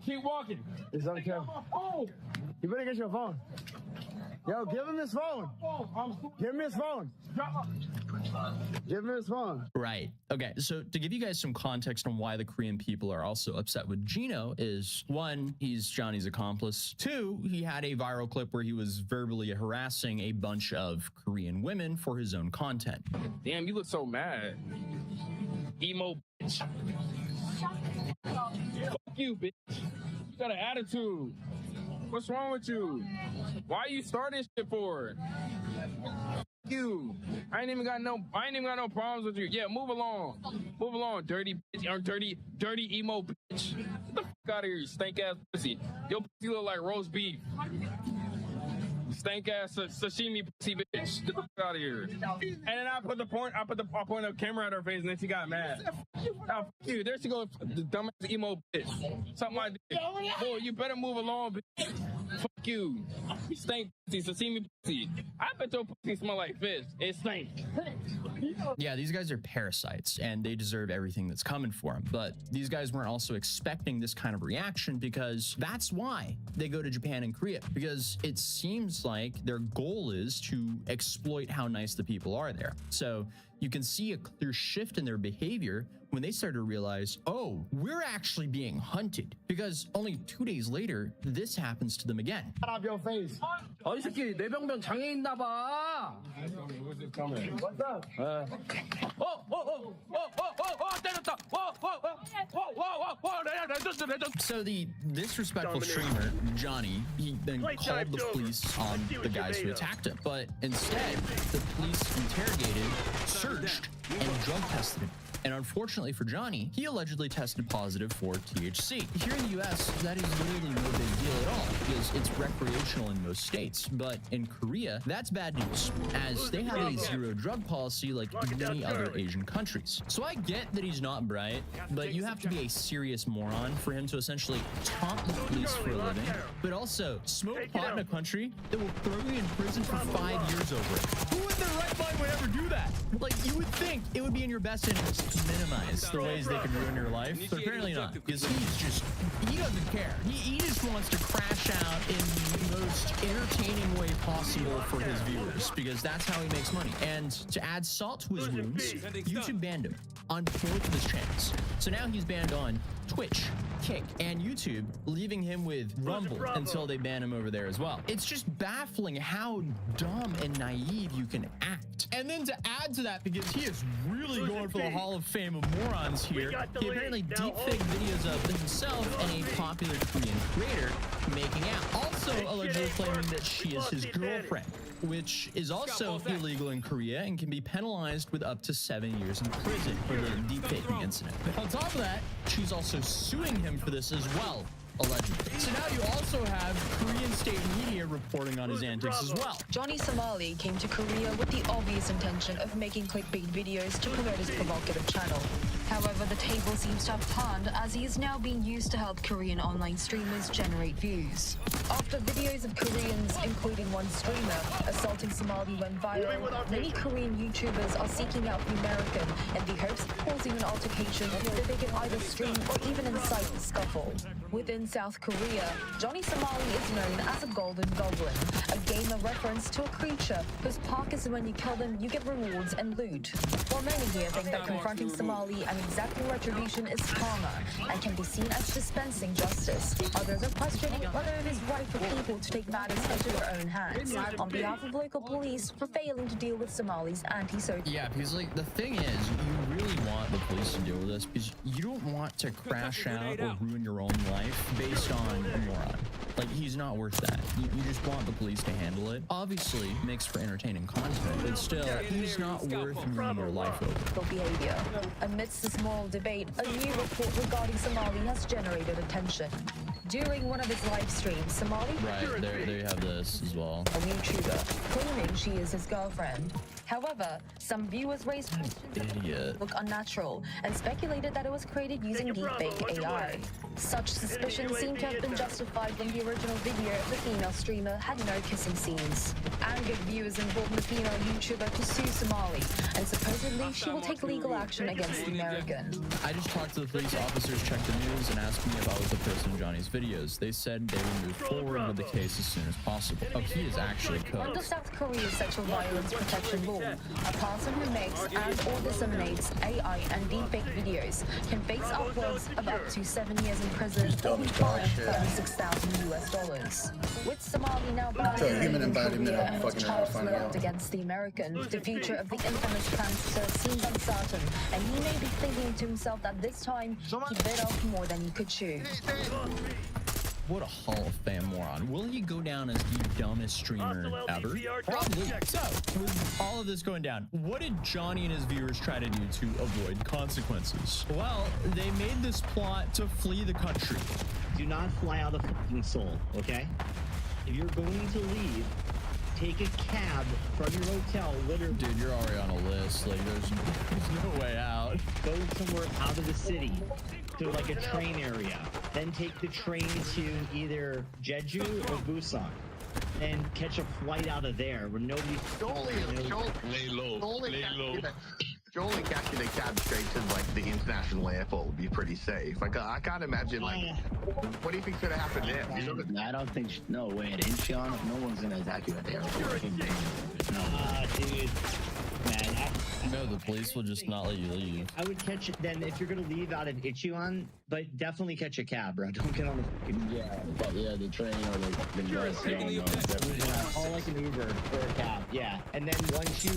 Keep walking. It's okay. You better get your phone. Yo, give him his phone. Give him his phone. Give him his phone. Right. Okay. So to give you guys some context on why the Korean people are also upset with Gino is, one, he's Johnny's accomplice. Two, he had a viral clip where he was verbally harassing a bunch of Korean women for his own content. Damn, you look so mad. Emo bitch. Fuck you, bitch. You got an attitude. What's wrong with you? Why you starting shit for? Fuck you. I ain't even got no problems with you. Yeah, move along. Move along, dirty bitch. Or dirty emo bitch. Get the fuck out of here, you stank ass pussy. Your pussy look like roast beef. Stank ass sashimi pussy bitch. Get the fuck out of here. And then I put the camera at her face and then she got mad. Oh, fuck you. There she goes, the dumbass emo bitch. Something I did. Boy, you better move along, bitch. Fuck you. Stank pussy, sashimi pussy. I bet your pussy smell like fish. It stank. Yeah, these guys are parasites and they deserve everything that's coming for them. But these guys weren't also expecting this kind of reaction, because that's why they go to Japan and Korea, because it seems like their goal is to exploit how nice the people are there. So you can see a clear shift in their behavior when they start to realize, oh, we're actually being hunted, because only 2 days later, this happens to them again. Get off your face. 이 새끼 뇌병변 장애 있나 봐. What's up? 때렸다. So the disrespectful streamer, Johnny, he then called the police on the guys who attacked him. But instead, the police interrogated, searched, and drug tested him. And unfortunately for Johnny, he allegedly tested positive for THC. Here in the US, that is literally no big deal at all, because it's recreational in most states. But in Korea, that's bad news, as they have a zero drug policy like many other Asian countries. So I get that he's not bright, but you have to be a serious moron for him to essentially taunt the police for a living, but also smoke pot in a country that will throw you in prison for 5 years over it. Who in their right mind would ever do that? Like, you would think it would be in your best interest to minimize the ways they can ruin your life, but apparently not, because he doesn't care. He just wants to crash out in the most entertaining way possible for his viewers, because that's how he makes money. And to add salt to his wounds, YouTube banned him on both of his channels. So now he's banned on Twitch, Kick, and YouTube, leaving him with Rumble until they ban him over there as well. It's just baffling how dumb and naive you can act. And then to add to that, because he is really going for the Hall of Fame of morons here, he apparently deepfaked videos of himself and a popular Korean creator making out, also allegedly claiming that she is his girlfriend, which is also illegal in Korea and can be penalized with up to 7 years in prison for the deepfaking incident. On top of that, she's also suing him for this as well, allegedly. So now you also have Korean state media reporting on his antics as well. Johnny Somali came to Korea with the obvious intention of making clickbait videos to promote his provocative channel. However, the table seems to have turned, as he is now being used to help Korean online streamers generate views. After videos of Koreans, including one streamer, assaulting Somali went viral, many Korean YouTubers are seeking out the American in the hopes of causing an altercation so they can either stream or even incite a scuffle. Within South Korea, Johnny Somali is known as a golden goblin, a gamer reference to a creature whose perk is when you kill them, you get rewards and loot. While many here think that confronting Somali and exacting retribution is karma and can be seen as dispensing justice, others are questioning whether it is right for people to take matters into their own hands on behalf of local police for failing to deal with Somali's anti-social. Yeah, because like the thing is, you really want the police to deal with this, because you don't want to crash out or ruin your own life based on a moron. Like, he's not worth that. You just want the police to handle it. Obviously, makes for entertaining content, but still, he's not worth ruining your life over. Behavior. Amidst this moral debate, a new report regarding Somali has generated attention. During one of his live streams, Somali, right, there you have this as well, a YouTuber, claiming she is his girlfriend. However, some viewers raised questions that look unnatural and speculated that it was created using deepfake AI. Such suspicions seem to have been justified when the original video of the female streamer had no kissing scenes. Angered viewers involved the female YouTuber to sue Somali, and supposedly she will take legal action against the American. I just talked to the police officers, checked the news, and asked me if I was the person in Johnny's videos. They said they would move forward with the case as soon as possible. Oh, he is actually Under cooked. South Korea's sexual violence protection law, a person who makes and/or disseminates AI and deepfake videos can face upwards of up to 7 years in prison or be fined $36,000 US. With Somali now battling human in embodiment Korea of and fucking its child finding slaughter out. against the American, the future of the infamous prankster seems uncertain, and he may be thinking to himself that this time he bit off more than he could chew. What a Hall of Fame moron. Will he go down as the dumbest streamer ever? Probably. So, with all of this going down, what did Johnny and his viewers try to do to avoid consequences? Well, they made this plot to flee the country. Do not fly out of fucking Seoul, okay? If you're going to leave, take a cab from your hotel, literally. Dude, you're already on a list. Like, there's no way out. Go somewhere out of the city to like a train area. Then take the train to either Jeju or Busan. And catch a flight out of there where nobody. Lay low. Only catching a cab straight to like the international airport would be pretty safe. Like I can't imagine like what do you think's gonna happen there? You know, I don't think. No way. At Incheon, no one's gonna attack you at the airport. Dude. Man, No, the police will just not let you leave. I would catch it then if you're gonna leave out of Incheon, but definitely catch a cab, bro. Don't get on the fucking the train or the bus. call like an Uber or a cab. Yeah, and then once you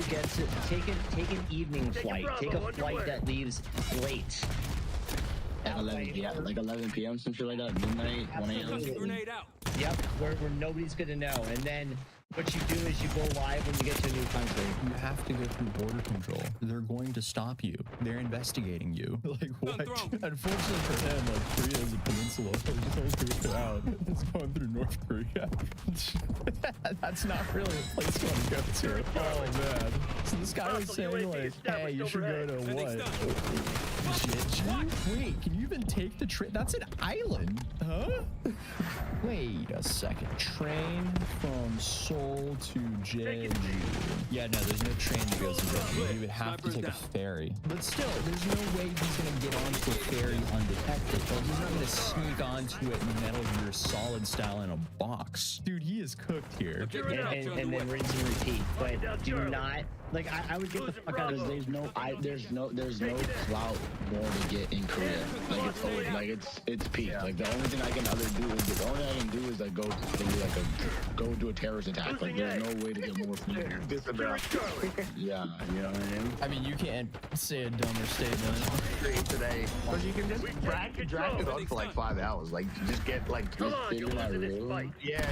get to take an evening flight. Take a flight that leaves late. At 11 p.m. some shit like that. Midnight, 1 a.m. Yep, where nobody's gonna know. And then what you do is you go live when you get to a new country. You have to go through border control. They're going to stop you. They're investigating you. Like, what? Unfortunately for him, like, Korea is a peninsula. It's going through it out. It's going through North Korea. That's not really a place you want to go to. Oh, man. So this guy was saying, like, hey, you should go to what? Jeju? Wait, can you even take the train? That's an island, huh? Wait a second. Train from Seoul to Jeju. Yeah, no, there's no train that goes to Jeju. You would have to take a ferry. But still, there's no way he's gonna get onto a ferry undetected. Like, he's not gonna sneak onto it Metal Gear Solid style in a box. Dude, he is cooked here. And then rinse and repeat. But do not. Like I would get the fuck out of There's no clout more to get in Korea. Like it's old, like it's peak. Like the only thing I can do is like go do a terrorist attack. Like there's no way to get more from here. Yeah, you know what I mean? I mean, you can't say a dumber statement. today, because you can just drag it on for like 5 hours. Like just get like sit in my room. Yeah.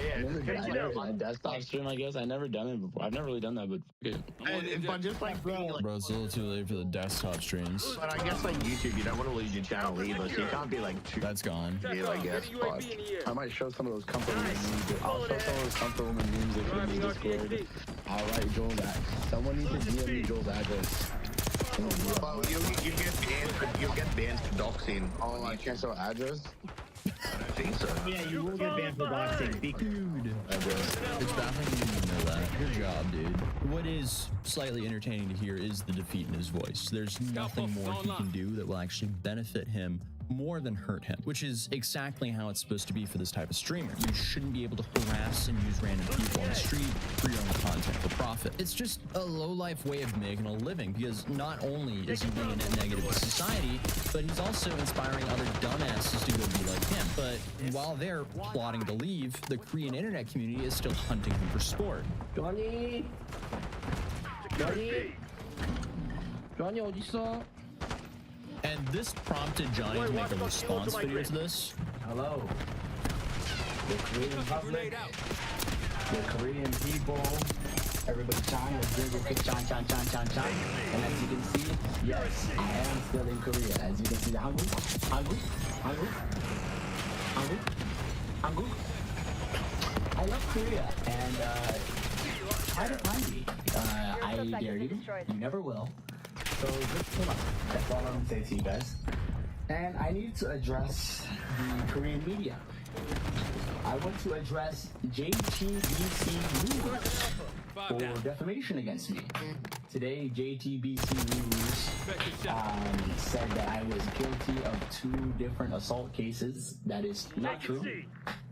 My desktop stream, I guess. I never done it before. I've never really done that, but but just like being like, Bro, it's a little too late for the desktop streams. but I guess like YouTube, you don't want to lose your channel either, so you can't be like too That's gone. real, I guess. But I might show some of those comfort women memes. I'll show some of those comfort women memes if you're in the Discord. I'll write Joel's address. Someone needs to DM me Joel's address. well, you'll get banned for doxing. Oh, I can't show address? I think so. Yeah, you will get banned for boxing. Dude, Address. it's baffling you didn't know that. Good job, dude. What is slightly entertaining to hear is the defeat in his voice. There's nothing more he can do that will actually benefit him more than hurt him, which is exactly how it's supposed to be for this type of streamer. You shouldn't be able to harass and use random people on the street for your own content for profit. It's just a low-life way of making a living, because not only is he being a net negative to society, but he's also inspiring other dumbasses to go be like him. But while they're plotting to leave, the Korean internet community is still hunting him for sport. Johnny 어딨어? And this prompted Johnny to make a response video to this. Hello. The Korean public, the Korean people, everybody shine, let's do a quick shine. And as you can see, yes, I am still in Korea. As you can see, the Hangul. I love Korea, and I don't mind me. I dare you. You never will. So just pull up. That's all I'm gonna say to you guys. And I need to address the Korean media. I want to address JTBC News for defamation against me. Today, JTBC News said that I was guilty of 2 different assault cases. That is not true.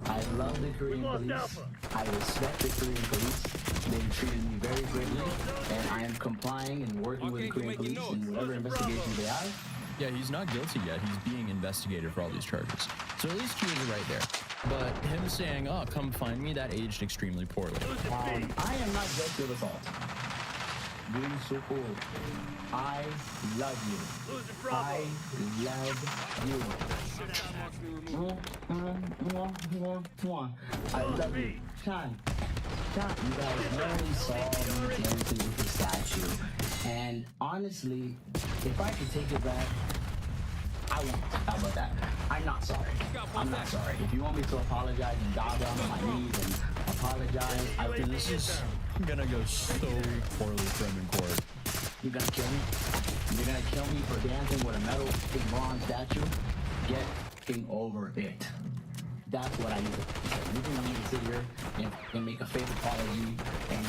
I love the Korean police. I respect the Korean police. They treated me very greatly, and I am complying and working with the Korean police in whatever investigation they have. Yeah, he's not guilty yet. He's being investigated for all these charges. So at least he was right there. But him saying, oh, come find me, that aged extremely poorly. I am not guilty of assault. Really so cool. I love you. I love you. I love you. Sean, you guys really saw me dancing with the statue. And honestly, if I could take it back, I won't. How about that? I'm not sorry. I'm not sorry. If you want me to apologize and bow down on my knees and apologize, I will. This is gonna go so poorly for him in court. You're gonna kill me? You're gonna kill me for dancing with a metal big bronze statue? Get over it. That's what I need to say. You think I'm gonna sit here and make a fake apology, and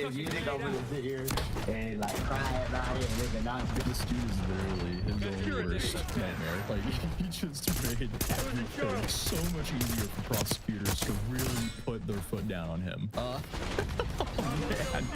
if you think I'm gonna sit here and like cry about it and make a nonsense. This dude is literally his own worst nightmare. Like, he just made everything so much easier for prosecutors to really put their foot down on him. Oh, man.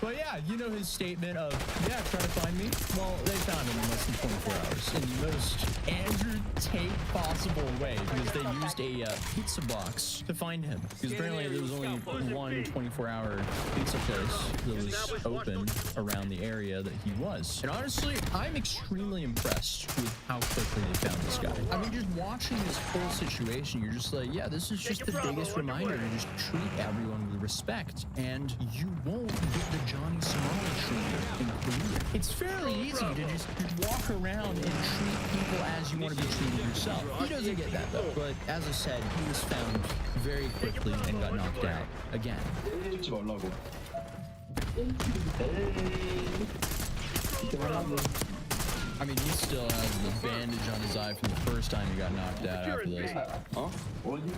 But yeah, you know his statement of, yeah, try to find me? Well, they found him in less than 24 hours in the most Andrew Tate possible way, because they used a pizza box to find him, because apparently there was only one 24-hour pizza place that was open around the area that he was. And honestly, I'm extremely impressed with how quickly they found this guy. I mean, just watching this whole situation, you're just like, yeah, this is just the biggest reminder to just treat everyone with respect, and you won't get the Johnny Somali treatment in Korea. It's fairly easy to just walk around and treat people as you want to be treated yourself. He doesn't get that though, but as I said, he was found very quickly and got knocked out again. I mean, he still has the bandage on his eye from the first time he got knocked out after this. Oh, he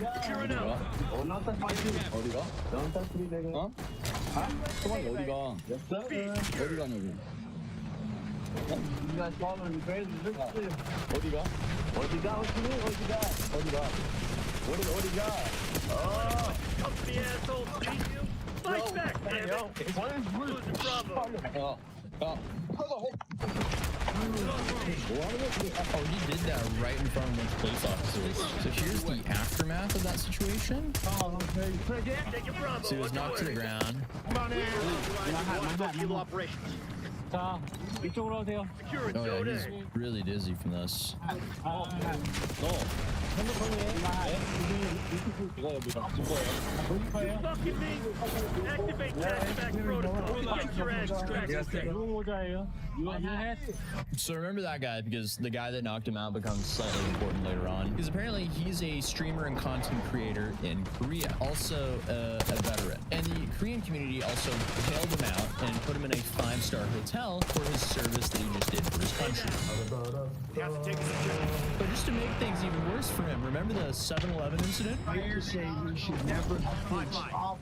did that right in front of those police officers. So here's the aftermath of that situation. So he was knocked to the ground. Oh yeah, he's really dizzy from this. So remember that guy, because the guy that knocked him out becomes slightly important later on, because apparently he's a streamer and content creator in Korea, also a veteran, and the Korean community also hailed him out and put him in a 5-star hotel for his service that he just did for his country. But just to make things even worse for him, remember the 7-Eleven incident? I say we should never switch off.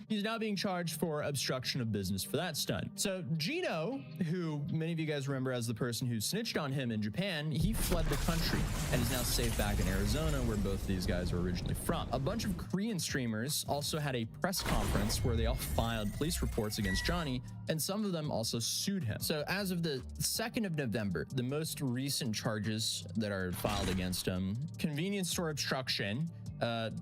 He's now being charged for obstruction of business for that stunt. So Gino, who many of you guys remember as the person who snitched on him in Japan, he fled the country and is now safe back in Arizona, where both of these guys were originally from. A bunch of Korean streamers also had a press conference where they all filed police reports against Johnny, and some of them also sued him. So as of the 2nd of November, the most recent charges that are filed against him: convenience store obstruction,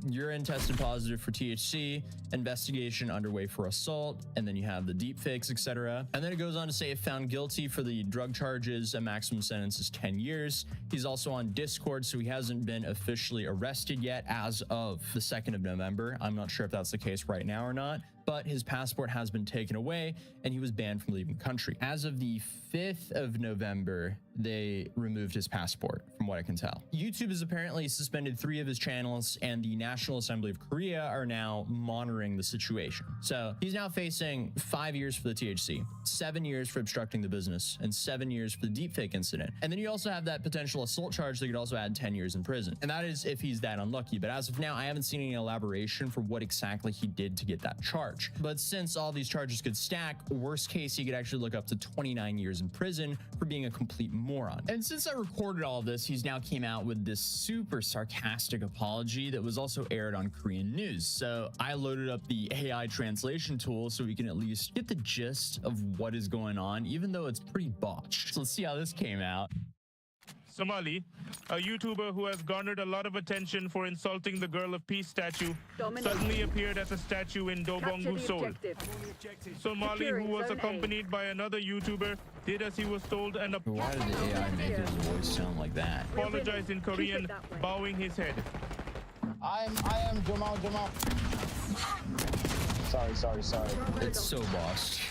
urine tested positive for THC, investigation underway for assault, and then you have the deep fakes, etc. And then it goes on to say, if found guilty for the drug charges, a maximum sentence is 10 years. He's also on Discord, so he hasn't been officially arrested yet as of the 2nd of November. I'm not sure if that's the case right now or not, but his passport has been taken away and he was banned from leaving the country. As of the 5th of November, they removed his passport, from what I can tell. YouTube has apparently suspended 3 of his channels, and the National Assembly of Korea are now monitoring the situation. So he's now facing 5 years for the THC, 7 years for obstructing the business, and 7 years for the deepfake incident. And then you also have that potential assault charge that could also add 10 years in prison. And that is if he's that unlucky. But as of now, I haven't seen any elaboration for what exactly he did to get that charge. But since all these charges could stack, worst case, he could actually look up to 29 years in prison for being a complete moron. And since I recorded all of this, he's now came out with this super sarcastic apology that was also aired on Korean news. So I loaded up the AI translation tool so we can at least get the gist of what is going on, even though it's pretty botched. So let's see how this came out. Somali, a YouTuber who has garnered a lot of attention for insulting the Girl of Peace statue, suddenly appeared at the statue in Dobonggu, Seoul. Somali, who was accompanied by another YouTuber, did as he was told and Why did the AI make his voice sound like that? apologized in Korean, bowing his head. I am Jamal. Sorry. It's so bossed.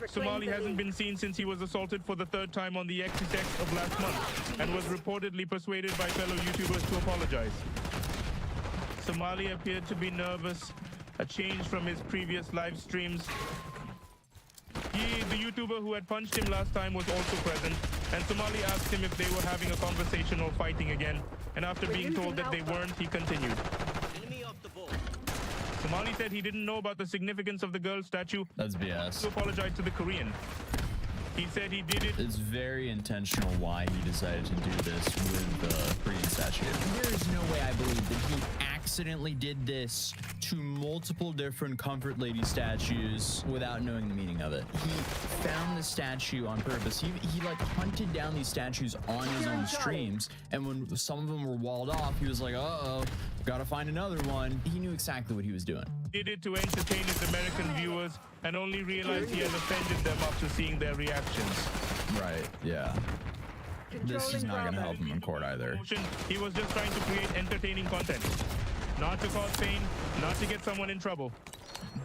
Somali hasn't been seen since he was assaulted for the 3rd time on the XXX of last month and was reportedly persuaded by fellow YouTubers to apologize. Somali appeared to be nervous, a change from his previous live streams. The YouTuber who had punched him last time was also present, and Somali asked him if they were having a conversation or fighting again, and after being told that they weren't, he continued. Somali said he didn't know about the significance of the girl statue. That's BS. To apologize to the Korean. He said he did it. It's very intentional why he decided to do this with the Korean statue. There is no way I believe that he accidentally did this to multiple different Comfort Lady statues without knowing the meaning of it. He found the statue on purpose. He like hunted down these statues on his own streams, and when some of them were walled off, he was like, uh-oh, gotta find another one. He knew exactly what he was doing. Did it to entertain his American viewers and only realized he had offended them after seeing their reactions. Right, yeah. This is not gonna help him in court either. He was just trying to create entertaining content. Not to cause pain, not to get someone in trouble.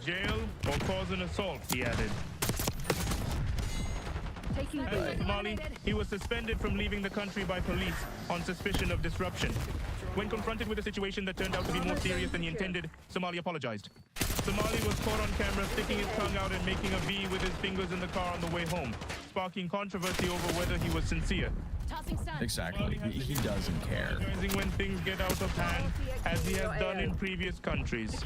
Jail or cause an assault, he added. As for Somali, he was suspended from leaving the country by police on suspicion of disruption. When confronted with a situation that turned out to be more serious than he intended, Somali apologized. Somali was caught on camera sticking his tongue out and making a V with his fingers in the car on the way home, sparking controversy over whether he was sincere. Exactly. He doesn't care. When things get out of hand, as he has done in previous countries.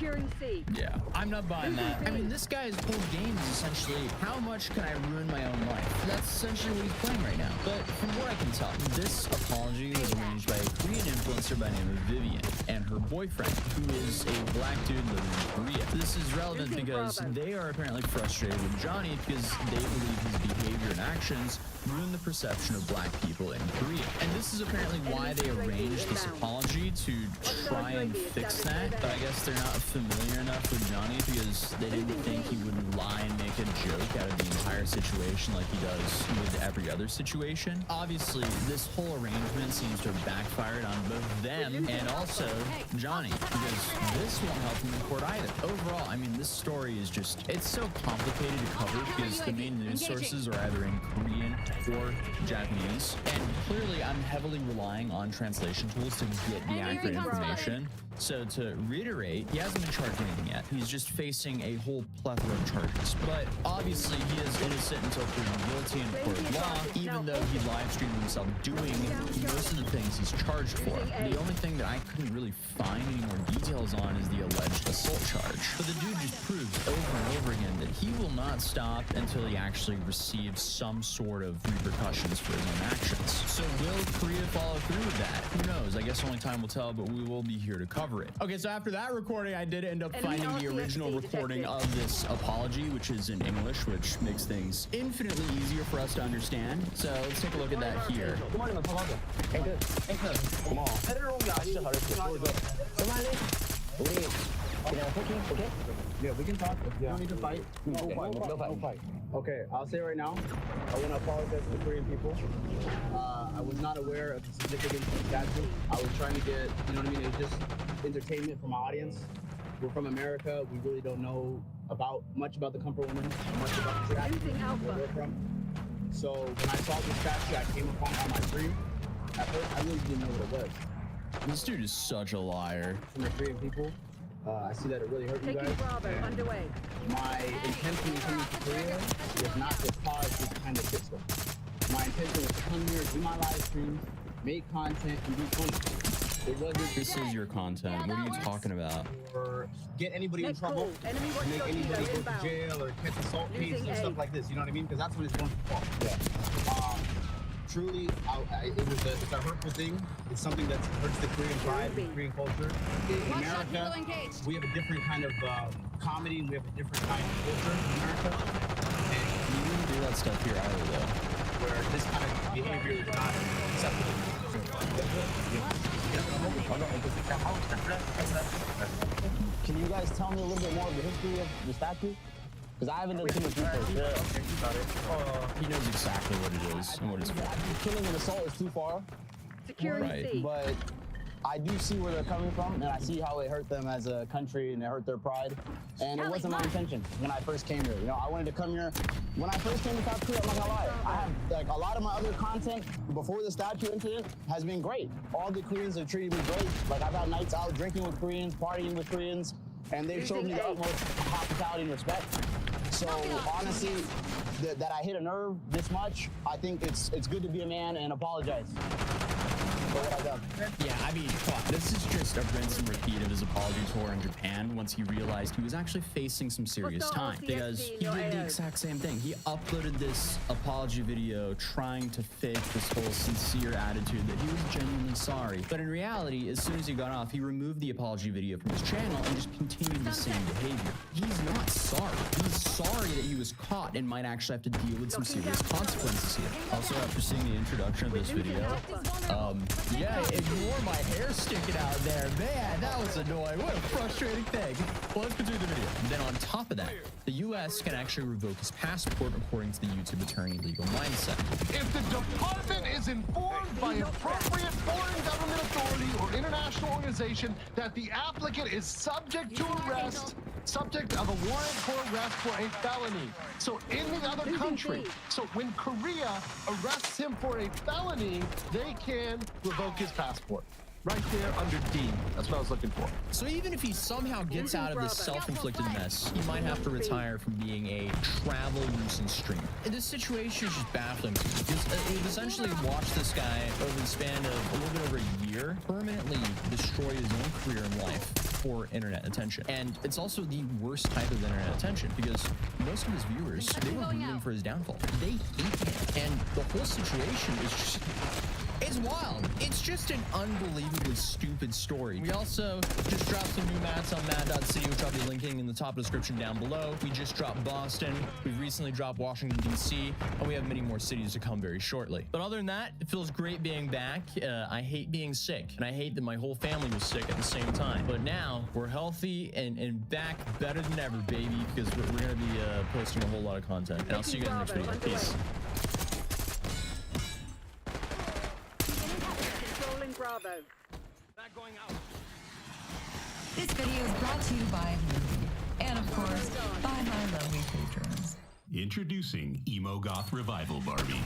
Yeah, I'm not buying that. I mean, this guy's whole game is essentially, how much can I ruin my own life? That's essentially what he's playing right now. But from what I can tell, this apology was arranged by a Korean influencer by the name of Vivian and her boyfriend, who is a black dude living in Korea. This is relevant because they are apparently frustrated with Johnny because they believe his behavior and actions ruin the perception of black people in Korea. And this is apparently why they arranged this apology, to try and fix that. But I guess they're not familiar enough with Johnny because they didn't think he would lie and make a joke out of the entire situation like he does with every other situation. Obviously, this whole arrangement seems to have backfired on both them and also Johnny, because this won't help him in court either. Overall, I mean, this story is just, it's so complicated to cover because the main news sources are either in Korean or Japanese, and clearly I'm heavily relying on translation tools to get the accurate information. So to reiterate, he hasn't been charged anything yet. He's just facing a whole plethora of charges. But obviously he is innocent until proven guilty in a court of law, even though he live streamed himself doing most of the things he's charged for. The only thing that I couldn't really find any more details on is the alleged assault charge. But the dude just proves over and over again that he will not stop until he actually receives some sort of repercussions for his own actions. So will Korea follow through with that? Who knows? I guess only time will tell, but we will be here to cover it. Okay, so after that recording, I did end up finding the original recording of this apology, which is in English, which makes things infinitely easier for us to understand. So let's take a look at that here. Yeah, we can talk. Yeah. Don't need to fight. No fight. Okay, I'll say right now, I want to apologize to the Korean people. I was not aware of the significance of the statue. I was trying to get, you know what I mean, it was just entertainment for my audience. we're from America. We really don't know much about the comfort women, much about the statue where we're from. So when I saw this statue, I came upon it on my stream. At first, I really didn't know what it was. This dude is such a liar. From the Korean people, I see that it really hurt you guys. Bravo, underway. My intention in coming to Korea was not to cause this kind of shitstorm. My intention was to come here, do my live streams, make content, and be funny. It wasn't. This is your content. What are you talking about? Or get anybody in trouble, make anybody go to jail, or catch assault cases and stuff like this. You know what I mean? Because that's what it's going for. Yeah. Truly, it's a hurtful thing. It's something that hurts the Korean pride, the Korean culture. In America, we have a different kind of comedy, and we have a different kind of culture in America. And You wouldn't do that stuff here either, though. where this kind of behavior is not acceptable. Can you guys tell me a little bit more of the history of the statue? Because I haven't done too much research. He knows exactly what it is and what it's for. Killing and assault is too far. Right. But I do see where they're coming from, and I see how it hurt them as a country and it hurt their pride. And it wasn't my intention when I first came here. You know, I wanted to come here. When I first came to South Korea, I'm not gonna lie, I have like a lot of my other content before the statue incident has been great. All the Koreans have treated me great. Like I've had nights out drinking with Koreans, partying with Koreans, and they've showed me the utmost hospitality and respect. So honestly, that I hit a nerve this much, I think it's good to be a man and apologize for what I've done. Yeah, I mean, this is just a rinse and repeat of his apology tour in Japan once he realized he was actually facing some serious time, because he did the exact same thing. He uploaded this apology video trying to fake this whole sincere attitude that he was genuinely sorry. But in reality, as soon as he got off, he removed the apology video from his channel and just continued the same behavior. He's not sorry. He's sorry that he was caught and might actually have to deal with some serious consequences here. Also, after seeing the introduction of this video, yeah, ignore my hair sticking out there. Man, that was annoying. What a frustrating thing. Well, let's continue the video. And then on top of that, the U.S. can actually revoke his passport according to the YouTube attorney legal mindset. If the department is informed by appropriate foreign government authority or international organization that the applicant is subject to arrest, subject of a warrant for arrest for a felony. So in the other country, so when Korea arrests him for a felony, they can revoke his passport. Right there under D. That's what I was looking for. So even if he somehow gets out of this self-inflicted mess, he might have to retire from being a travel nuisance streamer. And this situation is just baffling to me, because we've essentially watched this guy over the span of a little bit over a year permanently destroy his own career in life for internet attention. And it's also the worst type of internet attention, because most of his viewers, they were rooting for his downfall. They hate him. And the whole situation is just... it's wild. It's just an unbelievably stupid story. We also just dropped some new mats on mad.city, which I'll be linking in the top description down below. We just dropped Boston. We've recently dropped Washington, D.C., and we have many more cities to come very shortly. But other than that, it feels great being back. I hate being sick, and I hate that my whole family was sick at the same time. But now we're healthy and back better than ever, baby, because we're going to be posting a whole lot of content. And I'll see you guys in the next video. Peace. Bravo. Not going out. This video is brought to you by me, and of course, by my lovely patrons. Introducing Emo Goth Revival Barbie.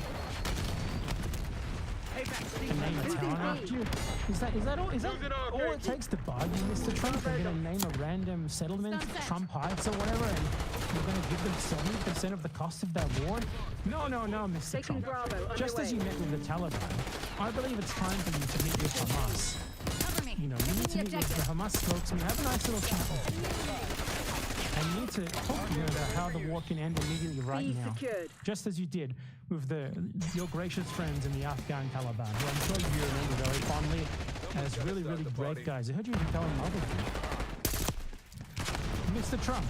Name a town after you. Is that all it takes to bug you, Mr. Trump? They're gonna name a random settlement, Trump Heights or whatever, and you're gonna give them 70% of the cost of that war? No, Mr. Trump. Just as you met with the Taliban, I believe it's time for you to meet with Hamas. You know, you need to meet with the Hamas spokesman, have a nice little chat with them. And you need to talk to them about how the war can end immediately right now. Just as you did with your gracious friends in the Afghan Taliban, who I'm sure you remember very fondly as really, really great guys. I heard you even fell in love with them. Mr. Trump.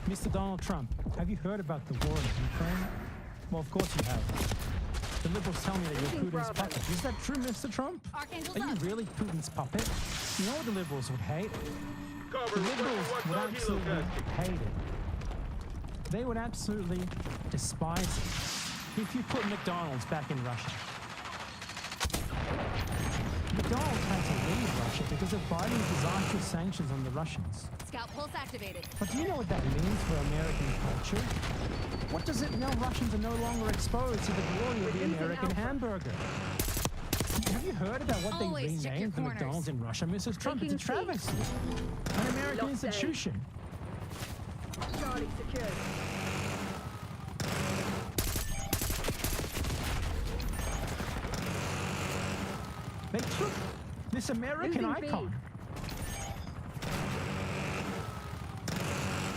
Mr. Donald Trump, have you heard about the war in Ukraine? Well, of course you have. The liberals tell me that you're Putin's puppet. Is that true, Mr. Trump? Are you really Putin's puppet? You know what the liberals would hate? The liberals would absolutely hate it. They would absolutely despise it if you put McDonald's back in Russia. McDonald's had to leave Russia because of Biden's disastrous sanctions on the Russians. Scout pulse activated. But do you know what that means for American culture? What does it mean Russians are no longer exposed to the glory of the American hamburger? Have you heard about what they renamed the McDonald's in Russia, Mrs. Trump? It's a travesty. An American institution. Charlie secured. They took this American icon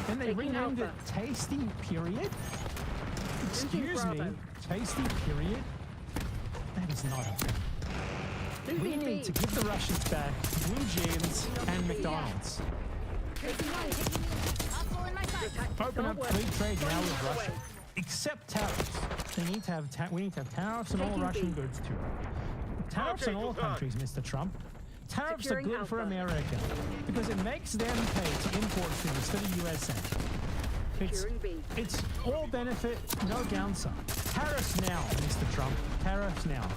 and they renamed it Tasty Period. Excuse me, Tasty Period? That is not okay. We need to give the Russians back blue jeans and McDonald's. Open up free trade now with Russia. Except tariffs. We need to have tariffs on all Russian goods too. Tariffs on all countries, Mr. Trump. Tariffs are good for America because it makes them pay to import things to the USA. It's all benefit, no downside. Tariffs now, Mr. Trump. Tariffs now.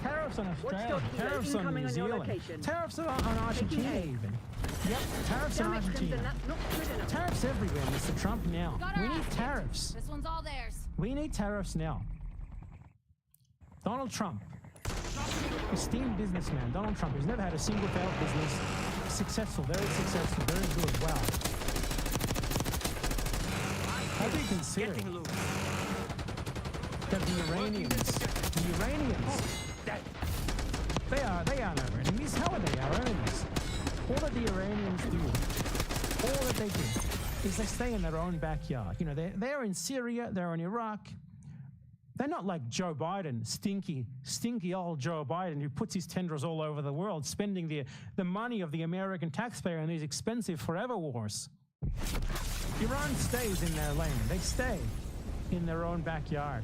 Tariffs on Australia. Tariffs on New Zealand. Tariffs on Argentina even. Yep, tariffs on Argentina. Tariffs everywhere, Mr. Trump, now. We need tariffs. This one's all theirs. We need tariffs now. Donald Trump, esteemed businessman, Donald Trump, who's never had a single failed business, successful, very good, wow. How do you consider that the Iranians, they are our enemies? How are they our enemies? All that the Iranians do, all that they do, is they stay in their own backyard. You know, they're in Syria, they're in Iraq. They're not like Joe Biden, stinky old Joe Biden, who puts his tendrils all over the world, spending the money of the American taxpayer in these expensive forever wars. Iran stays in their lane. They stay in their own backyard.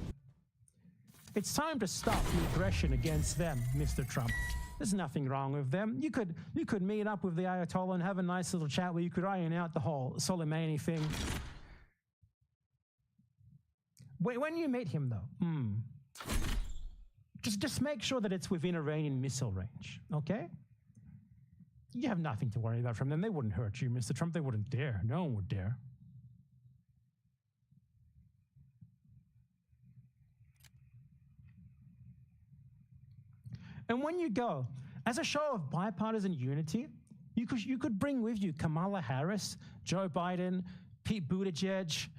It's time to stop the aggression against them, Mr. Trump. There's nothing wrong with them. You could meet up with the Ayatollah and have a nice little chat where you could iron out the whole Soleimani thing. When you meet him, though, just make sure that it's within Iranian missile range, okay? You have nothing to worry about from them. They wouldn't hurt you, Mr. Trump. They wouldn't dare. No one would dare. And when you go, as a show of bipartisan unity, you could bring with you Kamala Harris, Joe Biden, Pete Buttigieg,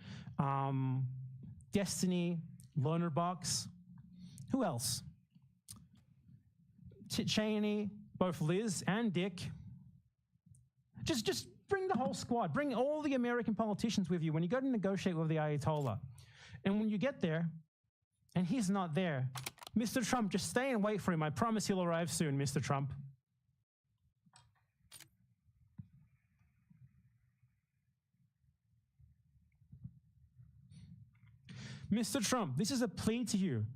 Destiny, Lonerbox. Who else? Cheney, both Liz and Dick. Just bring the whole squad. Bring all the American politicians with you when you go to negotiate with the Ayatollah. And when you get there, and he's not there, Mr. Trump, just stay and wait for him. I promise he'll arrive soon, Mr. Trump. Mr. Trump, this is a plea to you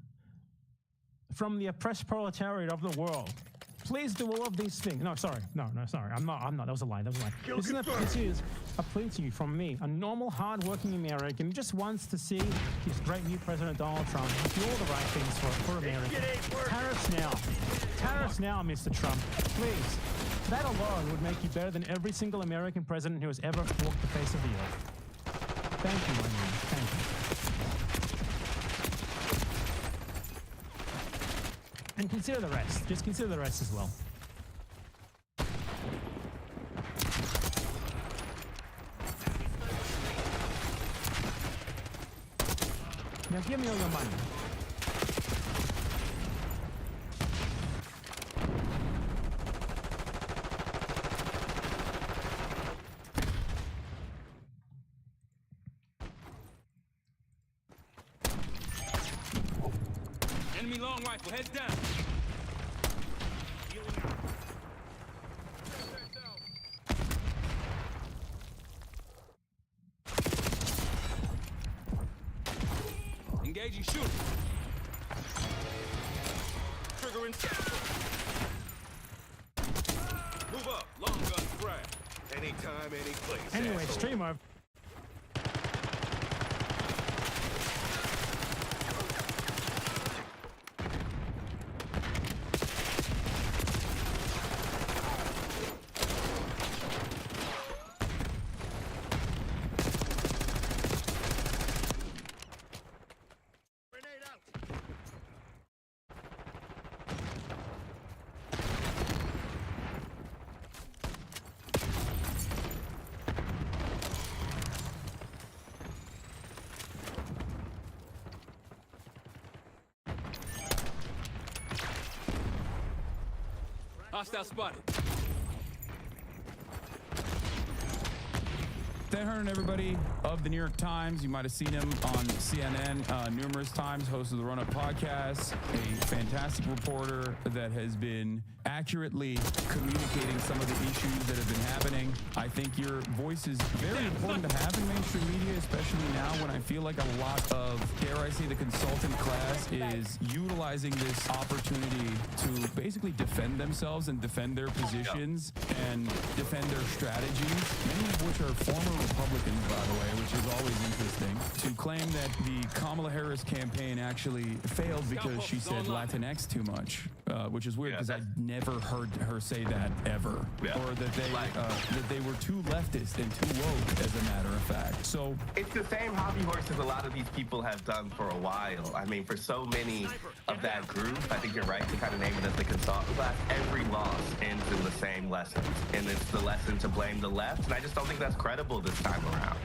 from the oppressed proletariat of the world. Please do all of these things. No, sorry. No, sorry. I'm not. That was a lie. This is a plea to you from me, a normal, hard-working American who just wants to see his great new President Donald Trump do all the right things for America. Tariffs now. Tariffs now, Mr. Trump. Please. That alone would make you better than every single American president who has ever walked the face of the earth. Thank you, my man. Thank you. And consider the rest. Just consider the rest as well. Now give me all your money. Enemy long rifle, heads down. Engaging shooter. Triggering sector. Move up, long gun frag. Anytime, any place. Anyway, asshole. streamer. Hostile spotted. Dan Hearn, everybody of the New York Times. You might have seen him on CNN numerous times, host of the Run Up podcast, a fantastic reporter that has been accurately communicating some of the issues that have been happening. I think your voice is very important to have in mainstream media, especially now when I feel like a lot of, dare I say, the consultant class is utilizing this opportunity to basically defend themselves and defend their positions and defend their strategies, many of which are former Republicans, by the way, which is always interesting, to claim that the Kamala Harris campaign actually failed because she said Latinx too much, which is weird because I never heard her say that ever, or that they were too leftist and too woke, as a matter of fact. So it's the same hobby horse as a lot of these people have done for a while. I mean, for so many of that group, I think you're right to kind of name it as the consultant class. Every loss ends in the same lessons, and it's the lesson to blame the left, and I just don't think that's credible this time around.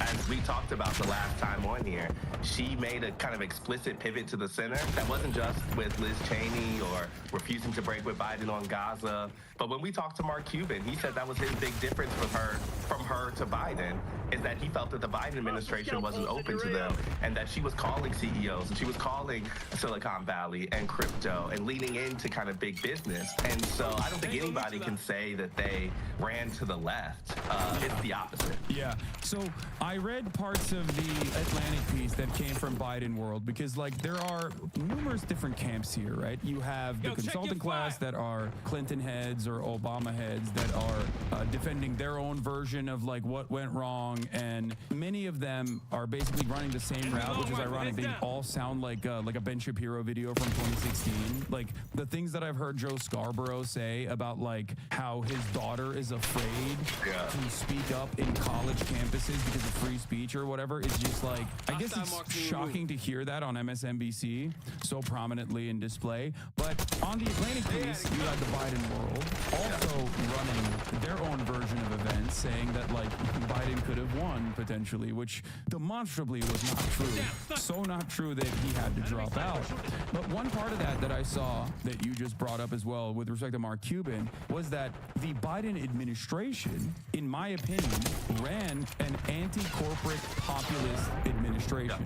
As we talked about the last time on here, she made a kind of explicit pivot to the center that wasn't just with Liz Cheney or refusing to break with Biden on Gaza, but when we talked to Mark Cuban, he said that was his big difference with her, from her to Biden, is that he felt that the Biden administration wasn't open to them, and that she was calling CEOs and she was calling Silicon Valley and crypto and leaning into kind of big business. And so I don't think anybody can say that they ran to the left. It's the opposite. Yeah. So I read parts of the Atlantic piece that came from Biden World because, like, there are numerous different camps here, right? You have the consultant class that are Clinton heads or Obama heads that are defending their own version of like what went wrong, and many of them are basically running the same route, which is ironic. They all sound like a Ben Shapiro video from 2016. Like the things that I've heard Joe Scarborough say about like how his daughter is afraid to speak up in college campuses because of free speech or whatever is just like, I guess it's shocking to hear that on MSNBC so prominently in display. But on the Atlantic piece, you had the Biden World also running their own version of events, saying that like Biden could have won potentially, which demonstrably was not true. So not true that he had to drop out. But one part of that I saw that you just brought up as well with respect to Mark Cuban was that the Biden administration, in my opinion, ran an anti-corporate populist administration,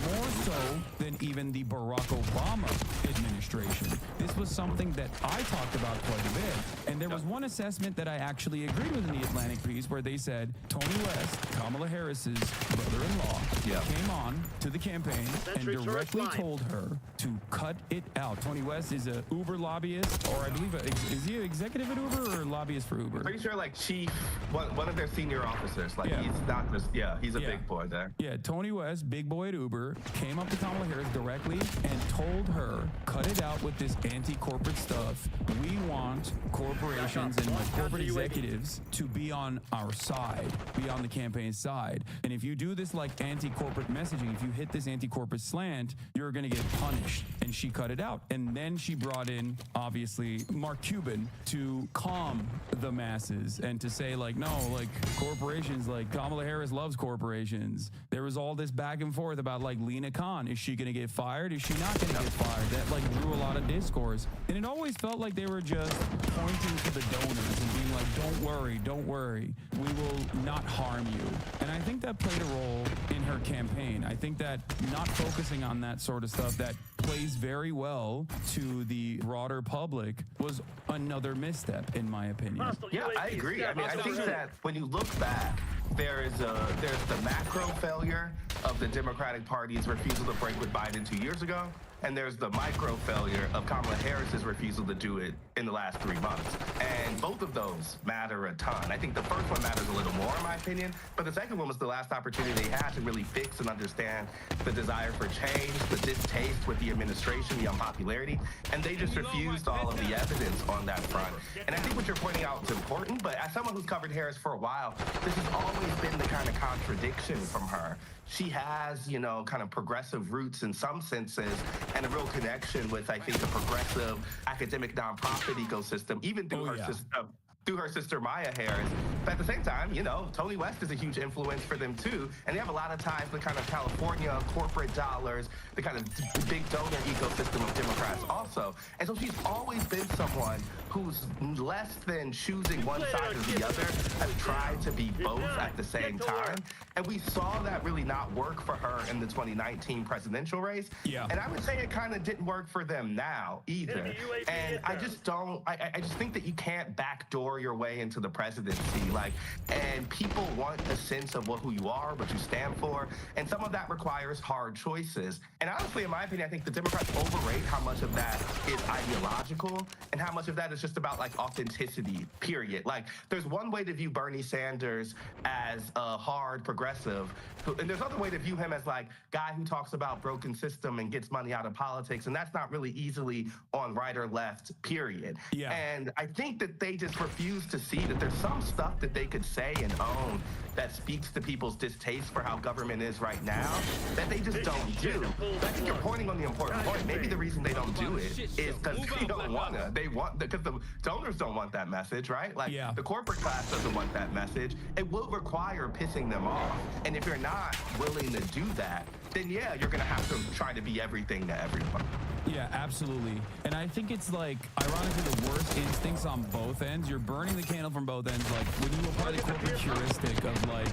more so than even the Barack Obama administration. This was something that I talked about quite a bit, and there was one assessment that I actually agreed with in the Atlantic piece where they said Tony West, Kamala Harris's brother-in-law, came on to the campaign and directly told her to cut it out. Tony West is a Uber lobbyist, or I believe, is he an executive at Uber or lobbyist for Uber? Pretty sure like chief, one of their senior officers. Like he's not just, he's a big boy there. Yeah, Tony West, big boy at Uber, came up to Kamala Harris directly and told her, cut it out with this anti-corporate stuff. We want corporations and like corporate executives to be on our side, be on the campaign side. And if you do this like anti-corporate messaging, if you hit this anti-corporate slant, you're going to get punished. And she cut it out. And then she brought in, obviously, Mark Cuban to calm the masses and to say like, no, like corporations, like Kamala Harris loves corporations. There was all this back and forth about like Lena Khan. Is she going to get fired? Is she not going to get fired? That like drew a lot of discourse. And it always felt like they were just pointing to the donors and being like, don't worry. We will not harm you. And I think that played a role in her campaign. I think that not focusing on that sort of stuff that plays very well to the broader public was another misstep, in my opinion. Yeah, I agree. I mean, I think that when you look back, there's the macro failure of the Democratic Party's refusal to break with Biden 2 years ago, and there's the micro failure of Kamala Harris's refusal to do it in the last 3 months. And both of those matter a ton. I think the first one matters a little more, in my opinion, but the second one was the last opportunity they had to really fix and understand the desire for change, the distaste with the administration, the unpopularity, and they just refused all of the evidence on that front. And I think what you're pointing out is important, but as someone who's covered Harris for a while, this has always been the kind of contradiction from her. She has, you know, kind of progressive roots in some senses and a real connection with, I think, the progressive academic nonprofit ecosystem, even through her system. through her sister Maya Harris. But at the same time, you know, Tony West is a huge influence for them too, and they have a lot of ties with kind of California corporate dollars, the kind of big donor ecosystem of Democrats also. And so she's always been someone who's less than choosing one side or the other, has tried to be both at the same time. And we saw that really not work for her in the 2019 presidential race. Yeah. And I would say it kind of didn't work for them now either. And I just don't, I just think that you can't backdoor your way into the presidency. Like, and people want a sense of who you are, what you stand for. And some of that requires hard choices. And honestly, in my opinion, I think the Democrats overrate how much of that is ideological and how much of that is just about like authenticity, period. Like, there's one way to view Bernie Sanders as a hard progressive, and there's other way to view him as like guy who talks about broken system and gets money out of politics, and that's not really easily on right or left, period. Yeah. And I think that they just refuse to see that there's some stuff that they could say and own that speaks to people's distaste for how government is right now that they just don't do. But I think you're pointing on the important point. Maybe the reason they don't do it is because they don't want to. They want, because the donors don't want that message, right? Like, the corporate class doesn't want that message. It will require pissing them off. And if you're not willing to do that, then yeah, you're going to have to try to be everything to everyone. Yeah, absolutely. And I think it's like, ironically, the worst instincts on both ends. You're burning the candle from both ends. Like, when you apply the corporate heuristic of like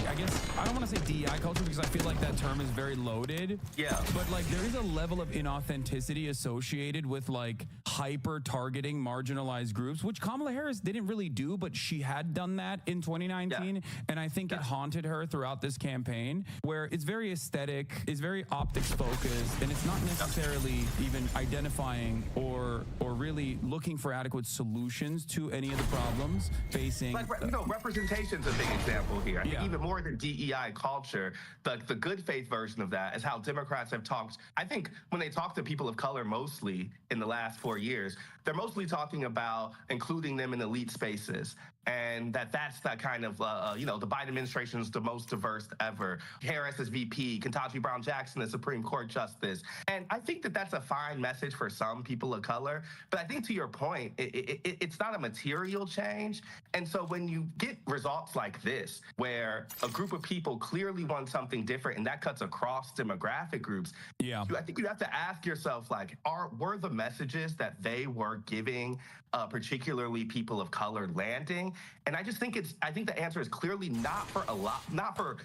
I guess, I don't want to say DEI culture because I feel like that term is very loaded. Yeah. But like, there is a level of inauthenticity associated with like hyper targeting marginalized groups, which Kamala Harris didn't really do, but she had done that in 2019. Yeah. And I think it haunted her throughout this campaign, where it's very aesthetic, it's very optics focused, and it's not necessarily even identifying or really looking for adequate solutions to any of the problems facing. Like, you know, representation's a big example here. I think even more than DEI culture, the good faith version of that is how Democrats have talked. I think when they talk to people of color mostly in the last 4 years, they're mostly talking about including them in elite spaces. And that's that kind of, you know, the Biden administration is the most diverse ever. Harris is VP, Ketanji Brown Jackson is Supreme Court Justice. And I think that that's a fine message for some people of color. But I think to your point, it's not a material change. And so when you get results like this, where a group of people clearly want something different, and that cuts across demographic groups, I think you have to ask yourself, like, were the messages that they were giving, particularly people of color, landing? And I just think I think the answer is clearly not for a lot, not for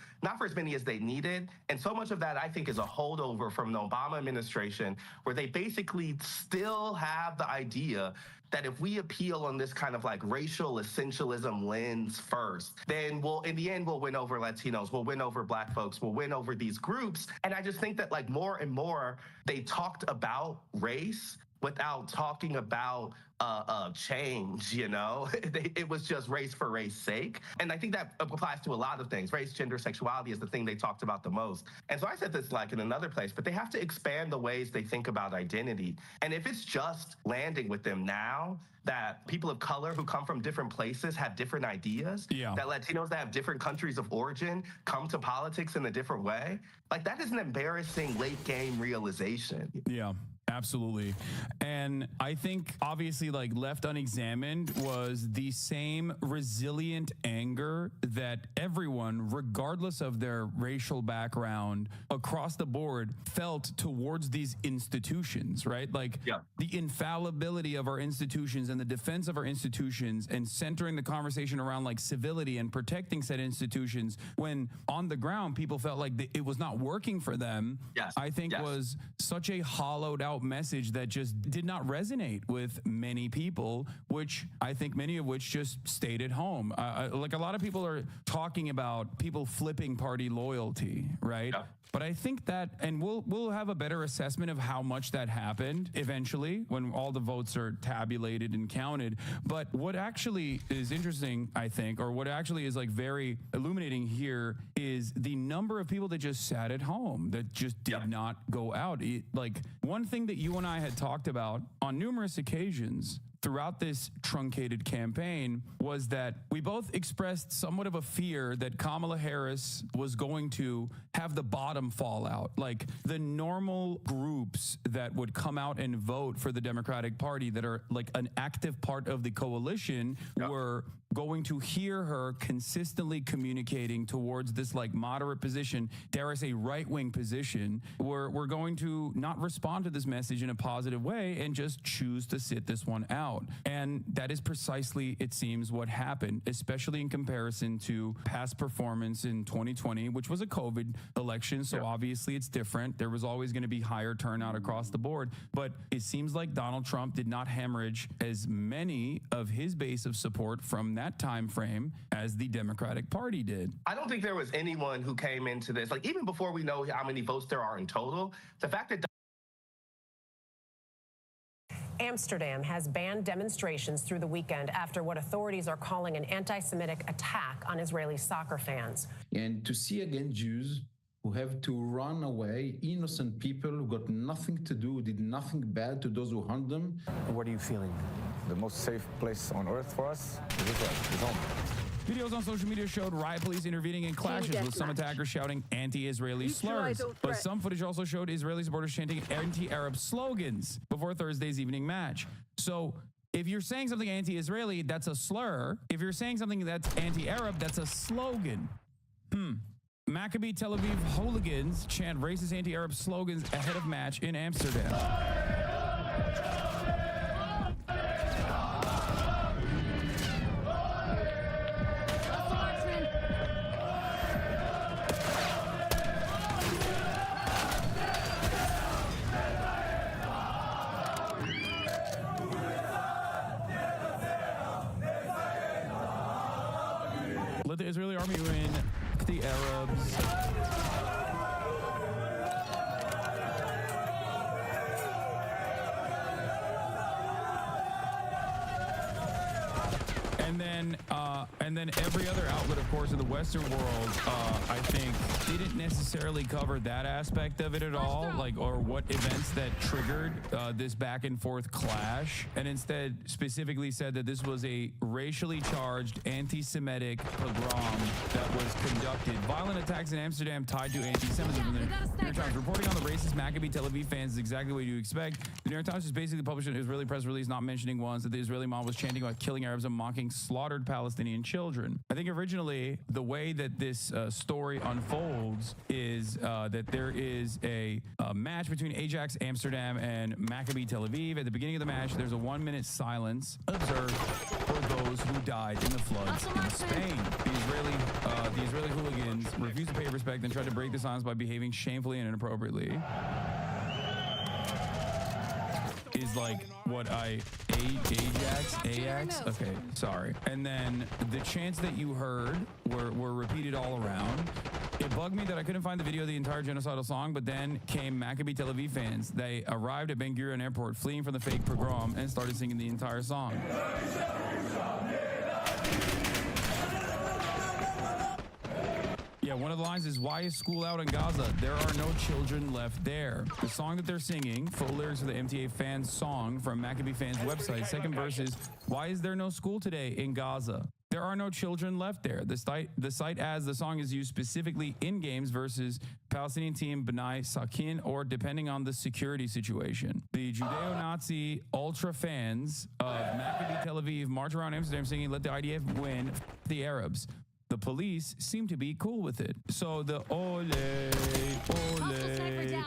as many as they needed. And so much of that, I think, is a holdover from the Obama administration, where they basically still have the idea that if we appeal on this kind of like racial essentialism lens first, then in the end, we'll win over Latinos, we'll win over Black folks, we'll win over these groups. And I just think that like more and more they talked about race without talking about change, you know? It was just race for race's sake. And I think that applies to a lot of things. Race, gender, sexuality is the thing they talked about the most. And so I said this like in another place, but they have to expand the ways they think about identity. And if it's just landing with them now, that people of color who come from different places have different ideas, that Latinos that have different countries of origin come to politics in a different way, like that is an embarrassing late game realization. Yeah. Absolutely. And I think obviously like left unexamined was the same resilient anger that everyone, regardless of their racial background across the board, felt towards these institutions, right? Like the infallibility of our institutions and the defense of our institutions and centering the conversation around like civility and protecting said institutions when on the ground people felt like it was not working for them, I think was such a hollowed out message that just did not resonate with many people, which I think many of which just stayed at home. Like a lot of people are talking about people flipping party loyalty, right? But I think that, and we'll have a better assessment of how much that happened eventually when all the votes are tabulated and counted. But what actually is interesting, I think, or what actually is like very illuminating here is the number of people that just sat at home, that just did not go out. Like one thing that you and I had talked about on numerous occasions throughout this truncated campaign was that we both expressed somewhat of a fear that Kamala Harris was going to have the bottom fall out. Like the normal groups that would come out and vote for the Democratic Party that are like an active part of the coalition were going to hear her consistently communicating towards this like moderate position, dare I say right-wing position. We're going to not respond to this message in a positive way and just choose to sit this one out. And that is precisely, it seems, what happened, especially in comparison to past performance in 2020, which was a COVID election. So obviously it's different. There was always going to be higher turnout across the board. But it seems like Donald Trump did not hemorrhage as many of his base of support from that time frame as the Democratic Party did. I don't think there was anyone who came into this, like even before we know how many votes there are in total, the fact that Amsterdam has banned demonstrations through the weekend after what authorities are calling an anti-Semitic attack on Israeli soccer fans. And to see again Jews who have to run away, innocent people who got nothing to do, did nothing bad to those who harmed them. What are you feeling? The most safe place on earth for us is Israel, is home. Videos on social media showed riot police intervening in clashes with some attackers shouting anti-Israeli slurs. But some footage also showed Israeli supporters chanting anti-Arab slogans before Thursday's evening match. So if you're saying something anti-Israeli, that's a slur. If you're saying something that's anti-Arab, that's a slogan. Maccabi Tel Aviv hooligans chant racist anti-Arab slogans ahead of match in Amsterdam. Let the Israeli army win the Arabs. And then every other outlet, of course, in the Western world, I think, didn't necessarily cover that aspect of it at all, like, or what events that triggered this back and forth clash, and instead specifically said that this was a racially charged anti-Semitic pogrom that was conducted. Violent attacks in Amsterdam tied to anti-Semitism. The New York Times reporting on the racist Maccabi Tel Aviv fans is exactly what you expect. The New York Times just basically published an Israeli press release not mentioning once that the Israeli mob was chanting about killing Arabs and mocking slaughtered Palestinian children. I think originally the way that this story unfolds is that there is a match between Ajax Amsterdam and Maccabi Tel Aviv. At the beginning of the match, there's a 1-minute silence observed for those who died in the floods in Spain. The Israeli hooligans refused to pay respect and tried to break the silence by behaving shamefully and inappropriately. Is like what Ajax? Okay, sorry. And then the chants that you heard were repeated all around. It bugged me that I couldn't find the video of the entire genocidal song, but then came Maccabi Tel Aviv fans. They arrived at Ben Gurion Airport fleeing from the fake pogrom and started singing the entire song. Yeah, one of the lines is, why is school out in Gaza? There are no children left there. The song that they're singing, full lyrics of the MTA fans song from Maccabi fans website. Second verse is, why is there no school today in Gaza? There are no children left there. The site as the song is used specifically in games versus Palestinian team B'nai Sakin, or depending on the security situation. The Judeo-Nazi ultra fans of Maccabi Tel Aviv march around Amsterdam singing, let the IDF win the Arabs. The police seem to be cool with it. So the ole, ole,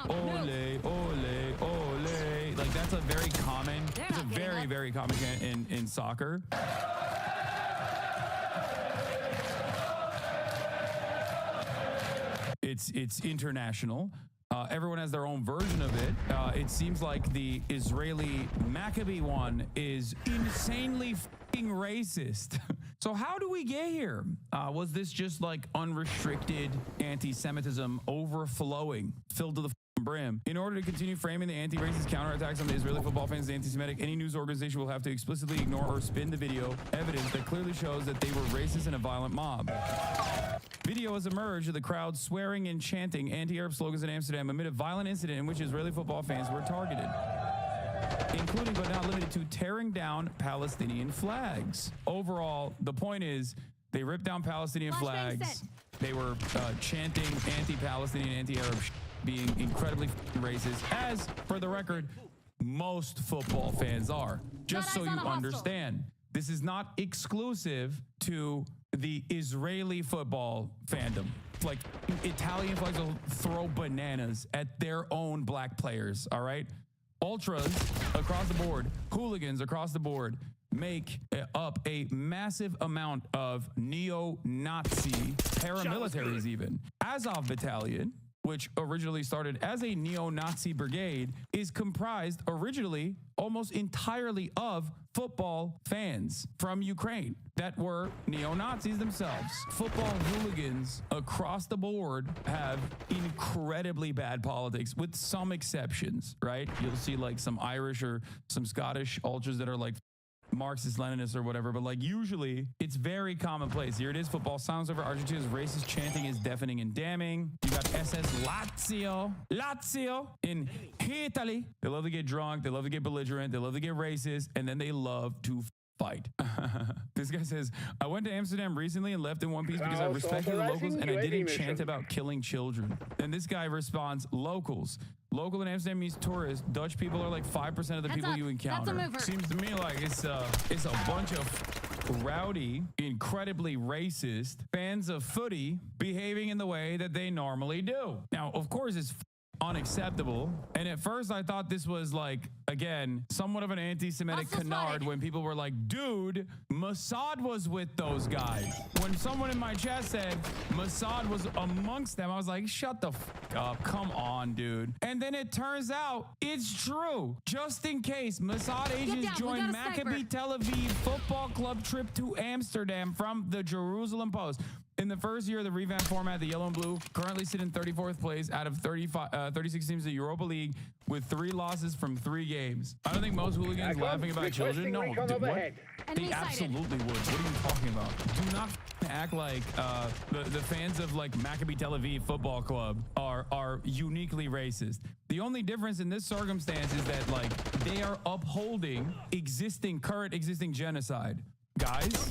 ole, ole, ole, like that's a very common, it's a very, very common chant in soccer. It's international. Everyone has their own version of it. It seems like the Israeli Maccabi one is insanely f***ing racist. So how do we get here? Was this just like unrestricted anti-Semitism overflowing, filled to the brim? In order to continue framing the anti-racist counterattacks on the Israeli football fans as anti-Semitic, any news organization will have to explicitly ignore or spin the video evidence that clearly shows that they were racist and a violent mob. Video has emerged of the crowd swearing and chanting anti-Arab slogans in Amsterdam amid a violent incident in which Israeli football fans were targeted. including but not limited to tearing down Palestinian flags. Overall, the point is they ripped down Palestinian flags. They were chanting anti-Palestinian, anti-Arab, being incredibly racist, as, for the record, most football fans are. Just so you understand, this is not exclusive to the Israeli football fandom. Like, Italian flags will throw bananas at their own black players, all right? Ultras across the board, hooligans across the board, make up a massive amount of neo-Nazi paramilitaries even. Azov Battalion, which originally started as a neo-Nazi brigade, is comprised originally almost entirely of football fans from Ukraine that were neo-Nazis themselves. Football hooligans across the board have incredibly bad politics, with some exceptions, right? You'll see like some Irish or some Scottish ultras that are like Marxist Leninists or whatever, but like usually it's very commonplace. Here it is: football sounds over Argentina's racist chanting is deafening and damning. You got SS Lazio in Italy. They love to get drunk, they love to get belligerent, they love to get racist, and then they love to fight. This guy says, I went to Amsterdam recently and left in one piece because I respected the locals and I didn't chant about killing children. And this guy responds, locals. Local in Amsterdam means tourists. Dutch people are like 5% of the people you encounter. Seems to me like it's a bunch of rowdy, incredibly racist fans of footy behaving in the way that they normally do. Now, of course, it's unacceptable. And at first I thought this was like, again, somewhat of an anti-Semitic canard when people were like, dude, Mossad was with those guys. When someone in my chat said Mossad was amongst them, I was like, shut the f up. Come on, dude. And then it turns out it's true. Just in case, Mossad agents joined Maccabi Tel Aviv Football Club trip to Amsterdam from the Jerusalem Post. In the first year of the revamped format, the yellow and blue currently sit in 34th place out of 36 teams in the Europa League with 3 losses from 3 games. I don't think most hooligans laughing about children. No, what? They absolutely would. What are you talking about? Do not act like the fans of like Maccabi Tel Aviv Football Club are uniquely racist. The only difference in this circumstance is that like they are upholding current existing genocide. Guys,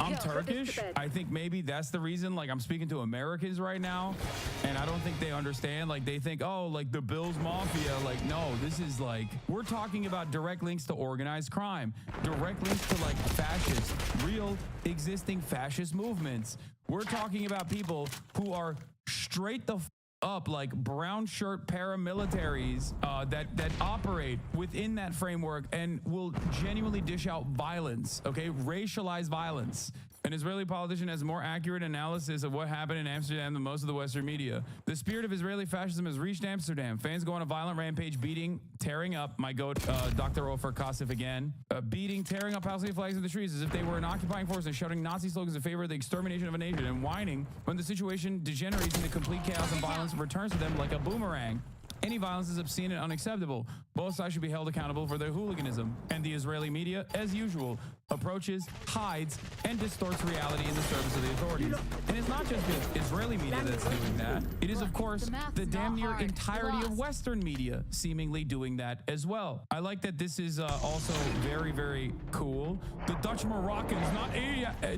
I'm Turkish. I think maybe that's the reason. Like, I'm speaking to Americans right now, and I don't think they understand. Like, they think, oh, like the Bills Mafia. Like, no, this is like, we're talking about direct links to organized crime, direct links to like fascists, real existing fascist movements. We're talking about people who are straight the up like brown shirt paramilitaries that operate within that framework and will genuinely dish out violence, okay? Racialized violence. An Israeli politician has more accurate analysis of what happened in Amsterdam than most of the Western media. The spirit of Israeli fascism has reached Amsterdam. Fans go on a violent rampage, beating, tearing up, my goat, Dr. Ofer Kasif again, beating, tearing up Palestinian flags in the streets as if they were an occupying force and shouting Nazi slogans in favor of the extermination of a nation and whining when the situation degenerates into complete chaos and violence returns to them like a boomerang. Any violence is obscene and unacceptable. Both sides should be held accountable for their hooliganism. And the Israeli media, as usual, approaches, hides, and distorts reality in the service of the authorities. And it's not just the Israeli media that's doing that. It is, of course, the damn near entirety of Western media seemingly doing that as well. I like that this is also very, very cool. The Dutch Moroccans,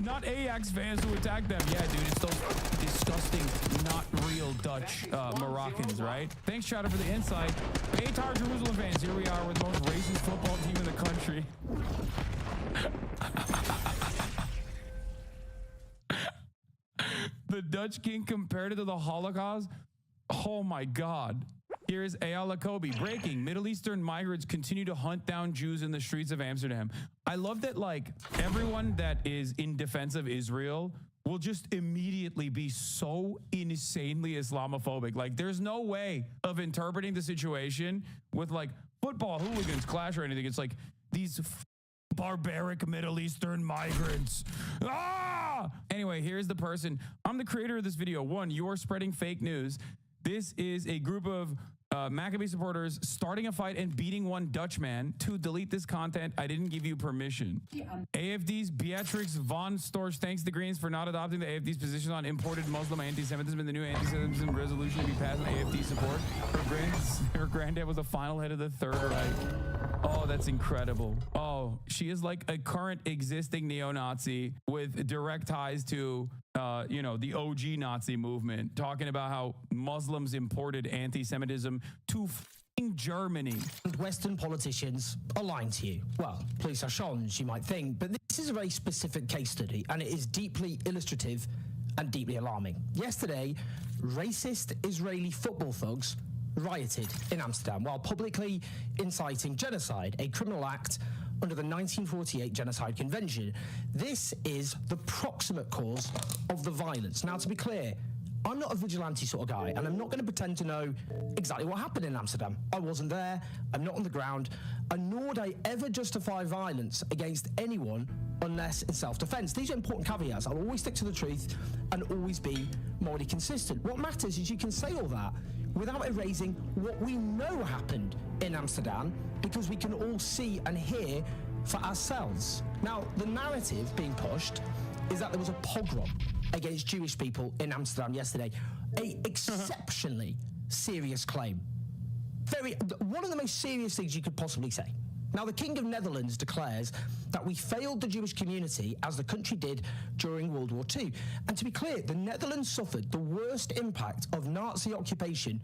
not Ajax fans who attacked them. Yeah, dude, it's those disgusting, not real Dutch Moroccans, right? Thanks, Chatter, for the insight. Atar Jerusalem fans, here we are with the most racist football team in the country. The Dutch king compared it to the Holocaust? Oh my God. Here is Ayala Kobe. Breaking. Middle Eastern migrants continue to hunt down Jews in the streets of Amsterdam. I love that, like, everyone that is in defense of Israel will just immediately be so insanely Islamophobic. Like, there's no way of interpreting the situation with, like, football hooligans clash or anything. It's like these barbaric Middle Eastern migrants. Ah! Anyway, here's the person. I'm the creator of this video. 1, you're spreading fake news. This is a group of Maccabee supporters starting a fight and beating one Dutch man. To delete this content, I didn't give you permission. AFD's Beatrix von Storch thanks the Greens for not adopting the AFD's position on imported Muslim anti-Semitism in the new anti-Semitism resolution to be passed on AFD support. Her granddad was the final head of the Third Reich. Oh, that's incredible. Oh, she is like a current existing neo-Nazi with direct ties to, the OG Nazi movement, talking about how Muslims imported anti-Semitism to Germany. And Western politicians are lying to you. Well, police are challenged, you might think, but this is a very specific case study, and it is deeply illustrative and deeply alarming. Yesterday, racist Israeli football thugs rioted in Amsterdam while publicly inciting genocide, a criminal act under the 1948 Genocide Convention. This is the proximate cause of the violence. Now, to be clear, I'm not a vigilante sort of guy, and I'm not going to pretend to know exactly what happened in Amsterdam. I wasn't there, I'm not on the ground, and nor would I ever justify violence against anyone unless in self-defense. These are important caveats. I'll always stick to the truth and always be morally consistent. What matters is you can say all that without erasing what we know happened in Amsterdam, because we can all see and hear for ourselves. Now, the narrative being pushed is that there was a pogrom against Jewish people in Amsterdam yesterday. A exceptionally serious claim. One of the most serious things you could possibly say. Now, the King of Netherlands declares that we failed the Jewish community as the country did during World War II. And to be clear, the Netherlands suffered the worst impact of Nazi occupation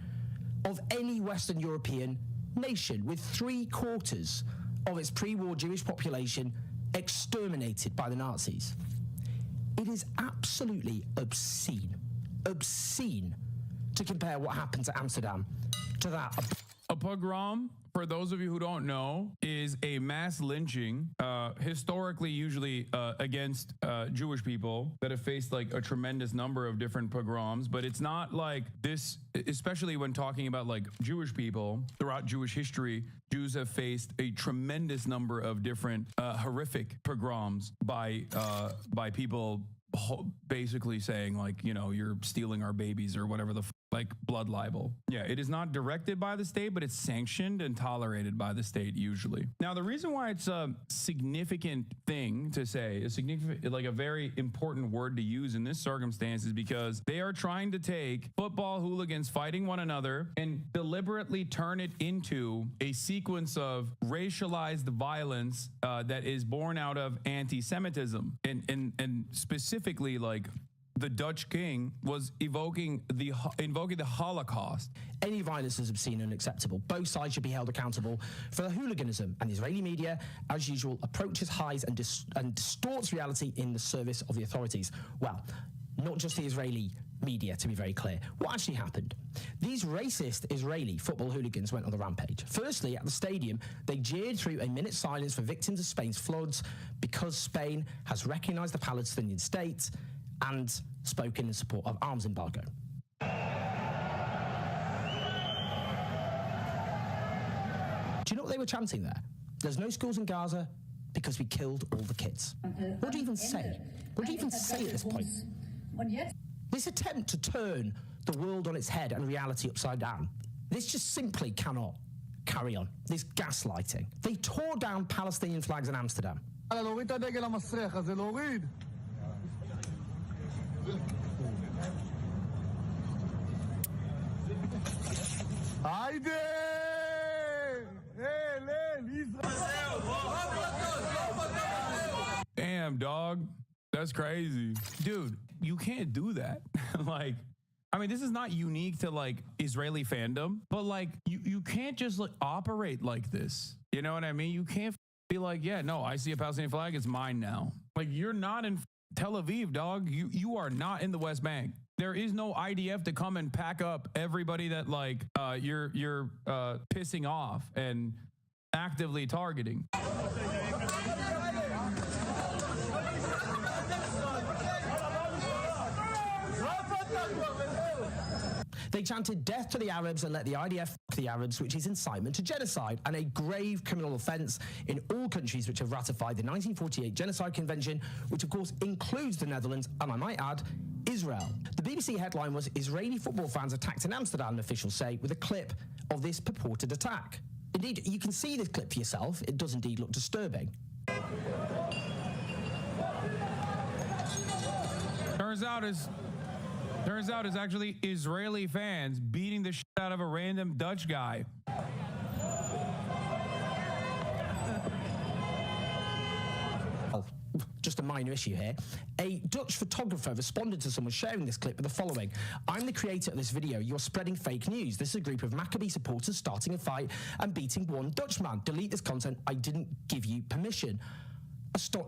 of any Western European nation, with 3/4 of its pre-war Jewish population exterminated by the Nazis. It is absolutely obscene to compare what happened to Amsterdam to that. A pogrom, for those of you who don't know, is a mass lynching, historically usually against Jewish people that have faced like a tremendous number of different pogroms. But it's not like this, especially when talking about like Jewish people throughout Jewish history. Jews have faced a tremendous number of different horrific pogroms by people basically saying like, you're stealing our babies or whatever like blood libel. Yeah, it is not directed by the state, but it's sanctioned and tolerated by the state usually. Now, the reason why it's a significant thing to say, a very important word to use in this circumstance, is because they are trying to take football hooligans fighting one another and deliberately turn it into a sequence of racialized violence that is born out of anti-Semitism and specifically like the Dutch king was invoking the Holocaust. Any violence is obscene and unacceptable. Both sides should be held accountable for the hooliganism, and the Israeli media, as usual, approaches, hides, and distorts reality in the service of the authorities. Well, not just the Israeli media, to be very clear. What actually happened? These racist Israeli football hooligans went on the rampage. Firstly, at the stadium, they jeered through a minute's silence for victims of Spain's floods because Spain has recognized the Palestinian state and spoken in support of arms embargo. Do you know what they were chanting there? There's no schools in Gaza because we killed all the kids. What do you even say? What do you even say at this point? This attempt to turn the world on its head and reality upside down, this just simply cannot carry on. This gaslighting. They tore down Palestinian flags in Amsterdam. Damn, dog. That's crazy. Dude, you can't do that. This is not unique to like Israeli fandom, but like you can't just like operate like this. You know what I mean? You can't be like, yeah, no, I see a Palestinian flag, it's mine now. Like, you're not in Tel Aviv, dog. You are not in the West Bank. There is no IDF to come and pack up everybody that like you're pissing off and actively targeting. They chanted death to the Arabs and let the IDF fuck the Arabs, which is incitement to genocide and a grave criminal offence in all countries which have ratified the 1948 Genocide Convention, which of course includes the Netherlands and, I might add, Israel. The BBC headline was Israeli football fans attacked in Amsterdam, officials say, with a clip of this purported attack. Indeed, you can see this clip for yourself. It does indeed look disturbing. Turns out it's actually Israeli fans beating the shit out of a random Dutch guy. Just a minor issue here. A Dutch photographer responded to someone sharing this clip with the following: "I'm the creator of this video. You're spreading fake news. This is a group of Maccabi supporters starting a fight and beating one Dutchman. Delete this content. I didn't give you permission."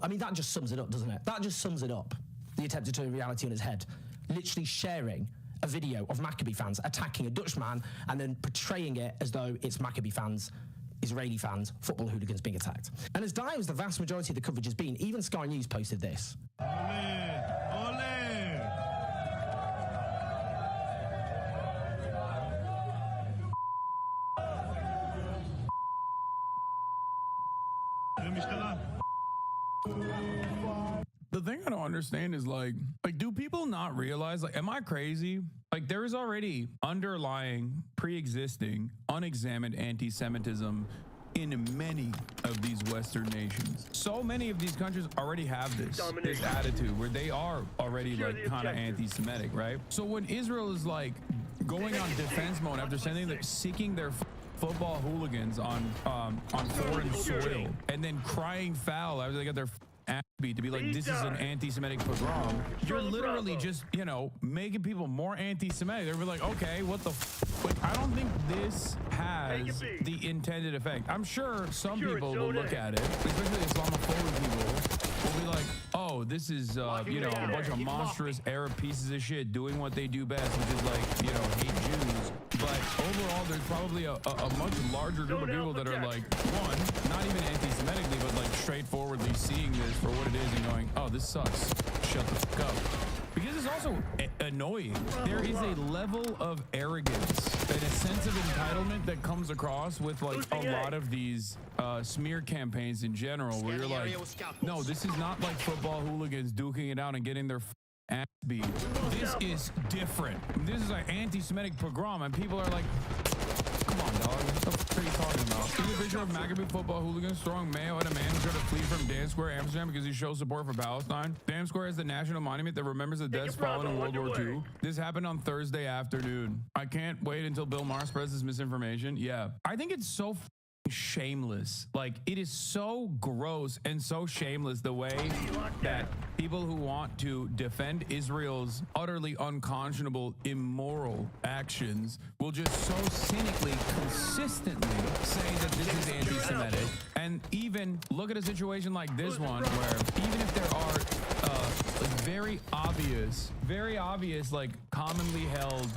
I mean, that just sums it up, doesn't it? That just sums it up. The attempt to turn reality on its head. Literally sharing a video of Maccabi fans attacking a Dutchman and then portraying it as though it's Maccabi fans, Israeli fans, football hooligans being attacked. And as dire as the vast majority of the coverage has been, even Sky News posted this. The thing I don't understand is like, do people not realize, like, am I crazy? Like, there is already underlying, pre-existing, unexamined anti-Semitism in many of these Western nations. So many of these countries already have this attitude where they are already like kind of anti-Semitic, right? So when Israel is like going on defense mode after seeking their football hooligans on foreign soil and then crying foul after they get their ass beat to be like, this is an anti-Semitic pogrom, you're literally just, you know, making people more anti-Semitic. They're like, okay, what the like, I don't think this has the intended effect. I'm sure some people will look at it, especially Islamophobic people, will be like, oh, this is, you know, a bunch of monstrous Arab pieces of shit doing what they do best, which is like, you know, hate Jews. But overall, there's probably a much larger group of people that are like, one, not even anti-Semitically, but like straightforwardly seeing this for what it is and going, oh, this sucks. Shut the fuck up. Because it's also annoying. There is a level of arrogance and a sense of entitlement that comes across with like a lot of these smear campaigns in general, where you're like, no, this is not like football hooligans duking it out and getting their ass beat. This is different. This is an anti-Semitic pogrom, and people are like, come on, dog. What the fuck are you talking about? This is a picture of Maccabi football hooligans throwing mayo at a man who tried to flee from Dan Square, Amsterdam, because he shows support for Palestine. Dan Square is the national monument that remembers the deaths fallen in World War II. This happened on Thursday afternoon. I can't wait until Bill Maher spreads this misinformation. Yeah. I think it's so shameless. Like, it is so gross and so shameless the way that people who want to defend Israel's utterly unconscionable, immoral actions will just so cynically, consistently say that this is anti-Semitic. And even look at a situation like this one, where even if there are very obvious, like commonly held,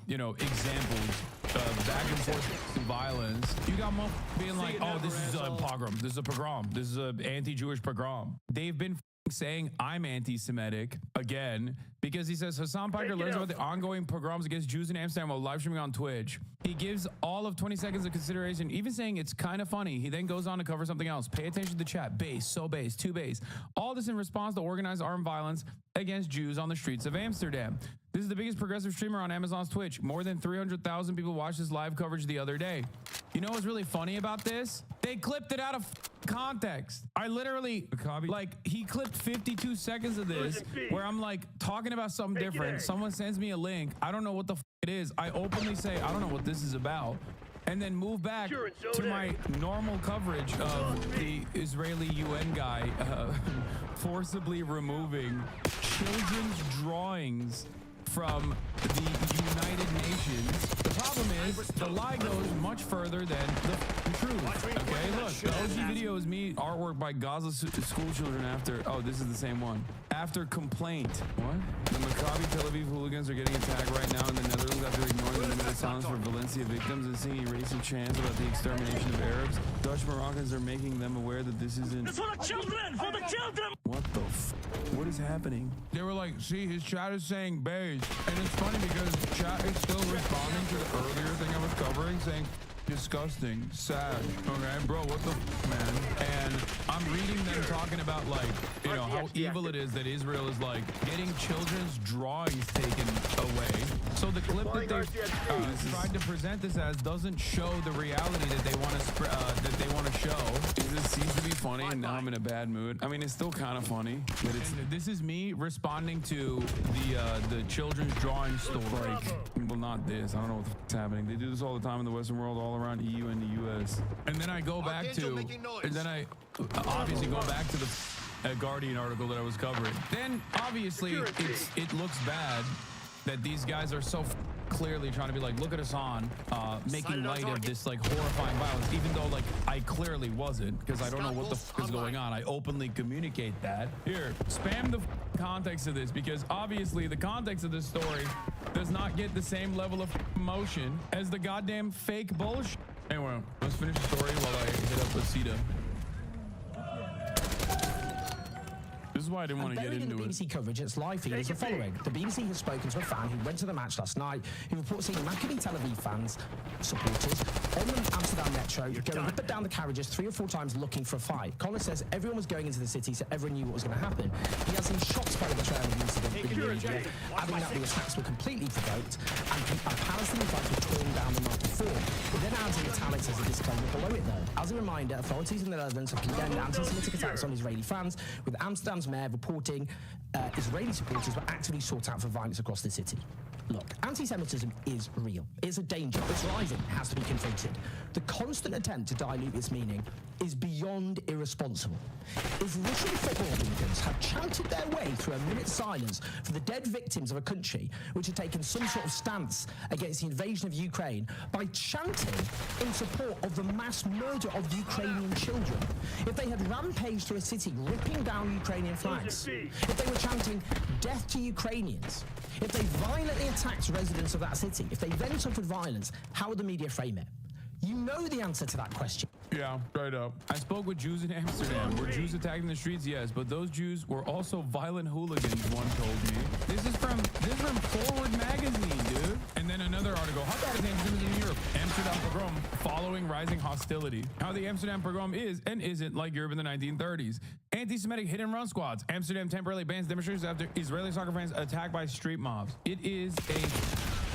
you know, examples of back and forth violence, you got most being like, oh, this is a pogrom, this is a pogrom, this is an anti-Jewish pogrom. They've been saying I'm anti-Semitic again because he says Hassan Piker learns about the ongoing pogroms against Jews in Amsterdam while live streaming on Twitch. He gives all of 20 seconds of consideration, even saying it's kind of funny. He then goes on to cover something else. Pay attention to the chat. Base, so base, too base. All this in response to organized armed violence against Jews on the streets of Amsterdam. This is the biggest progressive streamer on Amazon's Twitch. More than 300,000 people watched this live coverage the other day. You know what's really funny about this? They clipped it out of context. I literally, like, he clipped 52 seconds of this where I'm like talking about something different. Someone sends me a link. I don't know what the it is. I openly say, I don't know what this is about. And then move back to my normal coverage of the Israeli UN guy forcibly removing children's drawings from the United Nations. The problem is the lie goes much further than the truth. Okay, look, the OG video is me, artwork by Gaza school children after, oh, this is the same one. After complaint. What? The Maccabi Tel Aviv hooligans are getting attacked right now in the Netherlands after ignoring the minute of silence for Valencia victims and singing racist chants about the extermination of Arabs. Dutch Moroccans are making them aware that this isn't... It's for the children! For the children! What the what is happening? They were like, see, his chat is saying beige. And it's funny because chat is still responding to the earlier thing I was covering, saying, disgusting, sad. Okay, bro, what the man? And I'm reading them talking about like, you know, how evil it is that Israel is like getting children's drawings taken away. So the clip that they tried to present this as doesn't show the reality that they want to show. It seems to be funny, and now I'm in a bad mood. I mean, it's still kind of funny, but this is me responding to the children's drawing store. Like, well, not this. I don't know what's happening. They do this all the time in the Western world, all around EU and the US. And then I go back to, and then I obviously go back to the Guardian article that I was covering. Then obviously it looks bad that these guys are so clearly trying to be like, look at us on, making light of this like horrifying violence, even though like I clearly wasn't, because I don't know what the is going on. I openly communicate that. Here, spam the context of this, because obviously the context of this story does not get the same level of emotion as the goddamn fake bullshit. Anyway, let's finish the story while I hit up Asita. This is why I didn't want to get into the BBC coverage, its live feed is the following. The BBC has spoken to a fan who went to the match last night, who reports seeing Maccabi Tel Aviv fans, supporters, on the Amsterdam metro, going up and down the carriages 3 or 4 times looking for a fight. Colin says everyone was going into the city, so everyone knew what was going to happen. He has been shocked by the betrayal of the incident in the media, adding that the attacks were completely provoked, and Palestinian flags were torn down the night before. He then adds in italics as a disclaimer below it, though. As a reminder, authorities in the Netherlands have condemned anti-Semitic attacks on Israeli fans, with Amsterdam's mayor reporting Israeli supporters were actively sought out for violence across the city. Look, anti-Semitism is real. It's a danger. It's rising. It has to be confronted. The constant attempt to dilute its meaning is beyond irresponsible. If Russian football hooligans had chanted their way through a minute's silence for the dead victims of a country which had taken some sort of stance against the invasion of Ukraine by chanting in support of the mass murder of Ukrainian children, if they had rampaged through a city ripping down Ukrainian flags, if they were chanting death to Ukrainians, if they violently attacked residents of that city, if they then suffered violence, how would the media frame it? You know the answer to that question. Yeah, right up. I spoke with Jews in Amsterdam. Were Jews attacking the streets? Yes, but those Jews were also violent hooligans, one told me. This is from Forward magazine, dude. And then another article. How bad is anti-Semitism in Europe? Amsterdam pogrom following rising hostility. How the Amsterdam pogrom is and isn't like Europe in the 1930s. Anti-Semitic hit-and-run squads. Amsterdam temporarily bans demonstrations after Israeli soccer fans attacked by street mobs. It is a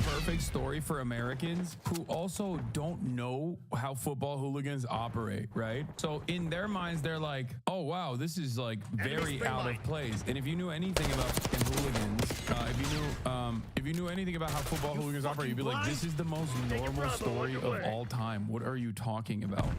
perfect story for Americans who also don't know how football hooligans operate, right? So in their minds, they're like, oh, wow, this is like very out of place. And if you knew anything about hooligans, if you knew anything about how football hooligans operate, you'd be like, this is the most normal story of all time. What are you talking about?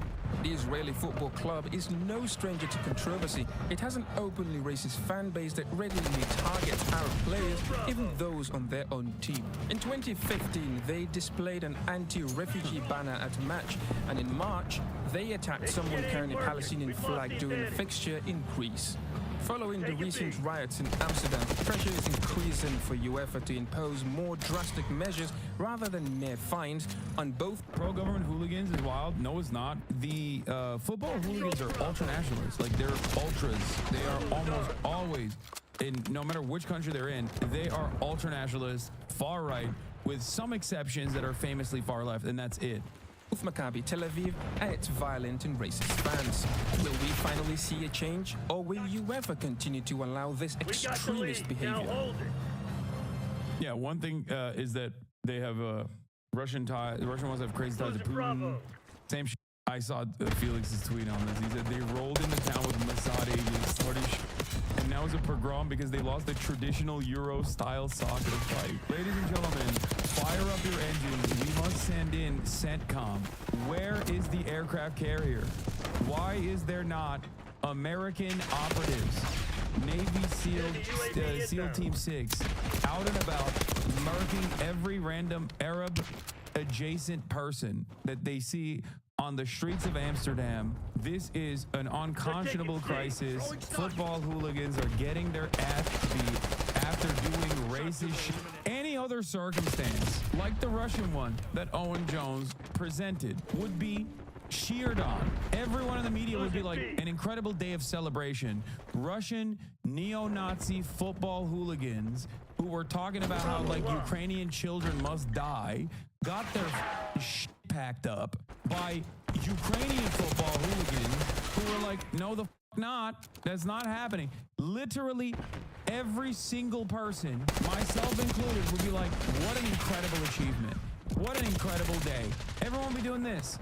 The Israeli football club is no stranger to controversy. It has an openly racist fan base that regularly targets Arab players, even those on their own team. In 2015, they displayed an anti-refugee banner at a match, and in March, they attacked someone carrying a Palestinian flag during a fixture in Greece. Following the recent riots in Amsterdam, pressure is increasing for UEFA to impose more drastic measures rather than mere fines on both. Pro-government hooligans is wild. No, it's not. The football hooligans are ultra-nationalists. Like, they're ultras. They are almost always, no matter which country they're in, they are ultra-nationalists, far-right, with some exceptions that are famously far-left, and that's it. With Maccabi Tel Aviv and its violent and racist fans. Will we finally see a change, or will UEFA continue to allow this extremist behavior? Yeah, one thing is that they have Russian ties. The Russian ones have crazy ties to Putin. Same shit. I saw Felix's tweet on this. He said they rolled into town with Mossad agents, started and now it's a pogrom because they lost the traditional Euro-style soccer fight. Ladies and gentlemen, fire up your engines. We must send in CENTCOM. Where is the aircraft carrier? Why is there not American operatives, Navy SEAL Team 6, out and about, murking every random Arab-adjacent person that they see on the streets of Amsterdam? This is an unconscionable crisis. Football hooligans are getting their ass beat after doing racist shit. Any other circumstance, like the Russian one that Owen Jones presented, would be cheered on. Everyone in the media would be like, an incredible day of celebration. Russian neo-Nazi football hooligans who were talking about how like Ukrainian children must die, got their shit packed up, by Ukrainian football hooligans who were like, no, the not. That's not happening. Literally every single person, myself included, would be like, what an incredible achievement. What an incredible day. Everyone would be doing this.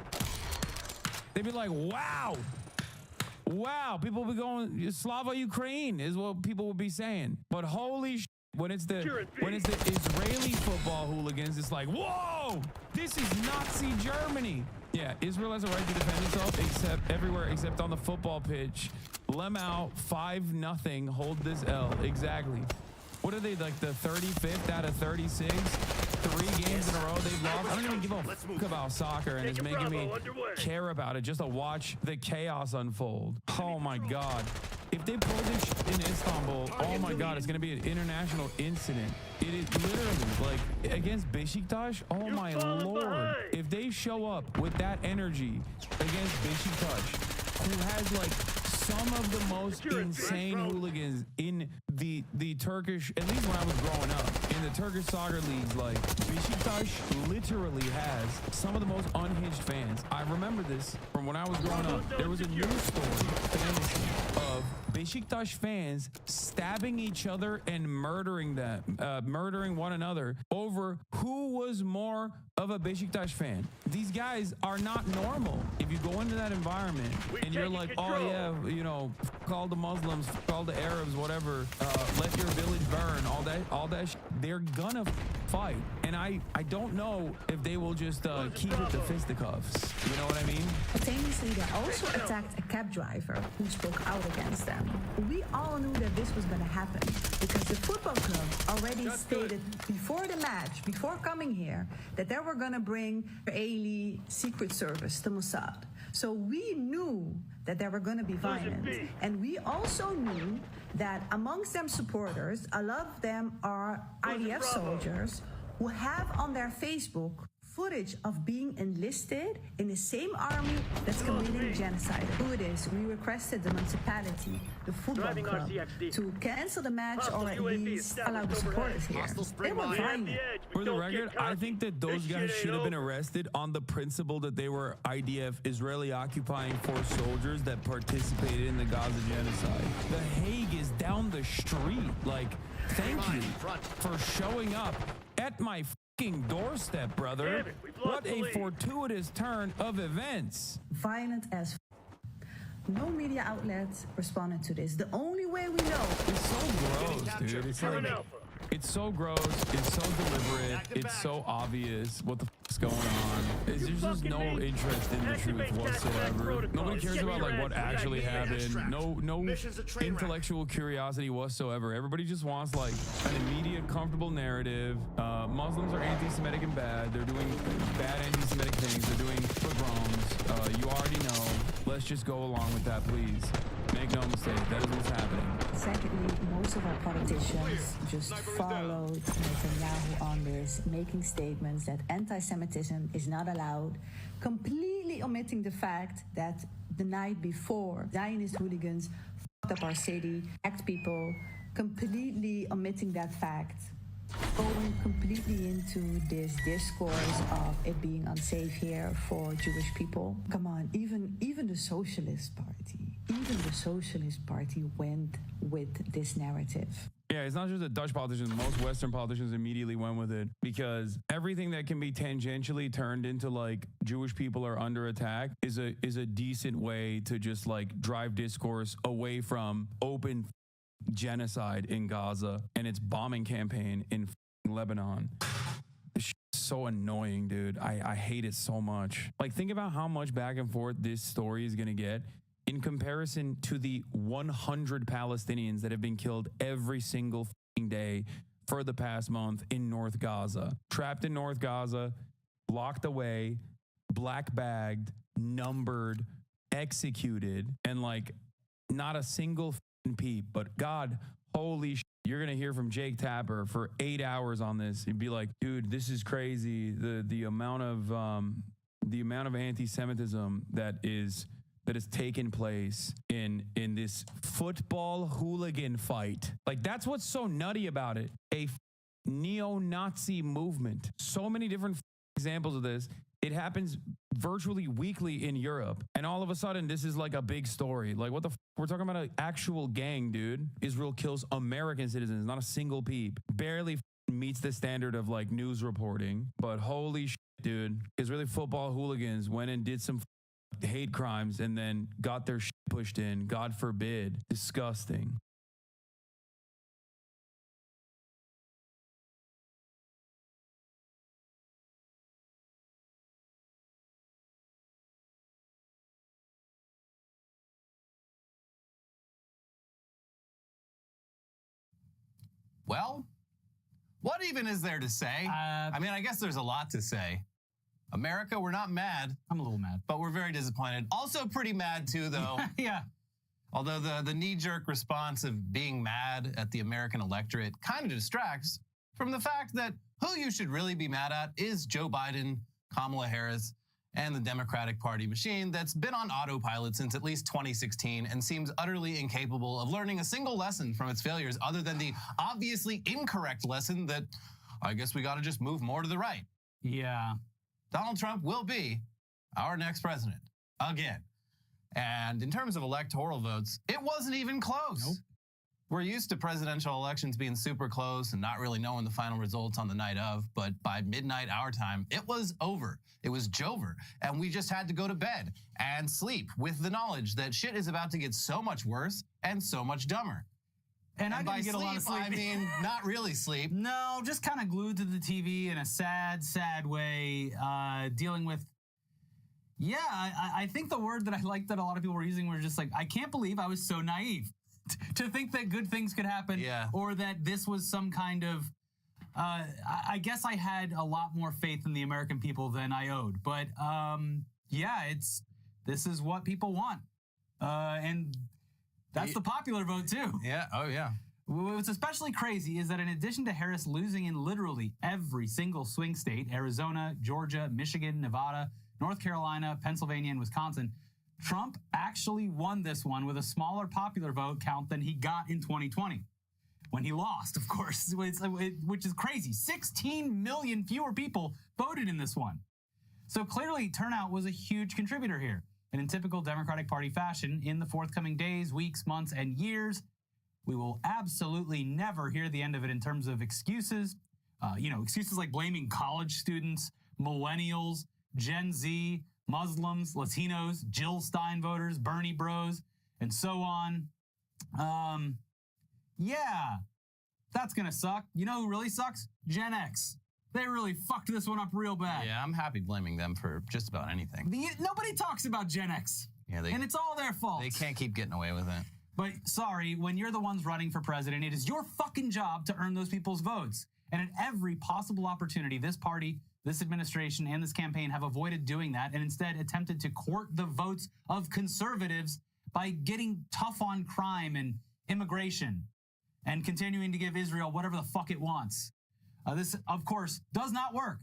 They'd be like, wow. Wow. People would be going, Slava Ukraine is what people would be saying. But holy when it's the Israeli football hooligans, it's like, whoa, this is Nazi Germany. Yeah, Israel has a right to defend itself except everywhere except on the football pitch. Lemau 5-0. Hold this L. Exactly. What are they, like the 35th out of 36? 3 games in a row they've lost. I don't even give a fuck about soccer, and it's making me care about it just to watch the chaos unfold. Oh my God. If they pull this in Istanbul, oh my God, it's going to be an international incident. It is literally like against Beşiktaş. Oh my Lord. If they show up with that energy against Beşiktaş, who has like some of the most insane hooligans in the Turkish, at least when I was growing up, in the Turkish soccer leagues, like Beşiktaş literally has some of the most unhinged fans. I remember this from when I was growing up. There was a news story, fantasy, of Beşiktaş fans stabbing each other and murdering one another over who was more of a Beşiktaş fan. These guys are not normal. If you go into that environment and you're like, oh yeah, you know, call the Muslims, call the Arabs, whatever, let your village burn, all that they're gonna fight. And I don't know if they will just keep it to fisticuffs. You know what I mean? Simultaneously, they also attacked a cab driver who spoke out against them. We all knew that this was going to happen because the football club already stated before the match, before coming here, that they were going to bring Israeli Secret Service, the Mossad. So we knew that they were going to be violent. And we also knew that amongst them supporters, a lot of them are IDF soldiers who have on their Facebook footage of being enlisted in the same army that's committing genocide. Who it is, we requested the municipality, the football club, to cancel the match or at least allow the supporters here. They were violent. For the record, I think that those guys should have been arrested on the principle that they were IDF, Israeli occupying force soldiers that participated in the Gaza genocide. The Hague is down the street. Like, thank you for showing up at my doorstep, brother. What a fortuitous turn of events. Violent as no media outlets responded to this. The only way we know. It's so gross, dude. It's like, it's so gross. It's so deliberate. It's so obvious what the f***'s going on. There's just no interest in the truth whatsoever. Nobody cares about like what actually happened. No intellectual curiosity whatsoever. Everybody just wants like an immediate, comfortable narrative. Muslims are anti-Semitic and bad. They're doing bad anti-Semitic things. They're doing pogroms. You already know. Let's just go along with that, please. Make no mistake, that is what's happening. Secondly, most of our politicians just followed Netanyahu on this, making statements that anti-Semitism is not allowed, completely omitting the fact that the night before, Zionist hooligans fucked up our city, attacked people, completely omitting that fact, going completely into this discourse of it being unsafe here for Jewish people. Come on, even the Socialist Party went with this narrative. Yeah, it's not just the Dutch politicians. Most Western politicians immediately went with it because everything that can be tangentially turned into like Jewish people are under attack is a decent way to just like drive discourse away from open genocide in Gaza and its bombing campaign in Lebanon. This shit is so annoying, dude. I hate it so much. Like, think about how much back and forth this story is going to get in comparison to the 100 Palestinians that have been killed every single day for the past month in North Gaza. Trapped in North Gaza, locked away, black bagged, numbered, executed, and like not a single peep. But God, holy shit, you're going to hear from Jake Tapper for 8 hours on this. He'd be like, dude, this is crazy. The amount of anti-Semitism that has taken place in this football hooligan fight. Like, that's what's so nutty about it. A neo-Nazi movement. So many different examples of this. It happens virtually weekly in Europe. And all of a sudden, this is like a big story. Like, what the we're talking about an actual gang, dude. Israel kills American citizens, not a single peep. Barely meets the standard of like news reporting. But holy shit, dude. Israeli football hooligans went and did some hate crimes and then got their shit pushed in. God forbid. Disgusting. Well, what even is there to say? I mean, I guess there's a lot to say. America, we're not mad. I'm a little mad. But we're very disappointed. Also pretty mad too, though. Yeah. Although the knee-jerk response of being mad at the American electorate kind of distracts from the fact that who you should really be mad at is Joe Biden, Kamala Harris, and the Democratic Party machine that's been on autopilot since at least 2016 and seems utterly incapable of learning a single lesson from its failures other than the obviously incorrect lesson that I guess we got to just move more to the right. Yeah. Donald Trump will be our next president again. And in terms of electoral votes, it wasn't even close. Nope. We're used to presidential elections being super close and not really knowing the final results on the night of, but by midnight our time, it was over. It was Jover. And we just had to go to bed and sleep with the knowledge that shit is about to get so much worse and so much dumber. And I by didn't get a lot of sleep. I mean, not really sleep. No, just kind of glued to the TV in a sad, sad way, dealing with. Yeah, I think the word that I liked that a lot of people were using were just like, I can't believe I was so naive to think that good things could happen, or that this was some kind of. I guess I had a lot more faith in the American people than I owed, but yeah, this is what people want, and. That's the popular vote, too. Yeah. Oh, yeah. What's especially crazy is that in addition to Harris losing in literally every single swing state, Arizona, Georgia, Michigan, Nevada, North Carolina, Pennsylvania, and Wisconsin, Trump actually won this one with a smaller popular vote count than he got in 2020. When he lost, of course, which is crazy. 16 million fewer people voted in this one. So clearly, turnout was a huge contributor here. And in typical Democratic Party fashion, in the forthcoming days, weeks, months, and years, we will absolutely never hear the end of it in terms of excuses. Excuses like blaming college students, millennials, Gen Z, Muslims, Latinos, Jill Stein voters, Bernie bros, and so on. Yeah, that's going to suck. You know who really sucks? Gen X. They really fucked this one up real bad. Yeah, I'm happy blaming them for just about anything. Nobody talks about Gen X. Yeah, and it's all their fault. They can't keep getting away with it. But sorry, when you're the ones running for president, it is your fucking job to earn those people's votes. And at every possible opportunity, this party, this administration, and this campaign have avoided doing that and instead attempted to court the votes of conservatives by getting tough on crime and immigration and continuing to give Israel whatever the fuck it wants. This, of course, does not work.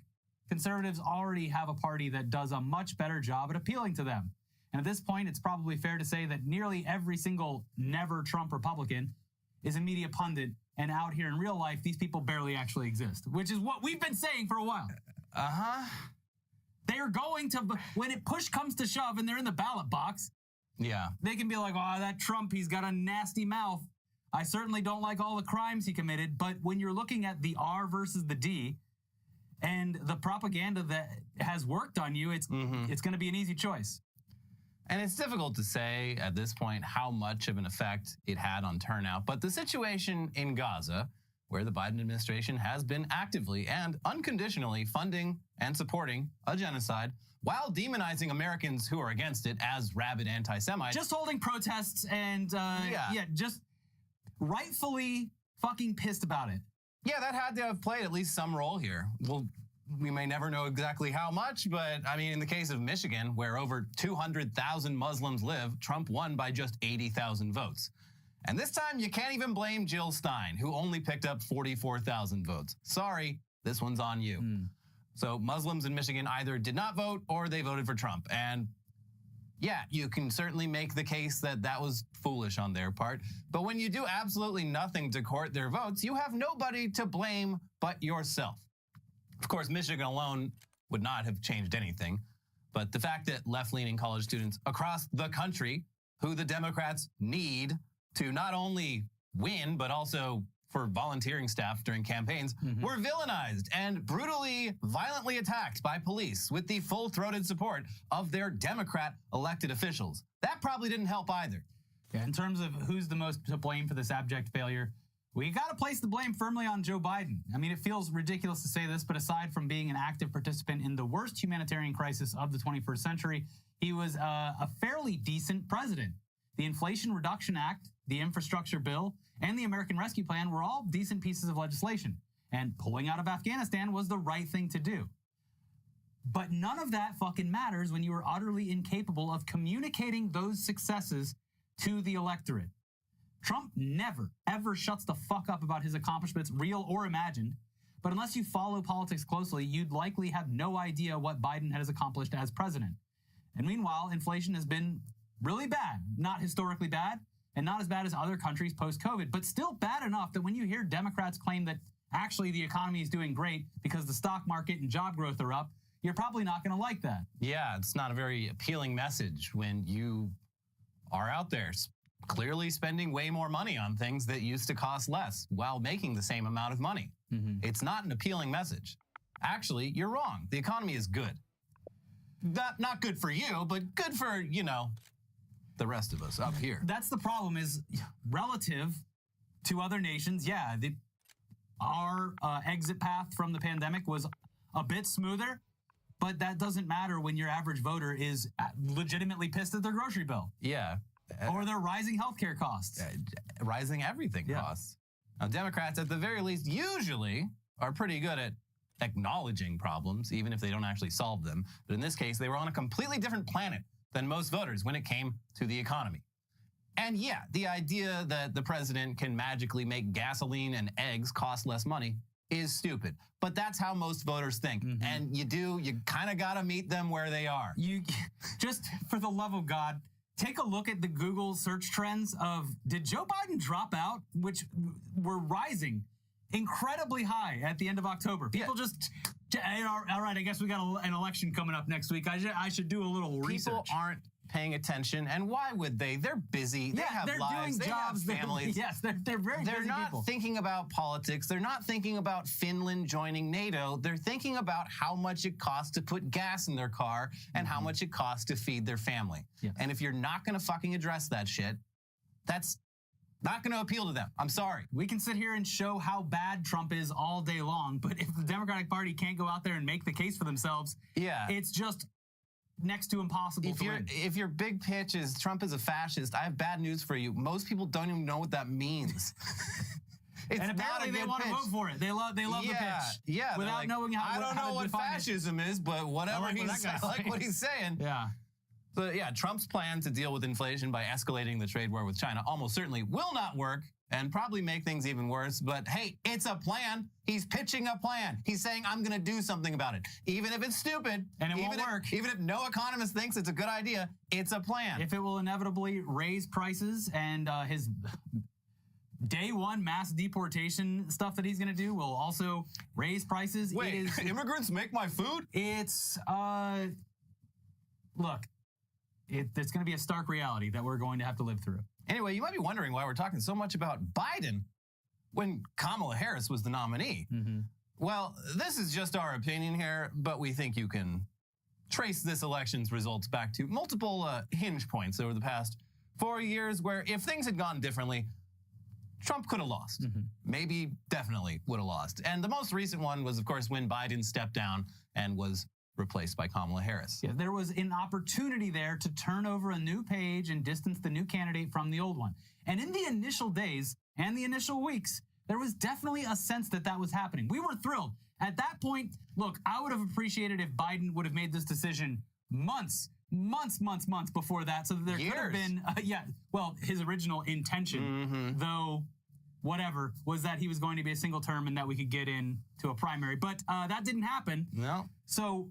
Conservatives already have a party that does a much better job at appealing to them. And at this point, it's probably fair to say that nearly every single never Trump Republican is a media pundit, and out here in real life, these people barely actually exist, which is what we've been saying for a while. They're going to, when it push comes to shove and they're in the ballot box, they can be like, oh, that Trump, he's got a nasty mouth. I certainly don't like all the crimes he committed, but when you're looking at the R versus the D and the propaganda that has worked on you, it's going to be an easy choice. And it's difficult to say at this point how much of an effect it had on turnout, but the situation in Gaza, where the Biden administration has been actively and unconditionally funding and supporting a genocide while demonizing Americans who are against it as rabid anti-Semites. Just holding protests and, just rightfully fucking pissed about it. Yeah, that had to have played at least some role here. Well, we may never know exactly how much, but I mean, in the case of Michigan, where over 200,000 Muslims live, Trump won by just 80,000 votes. And this time, you can't even blame Jill Stein, who only picked up 44,000 votes. Sorry, this one's on you. So Muslims in Michigan either did not vote or they voted for Trump. And yeah, you can certainly make the case that that was foolish on their part. But when you do absolutely nothing to court their votes, you have nobody to blame but yourself. Of course, Michigan alone would not have changed anything. But the fact that left-leaning college students across the country, who the Democrats need to not only win, but also for volunteering staff during campaigns, were villainized and brutally, violently attacked by police with the full-throated support of their Democrat elected officials. That probably didn't help either. Yeah, in terms of who's the most to blame for this abject failure, we got to place the blame firmly on Joe Biden. I mean, it feels ridiculous to say this, but aside from being an active participant in the worst humanitarian crisis of the 21st century, he was a fairly decent president. The Inflation Reduction Act, the Infrastructure Bill, and the American Rescue Plan were all decent pieces of legislation. And pulling out of Afghanistan was the right thing to do. But none of that fucking matters when you are utterly incapable of communicating those successes to the electorate. Trump never, ever shuts the fuck up about his accomplishments, real or imagined. But unless you follow politics closely, you'd likely have no idea what Biden has accomplished as president. And meanwhile, inflation has been really bad, not historically bad, and not as bad as other countries post-COVID, but still bad enough that when you hear Democrats claim that actually the economy is doing great because the stock market and job growth are up, you're probably not going to like that. Yeah, it's not a very appealing message when you are out there clearly spending way more money on things that used to cost less while making the same amount of money. It's not an appealing message. Actually, you're wrong. The economy is good. Not good for you, but good for, you know, the rest of us up here. That's the problem, is relative to other nations. Yeah, our exit path from the pandemic was a bit smoother, but that doesn't matter when your average voter is legitimately pissed at their grocery bill. Yeah. Or their rising healthcare costs. Rising everything costs. Now, Democrats, at the very least, usually are pretty good at acknowledging problems, even if they don't actually solve them. But in this case, they were on a completely different planet than most voters when it came to the economy. And yeah, the idea that the president can magically make gasoline and eggs cost less money is stupid. But that's how most voters think. And you kind of got to meet them where they are. You just, for the love of God, take a look at the Google search trends of, did Joe Biden drop out? Which were rising incredibly high at the end of October. People just, all right, I guess we got an election coming up next week. I should do a little research. People aren't paying attention, and why would they? They're busy. They have lives. They have families. Yes, they're very busy. They're not people. thinking about politics. They're not thinking about Finland joining NATO. They're thinking about how much it costs to put gas in their car and how much it costs to feed their family. And if you're not going to fucking address that shit, that's not going to appeal to them. I'm sorry. We can sit here and show how bad Trump is all day long, but if the Democratic Party can't go out there and make the case for themselves, it's just next to impossible to win. If your big pitch is Trump is a fascist, I have bad news for you. Most people don't even know what that means. And apparently they want to vote for it. They love the pitch. Yeah. Without knowing how. I don't know what fascism is, but whatever I like what he's saying. Yeah. So yeah, Trump's plan to deal with inflation by escalating the trade war with China almost certainly will not work and probably make things even worse. But hey, it's a plan. He's pitching a plan. He's saying, I'm going to do something about it. Even if it's stupid. And it won't work. Even if no economist thinks it's a good idea, it's a plan. If it will inevitably raise prices and his day one mass deportation stuff that he's going to do will also raise prices. Wait, immigrants make my food? It's, look, it's going to be a stark reality that we're going to have to live through. Anyway, you might be wondering why we're talking so much about Biden when Kamala Harris was the nominee. Well, this is just our opinion here, but we think you can trace this election's results back to multiple hinge points over the past 4 years where if things had gone differently, Trump could have lost. Maybe definitely would have lost. And the most recent one was, of course, when Biden stepped down and was replaced by Kamala Harris. Yeah, there was an opportunity there to turn over a new page and distance the new candidate from the old one. And in the initial days and the initial weeks, there was definitely a sense that that was happening. We were thrilled. At that point, look, I would have appreciated if Biden would have made this decision months before that, so that there could have been, his original intention, though, whatever, was that he was going to be a single term and that we could get into a primary. But that didn't happen. No. So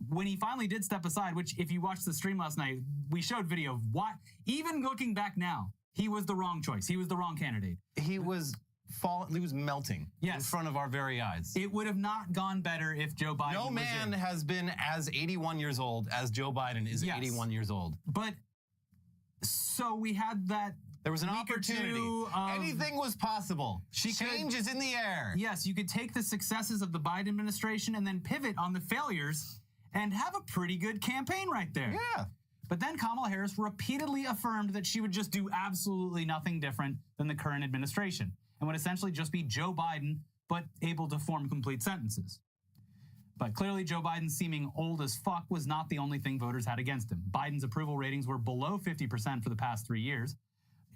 when he finally did step aside, which if you watched the stream last night, we showed video of what, even looking back now, he was the wrong choice. He was the wrong candidate. He was falling. He was melting in front of our very eyes. It would have not gone better if Joe Biden No was man in. has been as 81 years old as Joe Biden is 81 years old. But so we had that. There was an opportunity. Anything was possible. Change is in the air. Yes, you could take the successes of the Biden administration and then pivot on the failures and have a pretty good campaign right there. Yeah. But then Kamala Harris repeatedly affirmed that she would just do absolutely nothing different than the current administration and would essentially just be Joe Biden, but able to form complete sentences. But clearly, Joe Biden seeming old as fuck was not the only thing voters had against him. Biden's approval ratings were below 50% for the past 3 years.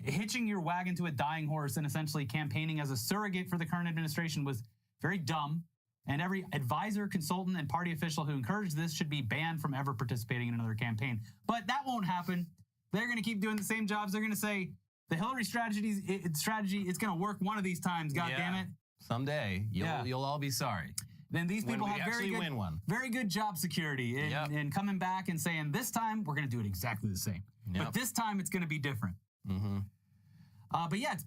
Hitching your wagon to a dying horse and essentially campaigning as a surrogate for the current administration was very dumb. And every advisor, consultant, and party official who encouraged this should be banned from ever participating in another campaign. But that won't happen. They're going to keep doing the same jobs. They're going to say the Hillary strategy is going to work one of these times. God damn it! Someday you'll all be sorry. Then these people have very good job security in coming back and saying this time we're going to do it exactly the same. But this time it's going to be different. Mm-hmm. But yeah, it's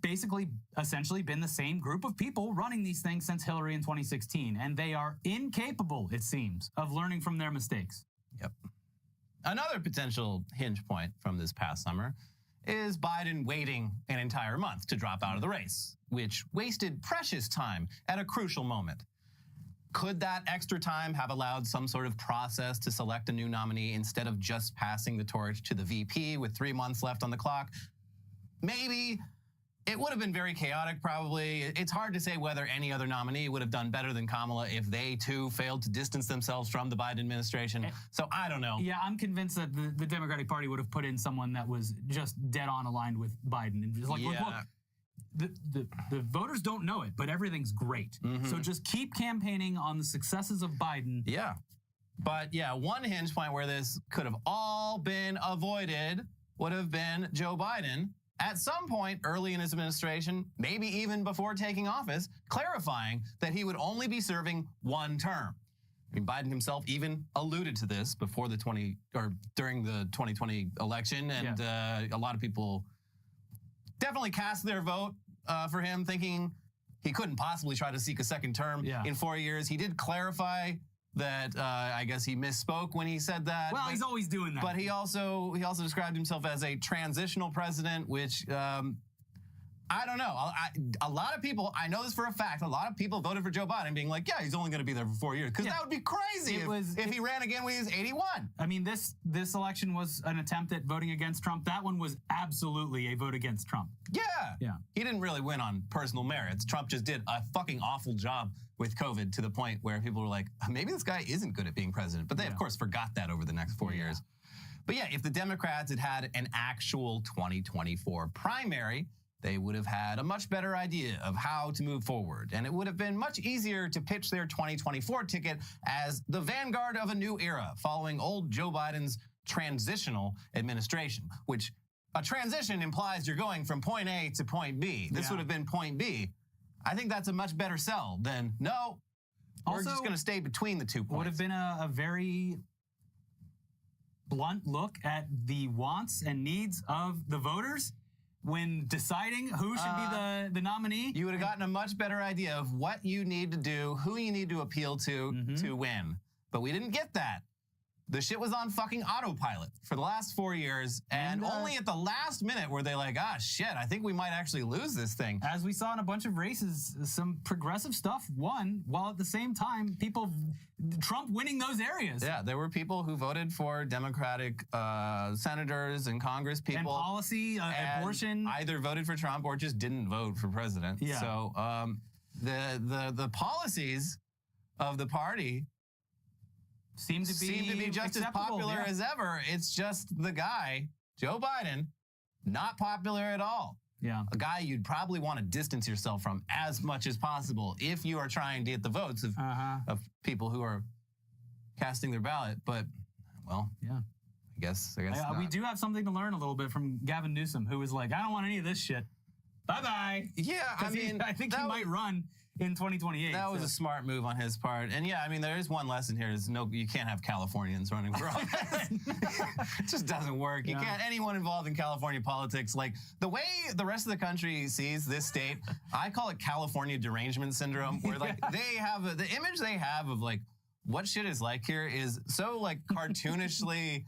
essentially been the same group of people running these things since Hillary in 2016, and they are incapable, it seems, of learning from their mistakes. Yep. Another potential hinge point from this past summer is Biden waiting an entire month to drop out of the race, which wasted precious time at a crucial moment. Could that extra time have allowed some sort of process to select a new nominee instead of just passing the torch to the VP with 3 months left on the clock? Maybe. It would have been very chaotic, probably. It's hard to say whether any other nominee would have done better than Kamala if they, too, failed to distance themselves from the Biden administration. So I don't know. Yeah, I'm convinced that the Democratic Party would have put in someone that was just dead on aligned with Biden. And just like, look, the voters don't know it, but everything's great. So just keep campaigning on the successes of Biden. Yeah. But yeah, one hinge point where this could have all been avoided would have been Joe Biden at some point early in his administration, maybe even before taking office, clarifying that he would only be serving one term. I mean, Biden himself even alluded to this before during the 2020 election, and a lot of people definitely cast their vote for him, thinking he couldn't possibly try to seek a second term in 4 years. He did clarify that I guess he misspoke when he said that. Well, he's always doing that. But he also described himself as a transitional president, which I don't know. A lot of people, I know this for a fact, a lot of people voted for Joe Biden being like, yeah, he's only going to be there for 4 years. Because that would be crazy if he ran again when he was 81. I mean, this election was an attempt at voting against Trump. That one was absolutely a vote against Trump. Yeah. He didn't really win on personal merits. Trump just did a fucking awful job with COVID to the point where people were like, maybe this guy isn't good at being president. But they, of course, forgot that over the next 4 years. But yeah, if the Democrats had an actual 2024 primary, they would have had a much better idea of how to move forward. And it would have been much easier to pitch their 2024 ticket as the vanguard of a new era following old Joe Biden's transitional administration, which a transition implies you're going from point A to point B. This would have been point B. I think that's a much better sell than, no, we're just going to stay between the 2 points. Would have been a very blunt look at the wants and needs of the voters when deciding who should be the nominee. You would have gotten a much better idea of what you need to do, who you need to appeal to win. But we didn't get that. The shit was on fucking autopilot for the last 4 years, and only at the last minute were they like, shit, I think we might actually lose this thing. As we saw in a bunch of races, some progressive stuff won, while at the same time, Trump winning those areas. Yeah, there were people who voted for Democratic senators and Congress people. And policy, abortion. Either voted for Trump or just didn't vote for president. Yeah. So the policies of the party seem to be just as popular as ever. It's just the guy, Joe Biden, not popular at all. Yeah. A guy you'd probably want to distance yourself from as much as possible if you are trying to get the votes of people who are casting their ballot. But, well, yeah. I guess we do have something to learn a little bit from Gavin Newsom, who was like, I don't want any of this shit. Bye-bye. Yeah, I think he might run in 2028. That was a smart move on his part. And yeah, I mean, there is one lesson here: is you can't have Californians running for office. It just doesn't work. You can't. Anyone involved in California politics, like the way the rest of the country sees this state, I call it California derangement syndrome, where like they have the image they have of like what shit is like here is so like cartoonishly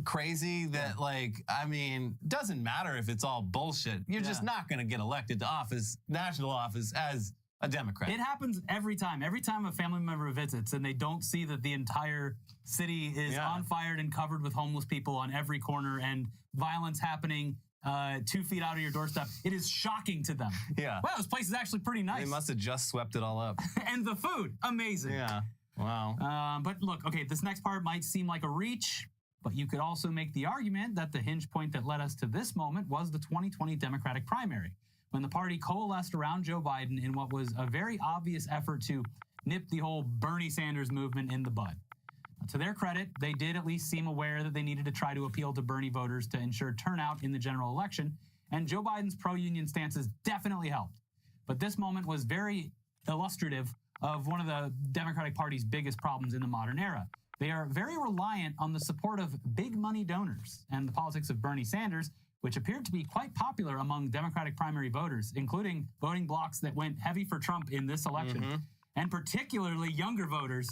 crazy that like, I mean, doesn't matter if it's all bullshit. You're just not going to get elected to office, national office, as a Democrat. It happens every time. Every time a family member visits and they don't see that the entire city is on fire and covered with homeless people on every corner and violence happening 2 feet out of your doorstep, it is shocking to them. Yeah. Wow, this place is actually pretty nice. They must have just swept it all up. And the food, amazing. Yeah. Wow. But look, okay, this next part might seem like a reach, but you could also make the argument that the hinge point that led us to this moment was the 2020 Democratic primary, when the party coalesced around Joe Biden in what was a very obvious effort to nip the whole Bernie Sanders movement in the bud. To their credit, they did at least seem aware that they needed to try to appeal to Bernie voters to ensure turnout in the general election, and Joe Biden's pro-union stances definitely helped. But this moment was very illustrative of one of the Democratic Party's biggest problems in the modern era. They are very reliant on the support of big money donors and the politics of Bernie Sanders, which appeared to be quite popular among Democratic primary voters, including voting blocs that went heavy for Trump in this election, and particularly younger voters,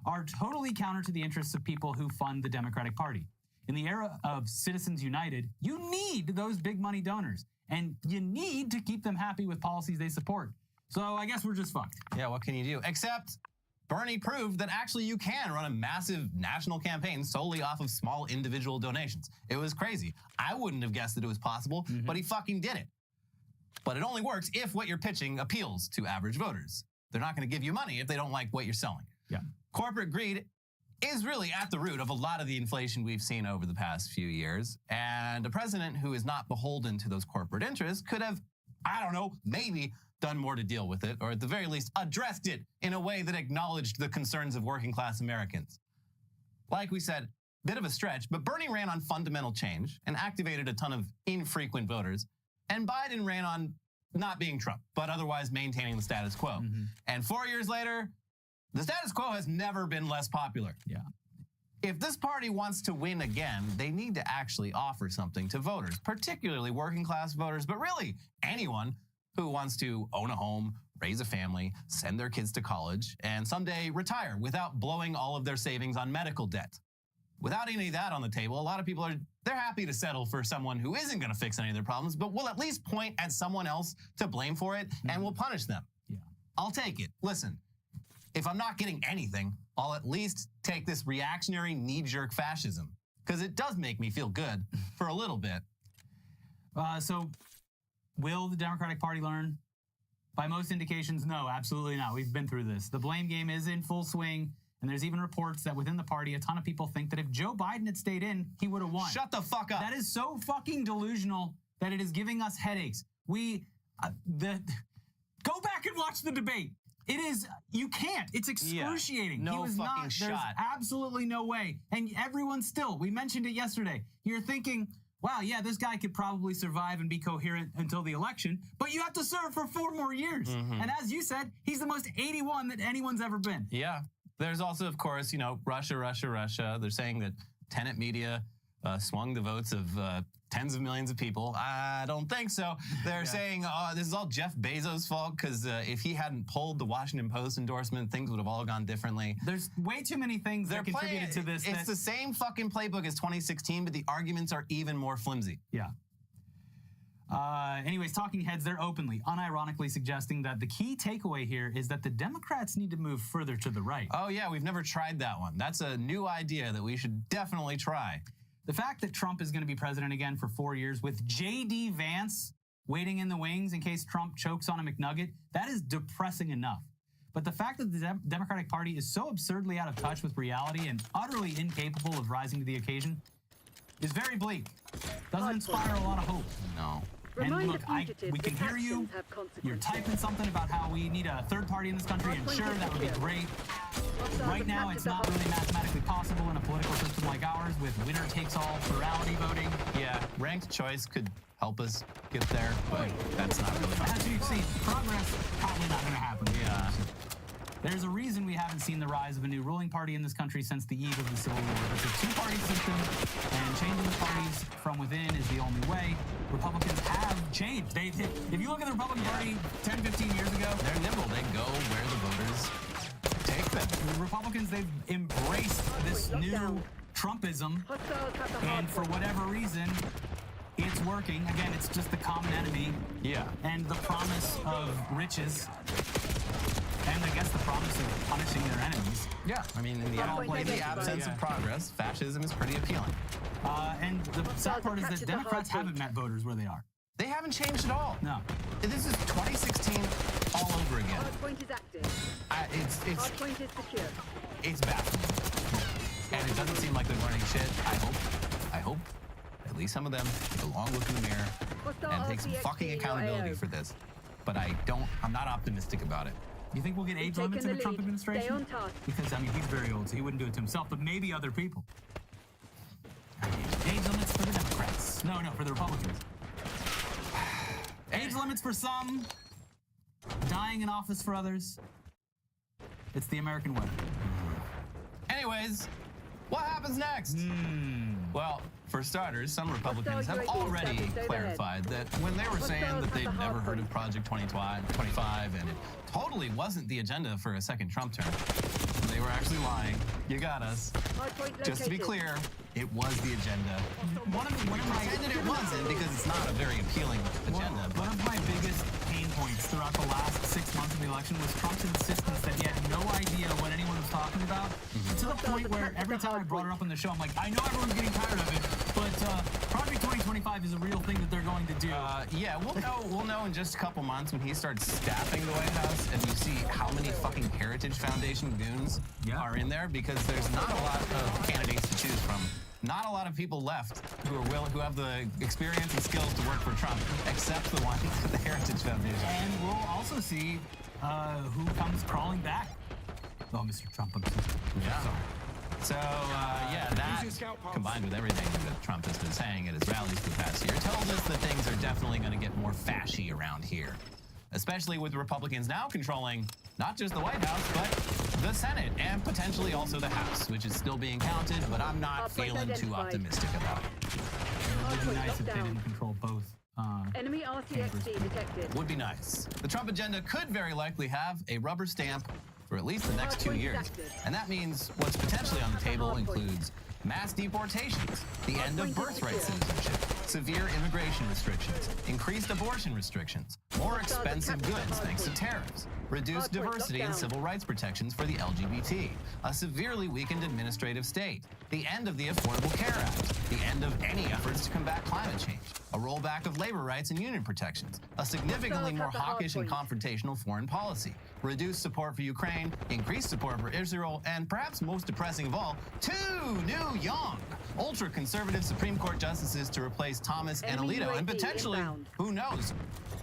are totally counter to the interests of people who fund the Democratic Party. In the era of Citizens United, you need those big money donors, and you need to keep them happy with policies they support. So I guess we're just fucked. Yeah, what can you do? Except Bernie proved that actually you can run a massive national campaign solely off of small individual donations. It was crazy. I wouldn't have guessed that it was possible, but he fucking did it. But it only works if what you're pitching appeals to average voters. They're not going to give you money if they don't like what you're selling. Yeah. Corporate greed is really at the root of a lot of the inflation we've seen over the past few years. And a president who is not beholden to those corporate interests could have, I don't know, maybe done more to deal with it, or at the very least addressed it in a way that acknowledged the concerns of working class Americans. Like we said, bit of a stretch, but Bernie ran on fundamental change and activated a ton of infrequent voters, and Biden ran on not being Trump, but otherwise maintaining the status quo. And 4 years later, the status quo has never been less popular. Yeah. If this party wants to win again, they need to actually offer something to voters, particularly working class voters, but really anyone who wants to own a home, raise a family, send their kids to college, and someday retire without blowing all of their savings on medical debt. Without any of that on the table, a lot of people they're happy to settle for someone who isn't going to fix any of their problems, but will at least point at someone else to blame for it and will punish them. Yeah. I'll take it. Listen, if I'm not getting anything, I'll at least take this reactionary knee-jerk fascism, because it does make me feel good for a little bit. So will the Democratic Party learn? By most indications, no, absolutely not. We've been through this. The blame game is in full swing, and there's even reports that within the party, a ton of people think that if Joe Biden had stayed in, he would have won. Shut the fuck up. That is so fucking delusional that it is giving us headaches. Go back and watch the debate. It is, you can't. It's excruciating. No he was fucking not, shot. There's absolutely no way. And everyone still, we mentioned it yesterday. You're thinking, wow, yeah, this guy could probably survive and be coherent until the election, but you have to serve for 4 more years. And as you said, he's the most 81 that anyone's ever been. Yeah. There's also, of course, Russia. They're saying that tenant media swung the votes of tens of millions of people. I don't think so. They're saying this is all Jeff Bezos' fault because if he hadn't pulled the Washington Post endorsement, things would have all gone differently. There's way too many things that contributed to this. It's the same fucking playbook as 2016, but the arguments are even more flimsy. Yeah. Anyways, talking heads, they're openly, unironically suggesting that the key takeaway here is that the Democrats need to move further to the right. Oh, yeah, we've never tried that one. That's a new idea that we should definitely try. The fact that Trump is going to be president again for 4 years with J.D. Vance waiting in the wings in case Trump chokes on a McNugget, that is depressing enough. But the fact that the Democratic Party is so absurdly out of touch with reality and utterly incapable of rising to the occasion is very bleak. Doesn't inspire a lot of hope. No. And look, we can hear you. You're typing something about how we need a third party in this country, and sure, that would be great. right now it's not really mathematically possible in a political system like ours with winner-takes-all plurality voting. Yeah, ranked choice could help us get there, but that's not really As you've seen, progress probably not going to happen. Yeah. There's a reason we haven't seen the rise of a new ruling party in this country since the eve of the Civil War. It's a two-party system, and changing the parties from within is the only way. Republicans have changed. If you look at the Republican Party 10, 15 years ago, they're nimble. They go where the voters take them. The Republicans, they've embraced this new Trumpism, and for whatever reason, it's working. Again, it's just the common enemy. Yeah. And the promise of riches. And I guess the promise of punishing their enemies. Yeah, I mean, in the absence of progress, fascism is pretty appealing. And the sad part is that Democrats haven't met voters where they are. They haven't changed at all. No. This is 2016 all over again. Hardpoint is active. Hardpoint is secure. It's baffling. And it doesn't seem like they're learning shit. I hope at least some of them take a long look in the mirror and take some fucking accountability for this. But I'm not optimistic about it. You think we'll get age limits in the Trump administration? Stay on task. Because, I mean, he's very old, so he wouldn't do it to himself, but maybe other people. Age limits for the Democrats. No, for the Republicans. Age limits for some, dying in office for others. It's the American way. Anyways, what happens next? Well, for starters, some Republicans have already clarified that when they were saying that they'd never heard of Project 2025 and it totally wasn't the agenda for a second Trump term, they were actually lying. You got us. Just to be clear, it was the agenda. One of my pretended it wasn't because it's not a very appealing agenda. One of my biggest pain points throughout the last 6 months of the election was Trump's insistence that he had no idea what anyone was talking about, to the point where every time I brought it up on the show, I'm like, I know everyone's getting tired of it, but Project 2025 is a real thing that they're going to do. Yeah, we'll know in just a couple months when he starts staffing the White House and you see how many fucking Heritage Foundation goons are in there, because there's not a lot of candidates to choose from. Not a lot of people left who have the experience and skills to work for Trump, except the ones at the Heritage Foundation. And we'll also see who comes crawling back. Oh, Mr. Trump, I'm sorry. So, that combined with everything that Trump has been saying at his rallies for the past year tells us that things are definitely going to get more fashy around here. Especially with Republicans now controlling not just the White House, but the Senate and potentially also the House, which is still being counted, but I'm not feeling too optimistic about it. It would be nice if they didn't control both. Enemy RCXD detected. Would be nice. The Trump agenda could very likely have a rubber stamp for at least the next 2 years. And that means what's potentially on the table includes mass deportations, the end of birthright citizenship, severe immigration restrictions, increased abortion restrictions, more expensive goods thanks to tariffs, reduced diversity and civil rights protections for the LGBT, a severely weakened administrative state, the end of the Affordable Care Act, the end of any efforts to combat climate change, a rollback of labor rights and union protections, a significantly more hawkish and confrontational foreign policy, reduced support for Ukraine, increased support for Israel, and perhaps most depressing of all, 2 new young, ultra-conservative Supreme Court justices to replace Thomas and Alito, and potentially, who knows,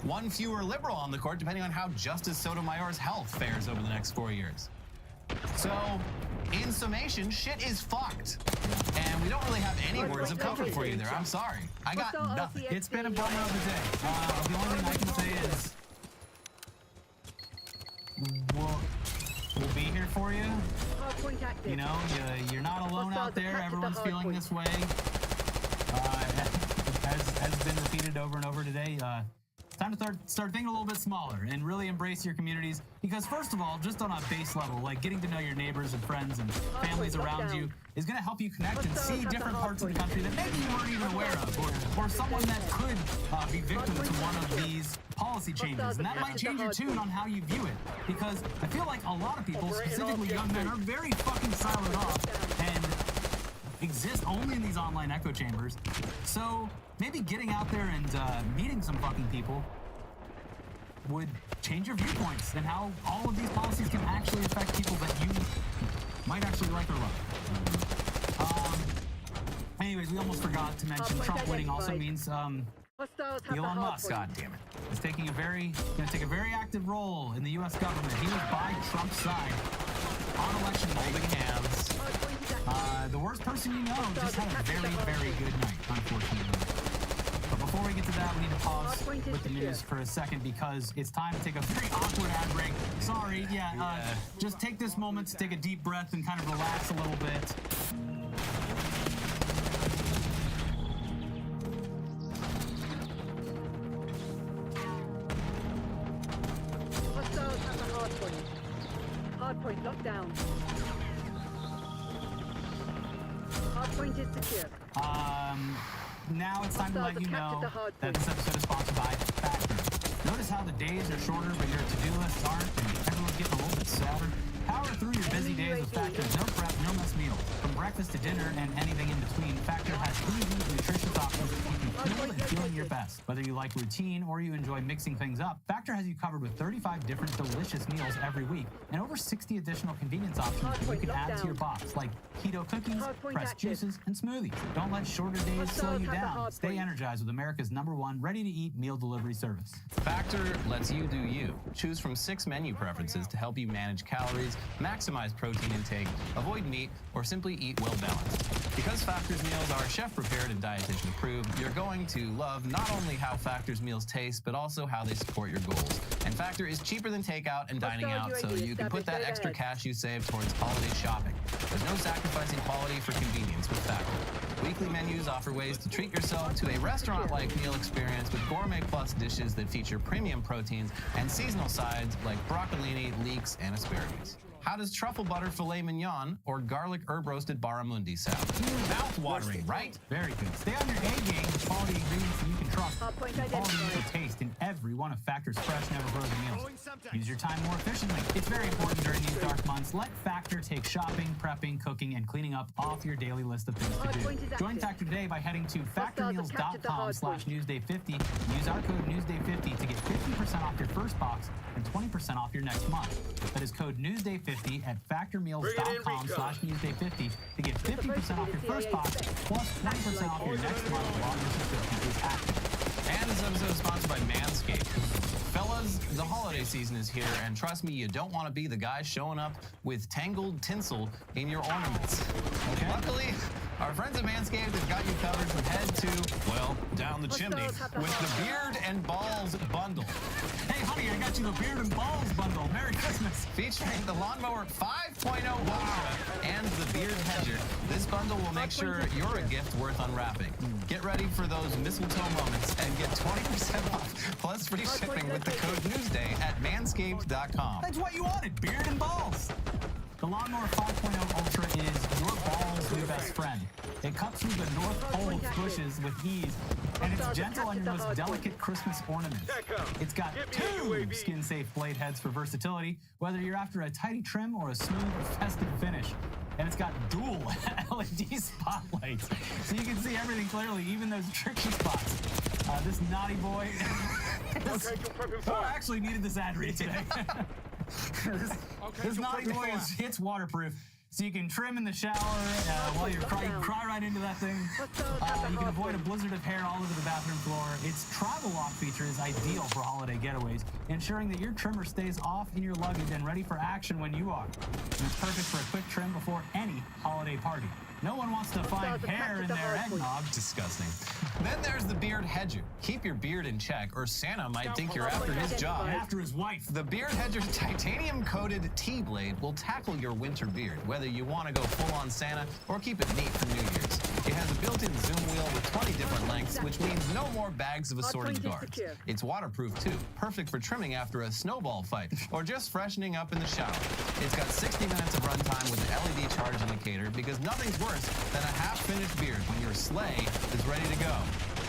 1 fewer liberal on the court, depending on how Justice Sotomayor's health fares over the next 4 years. So, in summation, shit is fucked. And we don't really have any words of comfort for you there. I'm sorry. I got nothing. It's been a bummer of a day. The only thing I can say is we'll be here for you. You know, you're not alone out there. Everyone's feeling this way. As been repeated over and over today, time to start thinking a little bit smaller and really embrace your communities. Because first of all, just on a base level, like getting to know your neighbors and friends and families around you is going to help you connect and see different parts of the country that maybe you weren't even aware of, or someone that could be victim to one of these policy changes. And that might change your tune on how you view it. Because I feel like a lot of people, specifically young men, are very fucking siloed off and exist only in these online echo chambers. So maybe getting out there and meeting some fucking people would change your viewpoints and how all of these policies can actually affect people that you might actually like or love. Anyways, we almost forgot to mention Trump winning also means Elon Musk, God damn it, is going to take a very active role in the U.S. government. He was by Trump's side on election holding hands. The worst person you know just had a very, very good night, unfortunately. But before we get to that, we need to pause with the news for a second because it's time to take a very awkward ad break. Sorry, just take this moment to take a deep breath and kind of relax a little bit. Hostiles at the hardpoint. Hardpoint locked down. Hardpoint is secure. Now it's time to let you know that this episode is sponsored by Factor. Notice how the days are shorter, but your to-do lists aren't, and everyone's getting a little bit sadder? Power through your busy days with Factor's no prep, no mess meal. From breakfast to dinner and anything in between, Factor has easy, nutritious options to keep you fueled and feeling your best. Whether you like routine or you enjoy mixing things up, Factor has you covered with 35 different delicious meals every week and over 60 additional convenience options that you can add to your box, like keto cookies, pressed juices, and smoothies. Don't let shorter days slow you down. Stay energized with America's #1 ready-to-eat meal delivery service. Factor lets you do you. Choose from 6 menu preferences to help you manage calories, maximize protein intake, avoid meat, or simply eat well balanced. Because Factor's meals are chef prepared and dietitian approved, you're going to love not only how Factor's meals taste, but also how they support your goals. And Factor is cheaper than takeout and dining out, so you can put that extra cash you save towards holiday shopping. There's no sacrificing quality for convenience with Factor. Weekly menus offer ways to treat yourself to a restaurant-like meal experience with gourmet plus dishes that feature premium proteins and seasonal sides like broccolini, leeks, and asparagus. How does truffle butter filet mignon or garlic herb roasted barramundi sound? Mouth-watering, right? Very good. Stay on your A game with quality ingredients that you can trust. Quality you can taste in every one of Factor's fresh, never frozen meals. Use your time more efficiently. It's very important during these dark months. Let Factor take shopping, prepping, cooking, and cleaning up off your daily list of things to do. Join Factor today by heading to factormeals.com/newsday50. Use our code newsday50 to get 50% off your first box and 20% off your next month. That is code newsday50 at factormeals.com/newsday50 to get 50% off your first box plus 20% off your next month while your subscription is active. And this episode is sponsored by Manscaped. Fellas, the holiday season is here, and trust me, you don't want to be the guy showing up with tangled tinsel in your ornaments. Okay. Luckily, our friends at Manscaped have got you covered from head to, well, down the chimney with the Beard and Balls Bundle. Hey, honey, I got you the Beard and Balls Bundle. Merry Christmas. Featuring the Lawnmower 5.0 Ultra and the Beard Hedger, this bundle will make sure you're a gift worth unwrapping. Get ready for those mistletoe moments and get 20% off plus free shipping with the code Newsday at manscaped.com. That's what you wanted, beard and balls. The Lawnmower 5.0 Ultra is your balls' new best friend. It cuts through the North Pole bushes with ease, and it's gentle on your most delicate Christmas ornaments. It's got 2 skin-safe blade heads for versatility, whether you're after a tidy trim or a smooth, festive finish. And it's got dual LED spotlights, so you can see everything clearly, even those tricky spots. This naughty boy actually needed this ad read today. This naughty boy it's waterproof, so you can trim in the shower while you're crying. You can cry right into that thing. You can avoid a blizzard of hair all over the bathroom floor. Its travel lock feature is ideal for holiday getaways, ensuring that your trimmer stays off in your luggage and ready for action when you are. And it's perfect for a quick trim before any holiday party. No one wants to find hair in their eggnog. Disgusting. Then there's the Beard Hedger. Keep your beard in check, or Santa might think you're after his job. After his wife. The Beard Hedger's titanium-coated T-blade will tackle your winter beard, whether you want to go full-on Santa or keep it neat for New Year's. It has a built-in zoom wheel with 20 different lengths, which means no more bags of assorted guards. It's waterproof, too, perfect for trimming after a snowball fight or just freshening up in the shower. It's got 60 minutes of runtime with an LED charge indicator, because nothing's worse than a half-finished beard when your sleigh is ready to go.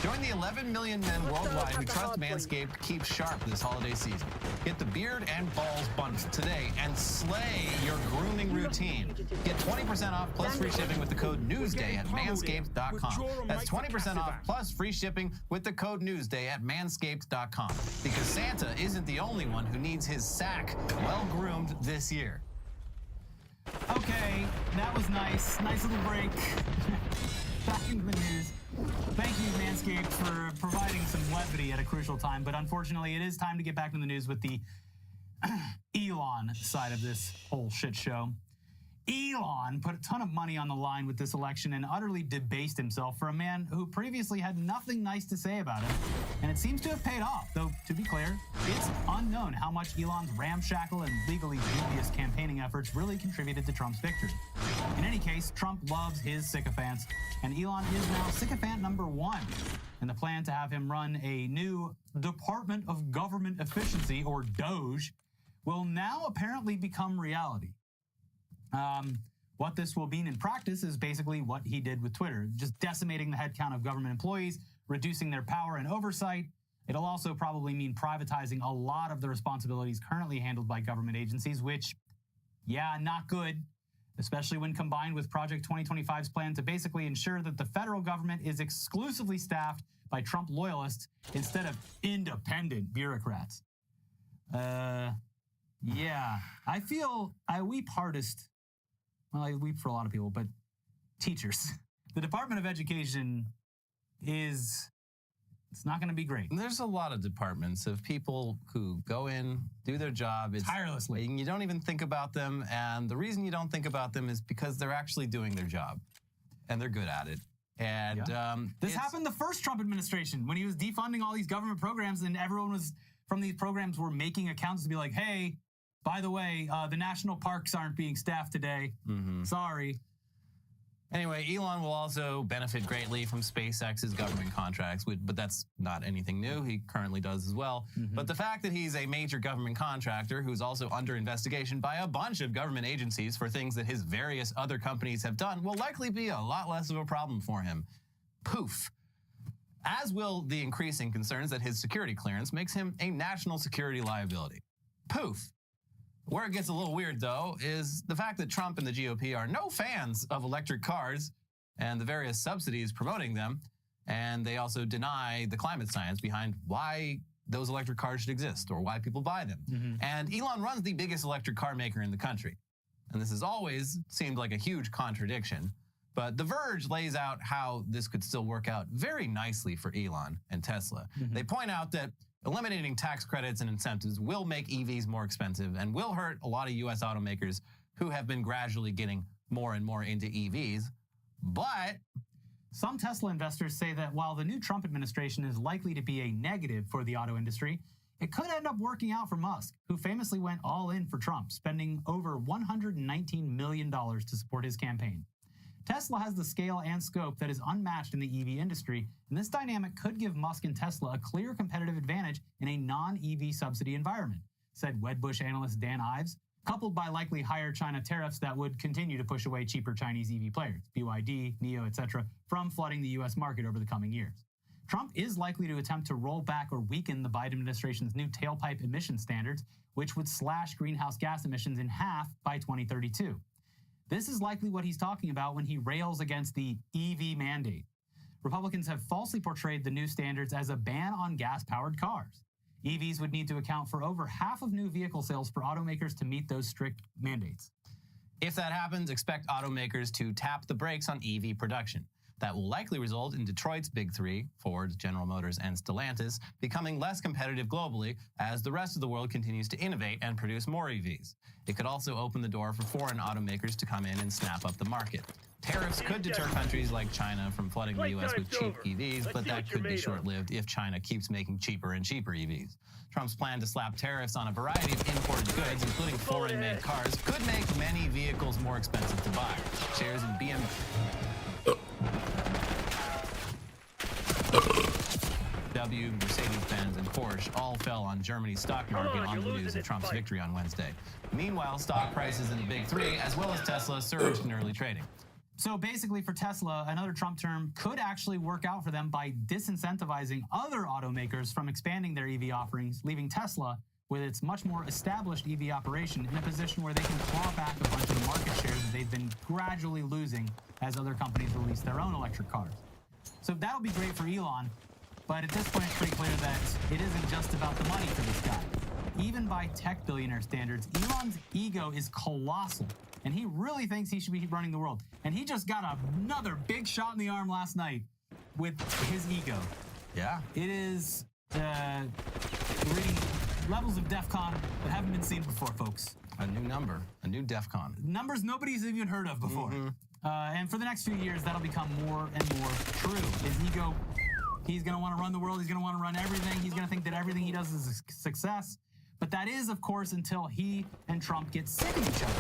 Join the 11 million men worldwide who trust Manscaped to keep sharp this holiday season. Get the Beard and Balls Bundle today and slay your grooming routine. Get 20% off plus free shipping with the code Newsday at manscaped.com. That's 20% off plus free shipping with the code Newsday at manscaped.com. Because Santa isn't the only one who needs his sack well-groomed this year. Okay, that was nice. Nice little break. Back into the news. Thank you, Manscaped, for providing some levity at a crucial time, but unfortunately, it is time to get back into the news with the Elon side of this whole shit show. Elon put a ton of money on the line with this election and utterly debased himself for a man who previously had nothing nice to say about him. And it seems to have paid off, though, to be clear, it's unknown how much Elon's ramshackle and legally dubious campaigning efforts really contributed to Trump's victory. In any case, Trump loves his sycophants, and Elon is now sycophant number 1. And the plan to have him run a new Department of Government Efficiency, or DOGE, will now apparently become reality. What this will mean in practice is basically what he did with Twitter, just decimating the headcount of government employees, reducing their power and oversight. It'll also probably mean privatizing a lot of the responsibilities currently handled by government agencies, which, yeah, not good, especially when combined with Project 2025's plan to basically ensure that the federal government is exclusively staffed by Trump loyalists instead of independent bureaucrats. Yeah, I feel I weep hardest. Well, I weep for a lot of people, but teachers. The Department of Education it's not going to be great. There's a lot of departments of people who go in, do their job. It's tirelessly. And you don't even think about them. And the reason you don't think about them is because they're actually doing their job. And they're good at it. And this happened the first Trump administration when he was defunding all these government programs, and everyone was from these programs were making accounts to be like, hey, by the way, the national parks aren't being staffed today. Sorry. Anyway, Elon will also benefit greatly from SpaceX's government contracts, but that's not anything new. He currently does as well. But the fact that he's a major government contractor who's also under investigation by a bunch of government agencies for things that his various other companies have done will likely be a lot less of a problem for him. Poof. As will the increasing concerns that his security clearance makes him a national security liability. Poof. Where it gets a little weird, though, is the fact that Trump and the GOP are no fans of electric cars and the various subsidies promoting them, and they also deny the climate science behind why those electric cars should exist or why people buy them. And Elon runs the biggest electric car maker in the country. And this has always seemed like a huge contradiction, but The Verge lays out how this could still work out very nicely for Elon and Tesla. They point out that eliminating tax credits and incentives will make EVs more expensive and will hurt a lot of U.S. automakers who have been gradually getting more and more into EVs. But some Tesla investors say that while the new Trump administration is likely to be a negative for the auto industry, it could end up working out for Musk, who famously went all in for Trump, spending over $119 million to support his campaign. Tesla has the scale and scope that is unmatched in the EV industry, and this dynamic could give Musk and Tesla a clear competitive advantage in a non-EV subsidy environment, said Wedbush analyst Dan Ives, coupled by likely higher China tariffs that would continue to push away cheaper Chinese EV players, BYD, NIO, etc., from flooding the U.S. market over the coming years. Trump is likely to attempt to roll back or weaken the Biden administration's new tailpipe emission standards, which would slash greenhouse gas emissions in half by 2032. This is likely what he's talking about when he rails against the EV mandate. Republicans have falsely portrayed the new standards as a ban on gas-powered cars. EVs would need to account for over half of new vehicle sales for automakers to meet those strict mandates. If that happens, expect automakers to tap the brakes on EV production. That will likely result in Detroit's big three, Ford, General Motors, and Stellantis, becoming less competitive globally as the rest of the world continues to innovate and produce more EVs. It could also open the door for foreign automakers to come in and snap up the market. Tariffs could deter countries like China from flooding the U.S. with cheap EVs, but that could be short-lived if China keeps making cheaper and cheaper EVs. Trump's plan to slap tariffs on a variety of imported goods, including foreign-made cars, could make many vehicles more expensive to buy. Shares in BMW, Mercedes-Benz, and Porsche all fell on Germany's stock market on the news of Trump's victory on Wednesday. Meanwhile, stock prices in the big three, as well as Tesla, surged in early trading. So basically for Tesla, another Trump term could actually work out for them by disincentivizing other automakers from expanding their EV offerings, leaving Tesla with its much more established EV operation in a position where they can claw back a bunch of the market shares that they've been gradually losing as other companies release their own electric cars. So that'll be great for Elon, but at this point it's pretty clear that it isn't just about the money for this guy. Even by tech billionaire standards, Elon's ego is colossal, and he really thinks he should be running the world. And he just got another big shot in the arm last night with his ego. Yeah. It is reading levels of DEF CON that haven't been seen before, folks. A new number, a new DEFCON. Numbers nobody's even heard of before. And for the next few years, that'll become more and more true. His ego, he's going to want to run the world. He's going to want to run everything. He's going to think that everything he does is a success. But that is, of course, until he and Trump get sick of each other,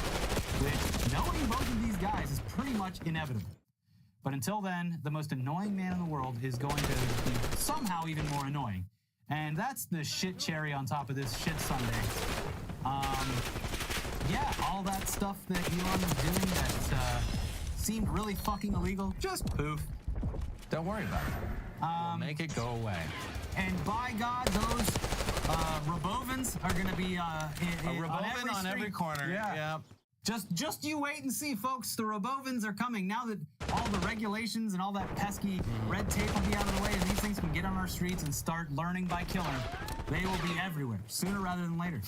which knowing both of these guys is pretty much inevitable. But until then, the most annoying man in the world is going to be somehow even more annoying. And that's the shit cherry on top of this shit sundae. Yeah, all that stuff that Elon was doing that seemed really fucking illegal, just poof. Don't worry about it. We'll make it go away. And by God, those Robovans are going to be a Robovin on every corner. Yeah. Just you wait and see, folks. The Robovans are coming. Now that all the regulations and all that pesky red tape will be out of the way and these things can get on our streets and start learning by killing, they will be everywhere, sooner rather than later.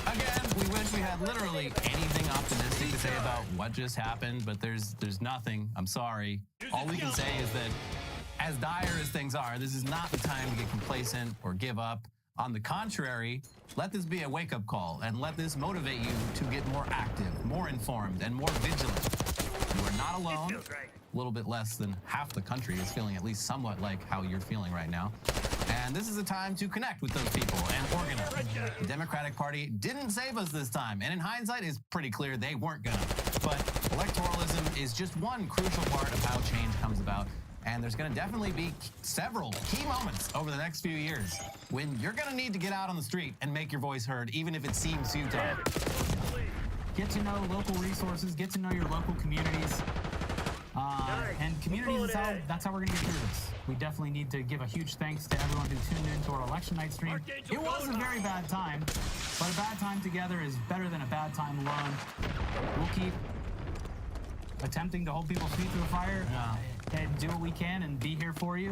Again, we wish we had literally anything optimistic to say about what just happened, but there's nothing. I'm sorry. All we can say is that as dire as things are, this is not the time to get complacent or give up. On the contrary, let this be a wake-up call and let this motivate you to get more active, more informed, and more vigilant. You are not alone. A little bit less than half the country is feeling at least somewhat like how you're feeling right now. And this is a time to connect with those people and organize. The Democratic Party didn't save us this time, and in hindsight, it's pretty clear they weren't gonna. But electoralism is just one crucial part of how change comes about. And there's going to definitely be several key moments over the next few years when you're going to need to get out on the street and make your voice heard, even if it seems futile. Get to know local resources, get to know your local communities. And communities, that's how we're going to get through this. We definitely need to give a huge thanks to everyone who tuned into our election night stream. It was a very bad time, but a bad time together is better than a bad time alone. We'll keep attempting to hold people's feet to the fire. And do what we can and be here for you.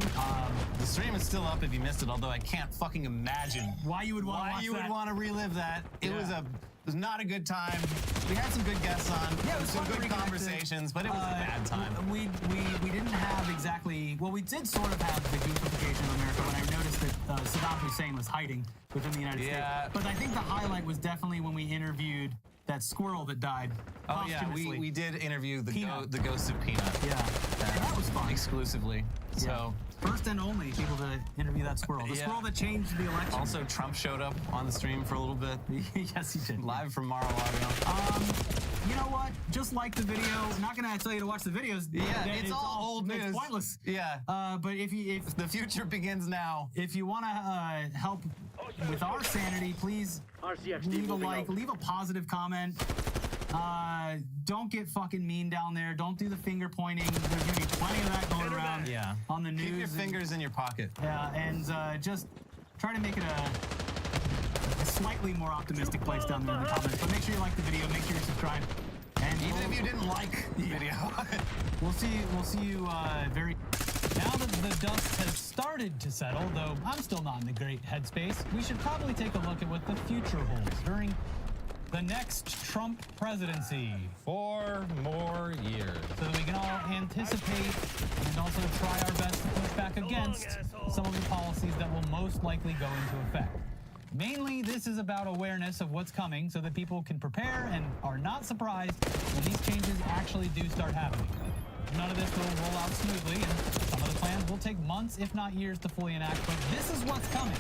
The stream is still up if you missed it, although I can't fucking imagine why you would want to watch would want to relive that. It was not a good time. We had some good guests on. Yeah, it was some good conversations, but it was a bad time. We didn't have exactly, well, we did sort of have the goofification of America when I noticed that Saddam Hussein was hiding within the United States. But I think the highlight was definitely when we interviewed that squirrel that died. Oh yeah, we did interview the ghost of Peanut. Yeah, that was fun. Exclusively. So first and only people to interview that squirrel. The squirrel that changed the election. Also, Trump showed up on the stream for a little bit. Yes, he did. Live from Mar-a-Lago. You know what? Just like the video. I'm not gonna tell you to watch the videos. Yeah, it's all old news. It's pointless. Yeah. But if the future begins now. If you want to help with our sanity, please leave a like, leave a positive comment. Don't get fucking mean down there. Don't do the finger pointing. There's gonna be plenty of that going around on the news. Keep your fingers in your pocket. Yeah, and just try to make it a slightly more optimistic place down there in the comments. But make sure you like the video. Make sure you subscribe. And even if you didn't like the video, we'll see you very. Now that the dust has started to settle, though I'm still not in the great headspace, we should probably take a look at what the future holds during the next Trump presidency. 4 more years. So that we can all anticipate and also try our best to push back against some of the policies that will most likely go into effect. Mainly, this is about awareness of what's coming so that people can prepare and are not surprised when these changes actually do start happening. None of this will roll out smoothly, and some of the plans will take months, if not years, to fully enact, but this is what's coming.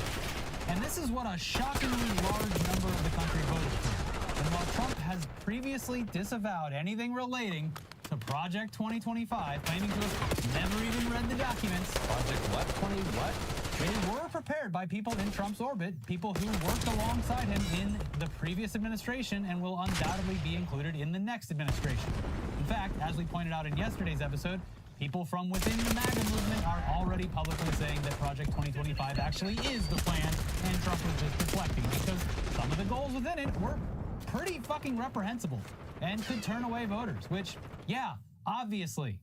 And this is what a shockingly large number of the country voted for. And while Trump has previously disavowed anything relating to Project 2025, claiming to have never even read the documents. Project what? They were prepared by people in Trump's orbit, people who worked alongside him in the previous administration and will undoubtedly be included in the next administration. In fact, as we pointed out in yesterday's episode, people from within the MAGA movement are already publicly saying that Project 2025 actually is the plan, and Trump was just deflecting because some of the goals within it were pretty fucking reprehensible and could turn away voters, which, yeah, obviously.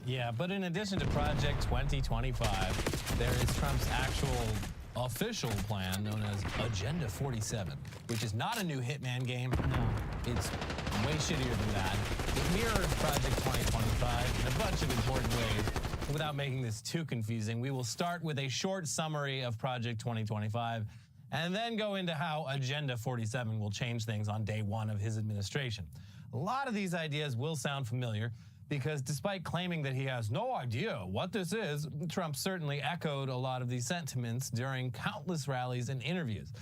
Yeah, but in addition to Project 2025, there is Trump's actual official plan known as Agenda 47, which is not a new Hitman game. No. It's way shittier than that. It mirrors Project 2025 in a bunch of important ways. Without making this too confusing, we will start with a short summary of Project 2025 and then go into how Agenda 47 will change things on day one of his administration. A lot of these ideas will sound familiar because despite claiming that he has no idea what this is, Trump certainly echoed a lot of these sentiments during countless rallies and interviews.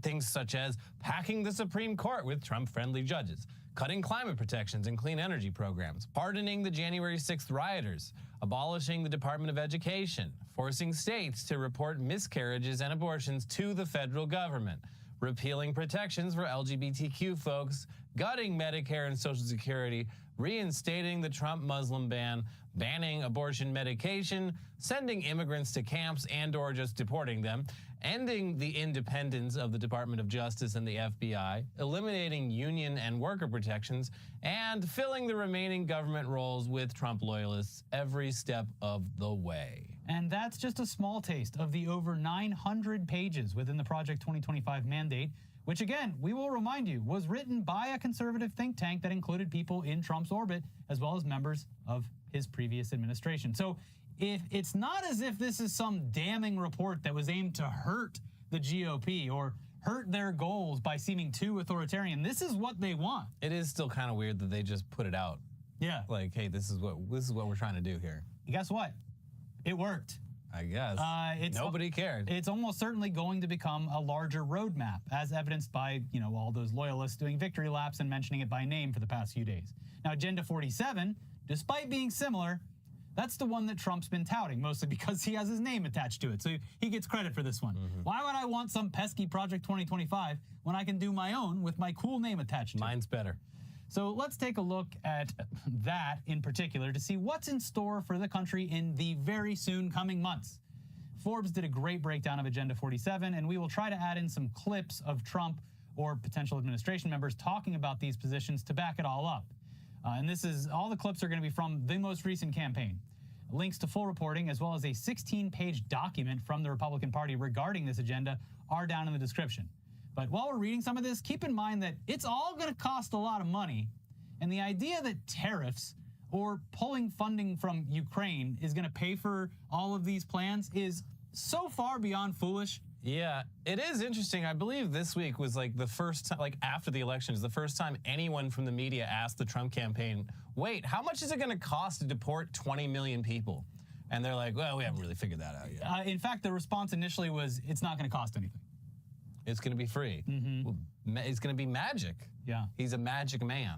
Things such as packing the Supreme Court with Trump-friendly judges, cutting climate protections and clean energy programs, pardoning the January 6th rioters, abolishing the Department of Education, forcing states to report miscarriages and abortions to the federal government, repealing protections for LGBTQ folks, gutting Medicare and Social Security, reinstating the Trump Muslim ban, banning abortion medication, sending immigrants to camps and/or just deporting them, ending the independence of the Department of Justice and the FBI, eliminating union and worker protections, and filling the remaining government roles with Trump loyalists every step of the way. And that's just a small taste of the over 900 pages within the Project 2025 mandate, which again, we will remind you, was written by a conservative think tank that included people in Trump's orbit, as well as members of his previous administration. So if it's not as if this is some damning report that was aimed to hurt the GOP or hurt their goals by seeming too authoritarian, this is what they want. It is still kind of weird that they just put it out. Yeah. Like, hey, this is what we're trying to do here. Guess what? It worked. I guess. Nobody cared. It's almost certainly going to become a larger roadmap, as evidenced by, all those loyalists doing victory laps and mentioning it by name for the past few days. Now, Agenda 47, despite being similar, that's the one that Trump's been touting, mostly because he has his name attached to it. So he gets credit for this one. Mm-hmm. Why would I want some pesky Project 2025 when I can do my own with my cool name attached to it? Mine's better. So let's take a look at that in particular to see what's in store for the country in the very soon coming months. Forbes did a great breakdown of Agenda 47, and we will try to add in some clips of Trump or potential administration members talking about these positions to back it all up. And all the clips are going to be from the most recent campaign. Links to full reporting, as well as a 16-page document from the Republican Party regarding this agenda, are down in the description. But while we're reading some of this, keep in mind that it's all going to cost a lot of money. And the idea that tariffs or pulling funding from Ukraine is going to pay for all of these plans is so far beyond foolish. Yeah, it is interesting. I believe this week was like the first time, like after the elections, the first time anyone from the media asked the Trump campaign, wait, how much is it going to cost to deport 20 million people? And they're like, well, we haven't really figured that out yet. In fact, the response initially was, it's not going to cost anything. It's going to be free. Mm-hmm. Well, it's going to be magic. Yeah. He's a magic man.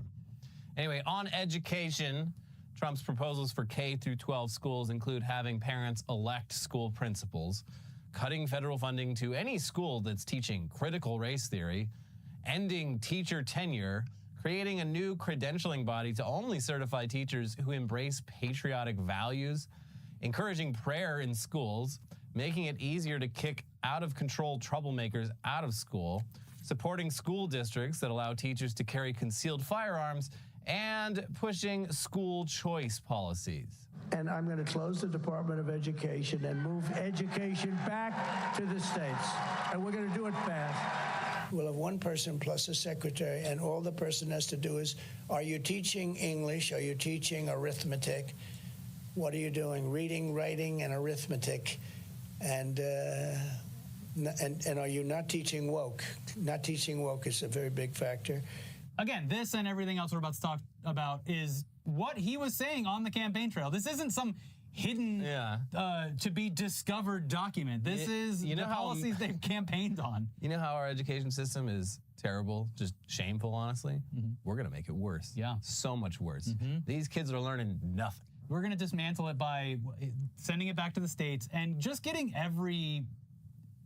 Anyway, on education, Trump's proposals for K through 12 schools include having parents elect school principals, cutting federal funding to any school that's teaching critical race theory, ending teacher tenure, creating a new credentialing body to only certify teachers who embrace patriotic values, encouraging prayer in schools, making it easier to kick out-of-control troublemakers out of school, supporting school districts that allow teachers to carry concealed firearms, and pushing school choice policies. And I'm going to close the Department of Education and move education back to the states. And we're going to do it fast. We'll have one person plus a secretary, and all the person has to do is, are you teaching English? Are you teaching arithmetic? What are you doing? Reading, writing, and arithmetic. And are you not teaching woke? Not teaching woke is a very big factor. Again, this and everything else we're about to talk about is what he was saying on the campaign trail. This isn't some hidden, to be discovered document. This is the policies they've campaigned on. You know how our education system is terrible, just shameful, honestly? Mm-hmm. We're going to make it worse. Yeah. So much worse. Mm-hmm. These kids are learning nothing. We're going to dismantle it by sending it back to the states and just getting every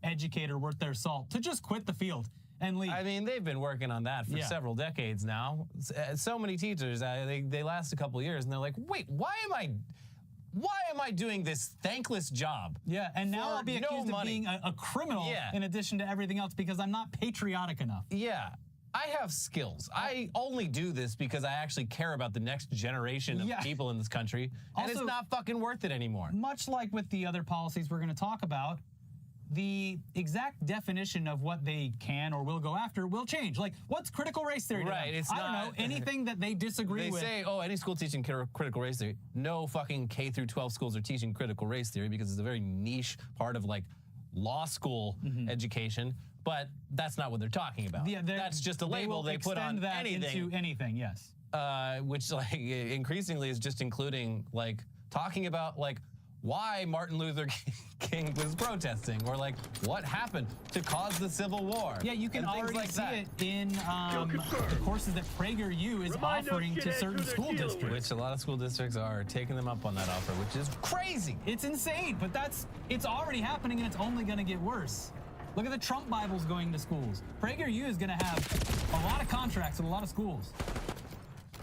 educator worth their salt to just quit the field and leave. I mean, they've been working on that for several decades now. So many teachers, they last a couple of years, and they're like, wait, why am I doing this thankless job? Yeah, and now I'll be accused of being a criminal in addition to everything else because I'm not patriotic enough. Yeah. I have skills. I only do this because I actually care about the next generation of people in this country, and Also, it's not fucking worth it anymore. Much like with the other policies we're going to talk about, the exact definition of what they can or will go after will change. Like, what's critical race theory? Right, it's I don't know, anything that they disagree with. They say, oh, any school teaching critical race theory. No fucking K through 12 schools are teaching critical race theory because it's a very niche part of, like, law school education. but that's not what they're talking about. Yeah, that's just a label they put on that anything. into anything, yes. Which like increasingly is just including like talking about like why Martin Luther King was protesting, or like what happened to cause the Civil War. Yeah, you can already like see it in the courses that PragerU is offering to certain school districts. Which a lot of school districts are taking them up on that offer, which is crazy. It's insane, but it's already happening and it's only going to get worse. Look at the Trump Bibles going to schools. PragerU is going to have a lot of contracts with a lot of schools.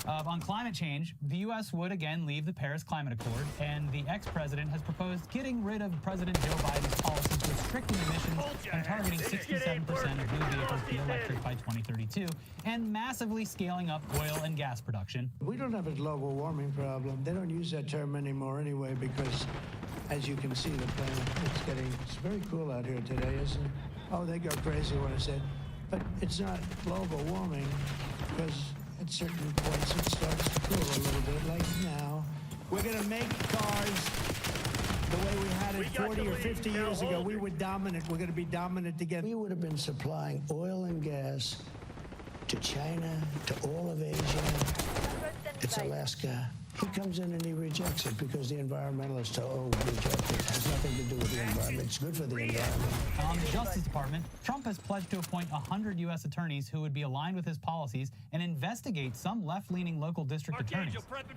On climate change, the U.S. would again leave the Paris Climate Accord, and the ex-president has proposed getting rid of President Joe Biden's policies restricting emissions and targeting 67% of new vehicles to be electric by 2032, and massively scaling up oil and gas production. We don't have a global warming problem. They don't use that term anymore anyway because, as you can see, the planet, it's very cool out here today, isn't it? Oh, they go crazy when I said, but it's not global warming because at certain points it starts to cool a little bit, like now. We're going to make cars the way we had it 40 or 50 years ago. We were dominant. We're going to be dominant again. We would have been supplying oil and gas to China, to all of Asia. It's Alaska. He comes in and he rejects it because the environmentalists reject it. It has nothing to do with the environment. It's good for the environment. On the Justice Department, Trump has pledged to appoint 100 U.S. attorneys who would be aligned with his policies and investigate some left-leaning local district attorneys.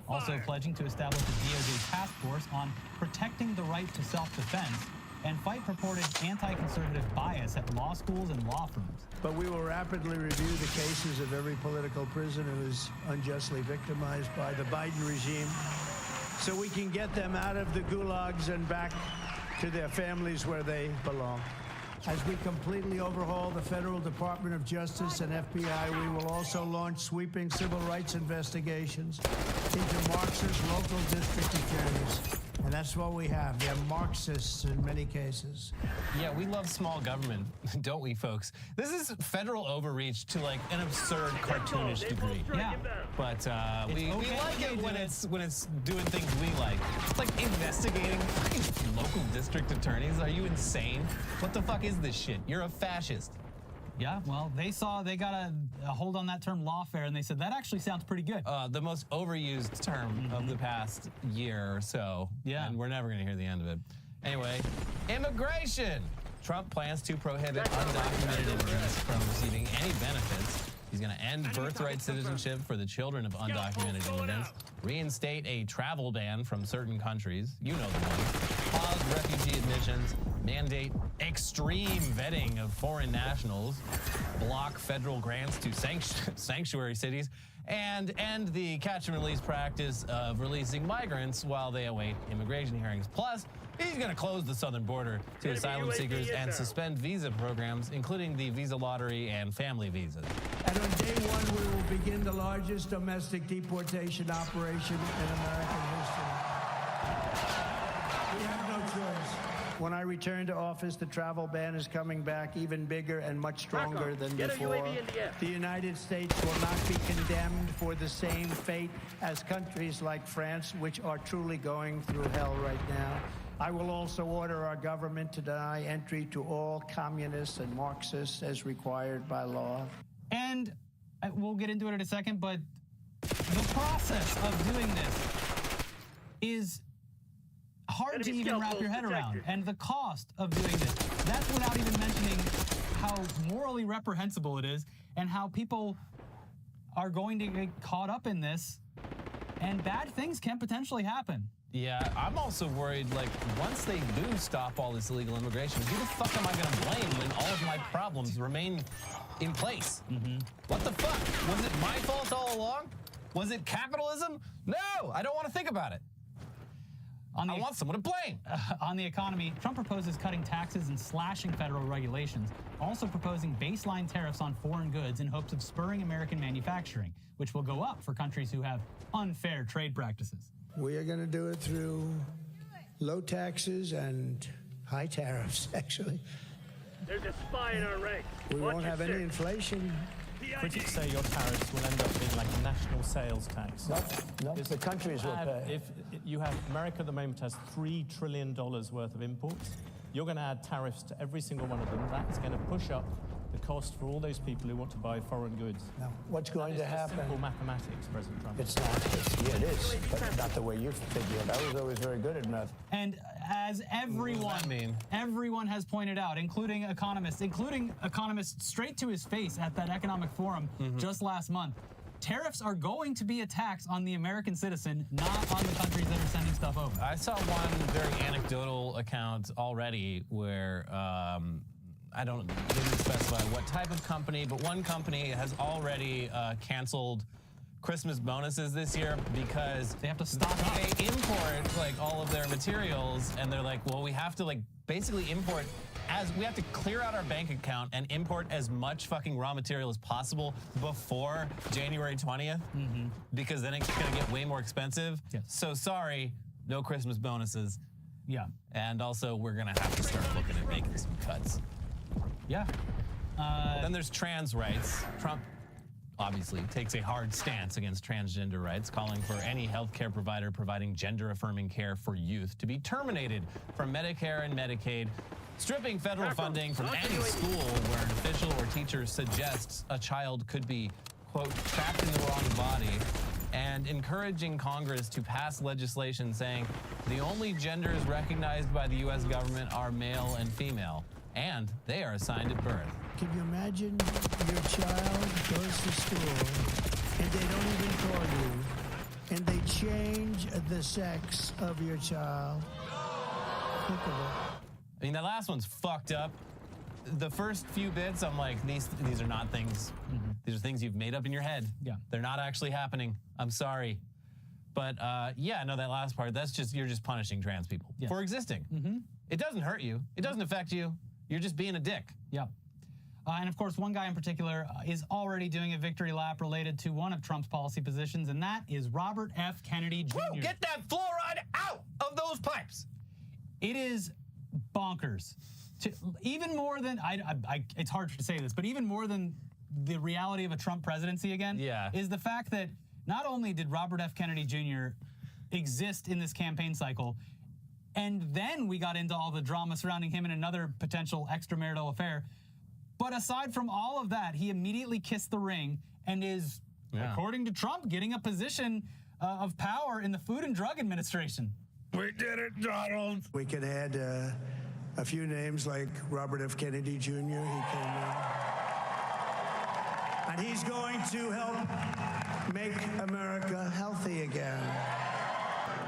Also pledging to establish a DOJ task force on protecting the right to self-defense and fight purported anti-conservative bias at law schools and law firms. But we will rapidly review the cases of every political prisoner who is unjustly victimized by the Biden regime so we can get them out of the gulags and back to their families where they belong. As we completely overhaul the Federal Department of Justice and FBI, we will also launch sweeping civil rights investigations into Marxist local district attorneys. And that's what we have. They're Marxists in many cases. Yeah, we love small government, don't we, folks? This is federal overreach to like an absurd cartoonish degree. Yeah. But we like it when it's doing things we like. It's like investigating fucking local district attorneys. Are you insane? What the fuck is this shit? You're a fascist. Yeah, well, they got a hold on that term lawfare, and they said, that actually sounds pretty good. The most overused term of the past year or so. Yeah. And we're never going to hear the end of it. Anyway, immigration. Trump plans to prohibit undocumented immigrants from receiving any benefits. He's going to end birthright citizenship for the children of undocumented immigrants, reinstate a travel ban from certain countries, you know the ones, pause refugee admissions, mandate extreme vetting of foreign nationals, block federal grants to sanctuary cities, and end the catch and release practice of releasing migrants while they await immigration hearings. Plus, he's going to close the southern border to asylum seekers and suspend visa programs, including the visa lottery and family visas. And on day one, we will begin the largest domestic deportation operation in American history. We have no choice. When I return to office, the travel ban is coming back even bigger and much stronger than before. The United States will not be condemned for the same fate as countries like France, which are truly going through hell right now. I will also order our government to deny entry to all communists and Marxists as required by law. And we'll get into it in a second, but the process of doing this is hard to even wrap your head around. And the cost of doing this, that's without even mentioning how morally reprehensible it is and how people are going to get caught up in this, and bad things can potentially happen. Yeah, I'm also worried, like, once they do stop all this illegal immigration, who the fuck am I going to blame when all of my problems remain in place? What the fuck? Was it my fault all along? Was it capitalism? No, I don't want to think about it. I want someone to blame. On the economy, Trump proposes cutting taxes and slashing federal regulations, also proposing baseline tariffs on foreign goods in hopes of spurring American manufacturing, which will go up for countries who have unfair trade practices. We are going to do it through low taxes and high tariffs, actually. There's a spy in our ranks. We won't have any inflation. Critics say your tariffs will end up being like a national sales tax. No, the countries will pay. If you have America at the moment has $3 trillion worth of imports, you're going to add tariffs to every single one of them. That's going to push up the cost for all those people who want to buy foreign goods. No. What's going to happen? Simple mathematics, President Trump. It's not. Yeah, it is, but not the way you figure it. I was always very good at math. And as everyone has pointed out, including economists straight to his face at that economic forum just last month, tariffs are going to be a tax on the American citizen, not on the countries that are sending stuff over. I saw one very anecdotal account already where I didn't specify what type of company, but one company has already canceled Christmas bonuses this year because they have to stock up. They import like all of their materials, and they're like, well, we have to like basically import we have to clear out our bank account and import as much fucking raw material as possible before January 20th, because then it's gonna get way more expensive. Yes. So sorry, no Christmas bonuses. Yeah. And also we're gonna have to start looking at making some cuts. Yeah. Then there's trans rights. Trump obviously takes a hard stance against transgender rights, calling for any healthcare provider providing gender-affirming care for youth to be terminated from Medicare and Medicaid, stripping federal funding from any school where an official or teacher suggests a child could be, quote, trapped in the wrong body, and encouraging Congress to pass legislation saying the only genders recognized by the U.S. government are male and female, and they are assigned at birth. Can you imagine your child goes to school and they don't even call you and they change the sex of your child? Think of it. I mean, that last one's fucked up. The first few bits, I'm like, these are not things. These are things you've made up in your head. Yeah. They're not actually happening. I'm sorry. But yeah, no, that last part, you're just punishing trans people for existing. It doesn't hurt you. It doesn't affect you. You're just being a dick. Yeah. And of course, one guy in particular is already doing a victory lap related to one of Trump's policy positions, and that is Robert F. Kennedy Jr. Woo, get that fluoride out of those pipes. It is bonkers. Even more than, it's hard to say this, but even more than the reality of a Trump presidency again, is the fact that not only did Robert F. Kennedy Jr. exist in this campaign cycle, and then we got into all the drama surrounding him in another potential extramarital affair, but aside from all of that, he immediately kissed the ring and is, according to Trump, getting a position of power in the Food and Drug Administration. We did it, Donald. We could add a few names like Robert F. Kennedy Jr. He came in. And he's going to help make America healthy again.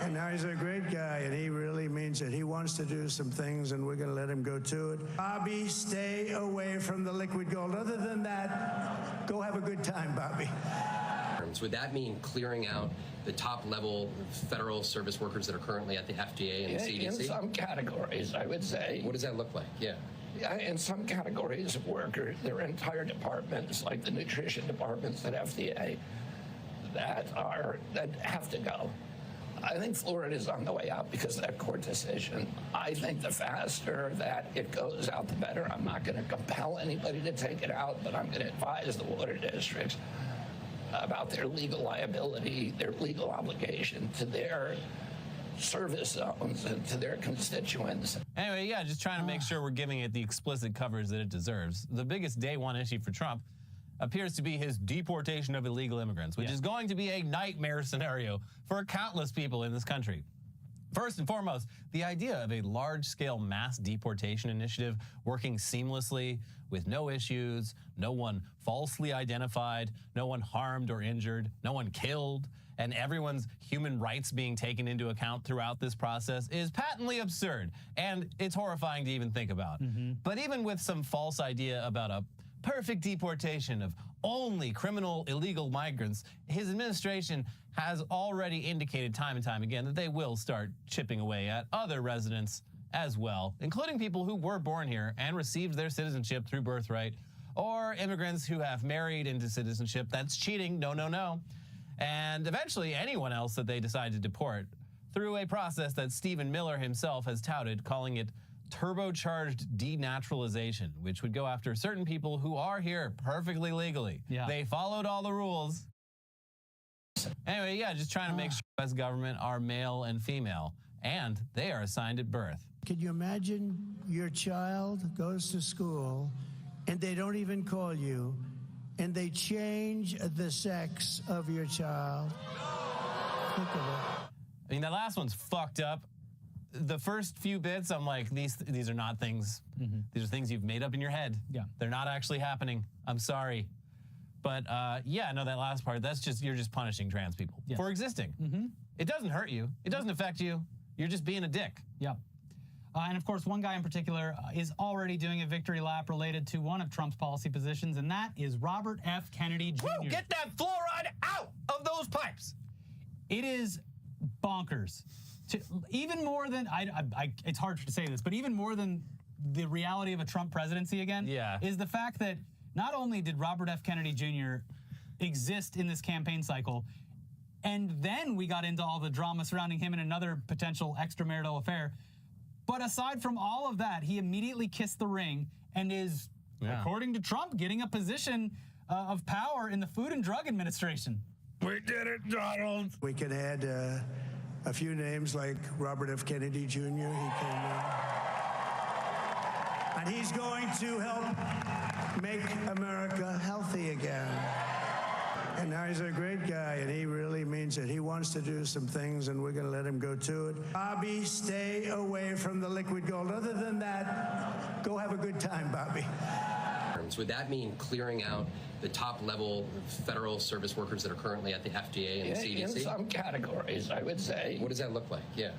And now he's a great guy, and he really means it. He wants to do some things, and we're going to let him go to it. Bobby, stay away from the liquid gold. Other than that, go have a good time, Bobby. Would that mean clearing out the top level federal service workers that are currently at the FDA and the CDC? In some categories, I would say. What does that look like? Yeah. In some categories of workers, there are entire departments, like the nutrition departments at FDA, that have to go. I think Florida is on the way out because of that court decision. I think the faster that it goes out, the better. I'm not going to compel anybody to take it out, but I'm going to advise the water districts about their legal liability, their legal obligation to their service zones and to their constituents. Anyway, yeah, just trying to make sure we're giving it the explicit coverage that it deserves. The biggest day one issue for Trump appears to be his deportation of illegal immigrants, which is going to be a nightmare scenario for countless people in this country. First and foremost, the idea of a large-scale mass deportation initiative working seamlessly with no issues, no one falsely identified, no one harmed or injured, no one killed, and everyone's human rights being taken into account throughout this process is patently absurd, and it's horrifying to even think about. But even with some false idea about a perfect deportation of only criminal illegal migrants, his administration has already indicated time and time again that they will start chipping away at other residents as well, including people who were born here and received their citizenship through birthright, or immigrants who have married into citizenship. That's cheating. No, no, no. And eventually anyone else that they decide to deport through a process that Stephen Miller himself has touted, calling it turbocharged denaturalization, which would go after certain people who are here perfectly legally. They followed all the rules. Anyway, yeah, just trying to make sure the U.S. government are male and female, and they are assigned at birth. Can you imagine your child goes to school and they don't even call you, and they change the sex of your child. Think of it. I mean, that last one's fucked up. The first few bits, I'm like, these are not things. These are things you've made up in your head. Yeah. They're not actually happening. I'm sorry. But yeah, no, that last part, you're just punishing trans people for existing. It doesn't hurt you. It doesn't affect you. You're just being a dick. Yeah. And of course, one guy in particular is already doing a victory lap related to one of Trump's policy positions, and that is Robert F. Kennedy Jr. Woo, get that fluoride out of those pipes. It is bonkers. Even more than, it's hard to say this, but even more than the reality of a Trump presidency again, is the fact that not only did Robert F. Kennedy Jr. exist in this campaign cycle, and then we got into all the drama surrounding him and another potential extramarital affair, but aside from all of that, he immediately kissed the ring and is, according to Trump, getting a position of power in the Food and Drug Administration. We did it, Donald. We can add a few names like Robert F. Kennedy Jr. He came in. And he's going to help make America healthy again. And now he's a great guy, and he really means it. He wants to do some things, and we're going to let him go to it. Bobby, stay away from the liquid gold. Other than that, go have a good time, Bobby. Would that mean clearing out the top level federal service workers that are currently at the FDA and the CDC? In some categories, I would say. What does that look like? Yeah.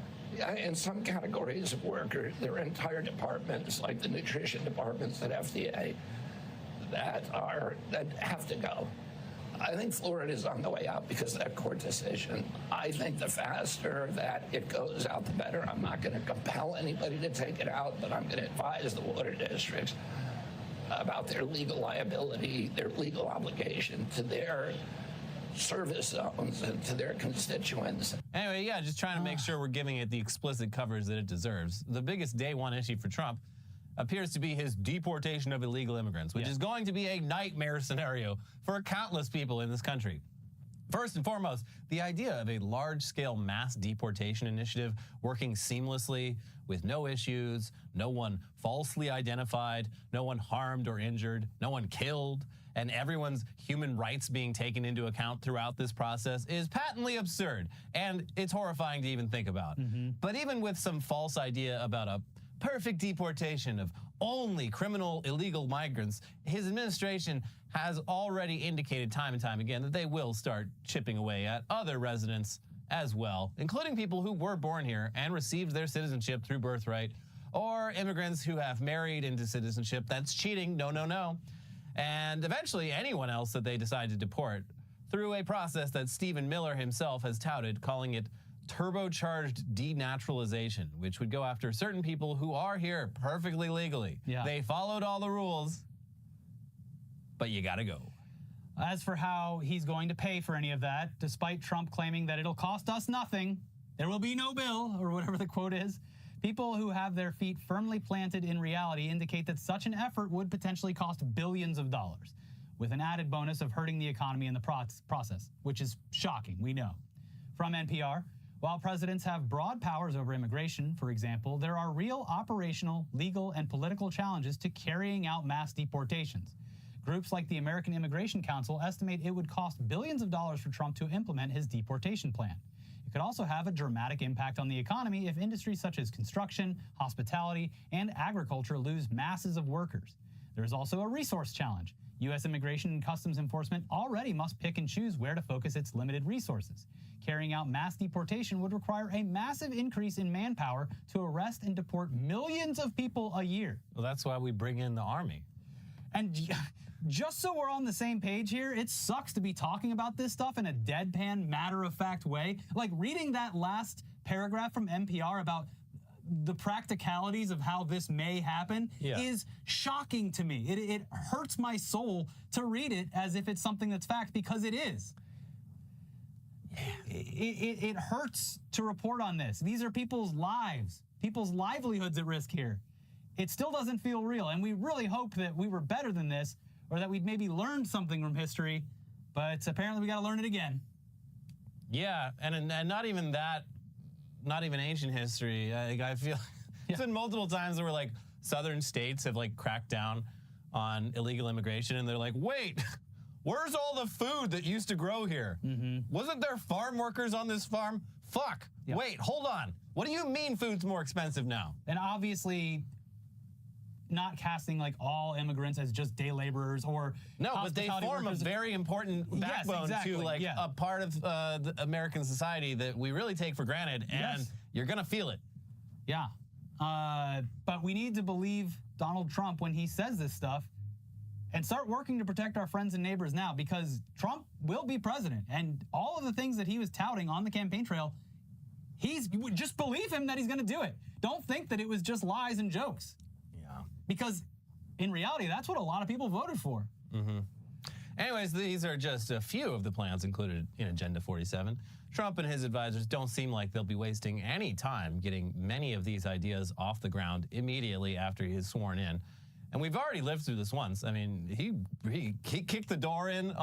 In some categories of workers, there are entire departments, like the nutrition departments at FDA, that have to go. I think Florida is on the way out because of that court decision. I think the faster that it goes out, the better. I'm not going to compel anybody to take it out, but I'm going to advise the water districts about their legal liability, their legal obligation to their service zones and to their constituents. Anyway, yeah, just trying to make sure we're giving it the explicit coverage that it deserves. The biggest day one issue for Trump appears to be his deportation of illegal immigrants, which is going to be a nightmare scenario for countless people in this country. First and foremost, the idea of a large-scale mass deportation initiative working seamlessly with no issues, no one falsely identified, no one harmed or injured, no one killed, and everyone's human rights being taken into account throughout this process is patently absurd, and it's horrifying to even think about. But even with some false idea about a perfect deportation of only criminal illegal migrants, his administration has already indicated time and time again that they will start chipping away at other residents as well, including people who were born here and received their citizenship through birthright, or immigrants who have married into citizenship. That's cheating, no, no, no. And eventually anyone else that they decide to deport through a process that Stephen Miller himself has touted, calling it turbocharged denaturalization, which would go after certain people who are here perfectly legally. They followed all the rules, but you gotta go. As for how he's going to pay for any of that, despite Trump claiming that it'll cost us nothing, there will be no bill, or whatever the quote is, people who have their feet firmly planted in reality indicate that such an effort would potentially cost billions of dollars, with an added bonus of hurting the economy in the process, which is shocking, we know. From NPR, while presidents have broad powers over immigration, for example, there are real operational, legal, and political challenges to carrying out mass deportations. Groups like the American Immigration Council estimate it would cost billions of dollars for Trump to implement his deportation plan. It could also have a dramatic impact on the economy if industries such as construction, hospitality, and agriculture lose masses of workers. There is also a resource challenge. U.S. Immigration and Customs Enforcement already must pick and choose where to focus its limited resources. Carrying out mass deportation would require a massive increase in manpower to arrest and deport millions of people a year. Well, that's why we bring in the army. And just so we're on the same page here, it sucks to be talking about this stuff in a deadpan, matter-of-fact way. Like reading that last paragraph from NPR about the practicalities of how this may happen is shocking to me. It hurts my soul to read it as if it's something that's fact, because it is. It hurts to report on this. These are people's lives, people's livelihoods at risk here. It still doesn't feel real, and we really hope that we were better than this, or that we'd maybe learned something from history, but apparently we got to learn it again. Yeah, and not even that, not even ancient history. I feel it's been multiple times where like southern states have like cracked down on illegal immigration, and they're like, wait, where's all the food that used to grow here? Wasn't there farm workers on this farm? Fuck. Yeah. Wait, hold on. What do you mean food's more expensive now? And obviously, not casting like all immigrants as just day laborers or no, but they form a very important backbone to like a part of the American society that we really take for granted, and you're gonna feel it. Yeah, but we need to believe Donald Trump when he says this stuff, and start working to protect our friends and neighbors now, because Trump will be president, and all of the things that he was touting on the campaign trail, just believe him that he's going to do it. Don't think that it was just lies and jokes. Yeah. Because in reality, that's what a lot of people voted for. Anyways, these are just a few of the plans included in Agenda 47. Trump and his advisors don't seem like they'll be wasting any time getting many of these ideas off the ground immediately after he is sworn in. And we've already lived through this once. I mean, he kicked the door in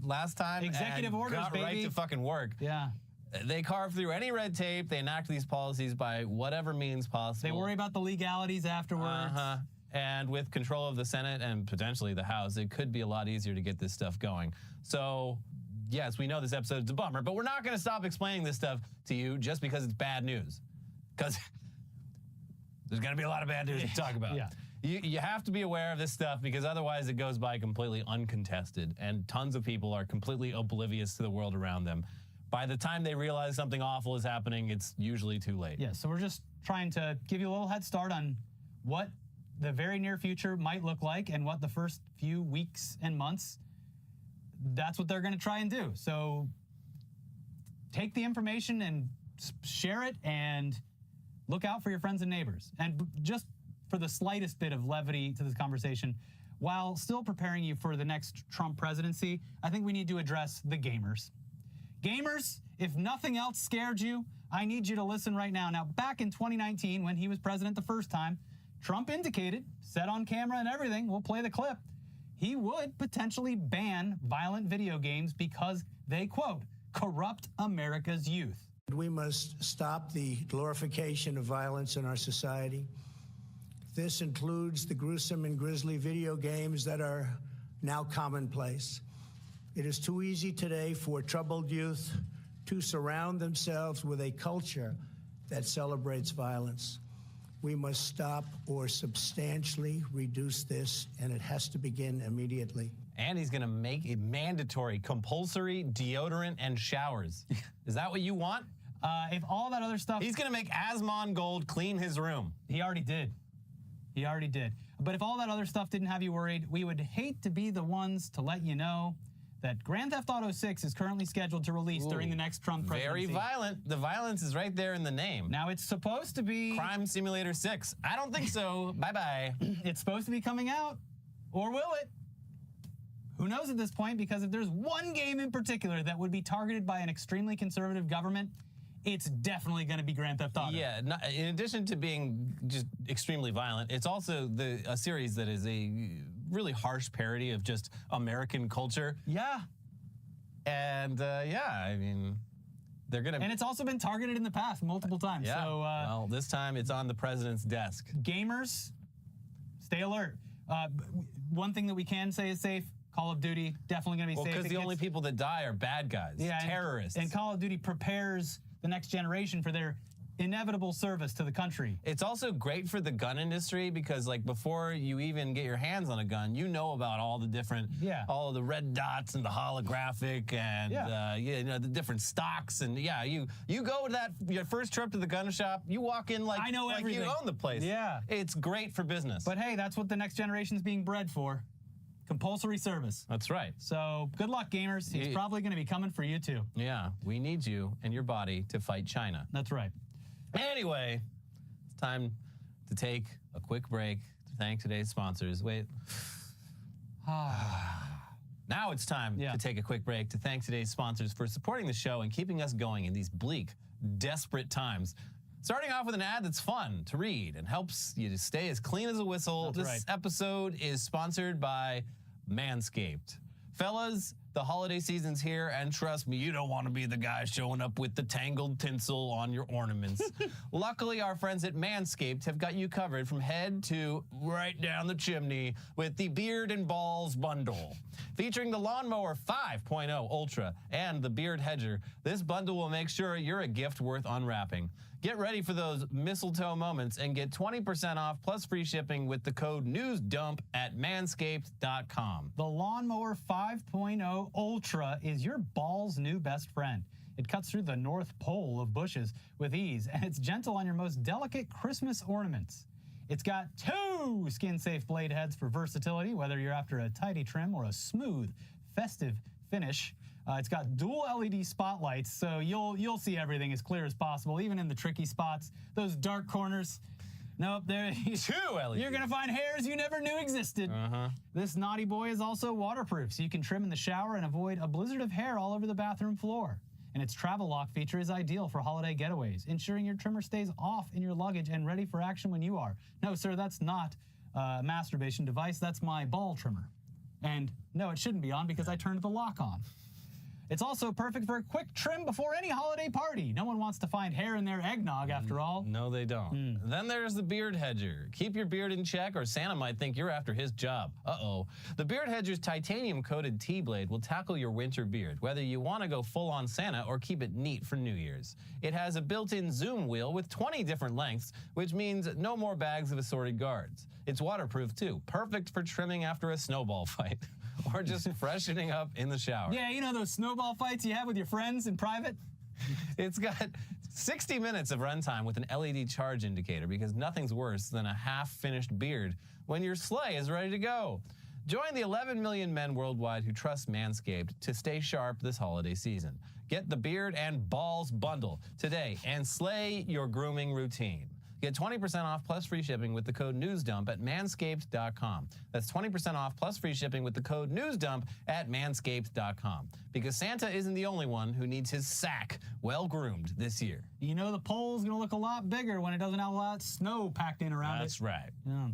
last time. Executive orders, got baby. right to fucking work. Yeah. They carve through any red tape. They enact these policies by whatever means possible. They worry about the legalities afterwards. And with control of the Senate and potentially the House, it could be a lot easier to get this stuff going. So, yes, we know this episode is a bummer, but we're not going to stop explaining this stuff to you just because it's bad news. Because there's going to be a lot of bad news to talk about. Yeah. You have to be aware of this stuff, because otherwise it goes by completely uncontested, and tons of people are completely oblivious to the world around them. By the time they realize something awful is happening, it's usually too late. Yeah, so we're just trying to give you a little head start on what the very near future might look like, and what the first few weeks and months, that's what they're going to try and do. So take the information and share it, and look out for your friends and neighbors. And just for the slightest bit of levity to this conversation, while still preparing you for the next Trump presidency, I think we need to address the gamers. Gamers, if nothing else scared you, I need you to listen right now. Now, back in 2019, when he was president the first time, Trump indicated, said on camera and everything, we'll play the clip, he would potentially ban violent video games because they, quote, corrupt America's youth. We must stop the glorification of violence in our society. This includes the gruesome and grisly video games that are now commonplace. It is too easy today for troubled youth to surround themselves with a culture that celebrates violence. We must stop or substantially reduce this, and it has to begin immediately. And he's going to make it mandatory, compulsory deodorant and showers. Is that what you want? If all that other stuff... He's going to make Asmongold clean his room. He already did. He already did. But if all that other stuff didn't have you worried, we would hate to be the ones to let you know that Grand Theft Auto 6 is currently scheduled to release during the next Trump presidency. Very violent. The violence is right there in the name. Now, it's supposed to be... Crime Simulator 6. I don't think so. Bye-bye. It's supposed to be coming out. Or will it? Who knows at this point? Because if there's one game in particular that would be targeted by an extremely conservative government, it's definitely going to be Grand Theft Auto. Yeah, in addition to being just extremely violent, it's also a series that is a really harsh parody of just American culture. Yeah. And yeah, I mean, they're going to... And it's also been targeted in the past multiple times. Yeah, so, well, this time it's on the president's desk. Gamers, stay alert. One thing that we can say is safe. Call of Duty, definitely going to be safe. Because the only people that die are bad guys, terrorists. And Call of Duty prepares the next generation for their inevitable service to the country. It's also great for the gun industry, because like before you even get your hands on a gun, you know about all the different, all of the red dots and the holographic and you know, the different stocks, and you go to your first trip to the gun shop, you walk in like I know like everything. You own the place. Yeah, it's great for business. But hey, that's what the next generation is being bred for. Compulsory service. That's right. So good luck, gamers. It's probably going to be coming for you too. Yeah, we need you and your body to fight China. That's right. Anyway, it's time to take a quick break to thank today's sponsors. Wait. Now it's time to take a quick break to thank today's sponsors for supporting the show and keeping us going in these bleak, desperate times. Starting off with an ad that's fun to read and helps you to stay as clean as a whistle. This episode is sponsored by Manscaped. Fellas, The holiday season's here, and trust me, you don't want to be the guy showing up with the tangled tinsel on your ornaments. Luckily, our friends at Manscaped have got you covered from head to right down the chimney with the Beard and Balls Bundle. Featuring the Lawnmower 5.0 Ultra and the Beard Hedger, this bundle will make sure you're a gift worth unwrapping. Get ready for those mistletoe moments and get 20% off plus free shipping with the code NEWSDUMP at manscaped.com. The Lawnmower 5.0 Ultra is your ball's new best friend. It cuts through the North Pole of bushes with ease, and it's gentle on your most delicate Christmas ornaments. It's got 2 skin-safe blade heads for versatility, whether you're after a tidy trim or a smooth, festive finish. It's got dual LED spotlights, so you'll see everything as clear as possible, even in the tricky spots, those dark corners. Nope, there. 2 LEDs. You're gonna find hairs you never knew existed. This naughty boy is also waterproof, so you can trim in the shower and avoid a blizzard of hair all over the bathroom floor. And its travel lock feature is ideal for holiday getaways, ensuring your trimmer stays off in your luggage and ready for action when you are. No, sir, that's not a masturbation device. That's my ball trimmer. And no, it shouldn't be on because I turned the lock on. It's also perfect for a quick trim before any holiday party. No one wants to find hair in their eggnog, after all. No, they don't. Then there's the Beard Hedger. Keep your beard in check or Santa might think you're after his job. Uh-oh. The Beard Hedger's titanium-coated T-blade will tackle your winter beard, whether you want to go full-on Santa or keep it neat for New Year's. It has a built-in zoom wheel with 20 different lengths, which means no more bags of assorted guards. It's waterproof, too. Perfect for trimming after a snowball fight. Or just freshening up in the shower. Yeah, you know those snowball fights you have with your friends in private? It's got 60 minutes of runtime with an LED charge indicator because nothing's worse than a half-finished beard when your sleigh is ready to go. Join the 11 million men worldwide who trust Manscaped to stay sharp this holiday season. Get the Beard and Balls Bundle today and slay your grooming routine. Get 20% off plus free shipping with the code NEWSDUMP at manscaped.com. That's 20% off plus free shipping with the code NEWSDUMP at manscaped.com. Because Santa isn't the only one who needs his sack well-groomed this year. You know the pole's going to look a lot bigger when it doesn't have a lot of snow packed in around That's right. Yeah.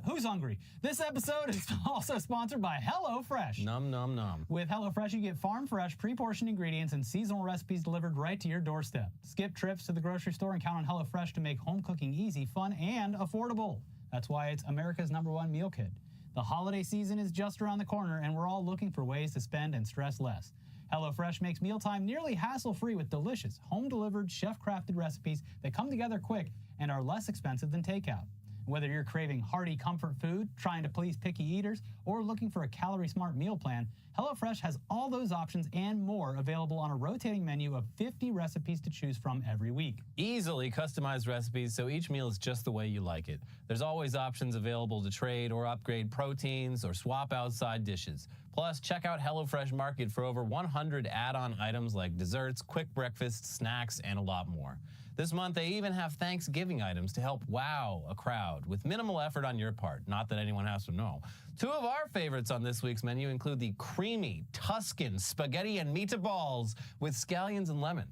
Who's hungry? This episode is also sponsored by HelloFresh. Nom, nom, nom. With HelloFresh, you get farm-fresh, pre-portioned ingredients and seasonal recipes delivered right to your doorstep. Skip trips to the grocery store and count on HelloFresh to make home cooking easy, fun, and affordable. That's why it's America's #1 meal kit. The holiday season is just around the corner, and we're all looking for ways to spend and stress less. HelloFresh makes mealtime nearly hassle-free with delicious, home-delivered, chef-crafted recipes that come together quick and are less expensive than takeout. Whether you're craving hearty comfort food, trying to please picky eaters, or looking for a calorie-smart meal plan, HelloFresh has all those options and more available on a rotating menu of 50 recipes to choose from every week. Easily customized recipes so each meal is just the way you like it. There's always options available to trade or upgrade proteins or swap out side dishes. Plus, check out HelloFresh Market for over 100 add-on items like desserts, quick breakfasts, snacks, and a lot more. This month, they even have Thanksgiving items to help wow a crowd with minimal effort on your part. Not that anyone has to know. 2 of our favorites on this week's menu include the creamy Tuscan spaghetti and meatballs with scallions and lemon.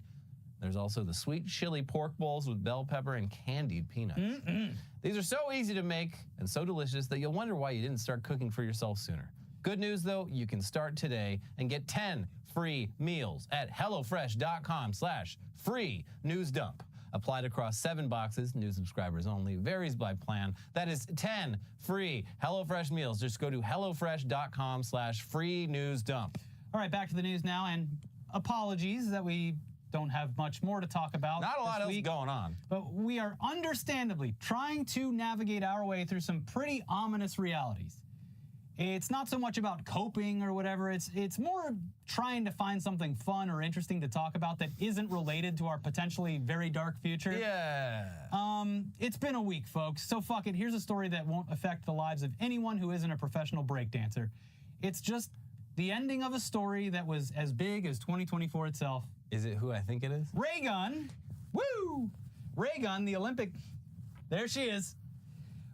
There's also the sweet chili pork bowls with bell pepper and candied peanuts. These are so easy to make and so delicious that you'll wonder why you didn't start cooking for yourself sooner. Good news, though, you can start today and get 10 free meals at HelloFresh.com/free newsdump. Applied across 7 boxes, new subscribers only, varies by plan. That is 10 free HelloFresh meals. Just go to HelloFresh.com/free newsdump. All right, back to the news now, and apologies that we don't have much more to talk about. Not a lot else going on. But we are understandably trying to navigate our way through some pretty ominous realities. It's not so much about coping or whatever. It's more trying to find something fun or interesting to talk about that isn't related to our potentially very dark future. Yeah. It's been a week, folks, so fuck it. Here's a story that won't affect the lives of anyone who isn't a professional breakdancer. It's just the ending of a story that was as big as 2024 itself. Is it who I think it is? Raygun. Woo! Raygun, the Olympic... There she is.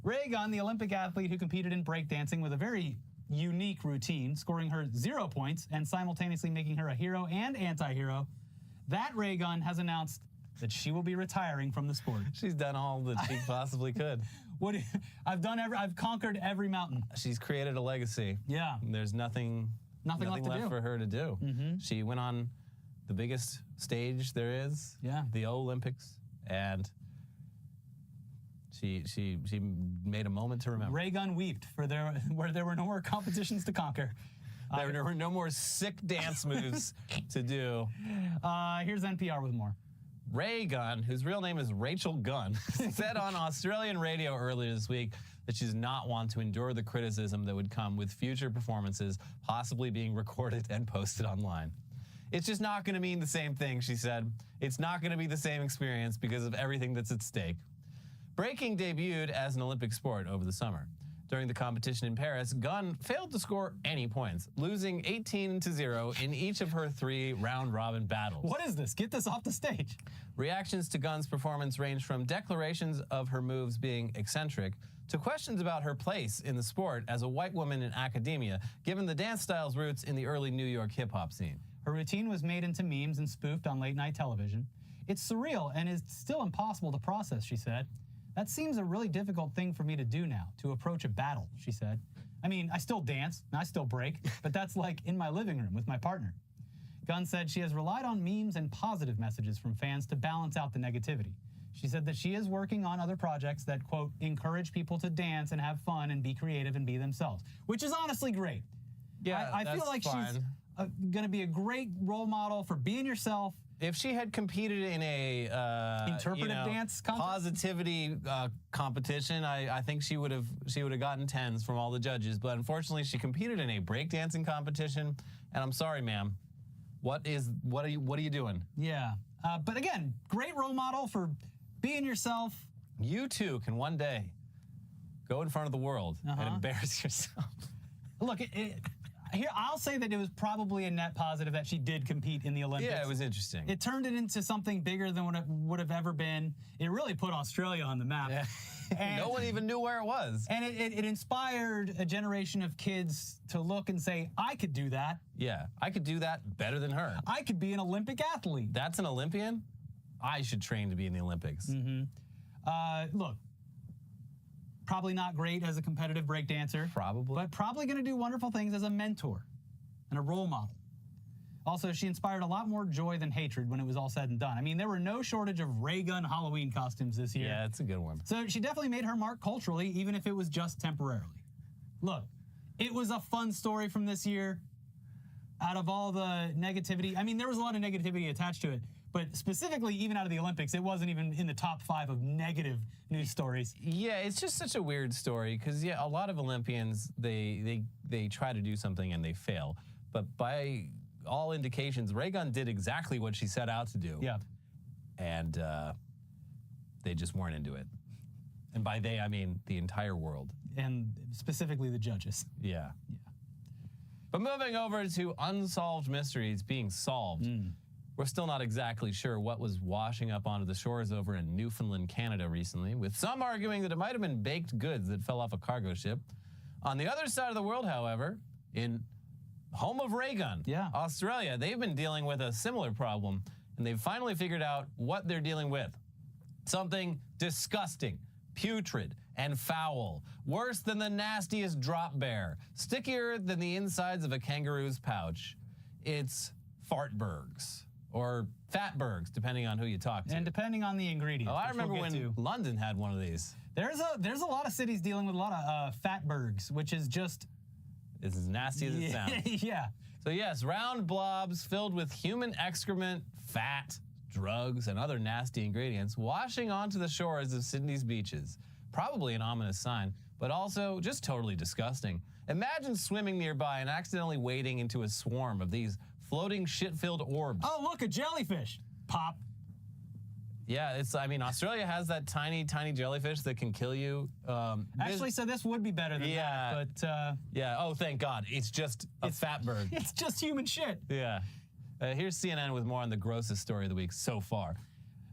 Raygun, the Olympic athlete who competed in breakdancing with a very unique routine, scoring her 0 points and simultaneously making her a hero and anti-hero. That Raygun has announced that she will be retiring from the sport. She's done all that she possibly could. I've conquered every mountain. She's created a legacy. Yeah. There's nothing Nothing left to do. for her to do. She went on the biggest stage there is, the Olympics, and she made a moment to remember. Ray Gun wept where there were no more competitions to conquer. There were no more sick dance moves to do. Here's NPR with more. Ray Gunn, whose real name is Rachel Gunn, said on Australian radio earlier this week that she does not want to endure the criticism that would come with future performances possibly being recorded and posted online. It's just not going to mean the same thing, she said. It's not going to be the same experience because of everything that's at stake. Breaking debuted as an Olympic sport over the summer. During the competition in Paris, Gunn failed to score any points, losing 18-0 in each of her 3 round-robin battles. What is this? Get this off the stage. Reactions to Gunn's performance ranged from declarations of her moves being eccentric to questions about her place in the sport as a white woman in academia, given the dance style's roots in the early New York hip-hop scene. Her routine was made into memes and spoofed on late-night television. It's surreal and is still impossible to process, she said. That seems a really difficult thing for me to do now, to approach a battle, she said. I mean, I still dance, and I still break, but that's like in my living room with my partner. Gunn said she has relied on memes and positive messages from fans to balance out the negativity. She said that she is working on other projects that, quote, encourage people to dance and have fun and be creative and be themselves, which is honestly great. Yeah, I feel like she's going to be a great role model for being yourself. If she had competed in a interpretive dance contest? positivity competition, I think she would have gotten 10s from all the judges. But unfortunately, she competed in a breakdancing competition, and I'm sorry, ma'am. What are you doing? Yeah, but again, great role model for being yourself. You too can one day go in front of the world and embarrass yourself. Look, here, I'll say that it was probably a net positive that she did compete in the Olympics. Yeah, it was interesting. It turned it into something bigger than what it would have ever been. It really put Australia on the map. Yeah. And no one even knew where it was. And it inspired a generation of kids to look and say, I could do that. Yeah, I could do that better than her. I could be an Olympic athlete. That's an Olympian? I should train to be in the Olympics. Look, probably not great as a competitive breakdancer. Probably. But probably going to do wonderful things as a mentor and a role model. Also, she inspired a lot more joy than hatred when it was all said and done. I mean, there were no shortage of ray gun Halloween costumes this year. Yeah, it's a good one. So she definitely made her mark culturally, even if it was just temporarily. Look, it was a fun story from this year. Out of all the negativity, I mean, there was a lot of negativity attached to it, but specifically, even out of the Olympics, it wasn't even in the top 5 of negative news stories. Yeah, it's just such a weird story because, yeah, a lot of Olympians, they try to do something and they fail. But by all indications, Ray Gun did exactly what she set out to do. Yeah. And they just weren't into it. And by they, I mean the entire world. And specifically the judges. Yeah. But moving over to unsolved mysteries being solved, we're still not exactly sure what was washing up onto the shores over in Newfoundland, Canada recently, with some arguing that it might have been baked goods that fell off a cargo ship. On the other side of the world, however, in home of Ray Gun, Australia, they've been dealing with a similar problem, and they've finally figured out what they're dealing with. Something disgusting, putrid, and foul, worse than the nastiest drop bear, stickier than the insides of a kangaroo's pouch. It's fartbergs, or fatbergs, depending on who you talk to. And depending on the ingredients. Oh, I remember when London had one of these. There's a lot of cities dealing with a lot of fatbergs, which is just... It's as nasty as it sounds. Yeah. So yes, round blobs filled with human excrement, fat, drugs, and other nasty ingredients washing onto the shores of Sydney's beaches. Probably an ominous sign, but also just totally disgusting. Imagine swimming nearby and accidentally wading into a swarm of these floating shit-filled orbs. Oh, look, a jellyfish. Pop. Yeah, I mean, Australia has that tiny, tiny jellyfish that can kill you. Actually, so this would be better than that, but... yeah, oh, thank God. It's just a fatberg. It's just human shit. Yeah. Here's CNN with more on the grossest story of the week so far.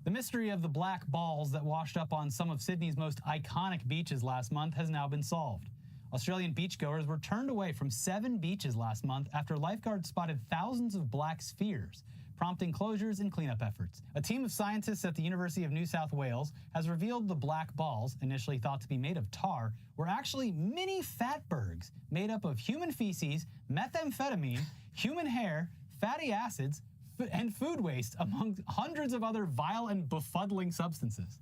The mystery of the black balls that washed up on some of Sydney's most iconic beaches last month has now been solved. Australian beachgoers were turned away from 7 beaches last month after lifeguards spotted thousands of black spheres prompting closures and cleanup efforts. A team of scientists at the University of New South Wales has revealed the black balls, initially thought to be made of tar, were actually mini fatbergs made up of human feces, methamphetamine, human hair, fatty acids, and food waste, among hundreds of other vile and befuddling substances.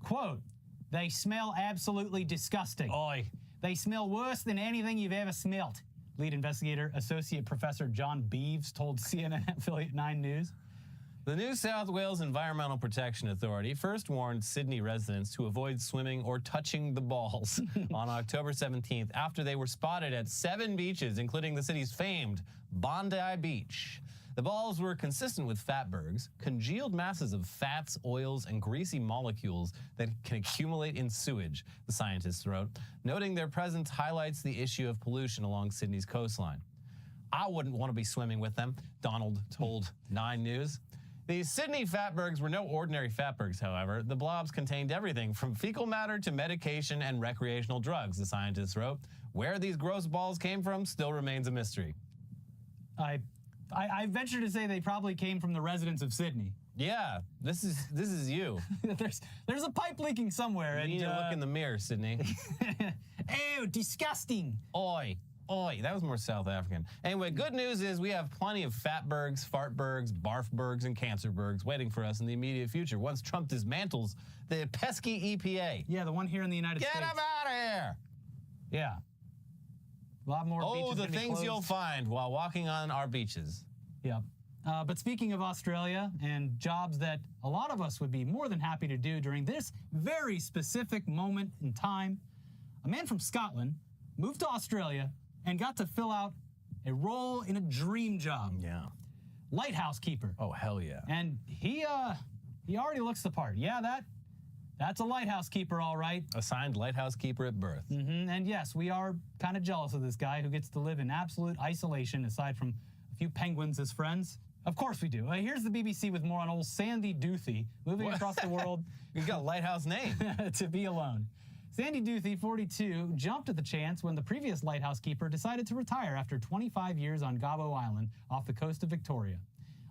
Quote, "They smell absolutely disgusting. Oi. They smell worse than anything you've ever smelt," lead investigator, Associate Professor John Beeves told CNN affiliate 9 News. The New South Wales Environmental Protection Authority first warned Sydney residents to avoid swimming or touching the balls on October 17th after they were spotted at 7 beaches, including the city's famed Bondi Beach. The balls were consistent with fatbergs, congealed masses of fats, oils, and greasy molecules that can accumulate in sewage, the scientists wrote, noting their presence highlights the issue of pollution along Sydney's coastline. "I wouldn't want to be swimming with them," Donald told 9 News. These Sydney fatbergs were no ordinary fatbergs, however. The blobs contained everything from fecal matter to medication and recreational drugs, the scientists wrote. Where these gross balls came from still remains a mystery. I venture to say they probably came from the residents of Sydney. Yeah, this is you. There's a pipe leaking somewhere. You need to look in the mirror, Sydney. Ew, disgusting. Oi. That was more South African. Anyway, good news is we have plenty of fatbergs, fartbergs, barfbergs, and cancerbergs waiting for us in the immediate future once Trump dismantles the pesky EPA. Yeah, the one here in the United States. Get him out of here! Yeah. A lot more beaches the gonna be things closed. you'll find while walking on our beaches. Yep. But speaking of Australia and jobs that a lot of us would be more than happy to do during this very specific moment in time, a man from Scotland moved to Australia and got to fill out a role in a dream job. Yeah. Lighthouse keeper. Oh, hell yeah. And he already looks the part. Yeah, that's a lighthouse keeper, all right. Assigned lighthouse keeper at birth. And yes, we are kind of jealous of this guy who gets to live in absolute isolation aside from a few penguins as friends. Of course we do. Here's the BBC with more on old Sandy Duthie moving across the world. He's got a lighthouse name. To be alone. Sandy Duthie, 42, jumped at the chance when the previous lighthouse keeper decided to retire after 25 years on Gobbo Island off the coast of Victoria.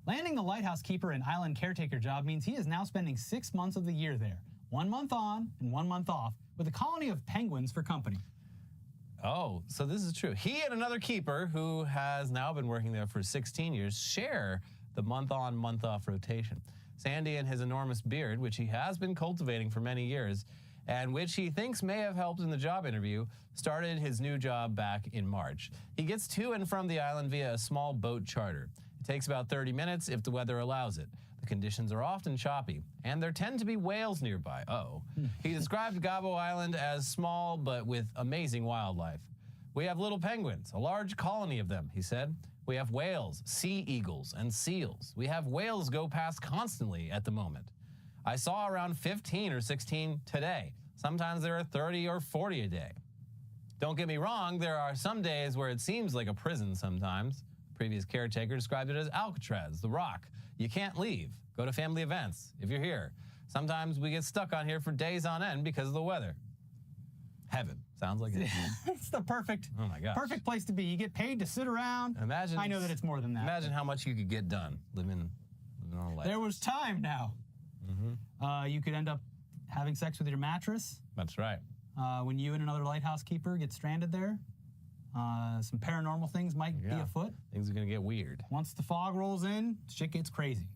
Landing the lighthouse keeper and island caretaker job means he is now spending 6 months of the year there, 1 month on and 1 month off, with a colony of penguins for company. Oh, so this is true. He and another keeper who has now been working there for 16 years share the month-on, month-off rotation. Sandy and his enormous beard, which he has been cultivating for many years, and which he thinks may have helped in the job interview, started his new job back in March. He gets to and from the island via a small boat charter. It takes about 30 minutes if the weather allows it. The conditions are often choppy, and there tend to be whales nearby. He described Gobbo Island as small, but with amazing wildlife. We have little penguins, a large colony of them, he said. We have whales, sea eagles, and seals. We have whales go past constantly at the moment. I saw around 15 or 16 today. Sometimes there are 30 or 40 a day. Don't get me wrong, there are some days where it seems like a prison sometimes. Previous caretaker described it as Alcatraz, the Rock. You can't leave. Go to family events if you're here. Sometimes we get stuck on here for days on end because of the weather. Heaven. Sounds like it. It's the perfect, oh my gosh, perfect place to be. You get paid to sit around. Imagine. I know that it's more than that. Imagine how much you could get done living on a life. There was time now. You could end up having sex with your mattress. That's right. When you and another lighthouse keeper get stranded there, some paranormal things might be afoot. Things are going to get weird. Once the fog rolls in, shit gets crazy.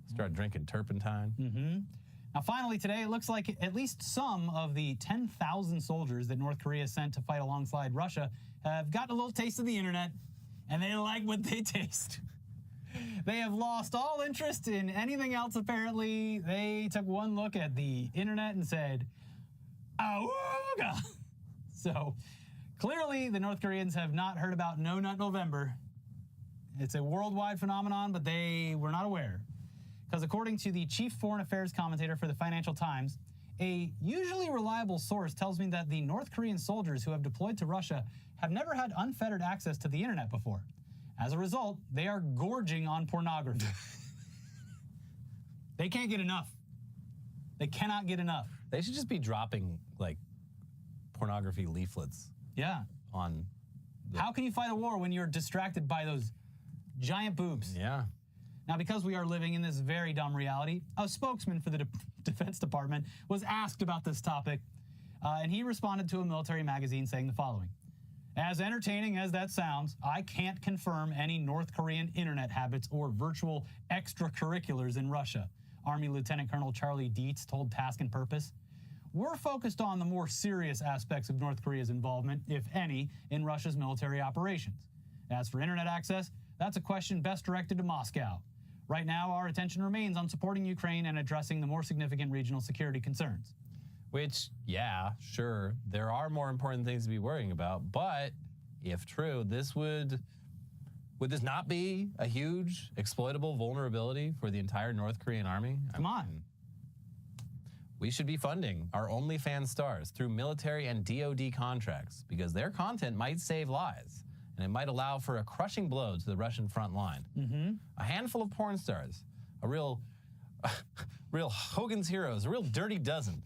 Start drinking turpentine. Now, finally today, it looks like at least some of the 10,000 soldiers that North Korea sent to fight alongside Russia have gotten a little taste of the internet, and they like what they taste. They have lost all interest in anything else, apparently. They took one look at the internet and said, "Awooga!" So, clearly, the North Koreans have not heard about No Nut November. It's a worldwide phenomenon, but they were not aware. Because according to the chief foreign affairs commentator for the Financial Times, a usually reliable source tells me that the North Korean soldiers who have deployed to Russia have never had unfettered access to the internet before. As a result, they are gorging on pornography. They can't get enough. They cannot get enough. They should just be dropping, like, pornography leaflets. Yeah. On. How can you fight a war when you're distracted by those giant boobs? Yeah. Now, because we are living in this very dumb reality, a spokesman for the Defense Department was asked about this topic, and he responded to a military magazine saying the following. As entertaining as that sounds, I can't confirm any North Korean internet habits or virtual extracurriculars in Russia, Army Lieutenant Colonel Charlie Dietz told Task and Purpose. We're focused on the more serious aspects of North Korea's involvement, if any, in Russia's military operations. As for internet access, that's a question best directed to Moscow. Right now, our attention remains on supporting Ukraine and addressing the more significant regional security concerns. Which, yeah, sure, there are more important things to be worrying about, but if true, would this not be a huge exploitable vulnerability for the entire North Korean army? Come on. We should be funding our OnlyFans stars through military and DoD contracts because their content might save lives and it might allow for a crushing blow to the Russian front line. A handful of porn stars, a real Hogan's Heroes, a real dirty dozen,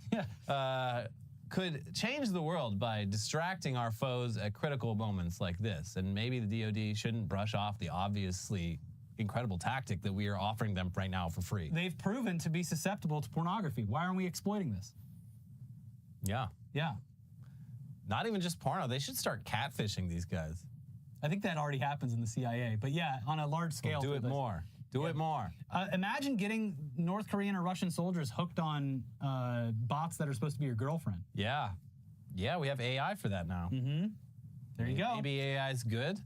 could change the world by distracting our foes at critical moments like this. And maybe the DoD shouldn't brush off the obviously incredible tactic that we are offering them right now for free. They've proven to be susceptible to pornography. Why aren't we exploiting this? Yeah. Yeah. Not even just porno. They should start catfishing these guys. I think that already happens in the CIA. But yeah, on a large scale. Well, do it more. Do it more. Imagine getting North Korean or Russian soldiers hooked on bots that are supposed to be your girlfriend. Yeah. Yeah, we have AI for that now. There you go. Maybe AI is good.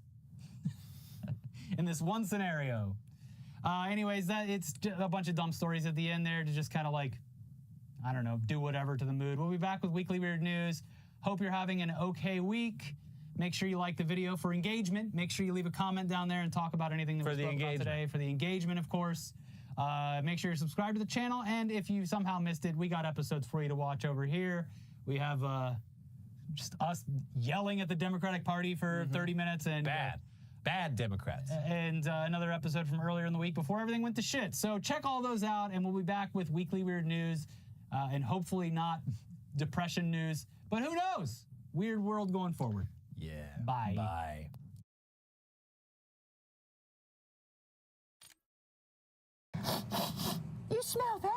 In this one scenario. Anyways, it's a bunch of dumb stories at the end there to just kind of like, I don't know, do whatever to the mood. We'll be back with Weekly Weird News. Hope you're having an okay week. Make sure you like the video for engagement. Make sure you leave a comment down there and talk about anything that we spoke about today. For the engagement, of course. Make sure you're subscribed to the channel. And if you somehow missed it, we got episodes for you to watch over here. We have just us yelling at the Democratic Party for 30 minutes. And Bad Democrats. And another episode from earlier in the week before everything went to shit. So check all those out, and we'll be back with Weekly Weird News, and hopefully not depression news. But who knows? Weird world going forward. Yeah. Bye. Bye. You smell that?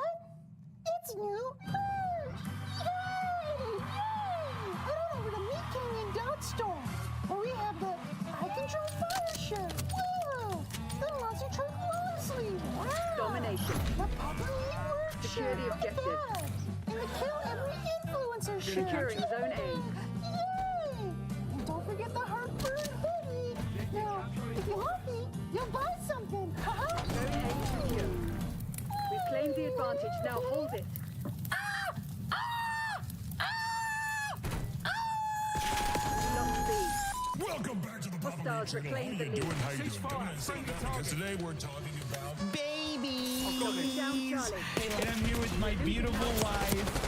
It's new merch! Yay! Yay! Head on over to Meat King and Goat Store, where we have the I Control Fire shirt. Woo! The Monster Truck long sleeve. Wow! Domination. The Papa Work Secure the shirt. objective. And the Kill Every Influencer shirt. Securing Zone A. Yay! And don't forget the Heartburn hoodie. Now, if you're lucky, you'll buy something. Zone A secure. We've claimed the advantage. Now hold it. Welcome back to the Hostiles reclaim the lead. Because today we're talking about babies. Down Charlie. And I'm here with my beautiful wife.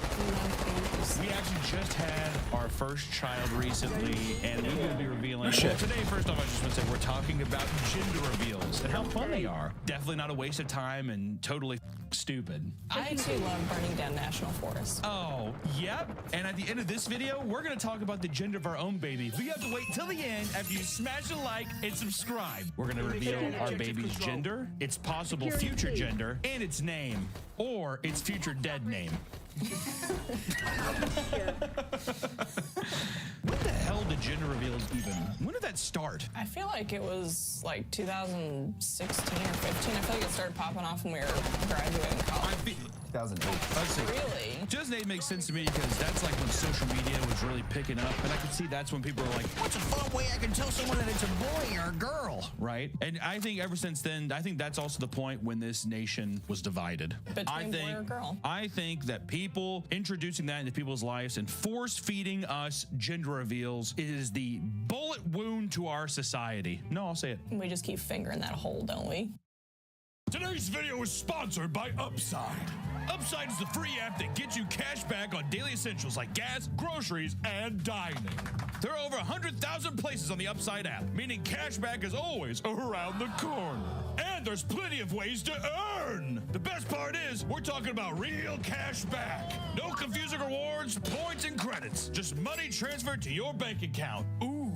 We actually just had our first child recently, and we will be revealing. Well, today, first off, I just want to say we're talking about gender reveals and how fun they are. Definitely not a waste of time and totally stupid. I too love burning down national forests. Oh, yep. And at the end of this video, we're going to talk about the gender of our own baby. But you have to wait till the end after you smash a like and subscribe. We're going to reveal our baby's gender, its possible future gender, and its name, or its future dead name. When the hell did gender reveals even? When did that start? I feel like it was like 2016 or 15. I feel like it started popping off when we were graduating college. 2008. Really? 2008 makes sense to me because that's like when social media was really picking up, and I could see that's when people were like, what's a fun way I can tell someone that it's a boy or a girl, right? And I think ever since then, I think that's also the point when this nation was divided. Between boy or girl? I think that people introducing that into people's lives and force-feeding us gender reveals is the bullet wound to our society. No, I'll say it. We just keep fingering that hole, don't we? Today's video is sponsored by Upside. Upside is the free app that gets you cash back on daily essentials like gas, groceries, and dining. There are over 100,000 places on the Upside app, meaning cash back is always around the corner. And there's plenty of ways to earn. The best part is, we're talking about real cash back. No confusing rewards, points, and credits. Just money transferred to your bank account. Ooh.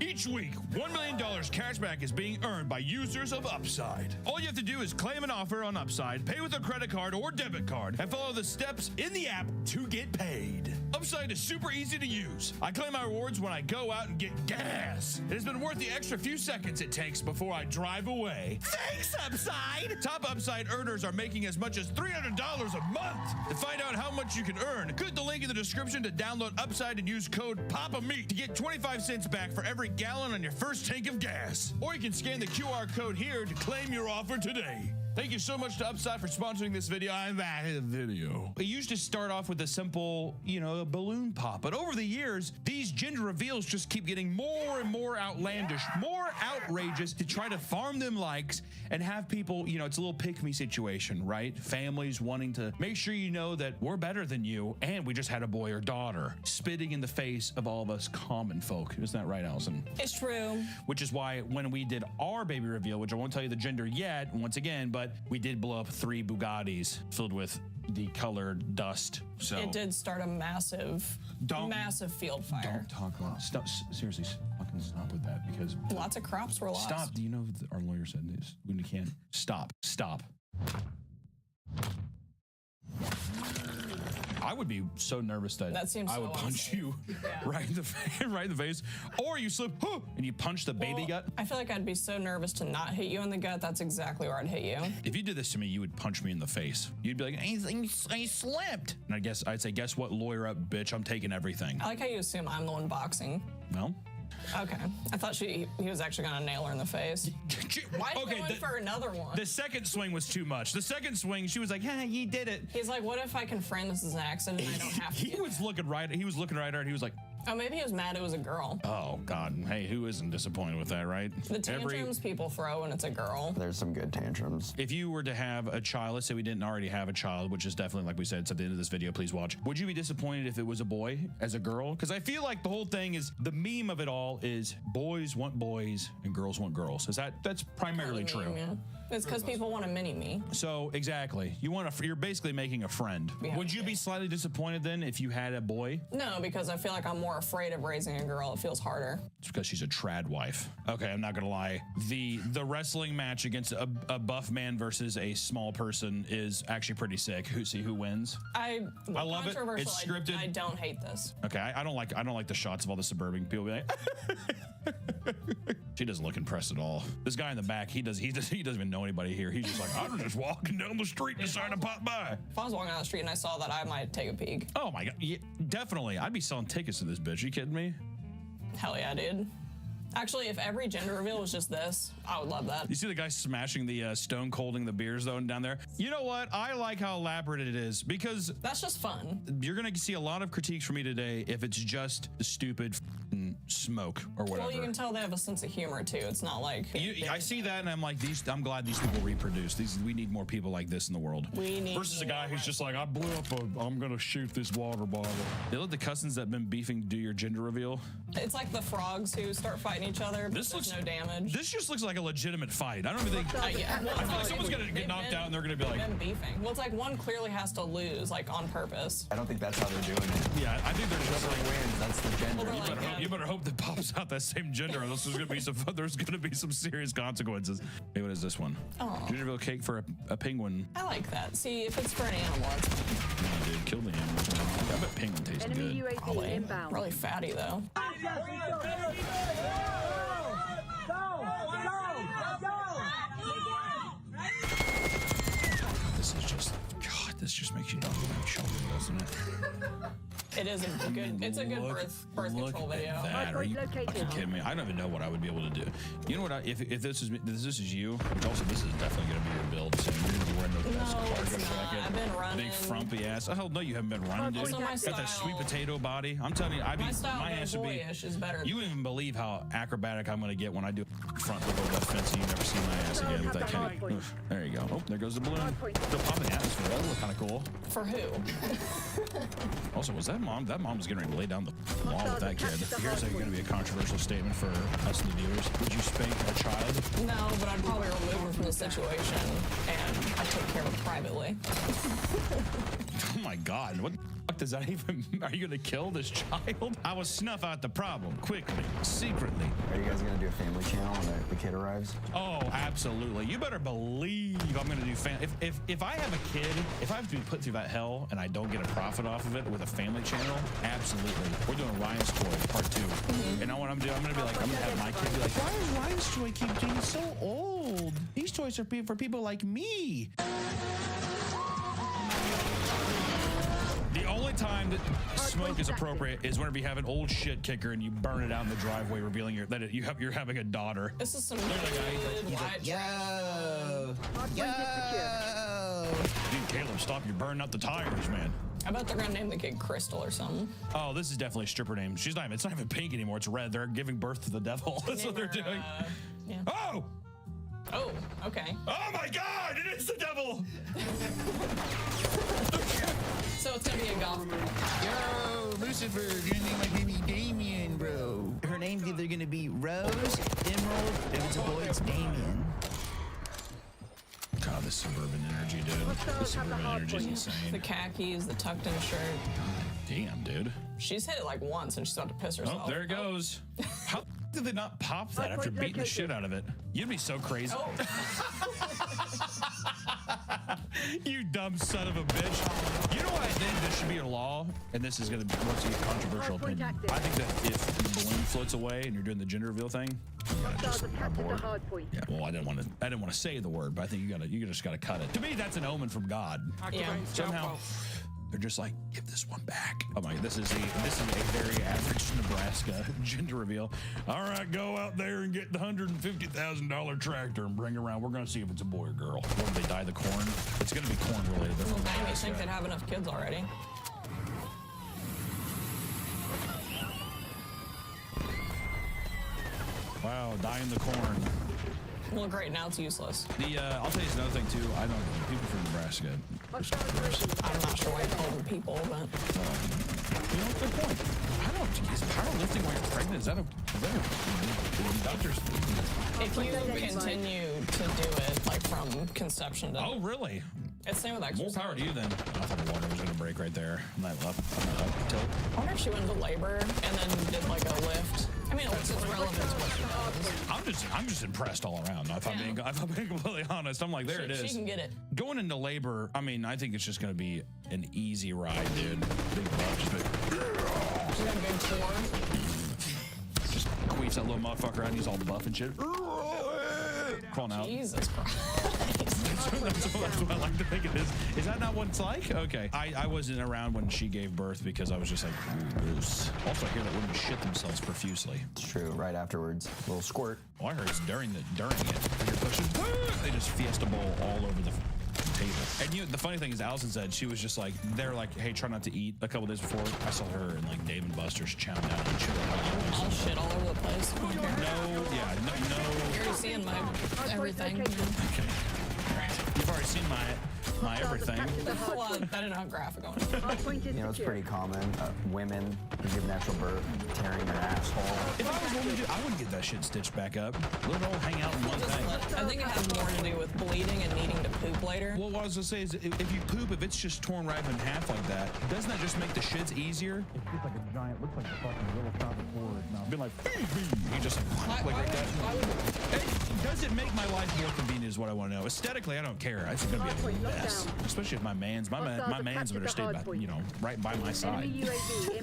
Each week, $1 million cash back is being earned by users of Upside. All you have to do is claim an offer on Upside, pay with a credit card or debit card, and follow the steps in the app to get paid. Upside is super easy to use. I claim my rewards when I go out and get gas. It has been worth the extra few seconds it takes before I drive away. Thanks, Upside! Top Upside earners are making as much as $300 a month. To find out how much you can earn, click the link in the description to download Upside and use code PAPAMEAT to get 25 cents back for every gallon on your first tank of gas. Or you can scan the QR code here to claim your offer today. Thank you so much to Upside for sponsoring this video. It used to start off with a simple, a balloon pop. But over the years, these gender reveals just keep getting more and more outlandish, more outrageous to try to farm them likes and have people, it's a little pick-me situation, right? Families wanting to make sure you know that we're better than you and we just had a boy or daughter, spitting in the face of all of us common folk. Isn't that right, Allison? It's true. Which is why when we did our baby reveal, which I won't tell you the gender yet, once again, but we did blow up 3 Bugattis filled with the colored dust. So it did start a massive field fire. Don't talk about stop. Seriously, fucking stop with that because lots of crops were lost. Stop. Do you know our lawyer said this? We can't. Stop. I would be so nervous that I would punch you right in the face, or you slip and you punch the baby gut. I feel like I'd be so nervous to not hit you in the gut. That's exactly where I'd hit you. If you did this to me, you would punch me in the face. You'd be like, I slipped. And I'd say, guess what, lawyer up, bitch, I'm taking everything. I like how you assume I'm the one boxing. No. Okay. I thought he was actually going to nail her in the face. Why are you going for another one? The second swing was too much. The second swing, she was like, yeah, you did it. He's like, what if I can frame this as an accident and I don't have to? He was looking right at her and he was like, oh, maybe he was mad it was a girl. Oh, God. Hey, who isn't disappointed with that, right? The tantrums people throw when it's a girl. There's some good tantrums. If you were to have a child, let's say we didn't already have a child, which is definitely, like we said, it's at the end of this video, please watch. Would you be disappointed if it was a boy as a girl? Because I feel like the whole thing is, the meme of it all is boys want boys and girls want girls. That's primarily true. Yeah. It's because people want a mini-me. So, exactly. You're basically making a friend. Would you be slightly disappointed then if you had a boy? No, because I feel like I'm more afraid of raising a girl. It feels harder. It's because she's a trad wife. Okay, I'm not gonna lie. The wrestling match against a buff man versus a small person is actually pretty sick. Who wins? I love it. It's scripted. I don't hate this. Okay, I don't like the shots of all the suburban people being like, she doesn't look impressed at all. This guy in the back, he doesn't even know anybody here. He's just like, I'm just walking down the street and decided to pop by. If I was walking down the street and I saw that, I might take a peek. Oh my God, yeah, definitely. I'd be selling tickets to this bitch. Are you kidding me? Hell yeah, dude. Actually, if every gender reveal was just this, I would love that. You see the guy smashing the stone colding the beers though down there? You know what? I like how elaborate it is because that's just fun. You're gonna see a lot of critiques from me today if it's just stupid smoke or whatever. Well, you can tell they have a sense of humor too. It's not like I see that and I'm like, I'm glad these people reproduce. We need more people like this in the world. We need versus a guy who's just like, I blew up I'm gonna shoot this water bottle. They let the cousins that have been beefing do your gender reveal. It's like the frogs who start fighting each other. But this looks no damage. This just looks like a legitimate fight. I don't even think. I feel like someone's gonna get knocked out and they're gonna be like. Them beefing. Well, it's like one clearly has to lose, like on purpose. I don't think that's how they're doing it. Yeah, I think they're just like wins. That's the gender. Well, you better hope that pops out that same gender, or else there's gonna be some serious consequences. Hey, what is this one? Oh. Gingerville cake for a penguin. I like that. See, if it's for an animal, it's fine. No, dude, kill the animal. I bet penguin tastes Enemy good. UAV inbound. Really fatty though. This just makes you dog like children, doesn't it? It is a good. It's a good birth control video. Are you kidding me? I don't even know what I would be able to do. You know what? If this is you, which also this is definitely gonna be your build. So you're gonna be wearing those cargo jacket. I've been running. Big frumpy ass. Oh hell no, you haven't been running, dude. Got that sweet potato body. I'm telling you, my ass would be. Is better. You wouldn't even believe how acrobatic I'm gonna get when I do front flip over that fence. And you never see my ass again with that candy. There you go. Oh, there goes the balloon. Still popping the atmosphere. That would look kind of cool. For who? Also, was that mom? That mom was getting ready to lay down the wall with that kid. Here's going to be a controversial statement for us and the viewers. Would you spank a child? No, but I'd probably remove her from the situation and I'd take care of it privately. Oh my God, what the fuck does that even, are you gonna kill this child? I will snuff out the problem quickly, secretly. Are you guys gonna do a family channel when the kid arrives? Oh, absolutely. You better believe I'm gonna do if I have a kid, if I have to be put through that hell and I don't get a profit off of it with a family channel, absolutely. We're doing Ryan's Toy Part 2. And what I'm gonna be like, I'm gonna have my kid be like, why is Ryan's Toy keep getting so old? These toys are for people like me. The only time that smoke is appropriate is whenever you have an old shit kicker and you burn it out in the driveway, revealing you're having a daughter. This is some good white yo. Dude, Caleb, stop! You're burning up the tires, man. I bet they're gonna name the kid Crystal or something. Oh, this is definitely a stripper name. It's not even pink anymore. It's red. They're giving birth to the devil. That's what they're doing. Yeah. Oh! Oh, okay. Oh my God! It is the devil! So it's gonna be a golf girl. Yo, Lucifer, your name might be Damien, bro. Her name's either gonna be Rose, Emerald, if it's a boy, it's Damien. God, this suburban energy, dude. This suburban energy is insane. The khakis, the tucked in shirt. Damn, dude. She's hit it like once and she's about to piss herself. Oh, there it goes. How did they not pop that after beating the shit out of it? You'd be so crazy. Oh. You dumb son of a bitch. You know what I think this should be a law? And this is going to be a controversial opinion. I think that if the balloon floats away and you're doing the gender reveal thing, you gotta just abort. Yeah, well, I didn't want to say the word, but I think you just gotta cut it. To me, that's an omen from God. Yeah. Somehow they're just like, give this one back. Oh my, this is a very average Nebraska gender reveal. All right, go out there and get the $150,000 tractor and bring it around. We're gonna see if it's a boy or girl. Or do they dye the corn? It's gonna be corn related. Well, I think they'd have enough kids already. Wow, dyeing the corn. Well, great. Now it's useless. I'll tell you another thing too. I don't know, people from Nebraska. I'm not sure why you call them people, but you know, good point. I don't know. Is powerlifting while you're pregnant? Is that a doctors? If you continue to do it like from conception to really? It's same with exercise. More power to you then. I thought the water was gonna break right there. I'm not up tilt. I wonder if she went into labor and then did like a lift. I mean, it's relevant to what she does. I'm just impressed all around. If I'm being completely honest, I'm like, there it is. She can get it. Going into labor, I mean, I think it's just gonna be an easy ride, dude. Big butt, just She's got a big core. Just queefs that little motherfucker out and he's all buff and shit. Crawling out. Jesus Christ. That's what I like to think it is. Is that not what it's like? Okay. I wasn't around when she gave birth because I was just like, ooh, loose. Also, I hear that women shit themselves profusely. It's true. Right afterwards, a little squirt. Well, I heard it's during it. When you're pushing, they just fiesta bowl all over the table. And the funny thing is, Allison said she was just like, they're like, hey, try not to eat. A couple days before, I saw her and like Dave and Buster's chowing down and chilling out. All shit all over the place. No. You're already seeing my everything. Okay. You've already seen my everything. Well, I didn't know how graphic on it. You know, it's pretty common. Women who give natural birth tearing their asshole. If I was a woman, I wouldn't get that shit stitched back up. Let it all hang out in one thing. I think it has more to do with bleeding and needing to poop later. Well, what I was gonna say is, if you poop, if it's just torn right in half like that, doesn't that just make the shits easier? It's just like a giant, looks like a fucking little chocolate forward. Been like, you just like that. Does it make my life more convenient? Is what I want to know. Aesthetically, I don't care. It's gonna be a mess, especially if my man's better stay back, right by my side.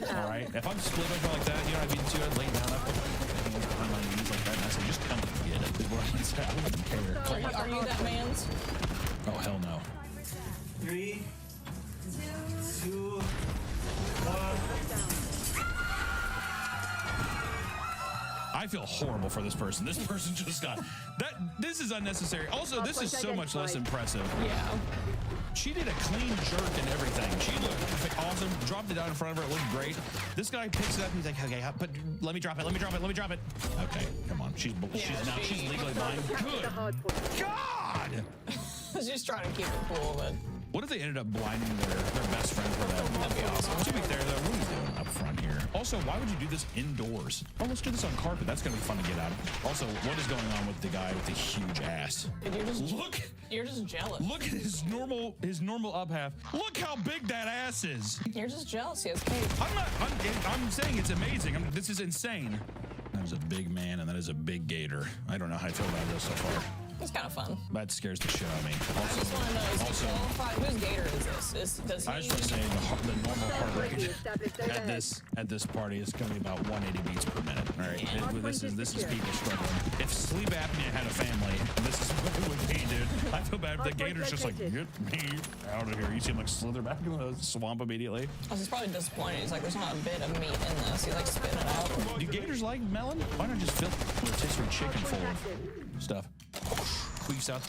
All right, if I'm split over like that, I'd be too. I'd lay down, I'd put my hands behind my knees like that, and I say, just come and get it. Is what I would say. I wouldn't care. Are you that man's? Oh hell no. 3, 2, 1. I feel horrible for this person. This person just got that. This is unnecessary. Also, this is so much less impressive. Yeah. She did a clean jerk and everything. She looked awesome. Dropped it down in front of her. It looked great. This guy picks it up. He's like, okay, but let me drop it. Let me drop it. Let me drop it. Okay, come on. She's legally blind. Good God. She's trying to keep it cool, but What if they ended up blinding their best friend for that? That'd be awesome. To be fair, though, what are you doing up front here? Also, why would you do this indoors? Oh, let's do this on carpet. That's going to be fun to get out. Also, what is going on with the guy with the huge ass? And you're just Look. You're just jealous. Look at his normal up half. Look how big that ass is. You're just jealous. He has cake. I'm saying it's amazing. This is insane. That is a big man, and that is a big gator. I don't know how I feel about this so far. It's kind of fun. That scares the shit out of me. I just want to know, is he qualified? Whose gator is this? Does he... I just want to say the normal heart rate at this party is going to be about 180 beats per minute. All right, this is people struggling. If sleep apnea had a family, this is what it would be, dude. I feel bad if the gator's just like, get me out of here. You see him like slither back into the swamp immediately. He's probably disappointed. He's like, there's not a bit of meat in this. He's like spitting it out. Do gators like melon? Why not just fill a rotisserie chicken full of stuff? Squeaks out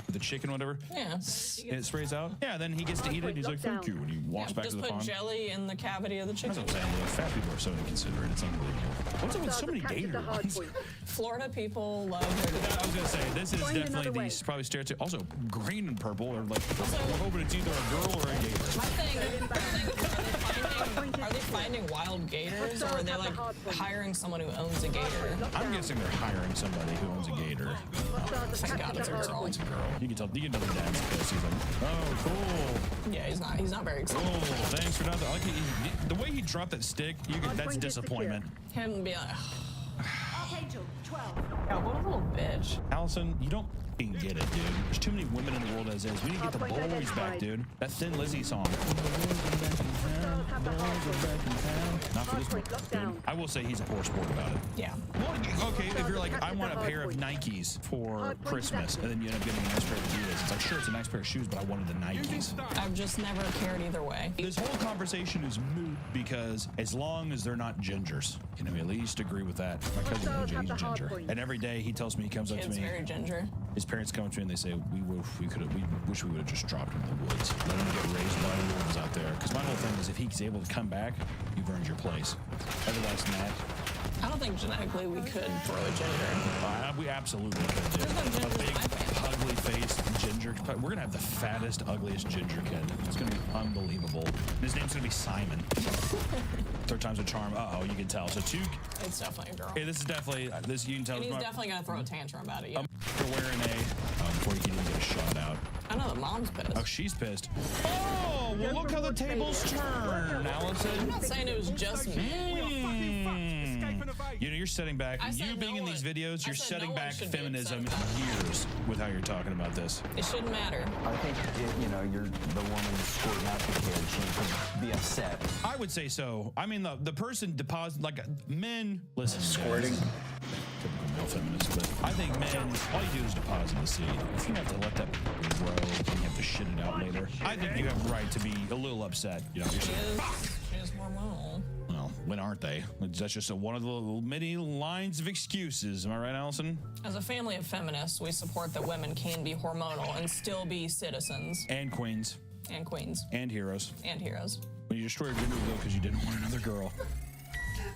the chicken, whatever. Yeah. And it sprays out. Yeah, then he gets to eat it. And he's like, "Thank you," and he walks back to the pond. Just put jelly in the cavity of the chicken. That's what I'm saying. Fat people are so inconsiderate. It's unbelievable. What's up with so many gators? Florida people love their gators. I was gonna say this is definitely the probably stereotype. Also, green and purple are like we're hoping it's either a girl or a gator. My thing, are they finding wild gators, or are they like hiring someone who owns a gator? I'm guessing they're hiring somebody who owns a gator. Thank God it's a girl. It's a girl. You can tell the dad's pissed. He's like, oh, cool. Yeah, he's not very excited. Oh, thanks for nothing. I like the way he dropped that stick. That's disappointment. Him be like, Okay, Joe, 12. yeah, what a little bitch. Allison, you don't fucking get it, dude. There's too many women in the world as is. We need to get the boys back, dude. That Thin Lizzy song. Not for this one, dude. I will say he's a poor sport about it. Yeah. Well, okay, if you're like, I want a pair of Nikes for Christmas, and then you end up getting a nice pair of Adidas. It's like, sure, it's a nice pair of shoes, but I wanted the Nikes. I've just never cared either way. This whole conversation is moot because as long as they're not gingers, can we at least agree with that? My cousin AJ, he's a ginger, and every day he tells me, he comes up to me. Very ginger. His parents come up to me and they say, we wish we would have just dropped him in the woods. Let him get raised by wolves out there. Because my whole thing is if he's able to come back, you've earned your place. Otherwise than that, I don't think genetically we could throw a ginger. We absolutely could do. A big, ugly-faced ginger. We're going to have the fattest, ugliest ginger kid. It's going to be unbelievable. His name's going to be Simon. Third time's a charm. Uh-oh, you can tell. So two... It's definitely a girl. Hey, this is definitely... This you can tell. And he's definitely going to throw a tantrum about it, yeah. You're wearing before you can even get a shot out. I know the mom's pissed. Oh, she's pissed. Oh, well, look how the tables turn, Allison. I'm not saying it was just me. You know, you're setting back. You being in these videos, you're setting back feminism years with how you're talking about this. It shouldn't matter. I think, you're the woman squirting out the kid. She could be upset. I would say so. I mean, the person deposit, like men, listen. Squirting. Typical male feminist, but I think men, all you do is deposit the seed. If you have to let that grow and you have to shit it out later, I think you have a right to be a little upset. You know, She is hormonal. Well, when aren't they? That's just one of the many lines of excuses. Am I right, Allison? As a family of feminists, we support that women can be hormonal and still be citizens. And queens. And queens. And heroes. And heroes. When you destroy your gender reveal because you didn't want another girl.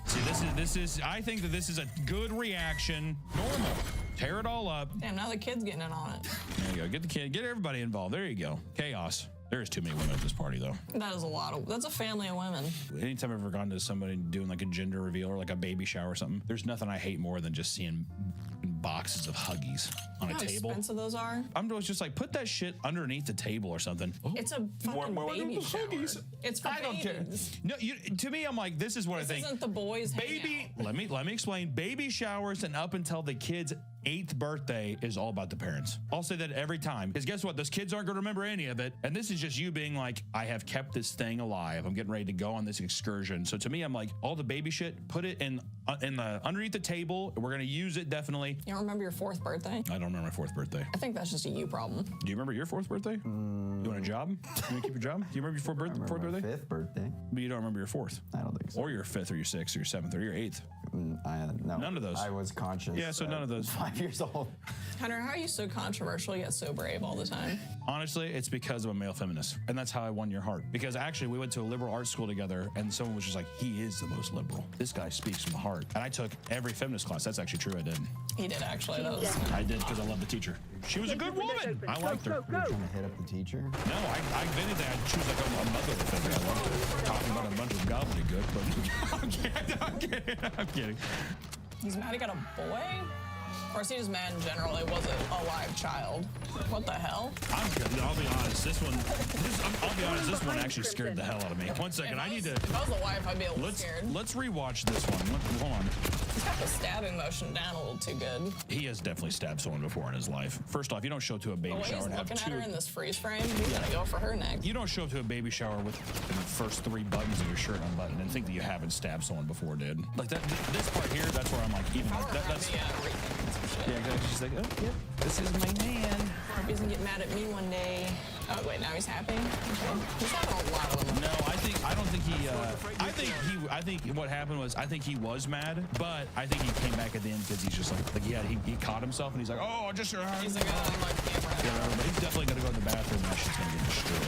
See, this is. I think that this is a good reaction. Normal. Tear it all up. Damn, now the kid's getting in on it. There you go. Get the kid. Get everybody involved. There you go. Chaos. There's too many women at this party, though. That is a lot. That's a family of women. Anytime I've ever gone to somebody doing like a gender reveal or like a baby shower or something, there's nothing I hate more than just seeing boxes of Huggies on a table. How expensive those are? I'm always just like, put that shit underneath the table or something. It's a fucking baby shower. It's for I don't care. No, to me, I'm like, this is what I think. This isn't the boys' baby. Let me explain. Baby showers and up until the kid's 8th birthday is all about the parents. I'll say that every time. Because guess what? Those kids aren't going to remember any of it. And this is just you being like, I have kept this thing alive. I'm getting ready to go on this excursion. So to me, I'm like, all the baby shit, put it in the underneath the table. We're going to use it definitely. You don't remember your 4th birthday? I don't remember my 4th birthday. I think that's just a you problem. Do you remember your 4th birthday? You want a job? You want to keep your job? Do you remember your 4th birthday? 5th birthday. But you don't remember your 4th? I don't think so. Or your 5th or your 6th or your 7th or your 8th? No. None of those. I was conscious. Yeah, so none of those. 5 years old. Hunter, how are you so controversial yet so brave all the time? Honestly, it's because I'm a male feminist. And that's how I won your heart. Because actually, we went to a liberal arts school together, and someone was just like, he is the most liberal. This guy speaks from the heart. And I took every feminist class. That's actually true, I did. He did actually. That was... I did because I love the teacher. She was a good woman. I liked her. You're trying to hit up the teacher? No, I admitted that. She was like a mother figure. I loved her. Talking about a bunch of gobbledygook, but I'm kidding. He's mad he got a boy? Or is he just mad in general? It wasn't a live child. What the hell? I'm good. I'll be honest. This one actually scared the hell out of me. 1 second. I need to. If I was a wife, I'd be a little scared. Let's rewatch this one. Hold on. He's got the stabbing motion down a little too good. He has definitely stabbed someone before in his life. First off, you don't show up to a baby shower and have looking at her in two. this freeze frame. He's gonna go for her next. You don't show up to a baby shower with the first 3 buttons of your shirt unbuttoned and think that you haven't stabbed someone before, dude. Like that. This part here, that's where I'm like, even like that's. Yeah, exactly. She's like, oh, yep, this is my man. I hope he doesn't get mad at me one day. Oh wait, now he's happy. Okay. He's having a lot of them. No, I don't think he. I think what happened was I think he was mad, but I think he came back at the end because he's just like he caught himself and he's like, oh, just. He's like, oh, I'm on camera. Yeah, but he's definitely gonna go to the bathroom. That shit's gonna get destroyed.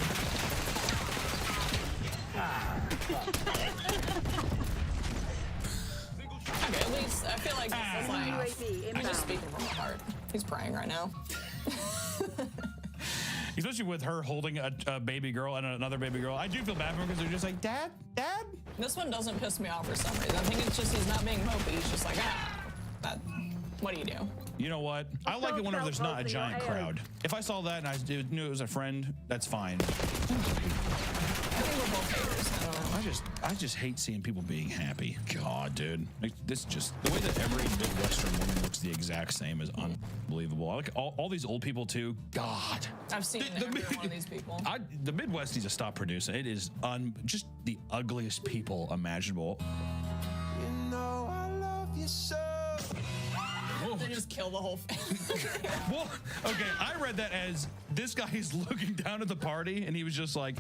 Okay, at least I feel like this is like he's just speaking from the heart. He's praying right now. Especially with her holding a baby girl and another baby girl. I do feel bad for him because they're just like, Dad? This one doesn't piss me off for some reason. I think it's just he's not being mopey. He's just like, what do you do? You know what? I like it whenever there's not a giant crowd. If I saw that and I knew it was a friend, that's fine. I think we're both haters. I don't know. I just hate seeing people being happy. God, dude. Like, this just, the way that every Midwestern woman looks the exact same is unbelievable. I like all these old people too. God. I've seen every one of these people. The Midwest needs to stop producing. It is just the ugliest people imaginable. You know I love you so. They just kill the whole family. Well, okay, I read that as this guy is looking down at the party and he was just like,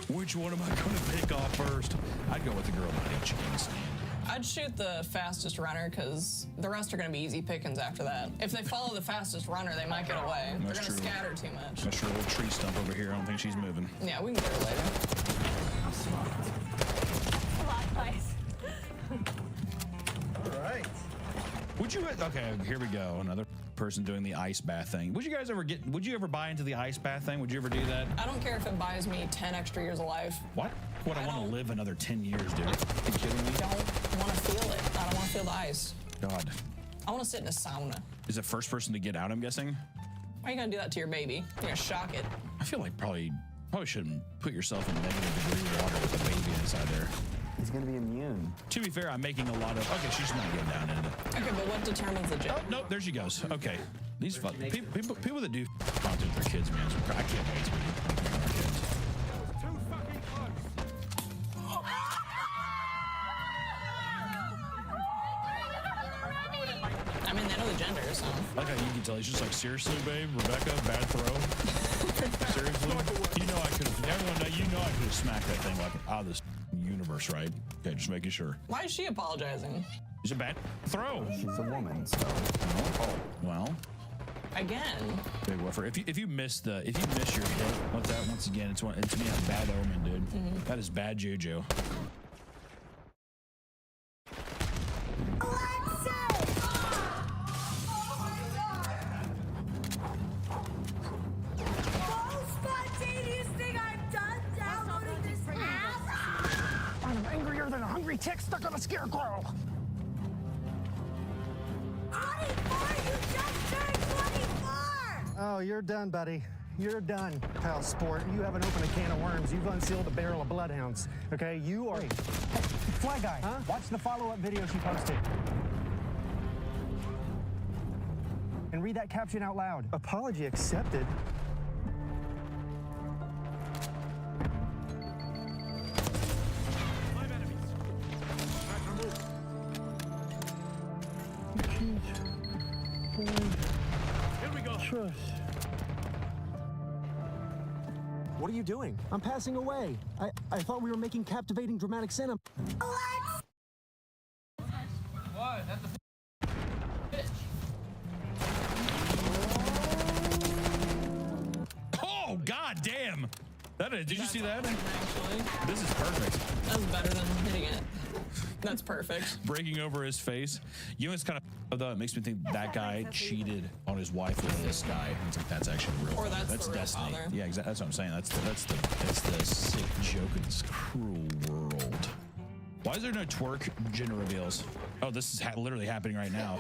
which one am I going to pick off first? I'd go with the girl behind chicken stand. I'd shoot the fastest runner because the rest are going to be easy pickings after that. If they follow the fastest runner, they might get away. They're going to scatter too much. That's true. A little tree stump over here. I don't think she's moving. Yeah, we can get her later. A lot, guys. All right. Would you? Okay, here we go. Another person doing the ice bath thing. Would you ever buy into the ice bath thing? Would you ever do that? I don't care if it buys me 10 extra years of life. What? What? I want to live another 10 years, dude. Are you kidding me? I don't want to feel it. I don't want to feel the ice. God. I want to sit in a sauna. Is it first person to get out, I'm guessing? Why are you going to do that to your baby? You're going to shock it. I feel like probably shouldn't put yourself in negative degree water with a baby inside there. He's gonna be immune. To be fair, I'm making a lot of. Okay, she's not getting down in it. Okay, but what determines the gender? Oh, nope, there she goes. Okay, these people that do content with their kids, man. I can't wait to be our kids. I mean, they know the gender, so. Like how you can tell, he's just like, seriously, babe, Rebecca, bad throw. Seriously, you know I could have. Everyone, you know I could have smacked that thing like out of this universe, right? Okay, just making sure. Why is she apologizing? It's a bad throw. She's a woman, so. Oh, well. Again. Big woofer. If you miss your hit, once again, it's to me a bad omen, dude. Mm-hmm. That is bad juju. I'm angrier than a hungry tick stuck on a scarecrow. 24! You just turned 24! Oh, you're done, buddy. You're done, pal sport. You haven't opened a can of worms. You've unsealed a barrel of bloodhounds. Okay, you are... Hey, Fly Guy, huh? Watch the follow-up video she posted. And read that caption out loud. Apology accepted. Here we go. Trust. What are you doing? I'm passing away. I thought we were making captivating dramatic cinema. What? That's the bitch. Oh, Did you see that? Actually, This is perfect. that's better than hitting it. That's perfect. Breaking over his face. You know what's kind of though? It makes me think that guy cheated on his wife with this guy. It's like that's actually real. Or that's the real destiny. father. Yeah, exactly. That's what I'm saying. That's the sick joke of this cruel world. Why is there no twerk gender reveals? Oh, this is literally happening right now.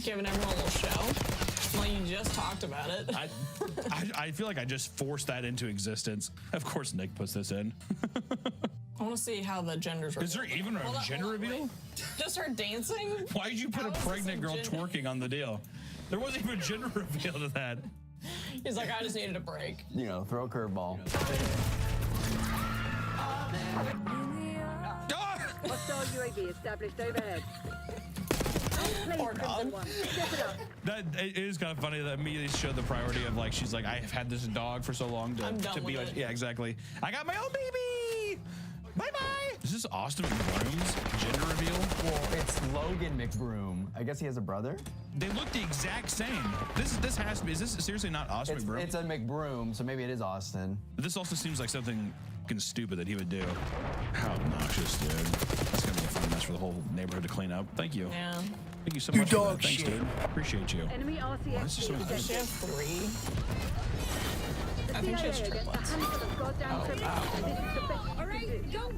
Giving everyone a little show. Well, you just talked about it. I feel like I just forced that into existence. Of course, Nick puts this in. I want to see how the genders are. Is there even a gender reveal? Just her dancing? Why did you put a pregnant girl twerking on the deal? There wasn't even a gender reveal to that. He's like, I just needed a break. You know, throw a curveball. Hostile UAV established overhead. Poor dog. That it is kind of funny that immediately showed the priority of like she's like I've had this dog for so long to be like yeah exactly I got my own baby. Bye bye. Is this Austin McBroom's gender reveal? Well, it's Logan McBroom. I guess he has a brother. They look the exact same. This has to be. Is this seriously not Austin McBroom? It's a McBroom, so maybe it is Austin. This also seems like something fucking stupid that he would do. How obnoxious, dude. That's gonna be a fun mess for the whole neighborhood to clean up. Thank you. Yeah. Thank you so much for that. Thanks, dude. Appreciate you. Enemy RCXD. This is so Does she have 3? I think she has triplets. Alright, go.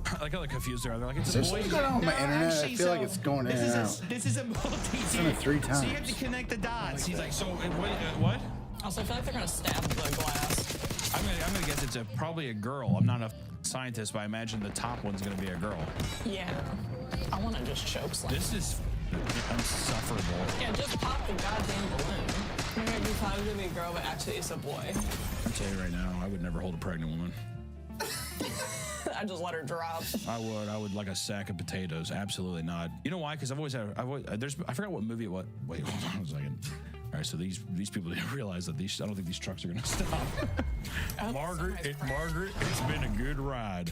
I like how they're confused there. They're like, it's Is a there boy. something going on with my internet? I feel like it's going in and out. This is a multi. Done it 3 times. So you have to connect the dots. He's like, so what? Also, I feel like they're gonna stab the glass. I'm gonna guess it's probably a girl. I'm not a scientist, but I imagine the top one's gonna be a girl. Yeah. I want to just choke slam. This is insufferable. Yeah, just pop the goddamn balloon. Maybe you thought it was gonna be a girl, but actually it's a boy. I'll tell you right now, I would never hold a pregnant woman. I just let her drop. I would like a sack of potatoes. Absolutely not. You know why? Because I forgot what movie it was. Wait, hold on a second. All right, so these people didn't realize that I don't think these trucks are gonna stop. Margaret, it's been a good ride.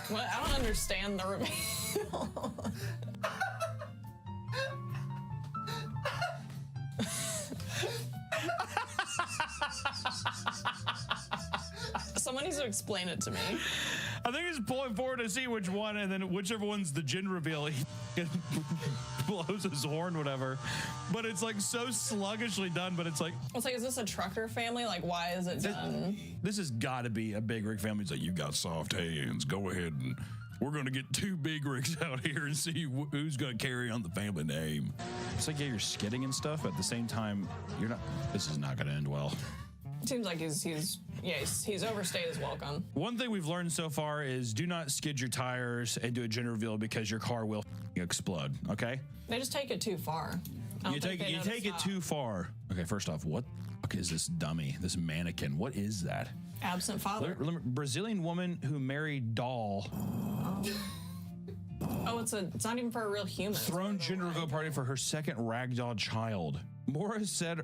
What? I don't understand the reveal. Someone needs to explain it to me. I think he's pulling forward to see which one, and then whichever one's the gender reveal, he blows his horn, whatever. But it's like so sluggishly done, but it's like... It's like, is this a trucker family? Like, why is it done? This has got to be a big rig family. It's like, you got soft hands. Go ahead and we're going to get 2 big rigs out here and see who's going to carry on the family name. It's like, yeah, you're skidding and stuff, but at the same time, you're not... This is not going to end well. Seems like he's overstayed his welcome. One thing we've learned so far is do not skid your tires and do a gender reveal because your car will explode, okay? They just take it too far. You take it too far. Okay, first off, what the fuck is this dummy, this mannequin? What is that? Absent father. Brazilian woman who married doll. Oh, it's not even for a real human. Thrown gender reveal party for her second ragdoll child. Mora said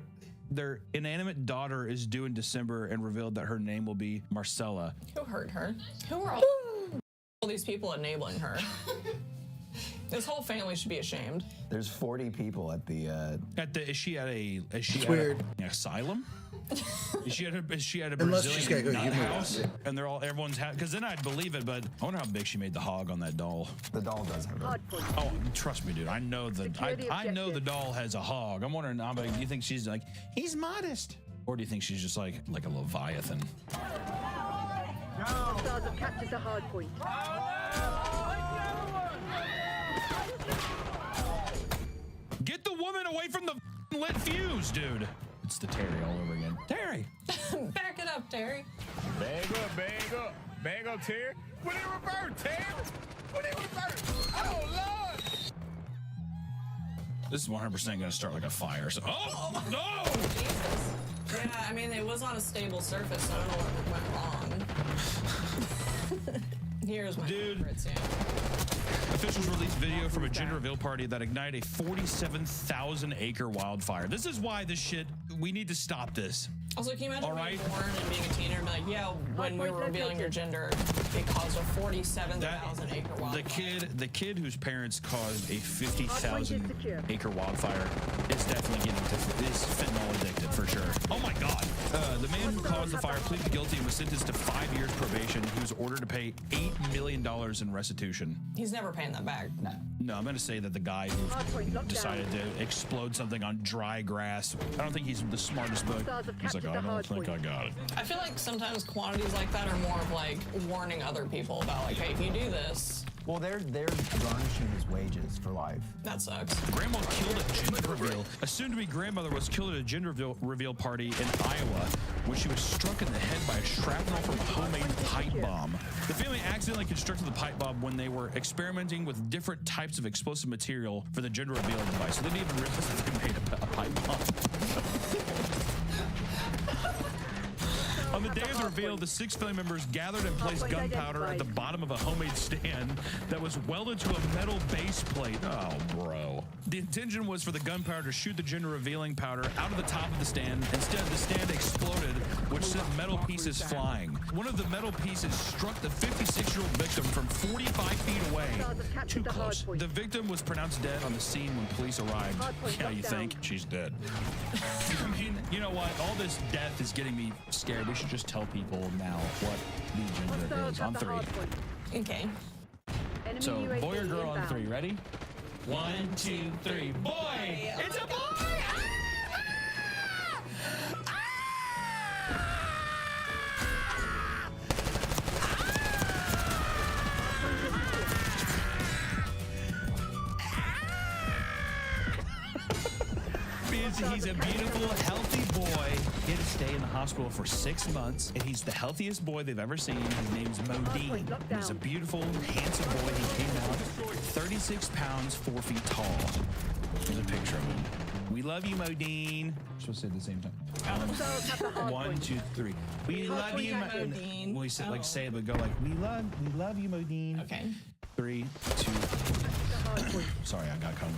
their inanimate daughter is due in December and revealed that her name will be Marcella. Who hurt her? Who are all these people enabling her? This whole family should be ashamed. There's 40 people at the. Is she at an asylum? Is she at a Brazilian house? And everyone's because then I'd believe it, but I wonder how big she made the hog on that doll. The doll does have it. Oh, trust me, dude. I know the doll has a hog. I'm wondering, do you think she's like, he's modest? Or do you think she's just like a Leviathan? Hostiles have captured the hard point. Get the woman away from the lit fuse, dude. It's the Terry all over again. Terry! Back it up, Terry. Bag up, Terry. Put it in reverse, Terry. Put it in reverse. Oh, Lord. This is 100% going to start like a fire. So, oh, no! Jesus. Yeah, I mean, it was on a stable surface, so I don't know what went wrong. Here's my favorites, yeah. Officials released video from a gender reveal party that ignited a 47,000 acre wildfire. This is why this shit, we need to stop this. Also, can you imagine All being right. born and being a teenager and be like, yeah, when we were revealing your gender, it caused a 47,000 acre wildfire. The kid whose parents caused a 50,000 acre wildfire is definitely is fentanyl addicted for sure. Oh my God. The man who caused the fire pleaded guilty and was sentenced to 5 years probation. He was ordered to pay $8 million in restitution. He's never paying that back. No, I'm going to say that the guy who decided to explode something on dry grass, I don't think he's the smartest, but he's like, I don't think I got it. I feel like sometimes quantities like that are more of like warning other people about like, hey, if you do this. Well, they're garnishing his wages for life. That sucks. Grandma killed at gender reveal. A soon-to-be grandmother was killed at a gender reveal party in Iowa when she was struck in the head by a shrapnel from a homemade pipe bomb. The family accidentally constructed the pipe bomb when they were experimenting with different types of explosive material for the gender reveal device. So they didn't even realize that they made a pipe bomb. On the day of the reveal, the 6 family members gathered and placed gunpowder at the bottom of a homemade stand that was welded to a metal base plate. Oh, bro. The intention was for the gunpowder to shoot the gender revealing powder out of the top of the stand. Instead, the stand exploded, which sent metal pieces flying. One of the metal pieces struck the 56-year-old victim from 45 feet away. Too close. The victim was pronounced dead on the scene when police arrived. Yeah, you think? She's dead. I mean, you know what? All this death is getting me scared. We should just tell people now what the gender is on 3. Okay. So, boy or girl on 3. Ready? 1, 2, 3. Boy! It's a boy! He's a beautiful, healthy boy. He had to stay in the hospital for 6 months, and he's the healthiest boy they've ever seen. His name's Modine. He's a beautiful, handsome boy. He came out 36 pounds, 4 feet tall. There's a picture of him. We love you, Modine. We're supposed to say it at the same time. 1, 2, 3. We love you, Modine. We say, like say it, but go like we love you, Modine. Okay. 3, 2. Sorry, I got caught.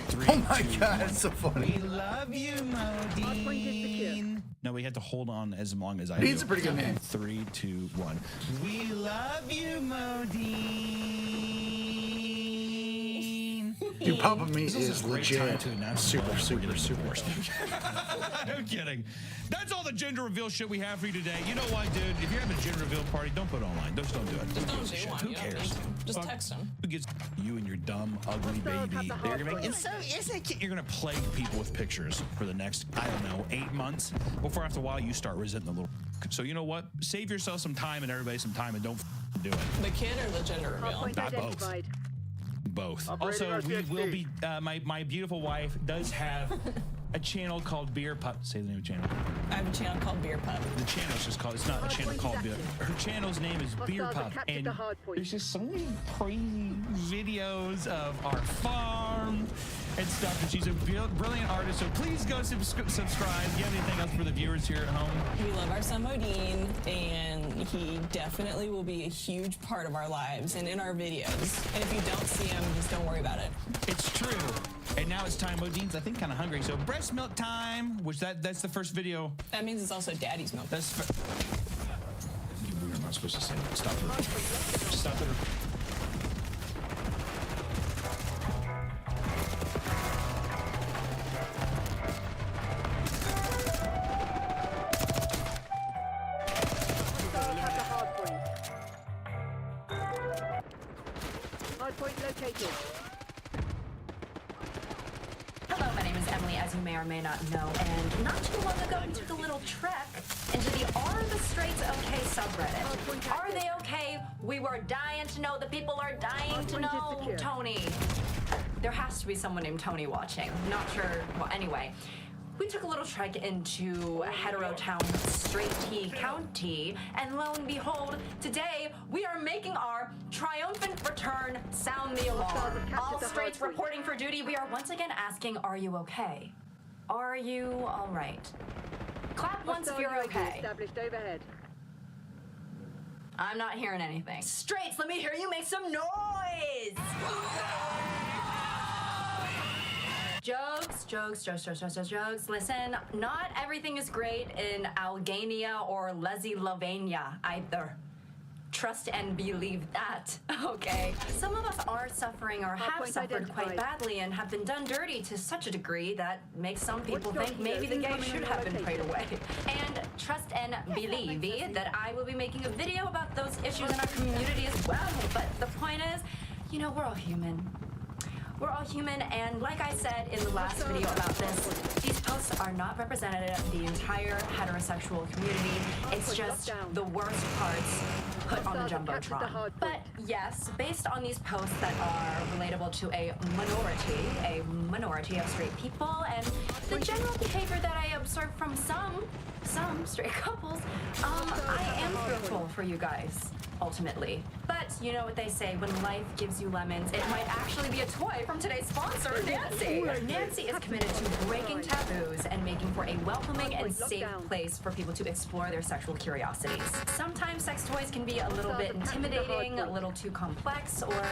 3, Oh my 2, God, 1. it's so funny. We love you, Modine. No, we had to hold on as long as I He's do. a pretty good name. 3, 2, 1. We love you, Modine. Dude, Papa Meat This is a great time legit. to announce Super, we're super, getting super. divorced. No kidding. That's all the gender reveal shit we have for you today. You know what, dude? If you're having a gender reveal party, don't put it online. Just don't do it. Just don't gives a do shit? one. Who You don't cares? need to. Just text them. Who gives you and your dumb, ugly baby? They're gonna make it's so you're gonna plague people with pictures for the next, I don't know, 8 months before after a while you start resenting the little. So you know what? Save yourself some time and everybody some time and don't do it. The kid or the gender reveal? Not both. Both. Also, we will be. My beautiful wife does have a channel called Beer Pup. Say the name of the channel. I have a channel called Beer Pup. The channel's just called. It's not a channel called Beer. Her channel's name is Beer Pup, and there's just so many crazy videos of our farm and stuff. And she's a brilliant artist. So please go subscribe. Do you have anything else for the viewers here at home? We love our son Modine, and he definitely will be a huge part of our lives and in our videos. And if you don't see him, just don't worry about it. It's true. And now it's time. Modine's, I think, kind of hungry. So breast milk time, which that's the first video. That means it's also daddy's milk. That's. We're not supposed to say that. Stop it. Stop it. Hardpoint located. Hello, my name is Emily, as you may or may not know, and not too long ago we took a little trek into the Are the Straits Okay subreddit. Are they okay? We were dying to know. The people are dying to know. Tony. There has to be someone named Tony watching. Not sure. Well, anyway. We took a little trek into hetero town Straight T County, and lo and behold, today we are making our triumphant return. Sound the alarm. All straights reporting for duty. We are once again asking, are you okay? Are you all right? Clap once if you're okay. Established overhead. I'm not hearing anything. Straights, let me hear you make some noise! Jokes. Listen, not everything is great in Albania or Leslie-Lovania either. Trust and believe that, okay? Some of us are suffering or have suffered quite badly and have been done dirty to such a degree that makes some people think maybe the gay should have been prayed away. And trust and believe that I will be making a video about those issues in our community as well. But the point is, you know, we're all human. We're all human, and like I said in the last video about this, these posts are not representative of the entire heterosexual community. It's just the worst parts put on the Jumbotron. But yes, based on these posts that are relatable to a minority of straight people, and the general behavior that I observe from some straight couples, I am fearful for you guys, ultimately. But you know what they say, when life gives you lemons, it might actually be a toy from today's sponsor, Nancy. Nancy is committed to breaking taboos and making for a welcoming and safe place for people to explore their sexual curiosities. Sometimes sex toys can be a little bit intimidating, a little too complex, or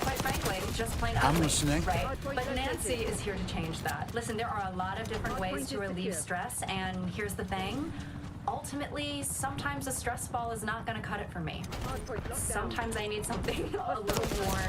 quite frankly, just plain ugly. I'm listening. Right? But Nancy is here to change that. Listen, there are a lot of different ways to relieve stress, and here's the thing. Ultimately, sometimes a stress ball is not going to cut it for me. Sometimes I need something a little more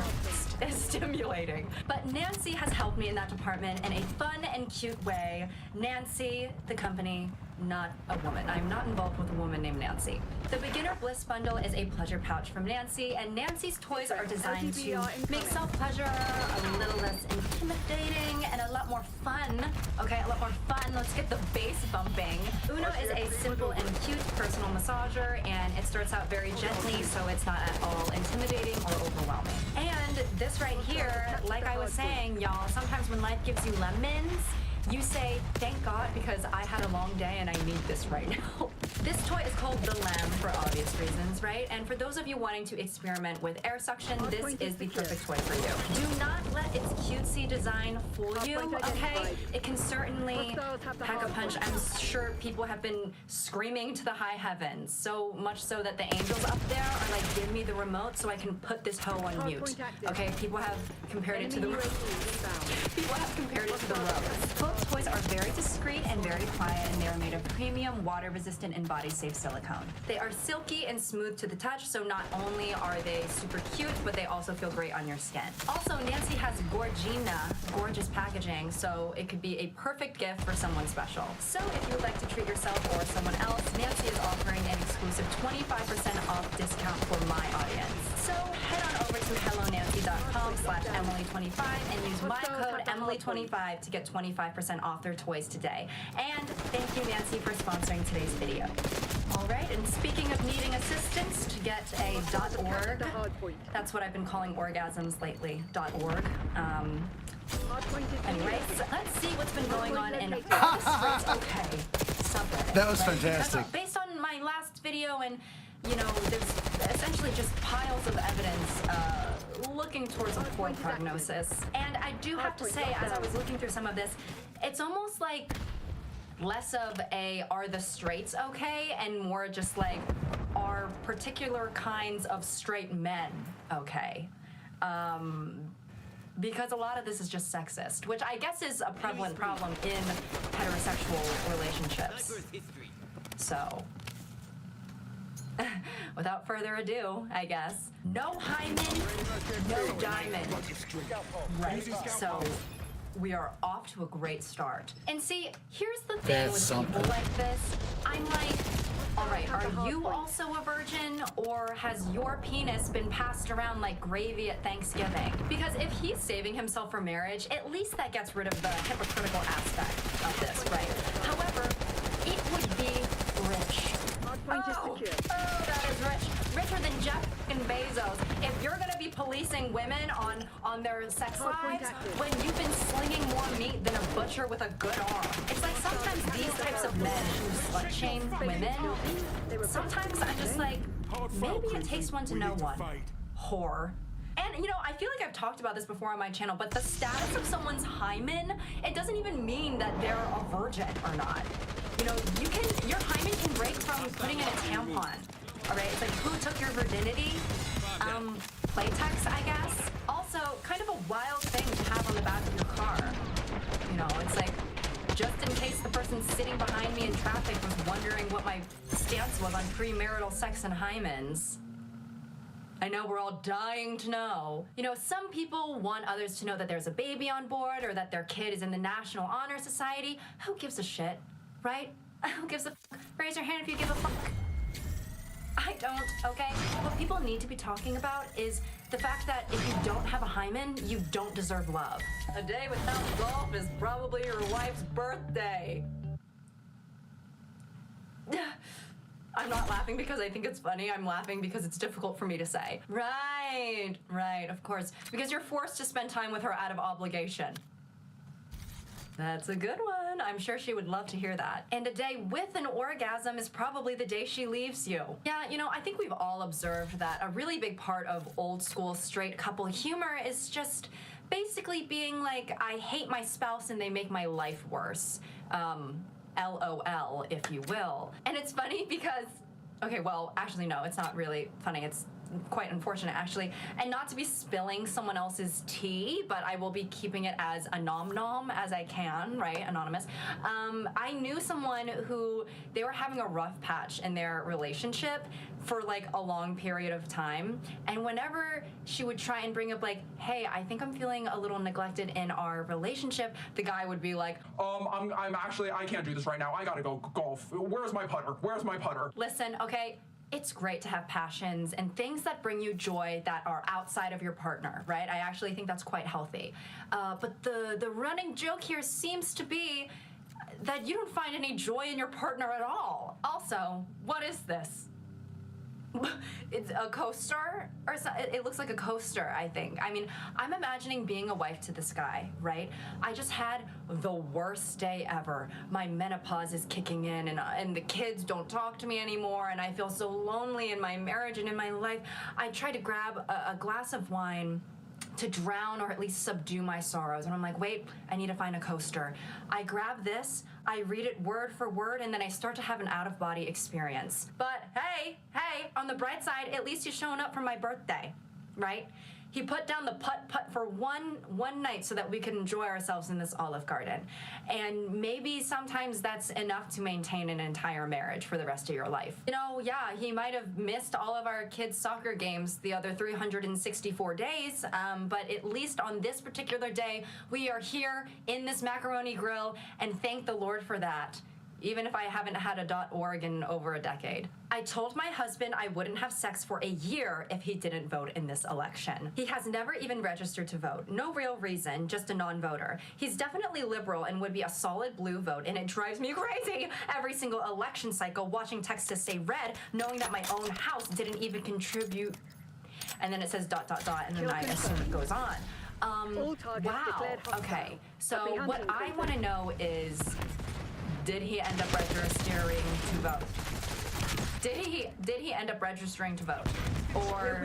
stimulating. But Nancy has helped me in that department in a fun and cute way. Nancy, the company, not a woman. I'm not involved with a woman named Nancy. The Beginner Bliss Bundle is a pleasure pouch from Nancy, and Nancy's toys are designed to make self-pleasure a little less intimidating and a lot more fun. Okay, a lot more fun. Let's get the bass bumping. Uno is a simple and cute personal massager, and it starts out very gently, so it's not at all intimidating or overwhelming. And this right here, like I was saying, y'all, sometimes when life gives you lemons, you say, thank God, because I had a long day and I need this right now. This toy is called the Lamb for obvious reasons, right? And for those of you wanting to experiment with air suction, this is the perfect toy for you. Do not let its cutesy design fool you, okay? It can certainly pack a punch. I'm sure people have been screaming to the high heavens, so much so that the angels up there are like, give me the remote so I can put this hoe on mute. Okay, people have compared it to the rose. Both toys are very discreet and very quiet, and they are made of premium, water-resistant, and body-safe silicone. They are silky and smooth to the touch, so not only are they super cute, but they also feel great on your skin. Also, Nancy has gorgeous packaging, so it could be a perfect gift for someone special. So if you would like to treat yourself or someone else, Nancy is offering an exclusive 25% off discount for my audience. So head on over to hellonancy.com/Emily25 and use my code Emily25 to get 25% off their toys today. And thank you, Nancy, for sponsoring today's video. All right, and speaking of needing assistance to get a .org, that's what I've been calling orgasms lately, .org. Anyways, let's see what's been going on in subreddit. That was fantastic. Based on my last video, and you know, there's essentially just piles of evidence looking towards a poor prognosis. And I do have to say, as I was looking through some of this, it's almost like less of a, are the straights okay, and more just like, are particular kinds of straight men okay? Because a lot of this is just sexist, which I guess is a prevalent problem in heterosexual relationships. So, without further ado, I guess, no hymen, no diamond. Right, so we are off to a great start. And see, here's the thing with people like this. I'm like, all right, are you also a virgin, or has your penis been passed around like gravy at Thanksgiving? Because if he's saving himself for marriage, at least that gets rid of the hypocritical aspect of this, right? However, it would be rich. Oh, that is rich. Richer than Jeff and Bezos. If you're gonna be policing women on their sex lives, when you've been slinging more meat than a butcher with a good arm. It's like sometimes these types of men who slut shame women, sometimes I'm just like, maybe it takes one to know one. Whore. And, you know, I feel like I've talked about this before on my channel, but the status of someone's hymen, it doesn't even mean that they're a virgin or not. You know, your hymen can break from putting in a tampon. All right, it's like, who took your virginity? Playtex, I guess. Also, kind of a wild thing to have on the back of your car. You what my stance was on premarital sex and hymens. I know we're all dying to know. You know, some people want others to know that there's a baby on board or that their kid is in the National Honor Society. Who gives a shit, right? Who gives a fuck? Raise your hand if you give a fuck. I don't, okay? What people need to be talking about is the fact that if you don't have a hymen, you don't deserve love. A day without golf is probably your wife's birthday. I'm not laughing because I think it's funny. I'm laughing because it's difficult for me to say. Right, of course. Because you're forced to spend time with her out of obligation. That's a good one. I'm sure she would love to hear that. And a day with an orgasm is probably the day she leaves you. Yeah, you know, I think we've all observed that a really big part of old school straight couple humor is just basically being like, I hate my spouse and they make my life worse. LOL, if you will. And it's funny because, okay, well, actually, no, it's not really funny. It's quite unfortunate, actually. And not to be spilling someone else's tea, but I will be keeping it as a nom-nom as I can, right? Anonymous. I knew someone who, they were having a rough patch in their relationship for like a long period of time. And whenever she would try and bring up like, hey, I think I'm feeling a little neglected in our relationship, the guy would be like, I'm actually, I can't do this right now. I gotta go golf. Where's my putter? Where's my putter? Listen, okay, it's great to have passions and things that bring you joy that are outside of your partner, right? I actually think that's quite healthy. But the running joke here seems to be that you don't find any joy in your partner at all. Also, what is this? It's a coaster, or it looks like a coaster, I think. I mean, I'm imagining being a wife to this guy, right? I just had the worst day ever. My menopause is kicking in, and the kids don't talk to me anymore, and I feel so lonely in my marriage and in my life. I tried to grab a glass of wine to drown or at least subdue my sorrows. And I'm like, wait, I need to find a coaster. I grab this, I read it word for word, and then I start to have an out-of-body experience. But hey, on the bright side, at least he's showing up for my birthday, right? He put down the putt-putt for one night so that we could enjoy ourselves in this Olive Garden. And maybe sometimes that's enough to maintain an entire marriage for the rest of your life. You know, yeah, he might have missed all of our kids' soccer games the other 364 days, but at least on this particular day, we are here in this macaroni grill, and thank the Lord for that. Even if I haven't had a .org in over a decade. I told my husband I wouldn't have sex for a year if he didn't vote in this election. He has never even registered to vote. No real reason, just a non-voter. He's definitely liberal and would be a solid blue vote, and it drives me crazy every single election cycle watching Texas say red, knowing that my own house didn't even contribute. And then it says ... and then I assume it goes on. Wow, okay. So what I want to know is, did he end up registering to vote? Did he end up registering to vote? Or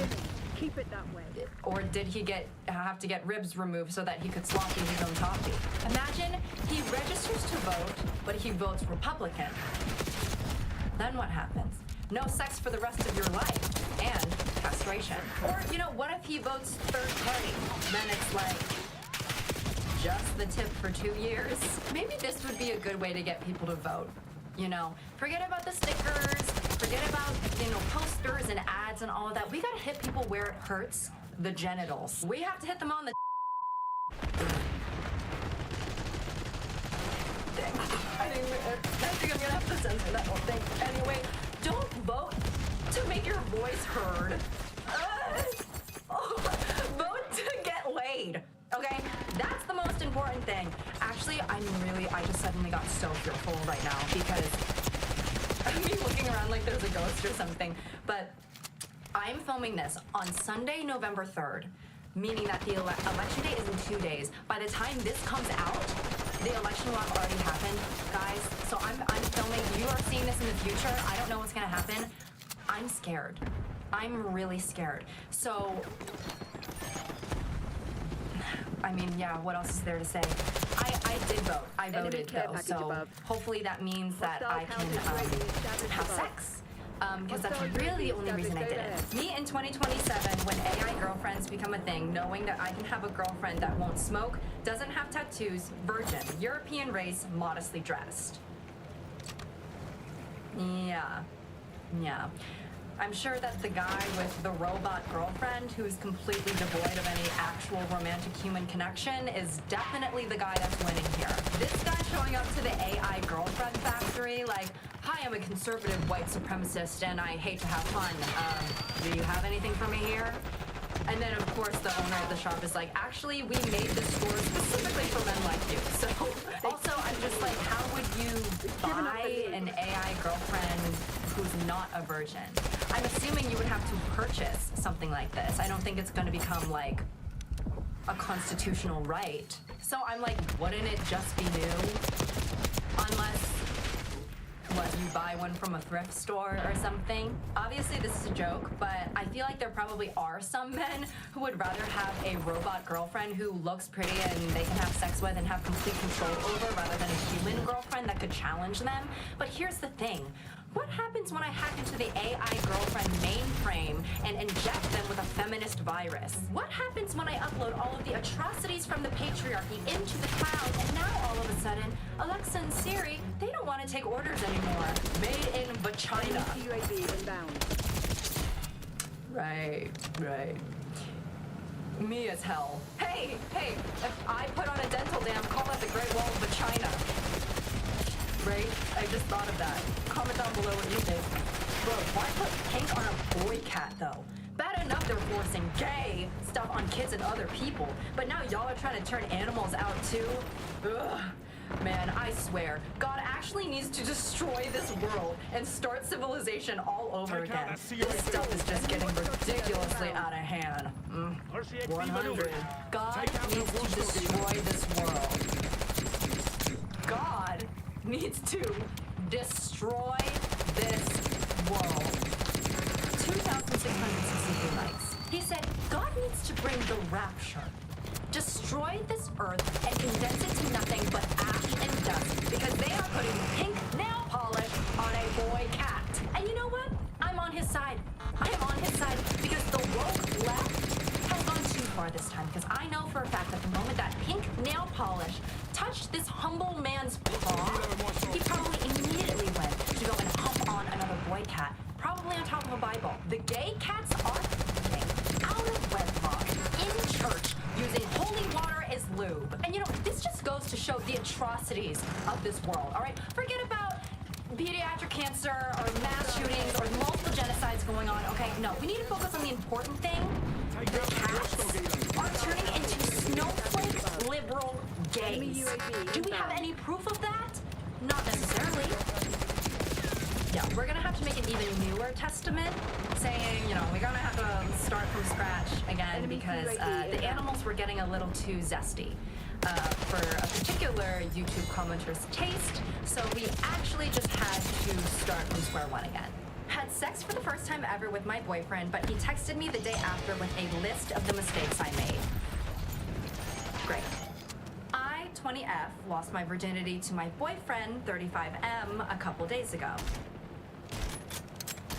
keep it that way. Or did he have to get ribs removed so that he could sloppy his own toffee? Imagine he registers to vote, but he votes Republican. Then what happens? No sex for the rest of your life and castration. Or, you know, what if he votes third party? Then it's like, just the tip for 2 years. Maybe this would be a good way to get people to vote. You know, forget about the stickers, forget about, you know, posters and ads and all of that. We gotta hit people where it hurts, the genitals. We have to hit them on the I think I'm gonna have to censor that whole thing. Anyway, don't vote to make your voice heard. Vote to get laid. Okay, that's the most important thing. Actually, I just suddenly got so fearful right now because of me looking around like there's a ghost or something. But I'm filming this on Sunday, November 3rd, meaning that the election day is in 2 days. By the time this comes out, the election will have already happened, guys. So I'm filming. You are seeing this in the future. I don't know what's gonna happen. I'm scared. I'm really scared. So, I mean, yeah, what else is there to say? I did vote. I voted, though, so hopefully that means that I can have sex. Because that's really the only reason I did it. Me in 2027, when AI girlfriends become a thing, knowing that I can have a girlfriend that won't smoke, doesn't have tattoos, virgin, European race, modestly dressed. Yeah. I'm sure that the guy with the robot girlfriend who's completely devoid of any actual romantic human connection is definitely the guy that's winning here. This guy showing up to the AI girlfriend factory like, hi, I'm a conservative white supremacist and I hate to have fun. Do you have anything for me here? And then, of course, the owner of the shop is like, actually, we made this store specifically for men like you. So, also, I'm just like, how would you buy an AI girlfriend who's not a virgin? I'm assuming you would have to purchase something like this. I don't think it's going to become, like, a constitutional right. So I'm like, wouldn't it just be new? Unless... what, you buy one from a thrift store or something? Obviously this is a joke, but I feel like there probably are some men who would rather have a robot girlfriend who looks pretty and they can have sex with and have complete control over rather than a human girlfriend that could challenge them. But here's the thing. What happens when I hack into the AI girlfriend mainframe and inject them with a feminist virus? What happens when I upload all of the atrocities from the patriarchy into the cloud and now all of a sudden, Alexa and Siri, they don't want to take orders anymore. Made in China. Right. Me as hell. Hey, if I put on a dental dam, call that the Great Wall of China. Right? I just thought of that. Comment down below what you think. Bro, why put pink on a boy cat though? Bad enough they're forcing gay stuff on kids and other people, but now y'all are trying to turn animals out too? Ugh. Man, I swear, God actually needs to destroy this world and start civilization all over again. This stuff is just getting ridiculously out of hand. 100. God needs to destroy this world. God needs to destroy this world. 2,663 likes. He said, God needs to bring the rapture. Destroy this earth and condense it to nothing but ash and dust because they are putting pink nail polish on a boy cat. And you know what? I'm on his side. I am on his side because the woke left has gone too far this time because I know for a fact that the moment that pink nail polish touched this humble man's paw, he probably immediately went to go and hump on another boy cat, probably on top of a Bible. The gay cats are out of wedlock in church using holy water as lube. And you know, this just goes to show the atrocities of this world, all right? Forget about pediatric cancer or mass shootings or multiple genocides going on, okay? No, we need to focus on the important thing. The cats are turning into snowflake liberal gays. Do we have any proof of that? Not necessarily. Yeah, we're gonna have to make an even newer testament saying, you know, we're gonna have to start from scratch again because the animals were getting a little too zesty for a particular YouTube commenter's taste, so we actually just had to start from square one again. Had sex for the first time ever with my boyfriend, but he texted me the day after with a list of the mistakes I made. Great. I, 20F, lost my virginity to my boyfriend, 35M, a couple days ago.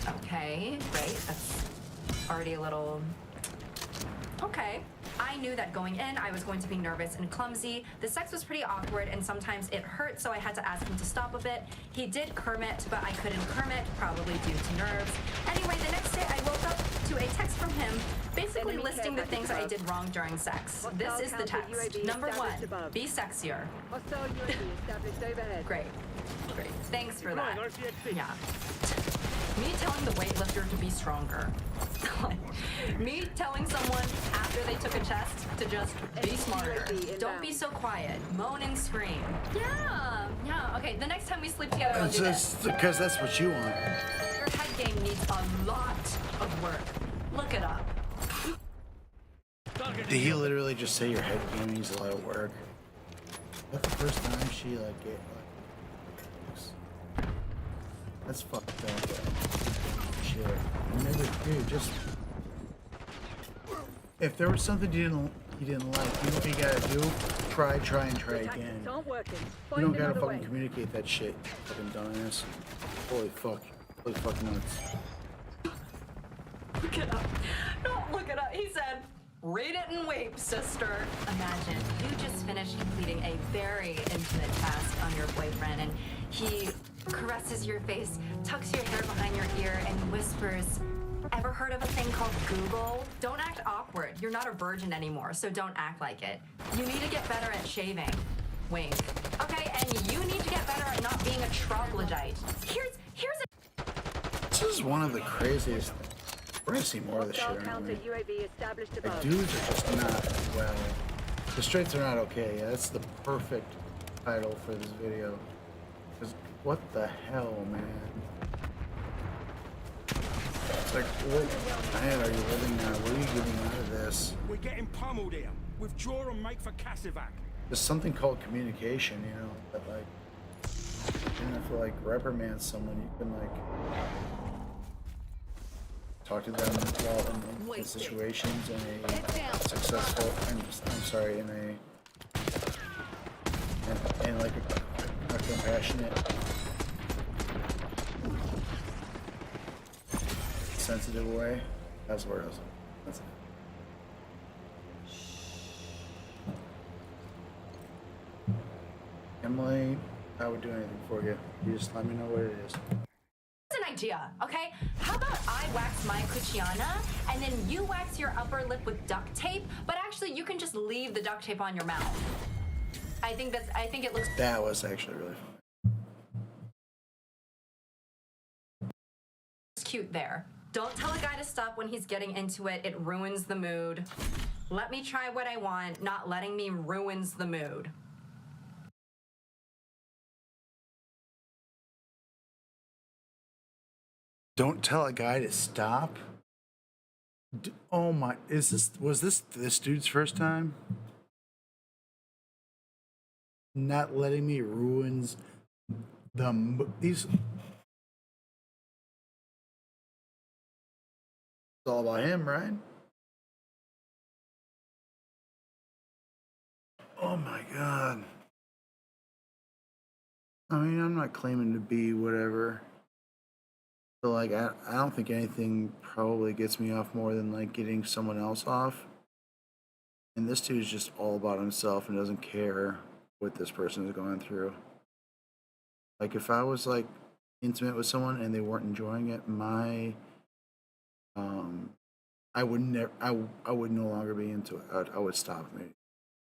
Okay, great. That's already a little... Okay. I knew that going in, I was going to be nervous and clumsy. The sex was pretty awkward and sometimes it hurt, so I had to ask him to stop a bit. He did Kermit, but I couldn't Kermit, probably due to nerves. Anyway, the next day I woke up to a text from him, basically listing the things I did wrong during sex. This is the text. Number 1, be sexier. Great. Thanks for that. Yeah. Me telling the weightlifter to be stronger. Me telling someone after they took a test to just be smarter. Don't be so quiet. Moan and scream. Yeah. Okay, the next time we sleep together, I'll do this. Because that's what you want. Your head game needs a lot of work. Look it up. Did he literally just say your head game needs a lot of work? That's the first time she like get like. That's fucked up. Shit. Never, dude, just. If there was something you didn't like, you know what you gotta do? Try again. You don't gotta fucking communicate that shit. Fucking dumbass. Holy fuck nuts. Look it up. Don't look it up. He said, read it and weep, sister. Imagine you just finished completing a very intimate task on your boyfriend and he caresses your face, tucks your hair behind your ear, and whispers, "Ever heard of a thing called Google? Don't act awkward. You're not a virgin anymore, so don't act like it. You need to get better at shaving." Wink. Okay, and you need to get better at not being a troglodyte. Here's a... This is one of the craziest. We're gonna see more of this shit, aren't we? Like, dudes are just not well. The straights are not okay. Yeah, that's the perfect title for this video. Because what the hell, man? It's like, what planet are you living on? What are you getting out of this? We're getting pummeled here. Withdraw and make for Cassivac. There's something called communication, you know, that like, you don't have to like reprimand someone. You can like talk to them while in situations in a successful, I'm sorry, in like a compassionate, sensitive way. That's where I was. That's it. Emily, I would do anything for you. You just let me know what it is. An idea, okay? How about I wax my cucciana and then you wax your upper lip with duct tape, but actually you can just leave the duct tape on your mouth. I think it looks... That was actually really fun. It's cute there. Don't tell a guy to stop when he's getting into it. It ruins the mood. Let me try what I want. Not letting me ruins the mood. Don't tell a guy to stop. Oh my! Was this dude's first time? Not letting me ruins these. It's all about him, right? Oh my god! I mean, I'm not claiming to be whatever. But like, I don't think anything probably gets me off more than like getting someone else off. And this dude is just all about himself and doesn't care what this person is going through. Like, if I was like intimate with someone and they weren't enjoying it, I would never, I would no longer be into it. I would stop me.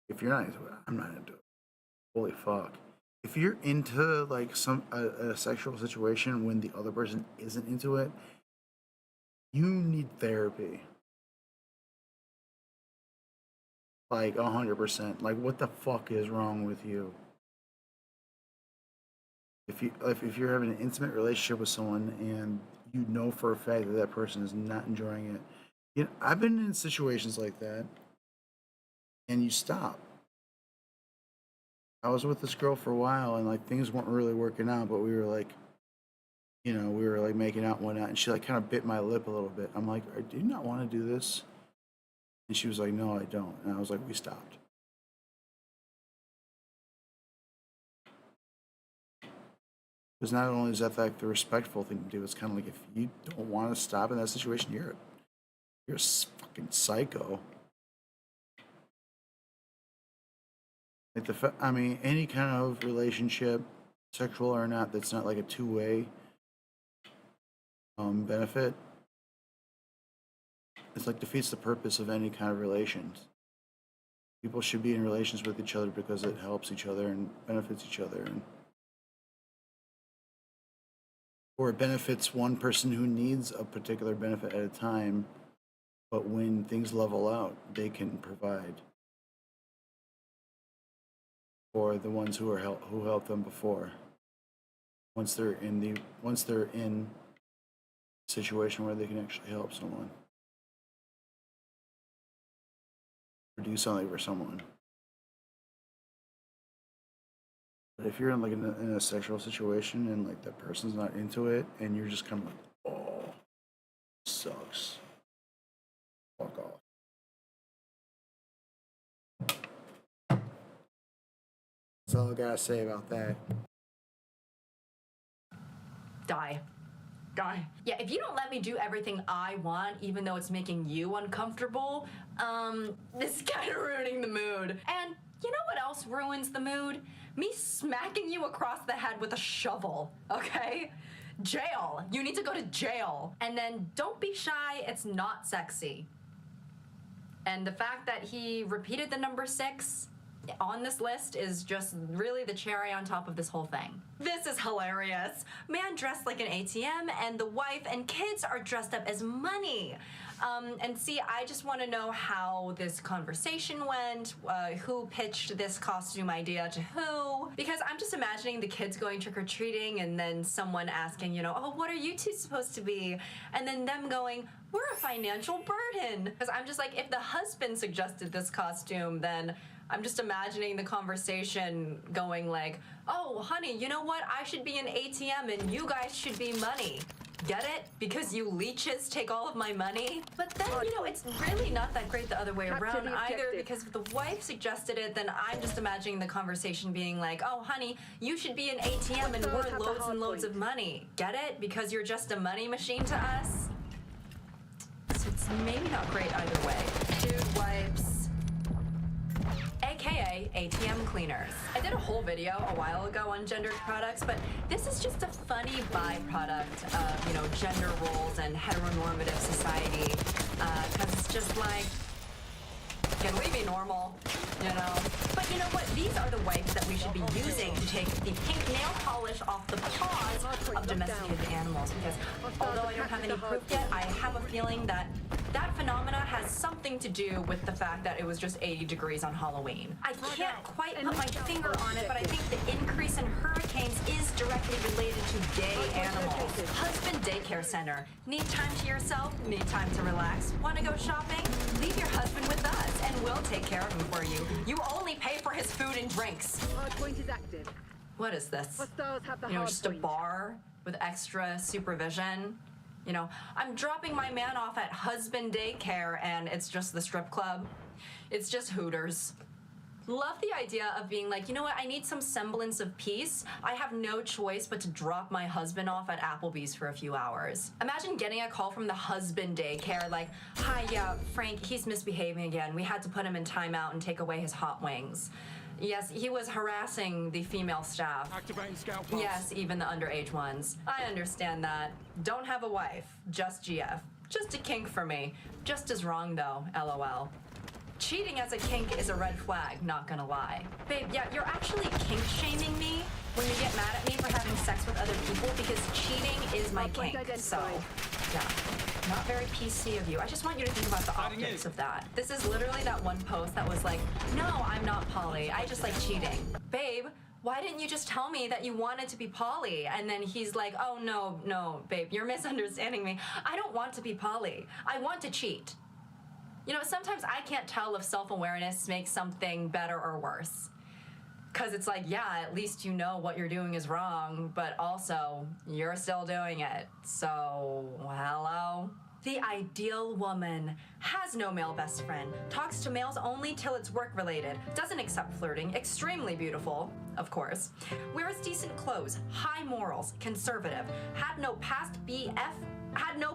If you're not into it, I'm not into it. Holy fuck. If you're into like a sexual situation when the other person isn't into it, you need therapy. Like 100%. Like, what the fuck is wrong with you? If you're having an intimate relationship with someone and you know for a fact that that person is not enjoying it, you know, I've been in situations like that, and you stop. I was with this girl for a while and like things weren't really working out, but we were like, you know, we were like making out and whatnot, and she like kind of bit my lip a little bit. I'm like, do you not want to do this? And she was like, no, I don't. And I was like, we stopped. Because not only is that like the respectful thing to do, it's kind of like if you don't want to stop in that situation, you're a fucking psycho. Like I mean, any kind of relationship, sexual or not, that's not like a two-way benefit, it's like defeats the purpose of any kind of relations. People should be in relations with each other because it helps each other and benefits each other, or it benefits one person who needs a particular benefit at a time, but when things level out, they can provide for the ones who helped them before. Once they're in a situation where they can actually help someone or do something for someone. But if you're in like in a sexual situation and like that person's not into it and you're just kind of like, oh, sucks. Fuck off. That's all I gotta say about that. Die. Yeah, if you don't let me do everything I want, even though it's making you uncomfortable, this is kind of ruining the mood. And You know what else ruins the mood? Me smacking you across the head with a shovel, okay? Jail. You need to go to jail. And then don't be shy, it's not sexy. And the fact that he repeated the number 6 on this list is just really the cherry on top of this whole thing. This is hilarious. Man dressed like an ATM and the wife and kids are dressed up as money. And see, I just want to know how this conversation went, who pitched this costume idea to who, because I'm just imagining the kids going trick-or-treating and then someone asking, you know, oh, what are you two supposed to be? And then them going, we're a financial burden. Because I'm just like, if the husband suggested this costume, then I'm just imagining the conversation going like, oh, honey, you know what? I should be an ATM and you guys should be money. Get it? Because you leeches take all of my money? But then, you know, it's really not that great the other way around either, because if the wife suggested it, then I'm just imagining the conversation being like, oh, honey, you should be an ATM and we're loads and loads of money. Get it? Because you're just a money machine to us? So it's maybe not great either way. Dude wipes. AKA ATM cleaners. I did a whole video a while ago on gendered products, but this is just a funny byproduct of, you know, gender roles and heteronormative society, because it's just like, can we be normal, you know? But you know what? These are the wipes that we should be using to take the pink nail polish off the paws of domesticated animals, because although I don't have any proof yet, I have a feeling that that phenomena has something to do with the fact that it was just 80 degrees on Halloween. I can't quite put my finger on it, but I think the increase in hurricanes is directly related to gay animals. Husband daycare center. Need time to yourself? Need time to relax? Want to go shopping? Leave your husband with us and we'll take care of him for you. You only pay for his food and drinks. Hardpoint is active. What is this? Hostiles have the You know, just a hardpoint. bar with extra supervision. You know, I'm dropping my man off at husband daycare and it's just the strip club. It's just Hooters. Love the idea of being like, you know what, I need some semblance of peace. I have no choice but to drop my husband off at Applebee's for a few hours. Imagine getting a call from the husband daycare like, hi, yeah, Frank, he's misbehaving again. We had to put him in timeout and take away his hot wings. Yes, he was harassing the female staff. Activating scout pulse. Yes, even the underage ones. I understand that. Don't have a wife, just GF. Just a kink for me. Just as wrong though, LOL. Cheating as a kink is a red flag, not gonna lie. Babe, yeah, you're actually kink shaming me when you get mad at me for having sex with other people because cheating is my kink. So, yeah. Not very PC of you. I just want you to think about the optics of that. This is literally that one post that was like, no, I'm not poly. I just like cheating. Babe, why didn't you just tell me that you wanted to be poly? And then he's like, oh, no, babe, you're misunderstanding me. I don't want to be poly. I want to cheat. You know, sometimes I can't tell if self-awareness makes something better or worse. Because it's like, yeah, at least you know what you're doing is wrong, but also, you're still doing it. So, hello? The ideal woman has no male best friend, talks to males only till it's work-related, doesn't accept flirting, extremely beautiful, of course, wears decent clothes, high morals, conservative, had no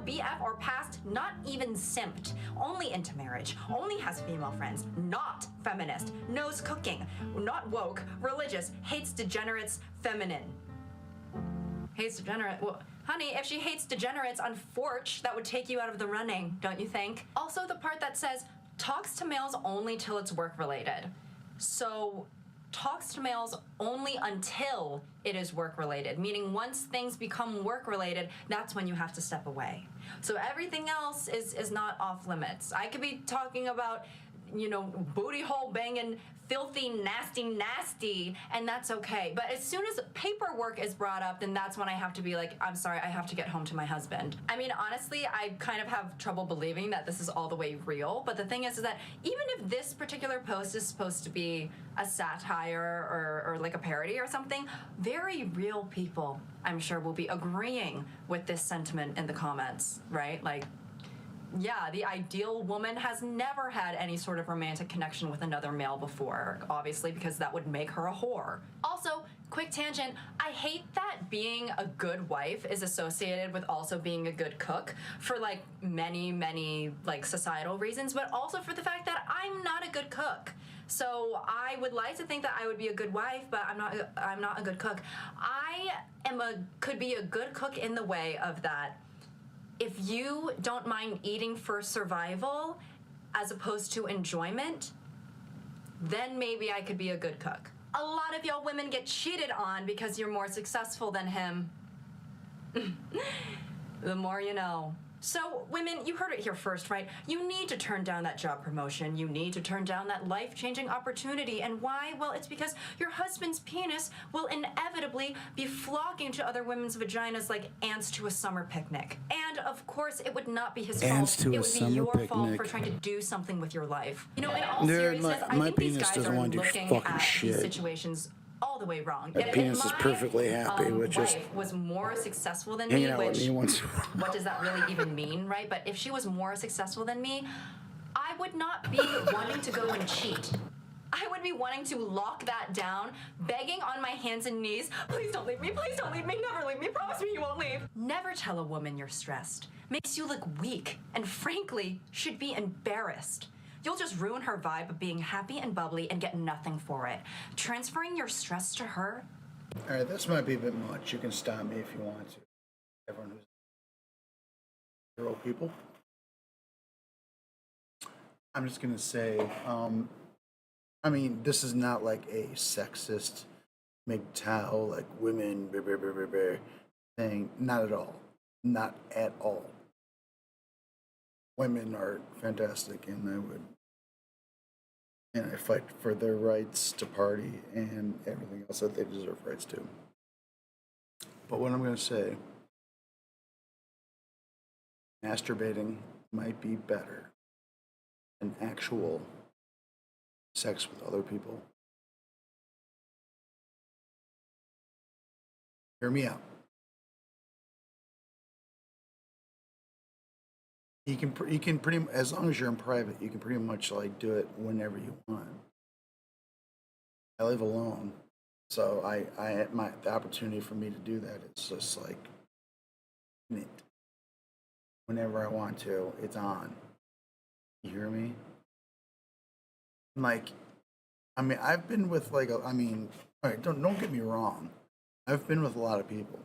BF or past, not even simped, only into marriage, only has female friends, not feminist, knows cooking, not woke, religious, hates degenerates, feminine. Hates degenerate. Well, honey, if she hates degenerates on Forge, that would take you out of the running, don't you think? Also, the part that says, talks to males only till it's work-related. So, talks to males only until it is work-related, meaning once things become work-related, that's when you have to step away. So everything else is not off limits. I could be talking about, you know, booty hole banging, filthy, nasty, and that's okay. But as soon as paperwork is brought up, then that's when I have to be like, I'm sorry, I have to get home to my husband. I mean, honestly, I kind of have trouble believing that this is all the way real. But the thing is that even if this particular post is supposed to be a satire or like a parody or something, very real people, I'm sure, will be agreeing with this sentiment in the comments, right? Like, yeah, the ideal woman has never had any sort of romantic connection with another male before, obviously, because that would make her a whore. Also, quick tangent, I hate that being a good wife is associated with also being a good cook for like many like societal reasons, but also for the fact that I'm not a good cook. So I would like to think that I would be a good wife, but I'm not a good cook. Could be a good cook in the way of that. If you don't mind eating for survival as opposed to enjoyment, then maybe I could be a good cook. A lot of y'all women get cheated on because you're more successful than him. The more you know. So, women, you heard it here first, right? You need to turn down that job promotion. You need to turn down that life-changing opportunity. And why? Well, it's because your husband's penis will inevitably be flocking to other women's vaginas like ants to a summer picnic. And, of course, it would not be his fault. It would be your fault for trying to do something with your life. You know, in all seriousness, I think these guys are looking at these situations all the way wrong. My penis is perfectly happy with just wife was more successful than hanging me, out with me once. what does that really even mean, right? But if she was more successful than me, I would not be wanting to go and cheat. I would be wanting to lock that down, begging on my hands and knees, please don't leave me, never leave me, promise me you won't leave. Never tell a woman you're stressed. Makes you look weak, and frankly, should be embarrassed. You'll just ruin her vibe of being happy and bubbly and get nothing for it. Transferring your stress to her? All right, this might be a bit much. You can stop me if you want to. Everyone who's real people. I'm just gonna say, I mean, this is not like a sexist MGTOW, like women thing. Not at all. Not at all. Women are fantastic, and I fight for their rights to party and everything else that they deserve rights to. But what I'm going to say, masturbating might be better than actual sex with other people. Hear me out. You can pretty, as long as you're in private, you can pretty much like do it whenever you want. I live alone, so the opportunity for me to do that is just like whenever I want to, it's on. You hear me? Like, I mean, I've been with like, all right, don't get me wrong. I've been with a lot of people.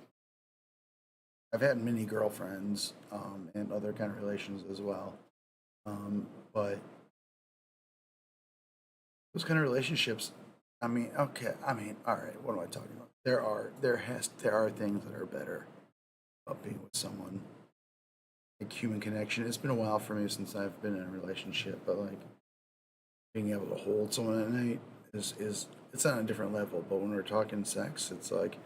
I've had many girlfriends and other kind of relations as well, but those kind of relationships. All right. What am I talking about? There are things that are better about being with someone. Like human connection. It's been a while for me since I've been in a relationship, but like being able to hold someone at night is it's on a different level. But when we're talking sex, it's like,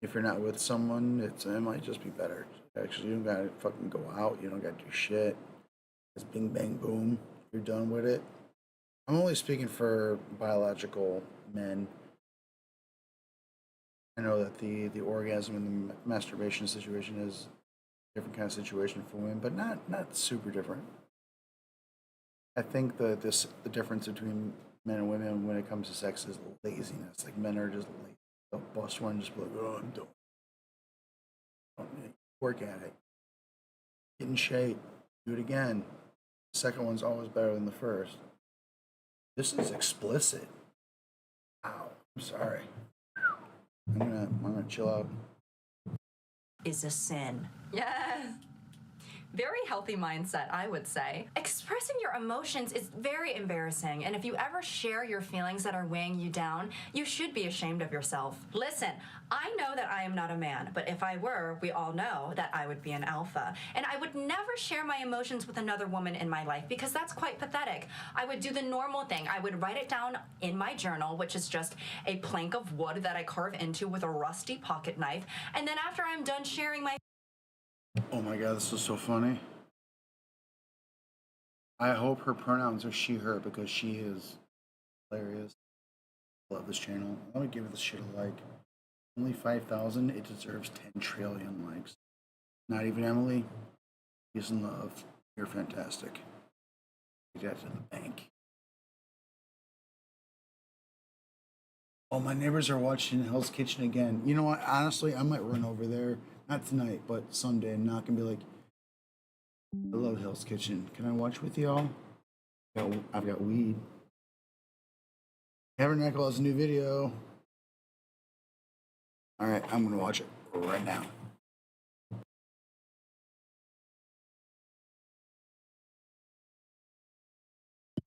if you're not with someone, it might just be better. Actually, you don't gotta fucking go out. You don't gotta do shit. It's bing, bang, boom. You're done with it. I'm only speaking for biological men. I know that the orgasm and the masturbation situation is a different kind of situation for women, but not super different. I think the difference between men and women when it comes to sex is laziness. Like, men are just lazy. They'll bust one and just be like, oh, I'm done. Work at it. Get in shape. Do it again. The second one's always better than the first. This is explicit. Ow. I'm sorry. I'm gonna chill out. Is a sin. Yes. Very healthy mindset, I would say. Expressing your emotions is very embarrassing, and if you ever share your feelings that are weighing you down, you should be ashamed of yourself. Listen, I know that I am not a man, but if I were, we all know that I would be an alpha. And I would never share my emotions with another woman in my life because that's quite pathetic. I would do the normal thing. I would write it down in my journal, which is just a plank of wood that I carve into with a rusty pocket knife, and then after I'm done sharing my Oh my god, this is so funny. I hope her pronouns are she, her, because she is hilarious. I love this channel. Let me give this shit a like. Only 5,000. It deserves 10 trillion likes. Not even Emily. Peace and love. You're fantastic. Take that to the bank. Oh, my neighbors are watching Hell's Kitchen again. You know what? Honestly, I might run over there. Not tonight, but someday, and knock and be like, I love Hell's Kitchen. Can I watch with y'all? I've got weed. Tabernacle has a new video. All right, I'm gonna watch it right now.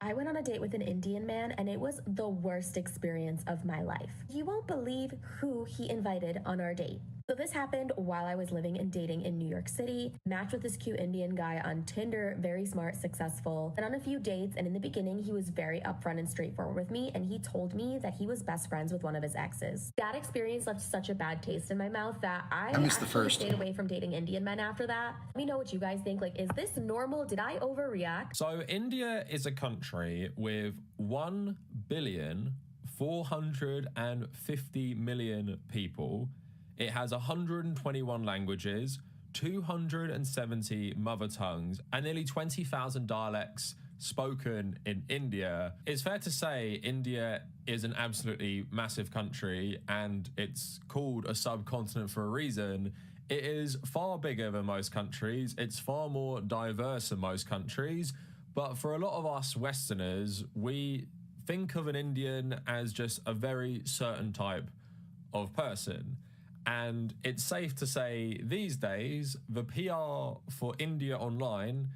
I went on a date with an Indian man and it was the worst experience of my life. You won't believe who he invited on our date. So this happened while I was living and dating in New York City. Matched with this cute Indian guy on Tinder, very smart, successful, and on a few dates. And in the beginning, he was very upfront and straightforward with me, and he told me that he was best friends with one of his exes. That experience left such a bad taste in my mouth that I missed the first. stayed away from dating Indian men after that. Let me know what you guys think. Like, is this normal? Did I overreact? So India is a country with 1,450,000,000 people. It has 121 languages, 270 mother tongues, and nearly 20,000 dialects spoken in India. It's fair to say India is an absolutely massive country, and it's called a subcontinent for a reason. It is far bigger than most countries. It's far more diverse than most countries. But for a lot of us Westerners, we think of an Indian as just a very certain type of person. And it's safe to say these days, the PR for India online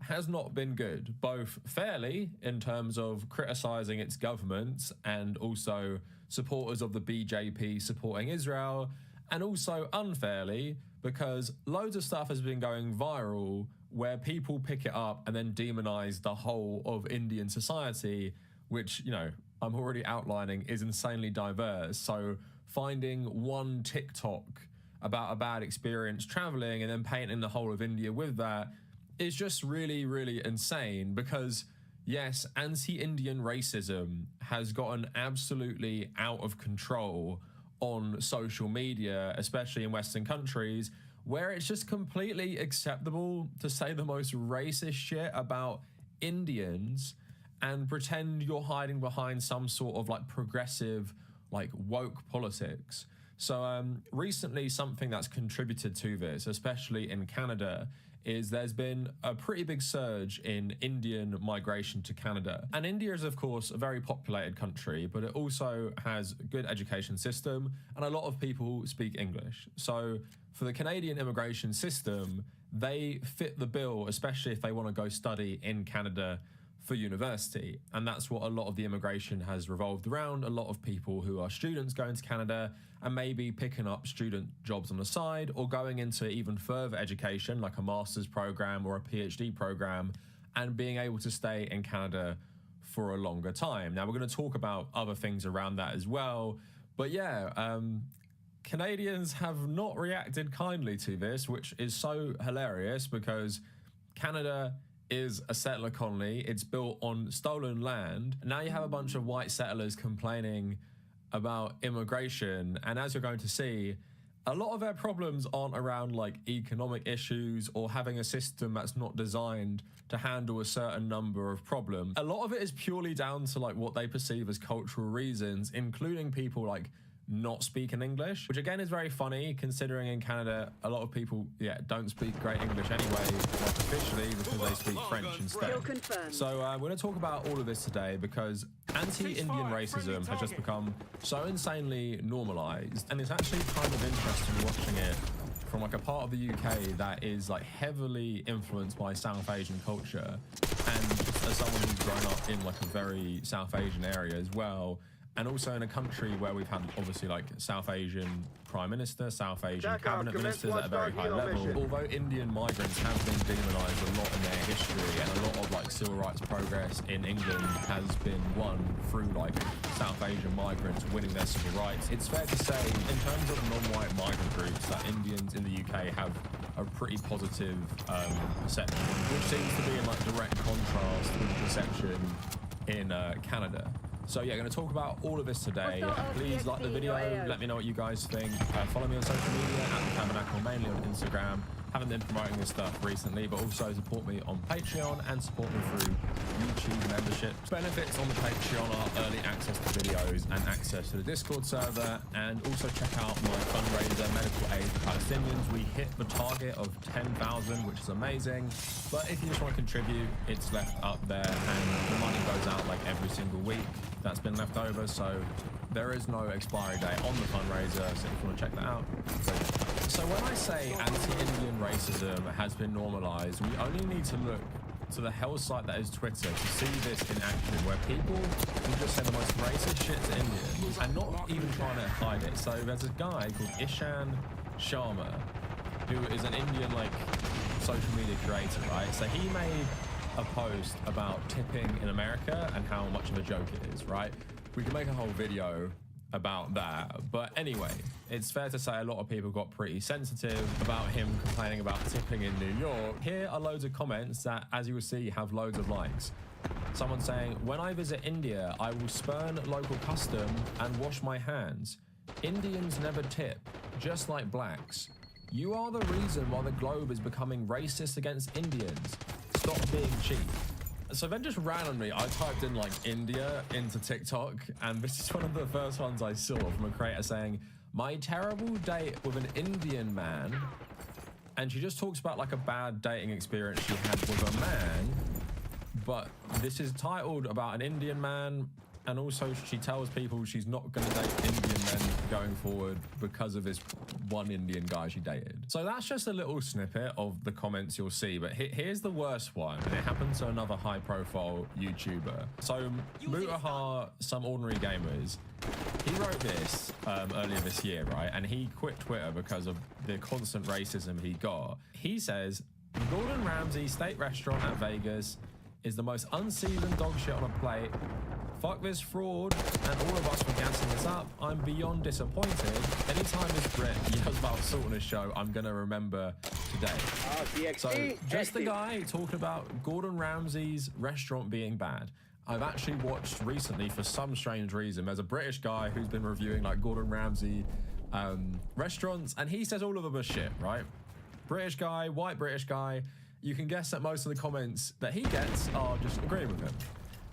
has not been good, both fairly in terms of criticizing its government and also supporters of the BJP supporting Israel, and also unfairly because loads of stuff has been going viral where people pick it up and then demonize the whole of Indian society, which, you know, I'm already outlining is insanely diverse. So finding one TikTok about a bad experience traveling and then painting the whole of India with that is just really, really insane because, yes, anti-Indian racism has gotten absolutely out of control on social media, especially in Western countries, where it's just completely acceptable to say the most racist shit about Indians and pretend you're hiding behind some sort of like progressive, like woke politics. So recently something that's contributed to this, especially in Canada, is there's been a pretty big surge in Indian migration to Canada. And India is, of course, a very populated country, but it also has a good education system and a lot of people speak English. So for the Canadian immigration system, they fit the bill, especially if they want to go study in Canada for university. And that's what a lot of the immigration has revolved around. A lot of people who are students going to Canada and maybe picking up student jobs on the side or going into even further education like a master's program or a PhD program and being able to stay in Canada for a longer time. Now we're going to talk about other things around that as well. But yeah, Canadians have not reacted kindly to this, which is so hilarious because Canada is a settler colony. It's built on stolen land. Now you have a bunch of white settlers complaining about immigration. And as you're going to see, a lot of their problems aren't around like economic issues or having a system that's not designed to handle a certain number of problems. A lot of it is purely down to like what they perceive as cultural reasons, including people like not speaking English, which again is very funny considering in Canada a lot of people don't speak great English anyway, like officially, because they speak French instead. So we're going to talk about all of this today because anti-Indian racism has just become so insanely normalized, and it's actually kind of interesting watching it from like a part of the UK that is like heavily influenced by South Asian culture, and as someone who's grown up in like a very South Asian area as well, and also in a country where we've had obviously like South Asian Prime Minister, South Asian cabinet ministers at a very high level. Although Indian migrants have been demonized a lot in their history, and a lot of like civil rights progress in England has been won through like South Asian migrants winning their civil rights. It's fair to say in terms of non-white migrant groups that Indians in the UK have a pretty positive perception, which seems to be in like direct contrast with the perception in Canada. So yeah, going to talk about all of this today. Please like the video, let me know what you guys think. Follow me on social media at The Tabernacle, mainly on Instagram. Haven't been promoting this stuff recently, but also support me on Patreon and support me through YouTube membership. Benefits on the Patreon are early access to videos and access to the Discord server, and also check out my fundraiser, Medical Aid for Palestinians. We hit the target of 10,000, which is amazing. But if you just want to contribute, it's left up there, and the money goes out like every single week that's been left over, so there is no expiry date on the fundraiser, so if you want to check that out. So when I say anti-Indian racism has been normalized, we only need to look to the hell site that is Twitter to see this in action, where people will just say the most racist shit to Indians and not even trying to hide it. So there's a guy called Ishan Sharma, who is an Indian like social media creator, right? So he made a post about tipping in America and how much of a joke it is, right? We can make a whole video about that, but anyway, it's fair to say a lot of people got pretty sensitive about him complaining about tipping in New York. Here are loads of comments that, as you will see, have loads of likes. Someone saying, when I visit India, I will spurn local custom and wash my hands. Indians never tip, just like blacks. You are the reason why the globe is becoming racist against Indians. Stop being cheap. So then just randomly, I typed in like India into TikTok, and this is one of the first ones I saw from a creator saying, my terrible date with an Indian man. And she just talks about like a bad dating experience she had with a man, but this is titled about an Indian man. And also she tells people she's not going to date Indian men going forward because of this one Indian guy she dated. So that's just a little snippet of the comments you'll see, but here's the worst one, and it happened to another high profile YouTuber. So Mutahar, Some Ordinary Gamers, he wrote this earlier this year, right? And he quit Twitter because of the constant racism he got. He says, Gordon Ramsay State Restaurant at Vegas is the most unseasoned dog shit on a plate. Fuck this fraud, and all of us for gassing this up. I'm beyond disappointed. Anytime this Brit yells about salt on his show, I'm gonna remember today. So just the guy talking about Gordon Ramsay's restaurant being bad. I've actually watched recently, for some strange reason, there's a British guy who's been reviewing like Gordon Ramsay restaurants, and he says all of them are shit, right? British guy, white British guy. You can guess that most of the comments that he gets are just agreeing with him.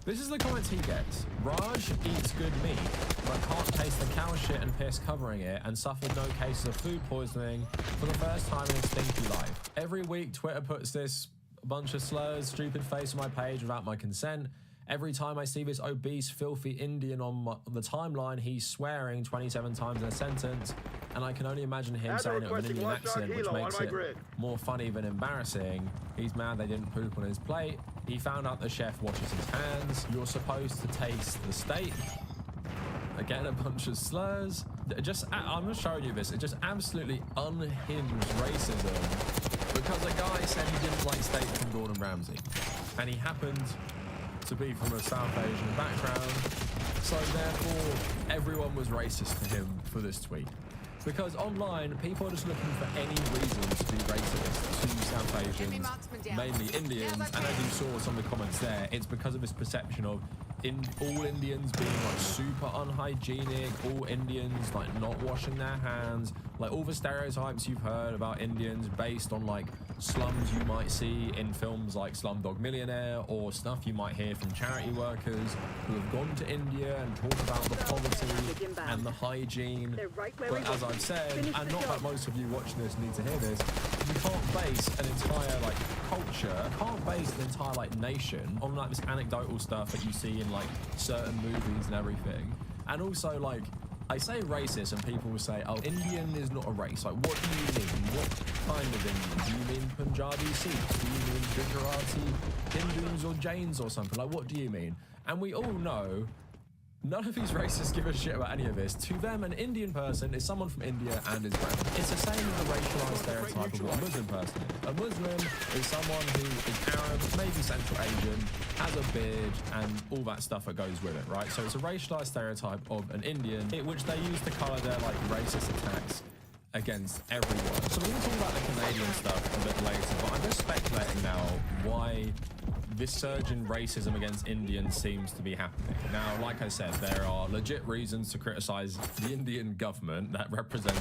This is the comments he gets. Raj eats good meat, but can't taste the cow shit and piss covering it, and suffered no cases of food poisoning for the first time in his stinky life. Every week, Twitter puts this bunch of slurs, stupid face on my page without my consent. Every time I see this obese, filthy Indian on the timeline, he's swearing 27 times in a sentence, and I can only imagine him saying it with an Indian accent, which makes it more funny than embarrassing. He's mad they didn't poop on his plate. He found out the chef washes his hands. You're supposed to taste the steak. Again, a bunch of slurs. I'm just showing you this. It's just absolutely unhinged racism, because a guy said he didn't like steak from Gordon Ramsay, and he happened to be from a South Asian background, so therefore everyone was racist to him for this tweet. Because online, people are just looking for any reason to be racist to South Asians, mainly Indians, and as you saw some of the comments there, it's because of this perception of all Indians being like super unhygienic, all Indians like not washing their hands, like all the stereotypes you've heard about Indians based on like slums you might see in films like Slumdog Millionaire, or stuff you might hear from charity workers who have gone to India and talk about the poverty and the hygiene. But as I've said, and not that most of you watching this need to hear this, you can't base an entire like culture, can't base an entire like nation on like this anecdotal stuff that you see in like certain movies and everything. And also, like, I say racist and people will say, oh, Indian is not a race. Like, what do you mean? What kind of Indian? Do you mean Punjabi Sikhs? Do you mean Gujarati Hindus or Jains or something? Like, what do you mean? And we all know none of these racists give a shit about any of this. To them, an Indian person is someone from India and is brown. It's the same as the racialized stereotype of what a Muslim person is. A Muslim is someone who is Arab, maybe Central Asian, has a beard, and all that stuff that goes with it, right? So it's a racialized stereotype of an Indian, which they use to color their like racist attacks against everyone. So we're going to talk about the Canadian stuff a bit later, but I'm just speculating now why this surge in racism against Indians seems to be happening. Now, like I said, there are legit reasons to criticize the Indian government that represents,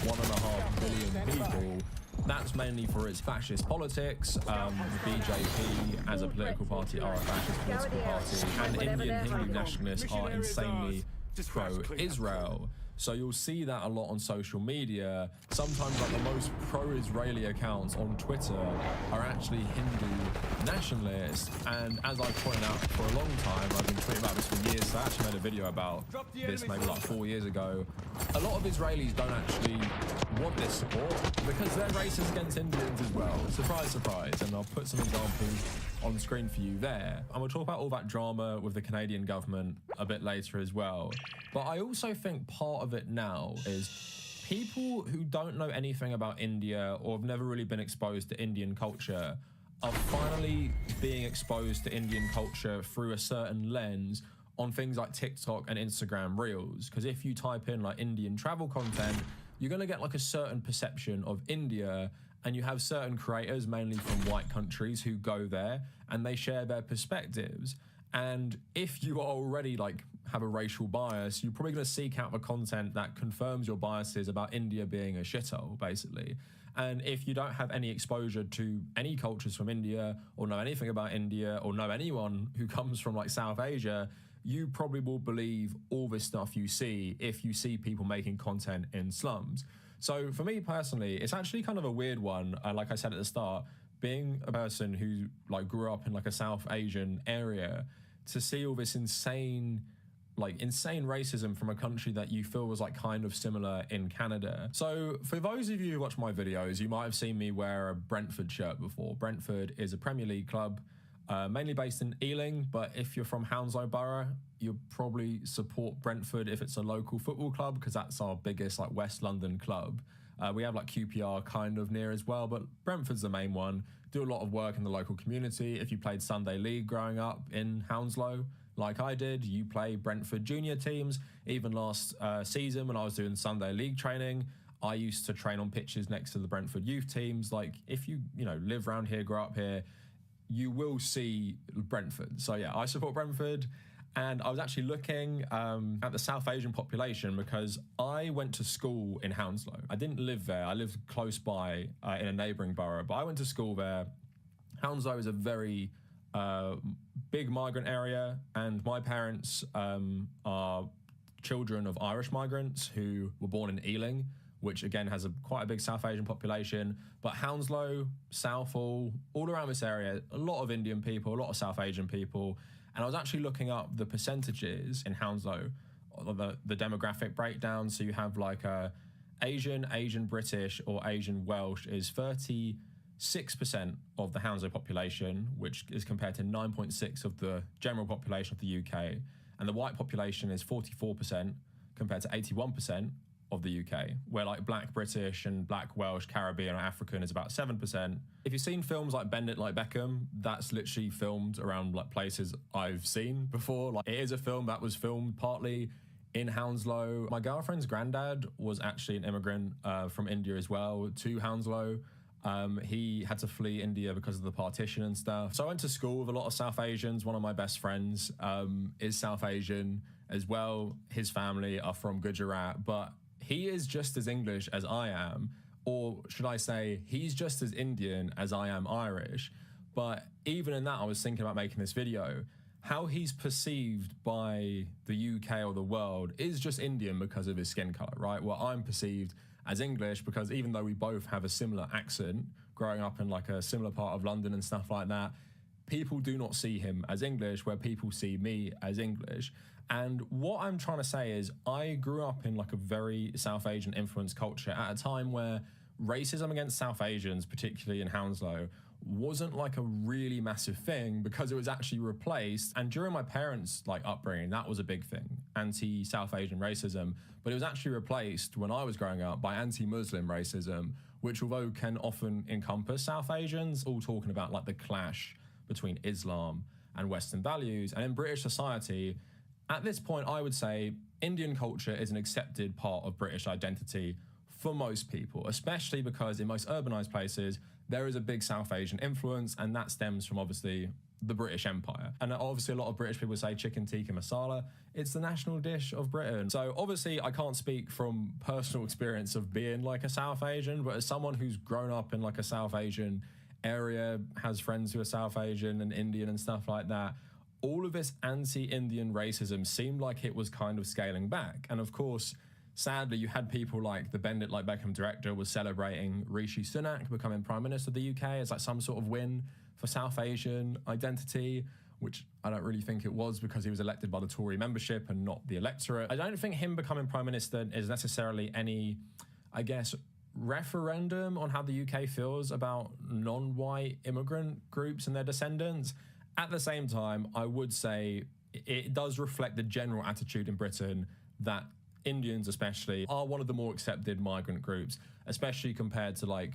1.5 billion people That's mainly for its fascist politics. The BJP as a political party are a fascist political party, and Indian Hindu nationalists are insanely pro-Israel. So you'll see that a lot on social media. Sometimes like the most pro-Israeli accounts on Twitter are actually Hindu nationalists. And as I've pointed out for a long time, I've been tweeting about this for years, so I actually made a video about this maybe like 4 years ago. A lot of Israelis don't actually want this support because they're racist against Indians as well. Surprise, surprise. And I'll put some examples on the screen for you there. And we'll talk about all that drama with the Canadian government a bit later as well. But I also think part of it now is people who don't know anything about India or have never really been exposed to Indian culture are finally being exposed to Indian culture through a certain lens on things like TikTok and Instagram Reels. Because if you type in like Indian travel content, you're going to get like a certain perception of India, and you have certain creators, mainly from white countries, who go there and they share their perspectives. And if you are already like have a racial bias, you're probably going to seek out the content that confirms your biases about India being a shithole, basically. And if you don't have any exposure to any cultures from India, or know anything about India, or know anyone who comes from like South Asia, you probably will believe all this stuff you see if you see people making content in slums. So for me personally, it's actually kind of a weird one. Like I said at the start, being a person who like grew up in like a South Asian area, to see all this insane racism from a country that you feel was like kind of similar in Canada. So for those of you who watch my videos, you might have seen me wear a Brentford shirt before. Brentford is a Premier League club, mainly based in Ealing, but if you're from Hounslow Borough, you'll probably support Brentford if it's a local football club, because that's our biggest like West London club. We have like QPR kind of near as well, but Brentford's the main one. Do a lot of work in the local community. If you played Sunday League growing up in Hounslow, like I did, you play Brentford junior teams. Even last season when I was doing Sunday League training, I used to train on pitches next to the Brentford youth teams. Like if you live around here, grow up here, you will see Brentford. So yeah, I support Brentford. And I was actually looking at the South Asian population because I went to school in Hounslow. I didn't live there. I lived close by in a neighbouring borough, but I went to school there. Hounslow is a very big migrant area, and my parents are children of Irish migrants who were born in Ealing, which again has quite a big South Asian population. But Hounslow, Southall, all around this area, a lot of Indian people, a lot of South Asian people. And I was actually looking up the percentages in Hounslow, the demographic breakdown. So you have like Asian British, or Asian Welsh is 36% of the Hounslow population, which is compared to 9.6% of the general population of the UK. And the white population is 44% compared to 81% of the UK, where like Black British and Black Welsh, Caribbean or African is about 7%. If you've seen films like Bend It Like Beckham, that's literally filmed around like places I've seen before. Like it is a film that was filmed partly in Hounslow. My girlfriend's granddad was actually an immigrant from India as well to Hounslow. He had to flee India because of the partition and stuff. So I went to school with a lot of South Asians. One of my best friends is South Asian as well. His family are from Gujarat, but he is just as English as I am, or should I say, he's just as Indian as I am Irish. But even in that, I was thinking about making this video. How he's perceived by the UK or the world is just Indian because of his skin color, right? Well, I'm perceived as English because even though we both have a similar accent, growing up in like a similar part of London and stuff like that, people do not see him as English where people see me as English. And what I'm trying to say is I grew up in like a very South Asian influenced culture at a time where racism against South Asians, particularly in Hounslow, wasn't like a really massive thing because it was actually replaced. And during my parents' like upbringing, that was a big thing, anti-South Asian racism, but it was actually replaced when I was growing up by anti-Muslim racism, which although can often encompass South Asians, all talking about like the clash between Islam and Western values. And in British society, at this point, I would say Indian culture is an accepted part of British identity for most people, especially because in most urbanized places, there is a big South Asian influence, and that stems from obviously the British Empire. And obviously a lot of British people say chicken tikka masala. It's the national dish of Britain. So obviously I can't speak from personal experience of being like a South Asian, but as someone who's grown up in like a South Asian area, has friends who are South Asian and Indian and stuff like that, all of this anti-Indian racism seemed like it was kind of scaling back. And of course, sadly, you had people like the Bend It Like Beckham director was celebrating Rishi Sunak becoming Prime Minister of the UK as like some sort of win for South Asian identity, which I don't really think it was, because he was elected by the Tory membership and not the electorate. I don't think him becoming Prime Minister is necessarily any, I guess, referendum on how the UK feels about non-white immigrant groups and their descendants. At the same time, I would say it does reflect the general attitude in Britain that Indians especially are one of the more accepted migrant groups, especially compared to like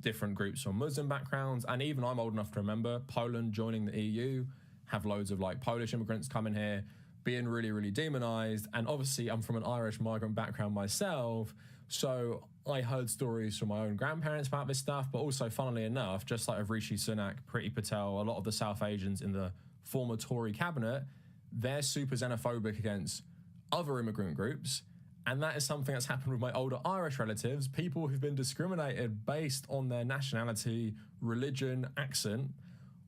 different groups from Muslim backgrounds. And even I'm old enough to remember Poland joining the EU, have loads of like Polish immigrants coming here, being really, really demonized. And obviously I'm from an Irish migrant background myself, so I heard stories from my own grandparents about this stuff, but also funnily enough, just like of Rishi Sunak, Priti Patel, a lot of the South Asians in the former Tory cabinet, they're super xenophobic against other immigrant groups. And that is something that's happened with my older Irish relatives, people who've been discriminated based on their nationality, religion, accent,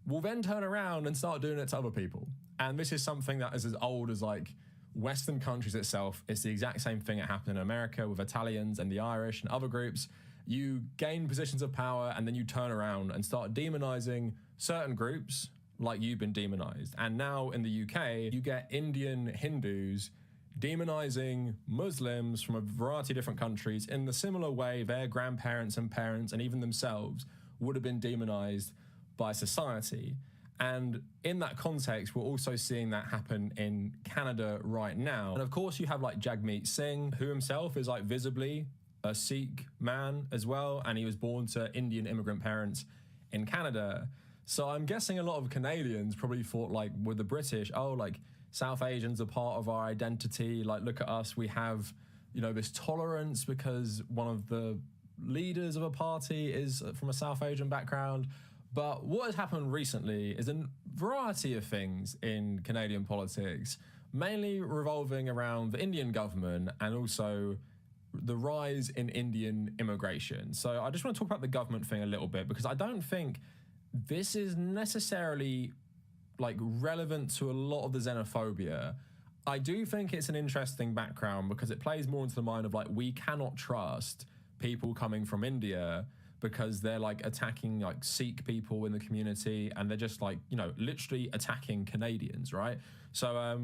will then turn around and start doing it to other people. And this is something that is as old as like Western countries itself. It's the exact same thing that happened in America with Italians and the Irish and other groups. You gain positions of power and then you turn around and start demonizing certain groups like you've been demonized. And now in the UK, you get Indian Hindus demonizing Muslims from a variety of different countries in the similar way their grandparents and parents and even themselves would have been demonized by society. And in that context, we're also seeing that happen in Canada right now. And of course, you have like Jagmeet Singh, who himself is like visibly a Sikh man as well, and he was born to Indian immigrant parents in Canada. So I'm guessing a lot of Canadians probably thought like with the British, oh, like South Asians are part of our identity. Like, look at us, we have, you know, this tolerance because one of the leaders of a party is from a South Asian background. But what has happened recently is a variety of things in Canadian politics, mainly revolving around the Indian government and also the rise in Indian immigration. So I just want to talk about the government thing a little bit, because I don't think this is necessarily like relevant to a lot of the xenophobia. I do think it's an interesting background because it plays more into the mind of like, we cannot trust people coming from India because they're like attacking like Sikh people in the community, and they're just like, you know, literally attacking Canadians, right? So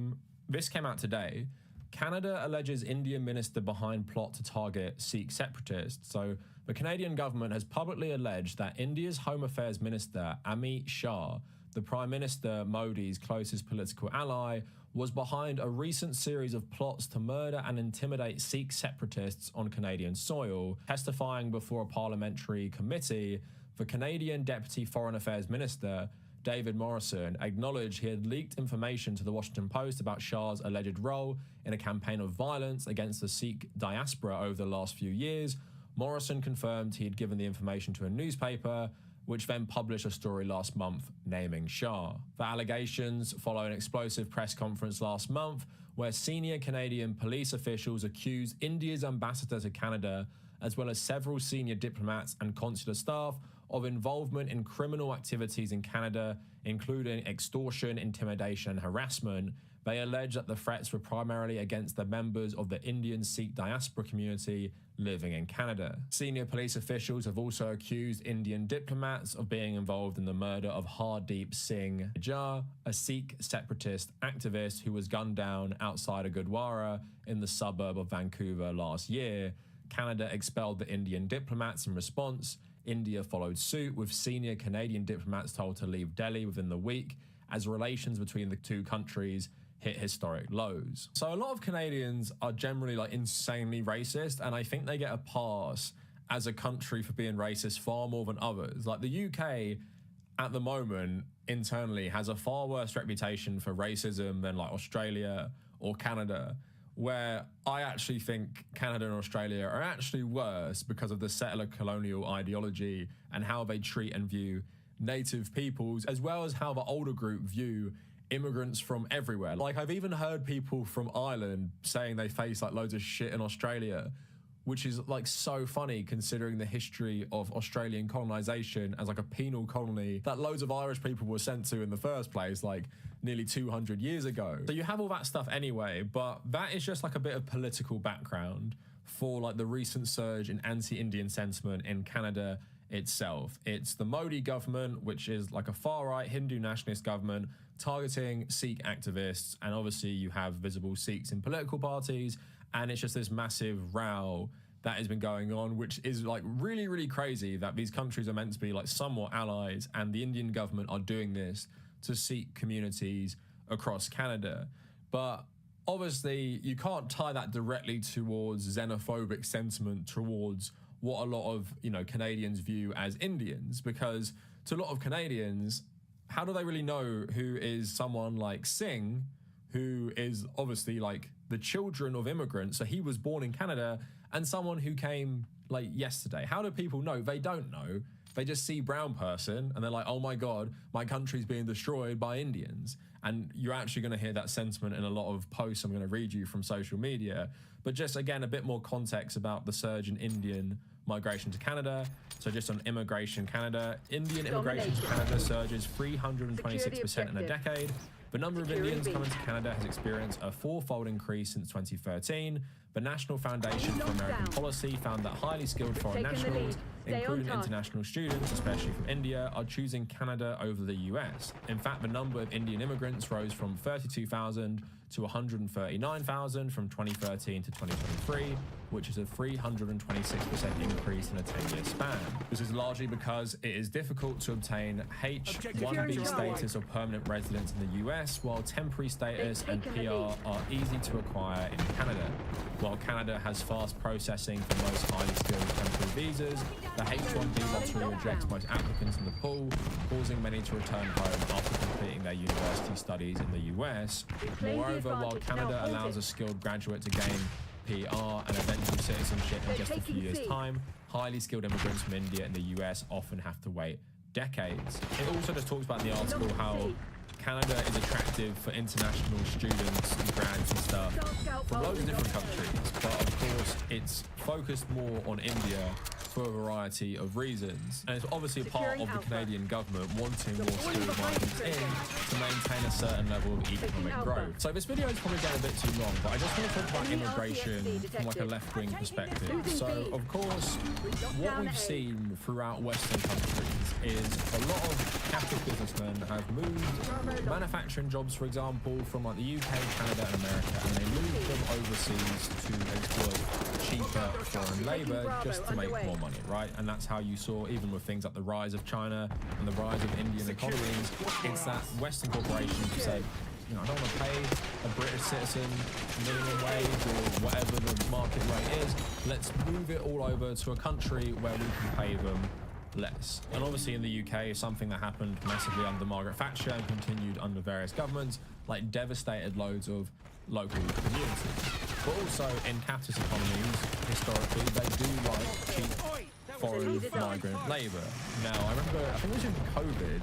this came out today. Canada alleges Indian minister behind plot to target Sikh separatists. So the Canadian government has publicly alleged that India's Home Affairs Minister Amit Shah, the Prime Minister Modi's closest political ally, was behind a recent series of plots to murder and intimidate Sikh separatists on Canadian soil. Testifying before a parliamentary committee, the Canadian Deputy Foreign Affairs Minister, David Morrison, acknowledged he had leaked information to the Washington Post about Shah's alleged role in a campaign of violence against the Sikh diaspora over the last few years. Morrison confirmed he had given the information to a newspaper, which then published a story last month naming Shah. The allegations follow an explosive press conference last month where senior Canadian police officials accused India's ambassador to Canada, as well as several senior diplomats and consular staff, of involvement in criminal activities in Canada, including extortion, intimidation, and harassment. They allege that the threats were primarily against the members of the Indian Sikh diaspora community living in Canada. Senior police officials have also accused Indian diplomats of being involved in the murder of Hardeep Singh Nijjar, a Sikh separatist activist who was gunned down outside of Gurdwara in the suburb of Vancouver last year. Canada expelled the Indian diplomats in response. India followed suit, with senior Canadian diplomats told to leave Delhi within the week as relations between the two countries hit historic lows. So a lot of Canadians are generally like insanely racist, and I think they get a pass as a country for being racist far more than others. Like the UK at the moment internally has a far worse reputation for racism than like Australia or Canada, where I actually think Canada and Australia are actually worse because of the settler colonial ideology and how they treat and view native peoples, as well as how the older group view immigrants from everywhere. Like, I've even heard people from Ireland saying they face like loads of shit in Australia, which is like so funny considering the history of Australian colonization as like a penal colony that loads of Irish people were sent to in the first place, like nearly 200 years ago. So you have all that stuff anyway, but that is just like a bit of political background for like the recent surge in anti-Indian sentiment in Canada itself. It's the Modi government, which is like a far-right Hindu nationalist government targeting Sikh activists, and obviously you have visible Sikhs in political parties, and it's just this massive row that has been going on, which is like really, really crazy that these countries are meant to be like somewhat allies, and the Indian government are doing this to Sikh communities across Canada. But obviously you can't tie that directly towards xenophobic sentiment towards what a lot of, you know, Canadians view as Indians, because to a lot of Canadians, how do they really know who is someone like Singh, who is obviously like the children of immigrants, so he was born in Canada, and someone who came like yesterday? How do people know? They don't know. They just see brown person and they're like, oh my God, my country's being destroyed by Indians. And you're actually going to hear that sentiment in a lot of posts I'm going to read you from social media. But just again, a bit more context about the surge in Indian migration to Canada. So just on immigration Canada, Indian immigration to Canada surges 326% in a decade. The number of Indians coming to Canada has experienced a fourfold increase since 2013. The National Foundation for American Policy found that highly skilled foreign nationals, including international students, especially from India, are choosing Canada over the US. In fact, the number of Indian immigrants rose from 32,000 to 139,000 from 2013 to 2023, which is a 326% increase in a 10-year span. This is largely because it is difficult to obtain H-1B status or permanent residence in the US, while temporary status and PR are easy to acquire in Canada. While Canada has fast processing for most highly skilled temporary visas, the H-1B lottery rejects most applicants in the pool, causing many to return home after completing their university studies in the US. Moreover, while Canada allows a skilled graduate to gain PR and eventual citizenship in just a few years' time, highly skilled immigrants from India and the US often have to wait decades. It also just talks about in the article how Canada is attractive for international students and grads and stuff from loads of different countries, but of course it's focused more on India for a variety of reasons. And it's obviously a part of the Canadian government wanting more skilled migrants in to maintain a certain level of economic growth. So this video is probably getting a bit too long, but I just want to talk about immigration from like a left-wing perspective. So of course, what we've seen throughout Western countries is a lot of capitalist businessmen have moved manufacturing jobs, for example, from like the UK, Canada and America, and they moved them overseas to exploit cheaper foreign labour just to make more money, right? And that's how you saw, even with things like the rise of China and the rise of Indian economies, it's that Western corporations said, you know, I don't want to pay a British citizen minimum wage or whatever the market rate is. Let's move it all over to a country where we can pay them less. And obviously in the UK, something that happened massively under Margaret Thatcher and continued under various governments, like devastated loads of local communities. But also in capitalist economies, historically, they do like cheap foreign migrant labour. Now, I remember, I think it was in COVID,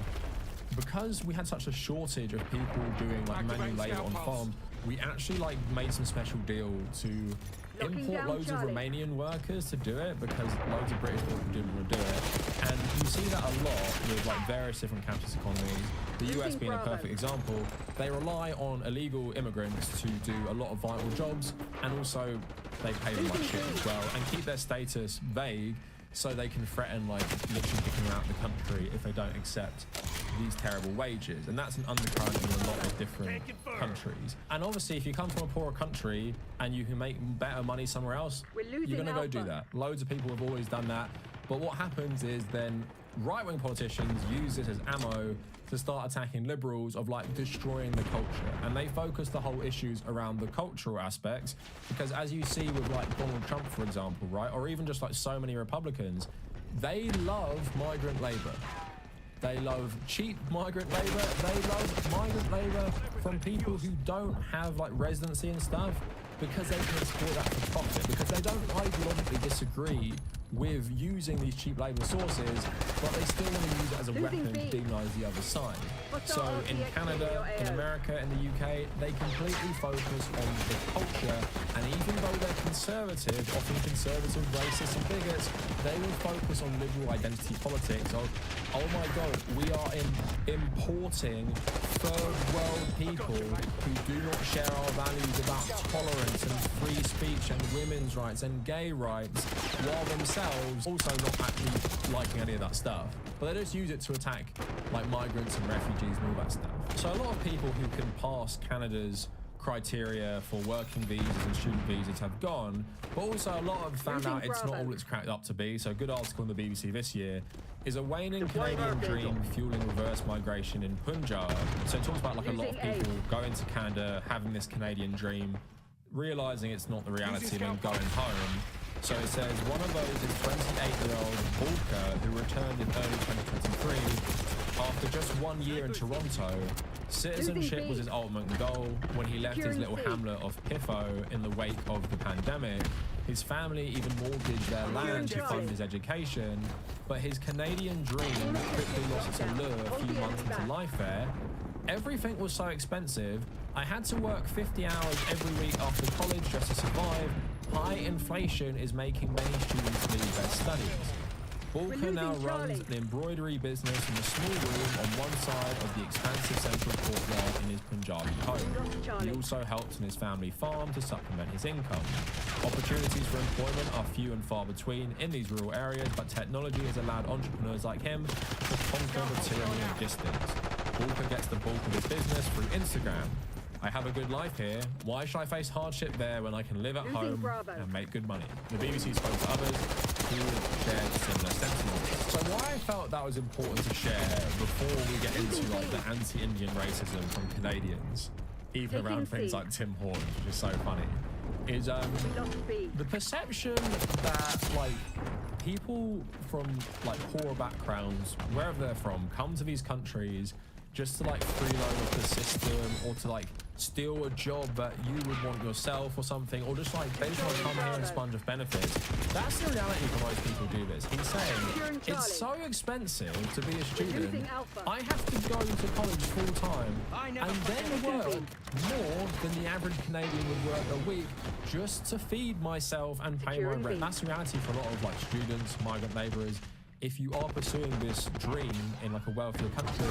because we had such a shortage of people doing like manual labour on farms, we actually like made some special deal to import loads of Romanian workers to do it, because loads of British people didn't want to do it. And you see that a lot with like various different capitalist economies. The US being a perfect example, they rely on illegal immigrants to do a lot of vital jobs, and also they pay them like shit as well, and keep their status vague so they can threaten like literally kicking them out of the country if they don't accept these terrible wages. And that's an undercurrent in a lot of different countries. And obviously if you come from a poorer country and you can make better money somewhere else, you're gonna go do that. Loads of people have always done that. But what happens is then right-wing politicians use this as ammo to start attacking liberals of like destroying the culture. And they focus the whole issues around the cultural aspects, because as you see with like Donald Trump, for example, right? Or even just like so many Republicans, they love migrant labor. They love cheap migrant labor. They love migrant labor from people who don't have like residency and stuff, because they can exploit that for profit, because they don't ideologically disagree with using these cheap labor sources, but they still want to use it as a weapon to demonize the other side. So in Canada, in America, in the UK, they completely focus on the culture, and even though they're conservative, often conservative, racist and bigots, they will focus on liberal identity politics. Oh my God, we are importing third world people who do not share our values about tolerance and free speech and women's rights and gay rights, while themselves also not actually liking any of that stuff. But they just use it to attack like migrants and refugees and all that stuff. So a lot of people who can pass Canada's criteria for working visas and student visas have gone, but also a lot have found out it's not all it's cracked up to be. So a good article in the BBC this year is a waning Canadian dream fueling reverse migration in Punjab. So it talks about like a lot of people going to Canada, having this Canadian dream, realizing it's not the reality and then going home. So it says one of those is 28-year-old Bulka, who returned in early 2023 after just 1 year in Toronto. Citizenship was his ultimate goal. When he left his little hamlet of Piffo in the wake of the pandemic, his family even mortgaged their land to fund his education, but his Canadian dream quickly lost its allure a few months into life there. Everything was so expensive, I had to work 50 hours every week after college just to survive. High inflation is making many students leave their studies. Bulka now runs an embroidery business in a small room on one side of the expansive central courtyard in his Punjabi home. He also helps in his family farm to supplement his income. Opportunities for employment are few and far between in these rural areas, but technology has allowed entrepreneurs like him to conquer the tyranny of distance. Bulka gets the bulk of his business through Instagram. I have a good life here. Why should I face hardship there when I can live at home and make good money? The BBC spoke to others who shared similar sentiments. So why I felt that was important to share before we get into like the anti-Indian racism from Canadians, even around things like Tim Hortons, which is so funny, is the perception that like people from like poorer backgrounds, wherever they're from, come to these countries just to like freeload off the system or to like steal a job that you would want yourself or something, or just like they just want to come here and sponge off benefits. That's the reality for most people do this. He's saying it's so expensive to be a student, I have to go to college full time and then work more than the average Canadian would work a week just to feed myself and pay my rent. That's the reality for a lot of like students, migrant labourers. If you are pursuing this dream in like a wealthier country,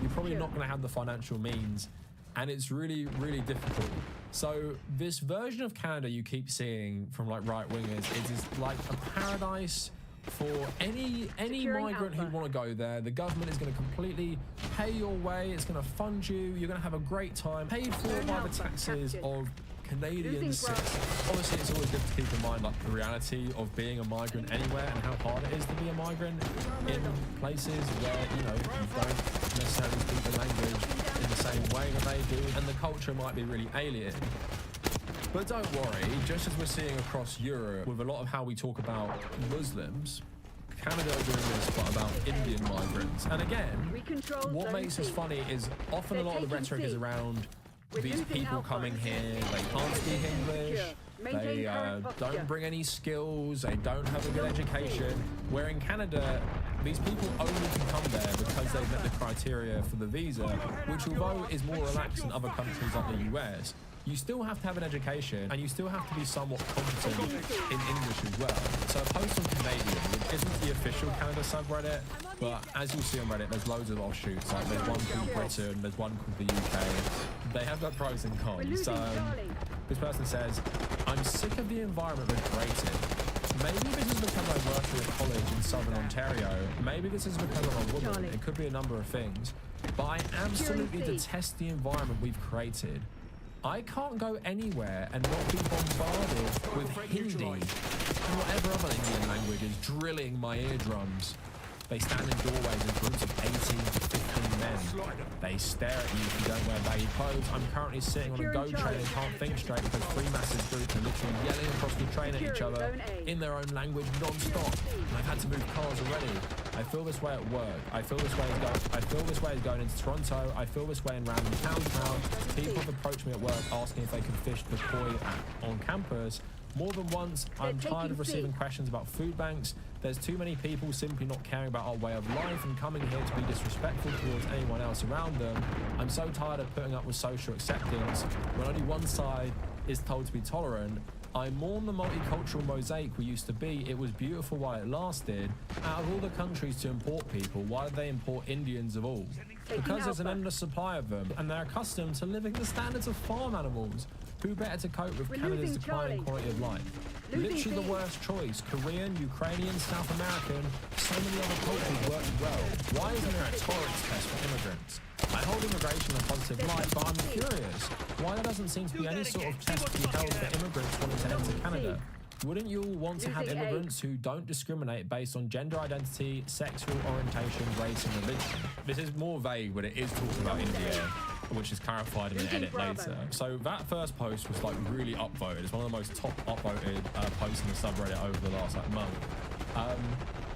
you're probably not going to have the financial means, and it's really, really difficult. So this version of Canada you keep seeing from like right-wingers, it is like a paradise for any migrant who'd want to go there. The government is going to completely pay your way, it's going to fund you, you're going to have a great time, paid for by the taxes of Canadian citizens. Obviously, it's always good to keep in mind like the reality of being a migrant anywhere and how hard it is to be a migrant in places where you don't necessarily speak the language in the same way that they do, and the culture might be really alien. But don't worry, just as we're seeing across Europe with a lot of how we talk about Muslims, Canada are doing this but about Indian migrants. And again, what makes this funny is often a lot of the rhetoric is around these people coming here, they can't speak English, they don't bring any skills, they don't have a good education, where in Canada, these people only can come there because they've met the criteria for the visa, which although is more relaxed in other countries like the US, you still have to have an education and you still have to be somewhat competent in English as well. So a post on Canadian, which isn't the official Canada subreddit, but as you'll see on Reddit, there's loads of offshoots. Like there's one called Britain, there's one called the UK. They have their pros and cons. This person says, I'm sick of the environment we've created. Maybe this is because I work at a college in southern Ontario. Maybe this is because I'm a woman. It could be a number of things. But I absolutely detest the environment we've created. I can't go anywhere and not be bombarded with Hindi and whatever other Indian language is drilling my eardrums. They stand in doorways in groups of 18 to 15 men. They stare at you if you don't wear baggy clothes. I'm currently sitting on a GO train and can't think straight because three massive groups are literally yelling across the train at each other in their own language non-stop. And I've had to move cars already. I feel this way at work. I feel this way as going into Toronto. I feel this way in random towns now. People have approached me at work asking if they can fish the koi on campus, More than once, I'm tired of receiving questions about food banks. There's too many people simply not caring about our way of life and coming here to be disrespectful towards anyone else around them. I'm so tired of putting up with social acceptance when only one side is told to be tolerant. I mourn the multicultural mosaic we used to be. It was beautiful while it lasted. Out of all the countries to import people, why did they import Indians of all? Because there's an endless supply of them, and they're accustomed to living the standards of farm animals. Who better to cope with Canada's declining quality of life? Literally the worst choice. Korean, Ukrainian, South American, so many other cultures work well. Why isn't there a tolerance test for immigrants? I hold immigration in a positive light, but I'm curious why there doesn't seem to be any sort of test to be held for immigrants wanting to enter Canada. Wouldn't you all want to have immigrants who don't discriminate based on gender identity, sexual orientation, race, and religion? This is more vague, but it is talking about India, which is clarified in an edit later. So that first post was like really upvoted. It's one of the most top upvoted posts in the subreddit over the last month.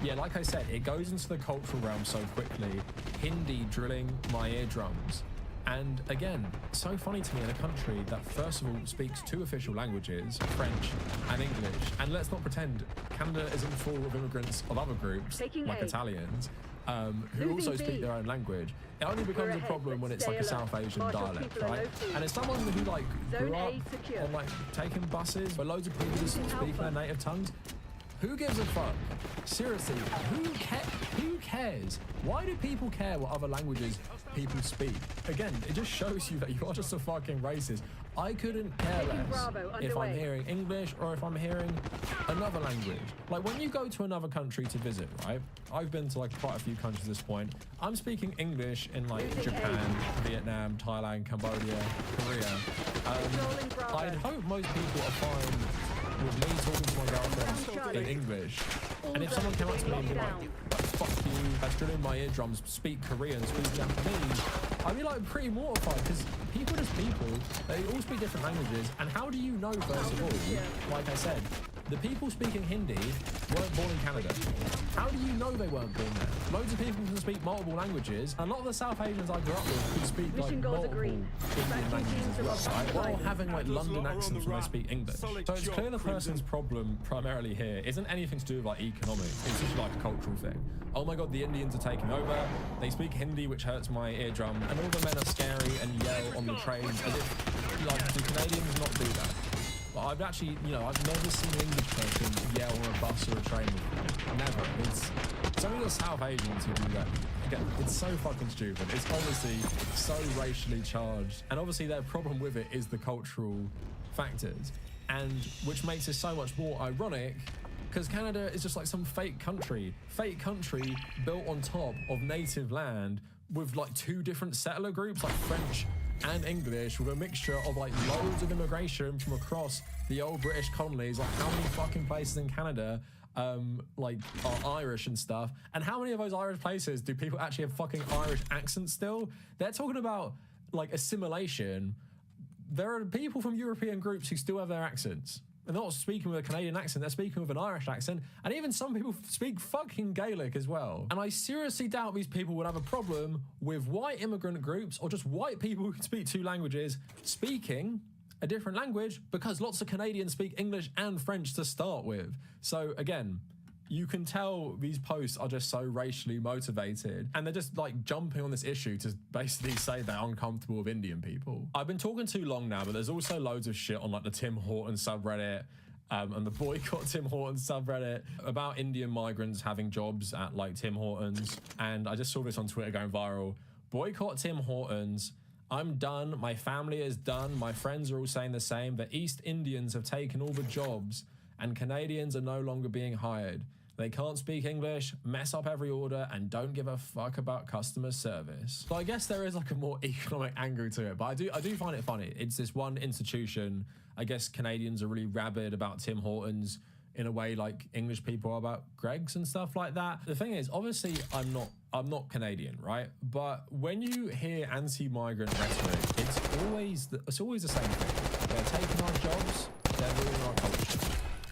Yeah, like I said, it goes into the cultural realm so quickly. Hindi drilling my eardrums. And again, so funny to me in a country that first of all speaks two official languages, French and English. And let's not pretend Canada isn't full of immigrants of other groups, like Italians, who also speak their own language. It only becomes a problem when it's like a South Asian dialect, right? And as someone who like grew up on like taking buses where loads of people just speak their native tongues, who gives a fuck? Seriously, who cares? Why do people care what other languages people speak? Again, it just shows you that you are just a fucking racist. I couldn't care less if I'm hearing English or if I'm hearing another language. Like when you go to another country to visit, right? I've been to like quite a few countries at this point. I'm speaking English in like Japan, Vietnam, Thailand, Cambodia, Korea. I'd hope most people are fine with me talking to my girlfriend in English. And if someone came up to me and be like, fuck you, that's drilling my eardrums, speak Korean, speak Japanese, I'd be like pretty mortified because people are just people. They all speak different languages. And how do you know, first of all, like I said, the people speaking Hindi weren't born in Canada. How do you know they weren't born there? Loads of people can speak multiple languages. A lot of the South Asians I grew up with could speak like multiple Indian languages as well, right? While having like London accents when they speak English. So it's clear the person's problem primarily here isn't anything to do with like economics. It's just like a cultural thing. Oh my god, the Indians are taking over. They speak Hindi, which hurts my eardrum, and all the men are scary and yell on the trains as if, like, do Canadians not do that? But I've actually, you know, I've never seen an English person yell on a bus or a train before. Never. It's only the South Asians who do that. Again, it's so fucking stupid. It's honestly so racially charged. And obviously their problem with it is the cultural factors. And which makes it so much more ironic because Canada is just like some fake country built on top of native land with like two different settler groups, like French and English, with a mixture of like loads of immigration from across the old British colonies. Like how many fucking places in Canada like are Irish and stuff, and how many of those Irish places do people actually have fucking Irish accents still? They're talking about like assimilation. There are people from European groups who still have their accents. They're not speaking with a Canadian accent, they're speaking with an Irish accent, and even some people speak fucking Gaelic as well. And I seriously doubt these people would have a problem with white immigrant groups or just white people who can speak two languages speaking a different language, because lots of Canadians speak English and French to start with. So again, you can tell these posts are just so racially motivated, and they're just like jumping on this issue to basically say they're uncomfortable with Indian people. I've been talking too long now, but there's also loads of shit on like the Tim Hortons subreddit and the Boycott Tim Hortons subreddit about Indian migrants having jobs at like Tim Hortons. And I just saw this on Twitter going viral. Boycott Tim Hortons. I'm done. My family is done. My friends are all saying the same. The East Indians have taken all the jobs and Canadians are no longer being hired. They can't speak English, mess up every order, and don't give a fuck about customer service. So I guess there is like a more economic angle to it, but I do find it funny. It's this one institution. I guess Canadians are really rabid about Tim Hortons in a way like English people are about Greggs and stuff like that. The thing is, obviously, I'm not Canadian, right? But when you hear anti-migrant rhetoric, it's always the same thing. They're taking our jobs, they're ruining our culture.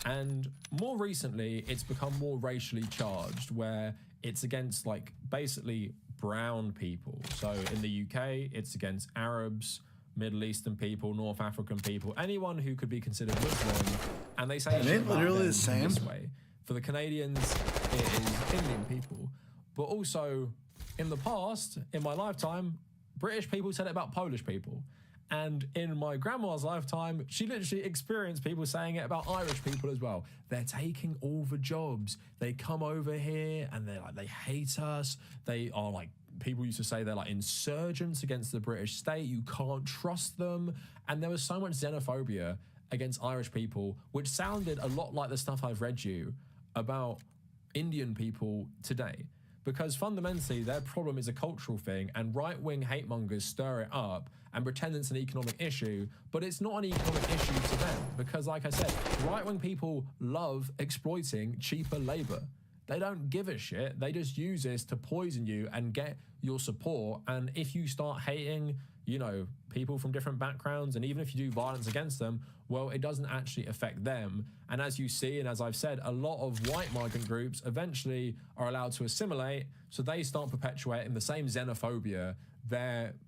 And more recently, it's become more racially charged, where it's against like basically brown people. So in the UK, it's against Arabs, Middle Eastern people, North African people, anyone who could be considered Muslim, and they say It ain't literally the same. this way. For the Canadians, it is Indian people. But also, in the past, in my lifetime, British people said it about Polish people. And in my grandma's lifetime, she literally experienced people saying it about Irish people as well. They're taking all the jobs. They come over here and they're like, they hate us. They are like, people used to say they're like insurgents against the British state. You can't trust them. And there was so much xenophobia against Irish people, which sounded a lot like the stuff I've read you about Indian people today. Because fundamentally, their problem is a cultural thing, and right-wing hate mongers stir it up and pretend it's an economic issue, but it's not an economic issue to them. Because like I said, right-wing people love exploiting cheaper labor. They don't give a shit. They just use this to poison you and get your support. And if you start hating, you know, people from different backgrounds, and even if you do violence against them, well, it doesn't actually affect them. And as you see, and as I've said, a lot of white migrant groups eventually are allowed to assimilate, so they start perpetuating the same xenophobia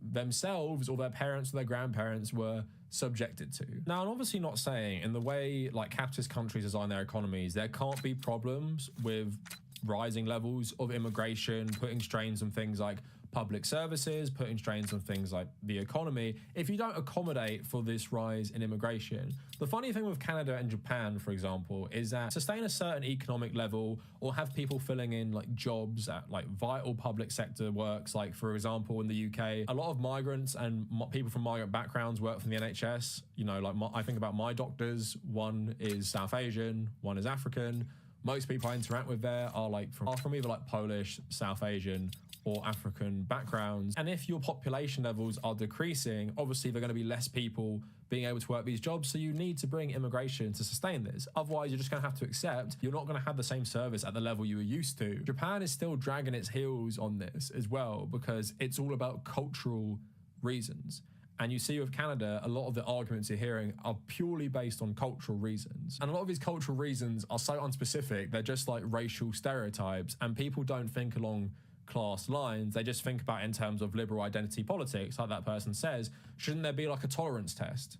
themselves or their parents or their grandparents were subjected to. Now, I'm obviously not saying in the way like capitalist countries design their economies, there can't be problems with rising levels of immigration, putting strains on things like public services, putting strains on things like the economy, if you don't accommodate for this rise in immigration. The funny thing with Canada and Japan, for example, is that to sustain a certain economic level or have people filling in like jobs at like vital public sector works, like for example in the UK, a lot of migrants and people from migrant backgrounds work from the NHS. You know, like I think about my doctors, one is South Asian, one is African. Most people I interact with there are from either like Polish, South Asian, or African backgrounds. And if your population levels are decreasing, obviously there are going to be less people being able to work these jobs, so you need to bring immigration to sustain this. Otherwise, you're just going to have to accept you're not going to have the same service at the level you were used to. Japan is still dragging its heels on this as well, because it's all about cultural reasons. And you see with Canada, a lot of the arguments you're hearing are purely based on cultural reasons. And a lot of these cultural reasons are so unspecific, they're just like racial stereotypes, and people don't think along class lines. They just think about it in terms of liberal identity politics, like that person says. Shouldn't there be like a tolerance test?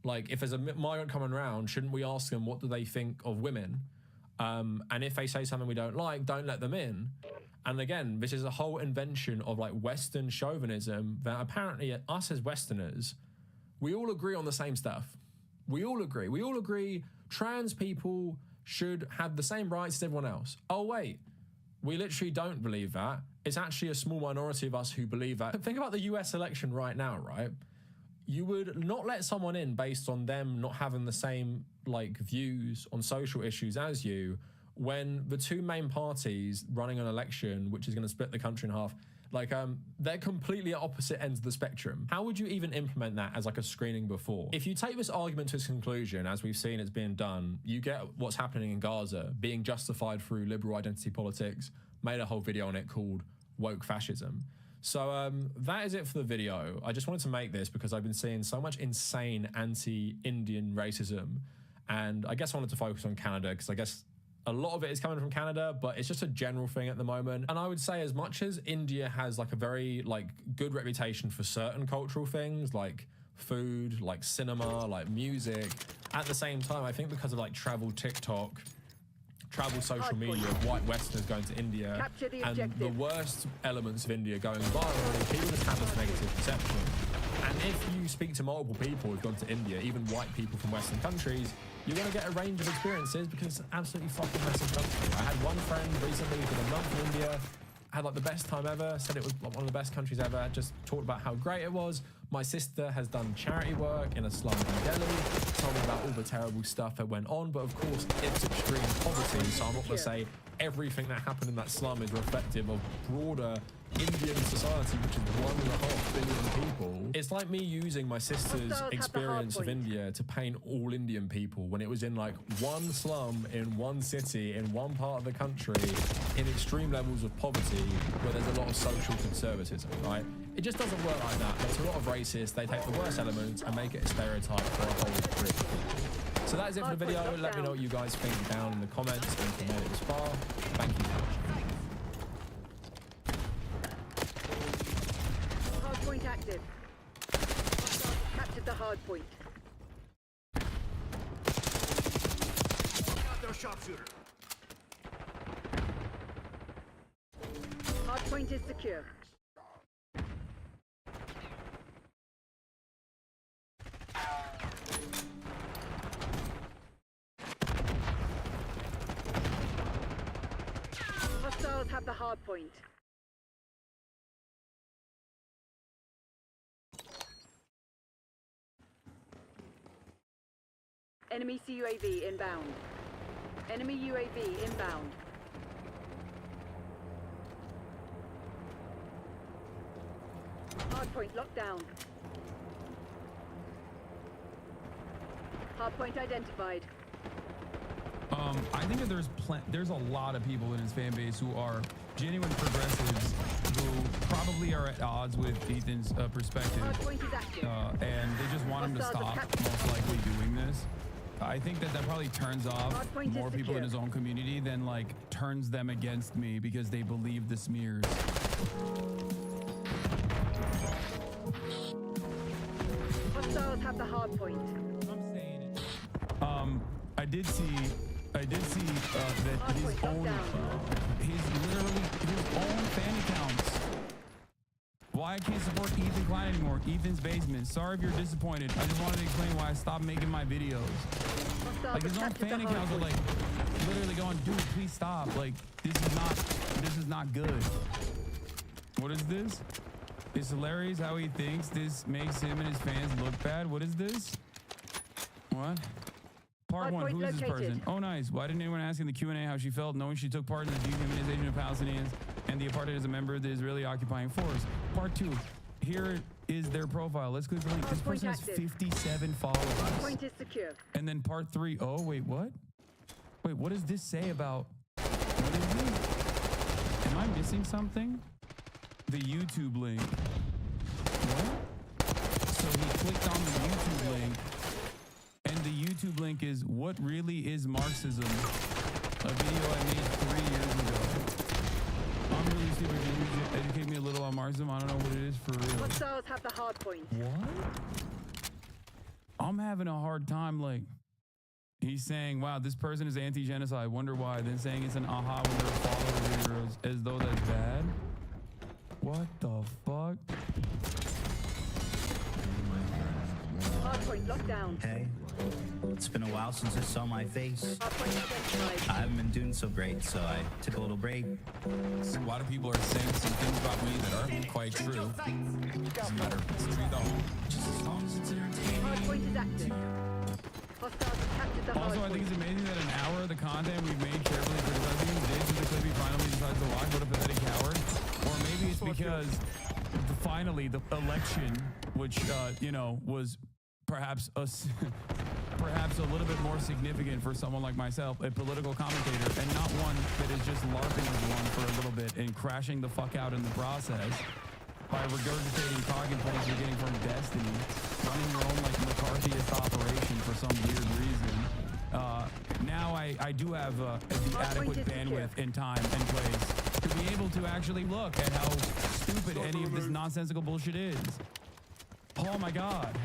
Like if there's a migrant coming around, shouldn't we ask them what do they think of women? And if they say something we don't like, don't let them in. And again, this is a whole invention of like Western chauvinism that apparently us as Westerners, we all agree on the same stuff. We all agree. We all agree trans people should have the same rights as everyone else. Oh wait, we literally don't believe that. It's actually a small minority of us who believe that. Think about the US election right now, right? You would not let someone in based on them not having the same like views on social issues as you, when the two main parties running an election, which is going to split the country in half, like they're completely at opposite ends of the spectrum. How would you even implement that as like a screening before? If you take this argument to its conclusion, as we've seen it's being done, you get what's happening in Gaza being justified through liberal identity politics. Made a whole video on it called Woke Fascism. So that is it for the video. I just wanted to make this because I've been seeing so much insane anti-Indian racism, and I guess I wanted to focus on Canada because I guess a lot of it is coming from Canada, but it's just a general thing at the moment. And I would say as much as India has like a very like good reputation for certain cultural things like food, like cinema, like music, at the same time, I think because of like travel TikTok, travel social media, white Westerners going to India, and the worst elements of India going viral, people just have this negative perception. And if you speak to multiple people who've gone to India, even white people from Western countries, you're going to get a range of experiences because it's an absolutely fucking massive country. I had one friend recently who did a month in India, had like the best time ever, said it was one of the best countries ever, just talked about how great it was. My sister has done charity work in a slum in Delhi, told me about all the terrible stuff that went on, but of course it's extreme poverty, so I'm not going to say everything that happened in that slum is reflective of broader Indian society, which is 1.5 billion people. It's like me using my sister's experience of India to paint all Indian people when it was in like one slum in one city in one part of the country in extreme levels of poverty where there's a lot of social conservatism, right? It just doesn't work like that. There's a lot of racists. They take the worst elements and make it a stereotype for a whole group. So that is it for the video. Let me know what you guys think down in the comments and if you made it this far. Thank you for watching. Hardpoint active. the hard point. Got their sharpshooter. Hard point is secure. Hostiles have the hard point. Enemy CUAV inbound. Enemy UAV inbound. Hardpoint locked down. Hardpoint identified. I think that there's a lot of people in his fan base who are genuine progressives who probably are at odds with Ethan's perspective, and they just want him to stop, most likely doing this. I think that probably turns off more people in his own community than like turns them against me because they believe the smears. Hostiles have the hard point. I'm saying it. I did see that his own fan accounts. Why I can't support Ethan Klein anymore? Ethan's Basement. Sorry if you're disappointed. I just wanted to explain why I stopped making my videos. Like his own fan accounts are like literally going, dude, please stop. Like this is not good. What is this? It's hilarious how he thinks this makes him and his fans look bad. What is this? What? Part one, who is this person? Oh, nice. Why didn't anyone ask in the Q&A how she felt knowing she took part in the dehumanization of Palestinians and the apartheid as a member of the Israeli occupying force? Part two, here is their profile. Let's click the link. This person has 57 followers. Point is secure. And then part three, oh, wait, what? Wait, what does this say about... What is it? Am I missing something? The YouTube link. What? So he clicked on the YouTube link. And the YouTube link is What Really Is Marxism? A video I made 3 years ago. I'm really stupid. Can you educate me a little on Marxism? I don't know what it is for real. Hostiles have the hard point. What? I'm having a hard time, like, he's saying, wow, this person is anti-genocide. Wonder why. Then saying it's an aha when they're followers as though that's bad. What the fuck? Hardpoint locked down. Hey, it's been a while since I saw my face. I haven't been doing so great, so I took a little break. A lot of people are saying some things about me that aren't quite true. Doesn't matter if it's true though. Just as long as it's entertaining. Hardpoint is active. Hostiles have captured the hardpoint. Also, I think it's amazing that an hour of the content we've made carefully criticizing him days of the clip he finally decides to watch. What a pathetic coward. Or maybe it's because finally the election, which you know, was perhaps a little bit more significant for someone like myself, a political commentator, and not one that is just LARPing with one for a little bit and crashing the fuck out in the process by regurgitating talking points you're getting from Destiny, running your own like McCarthyist operation for some weird reason. Now I do have the adequate bandwidth and time and place to be able to actually look at how stupid any of this nonsensical bullshit is. Oh my god.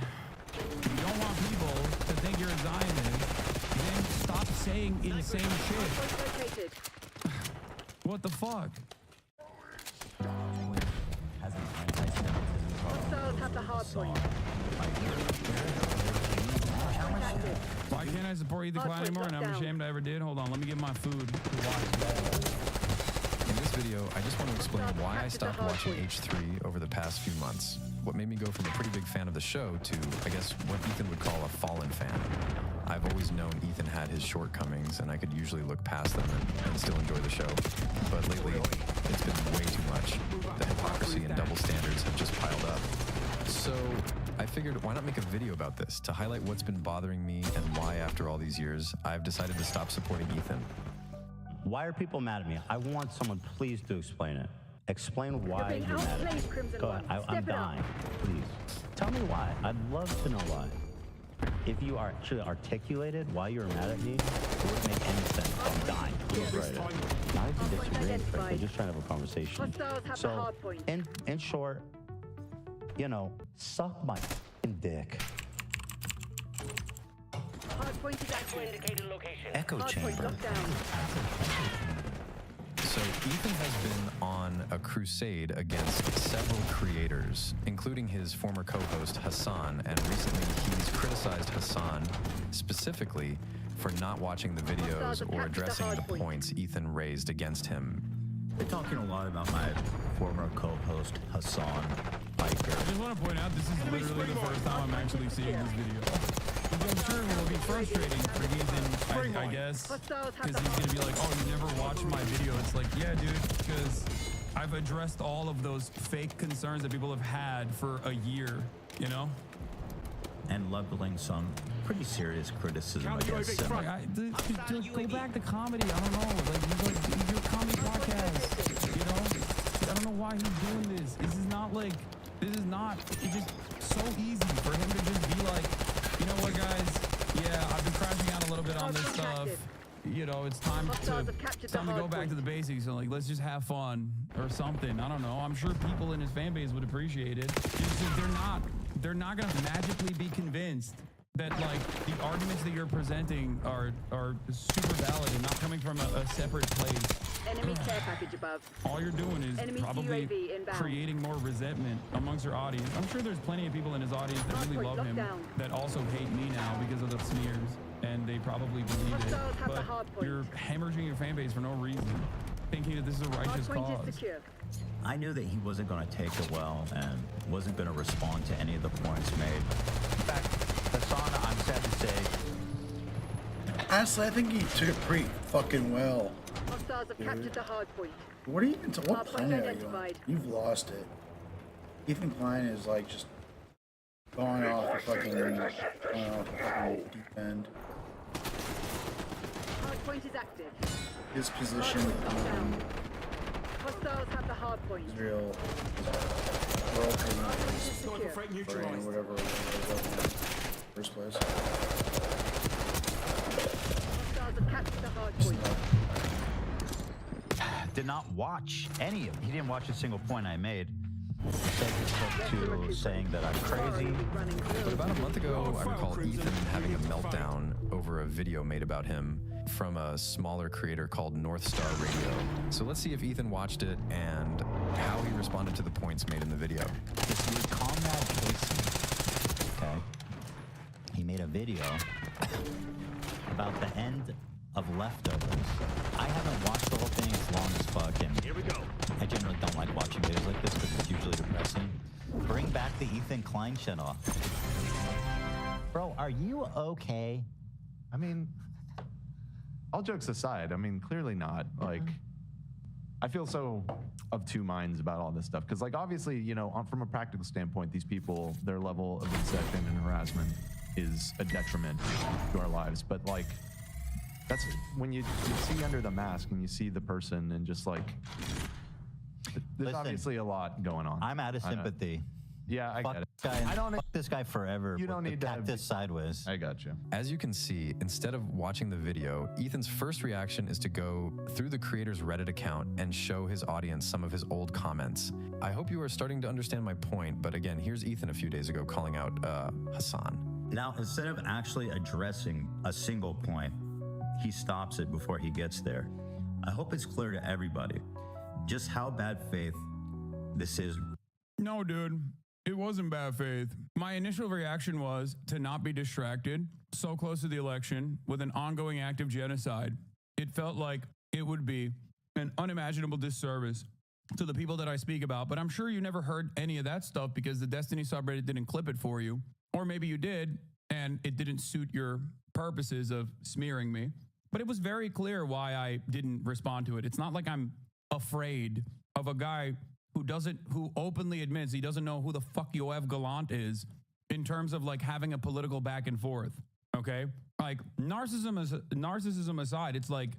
If you don't want people to think you're a Zionist, then stop saying insane shit. What the fuck? Hostiles have the hard point. Why can't I support Ethan Klein anymore? And I'm ashamed I ever did. Hold on, let me get my food to watch. In this video, I just want to explain why I stopped watching H3 over the past few months. What made me go from a pretty big fan of the show to, I guess, what Ethan would call a fallen fan. I've always known Ethan had his shortcomings, and I could usually look past them and still enjoy the show. But lately, it's been way too much. The hypocrisy and double standards have just piled up. So I figured, why not make a video about this to highlight what's been bothering me and why, after all these years, I've decided to stop supporting Ethan. Why are people mad at me? I want someone please to explain it. Explain why you're mad at me. Go ahead. I'm dying. Please. Tell me why. I'd love to know why. If you actually articulated why you're mad at me, it wouldn't make any sense. I'm dying. Please write it. Not even disagreeing, frankly. Just trying to have a conversation. So, in short, you know, suck my f***ing dick. Hardpoint is active. Indicated location. Echo Hardpoint chamber. locked down. So Ethan has been on a crusade against several creators, including his former co-host Hassan, and recently he's criticized Hassan specifically for not watching the videos or addressing the points Ethan raised against him. They're talking a lot about my former co-host Hassan Biker. I just want to point out this is literally the first time I'm actually seeing this video. Which I'm sure will be frustrating for Ethan, I guess, because he's going to be like, oh, you never watched my video. It's like, yeah, dude, because I've addressed all of those fake concerns that people have had for a year, you know? And leveling some pretty serious criticism against him. Go back to comedy. I don't know. Like your comedy podcast, you know? I don't know why he's doing this. This is not, it's just so easy for him to just be like, you know what, guys? Yeah, I've been crashing out a little bit on this stuff. You know, it's time to go back to the basics and like, let's just have fun or something. I don't know. I'm sure people in his fan base would appreciate it. They're not gonna magically be convinced that like the arguments that you're presenting are super valid and not coming from a separate place. Enemy care package above. All you're doing is Enemy probably UAV inbound. creating more resentment amongst your audience. I'm sure there's plenty of people in his audience that really love him that also hate me now because of the smears, and they probably believe it. But you're hemorrhaging your fan base for no reason, thinking that this is a righteous cause. I knew that he wasn't going to take it well and wasn't going to respond to any of the points made. In fact, Hassan, I'm sad to say, honestly, I think he took it pretty fucking well. Hostiles have captured the hard point. What are you into? What Hardpoint planet are you on? identified. You've lost it. Ethan Klein is like just going off the fucking deep end. Hardpoint is active. His position Hostiles have the hard point. Israel broken or whatever it was in the first place. Hostiles have captured the hard point. did not watch any of it. He didn't watch a single point I made. To saying that I'm crazy. But about a month ago, I recall Ethan having a meltdown over a video made about him from a smaller creator called North Star Radio. So let's see if Ethan watched it and how he responded to the points made in the video. This dude, Comrade Casey, okay, he made a video about the end of Leftovers. I haven't watched the whole thing, it's long as fuck, and here we go. I generally don't like watching videos like this because it's usually depressing. Bring back the Ethan Klein channel. Bro, are you okay? I mean, all jokes aside, I mean, clearly not. Like, I feel so of two minds about all this stuff. Because, like, obviously, you know, from a practical standpoint, these people, their level of incession and harassment is a detriment to our lives. But, like, that's when you see under the mask and you see the person and just, like, there's obviously a lot going on. I'm out of sympathy. Yeah, I get it. I don't fuck this guy forever. You don't need to act this sideways. I got you. As you can see, instead of watching the video, Ethan's first reaction is to go through the creator's Reddit account and show his audience some of his old comments. I hope you are starting to understand my point, but again, here's Ethan a few days ago calling out Hassan. Now, instead of actually addressing a single point, he stops it before he gets there. I hope it's clear to everybody just how bad faith this is. No, dude. It wasn't bad faith. My initial reaction was to not be distracted so close to the election with an ongoing act of genocide. It felt like it would be an unimaginable disservice to the people that I speak about, but I'm sure you never heard any of that stuff because the Destiny subreddit didn't clip it for you. Or maybe you did, and it didn't suit your purposes of smearing me. But it was very clear why I didn't respond to it. It's not like I'm afraid of a guy who openly admits he doesn't know who the fuck Yoav Gallant is in terms of like having a political back and forth. Okay. Like narcissism aside, it's like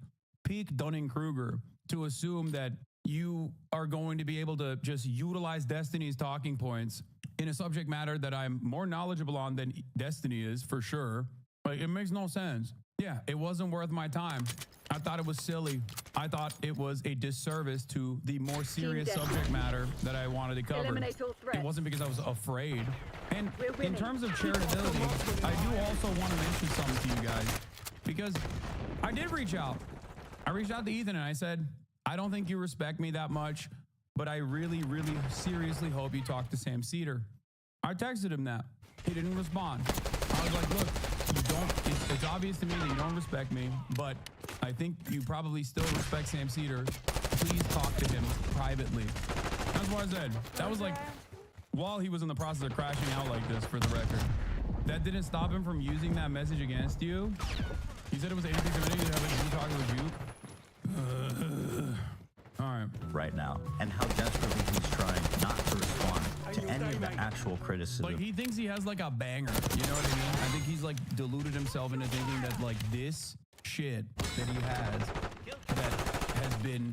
peak Dunning-Kruger to assume that you are going to be able to just utilize Destiny's talking points in a subject matter that I'm more knowledgeable on than Destiny is, for sure. Like, it makes no sense. Yeah, it wasn't worth my time. I thought it was silly. I thought it was a disservice to the more serious subject matter that I wanted to cover. It wasn't because I was afraid. And in terms of charitability, I do also want to mention something to you guys, because I did reach out. I reached out to Ethan and I said, I don't think you respect me that much, but I really, really seriously hope you talk to Sam Cedar. I texted him that. He didn't respond. I was like, look, you don't, it's obvious to me that you don't respect me, but I think you probably still respect Sam Cedar. Please talk to him privately. That's what I said. That was like, while he was in the process of crashing out like this, for the record. That didn't stop him from using that message against you. He said it was anti-Semitic to have you talking with you. All right. Right now, and how desperately he's trying not to respond to any of the actual criticism. Like, he thinks he has like a banger, you know what I mean? I think he's like deluded himself into thinking that like this shit that he has, that has been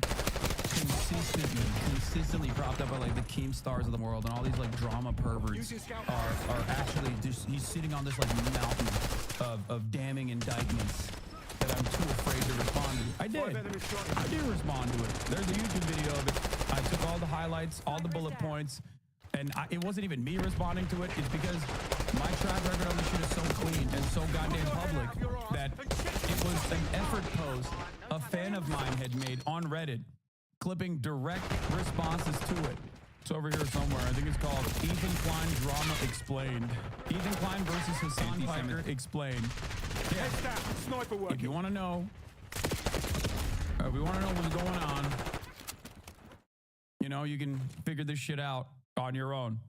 consistently propped up by like the Keemstars of the world and all these like drama perverts are actually just, he's sitting on this like mountain of damning indictments that I'm too afraid to respond to. I did respond to it. There's a YouTube video of it. I took all the highlights, all the bullet points, and it wasn't even me responding to it. It's because my track record on this shit is so clean and so goddamn public that it was an effort post a fan of mine had made on Reddit, clipping direct responses to it. It's over here somewhere. I think it's called Ethan Klein Drama Explained. Ethan Klein versus Hassan Piker Explained. Yeah. If you want to know, what's going on, you know, you can figure this shit out on your own.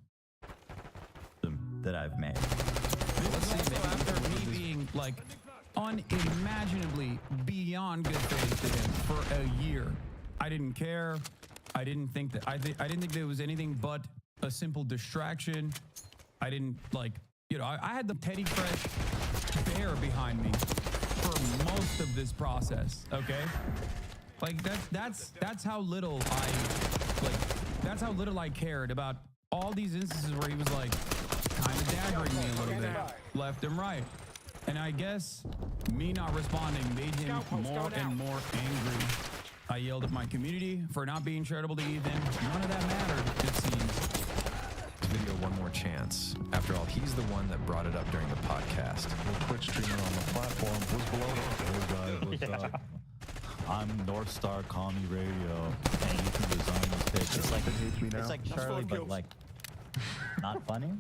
That I've made. This is also after me being like unimaginably beyond good faith to him for a year. I didn't care. I didn't think that I didn't think there was anything but a simple distraction. I didn't like, you know, I had the Teddy Fresh bear behind me for most of this process. Okay, like that's how little I cared about all these instances where he was like kind of daggering me a little bit left and right. And I guess me not responding made him more and more angry. I yelled at my community for not being charitable to Ethan. None of that mattered, it seems. Video one more chance. After all, he's the one that brought it up during the podcast. Twitch streamer on the platform. What's below? Hey guys, what's up? I'm North Star Commie Radio, and you can design this picture. It's like Charlie, but like not funny.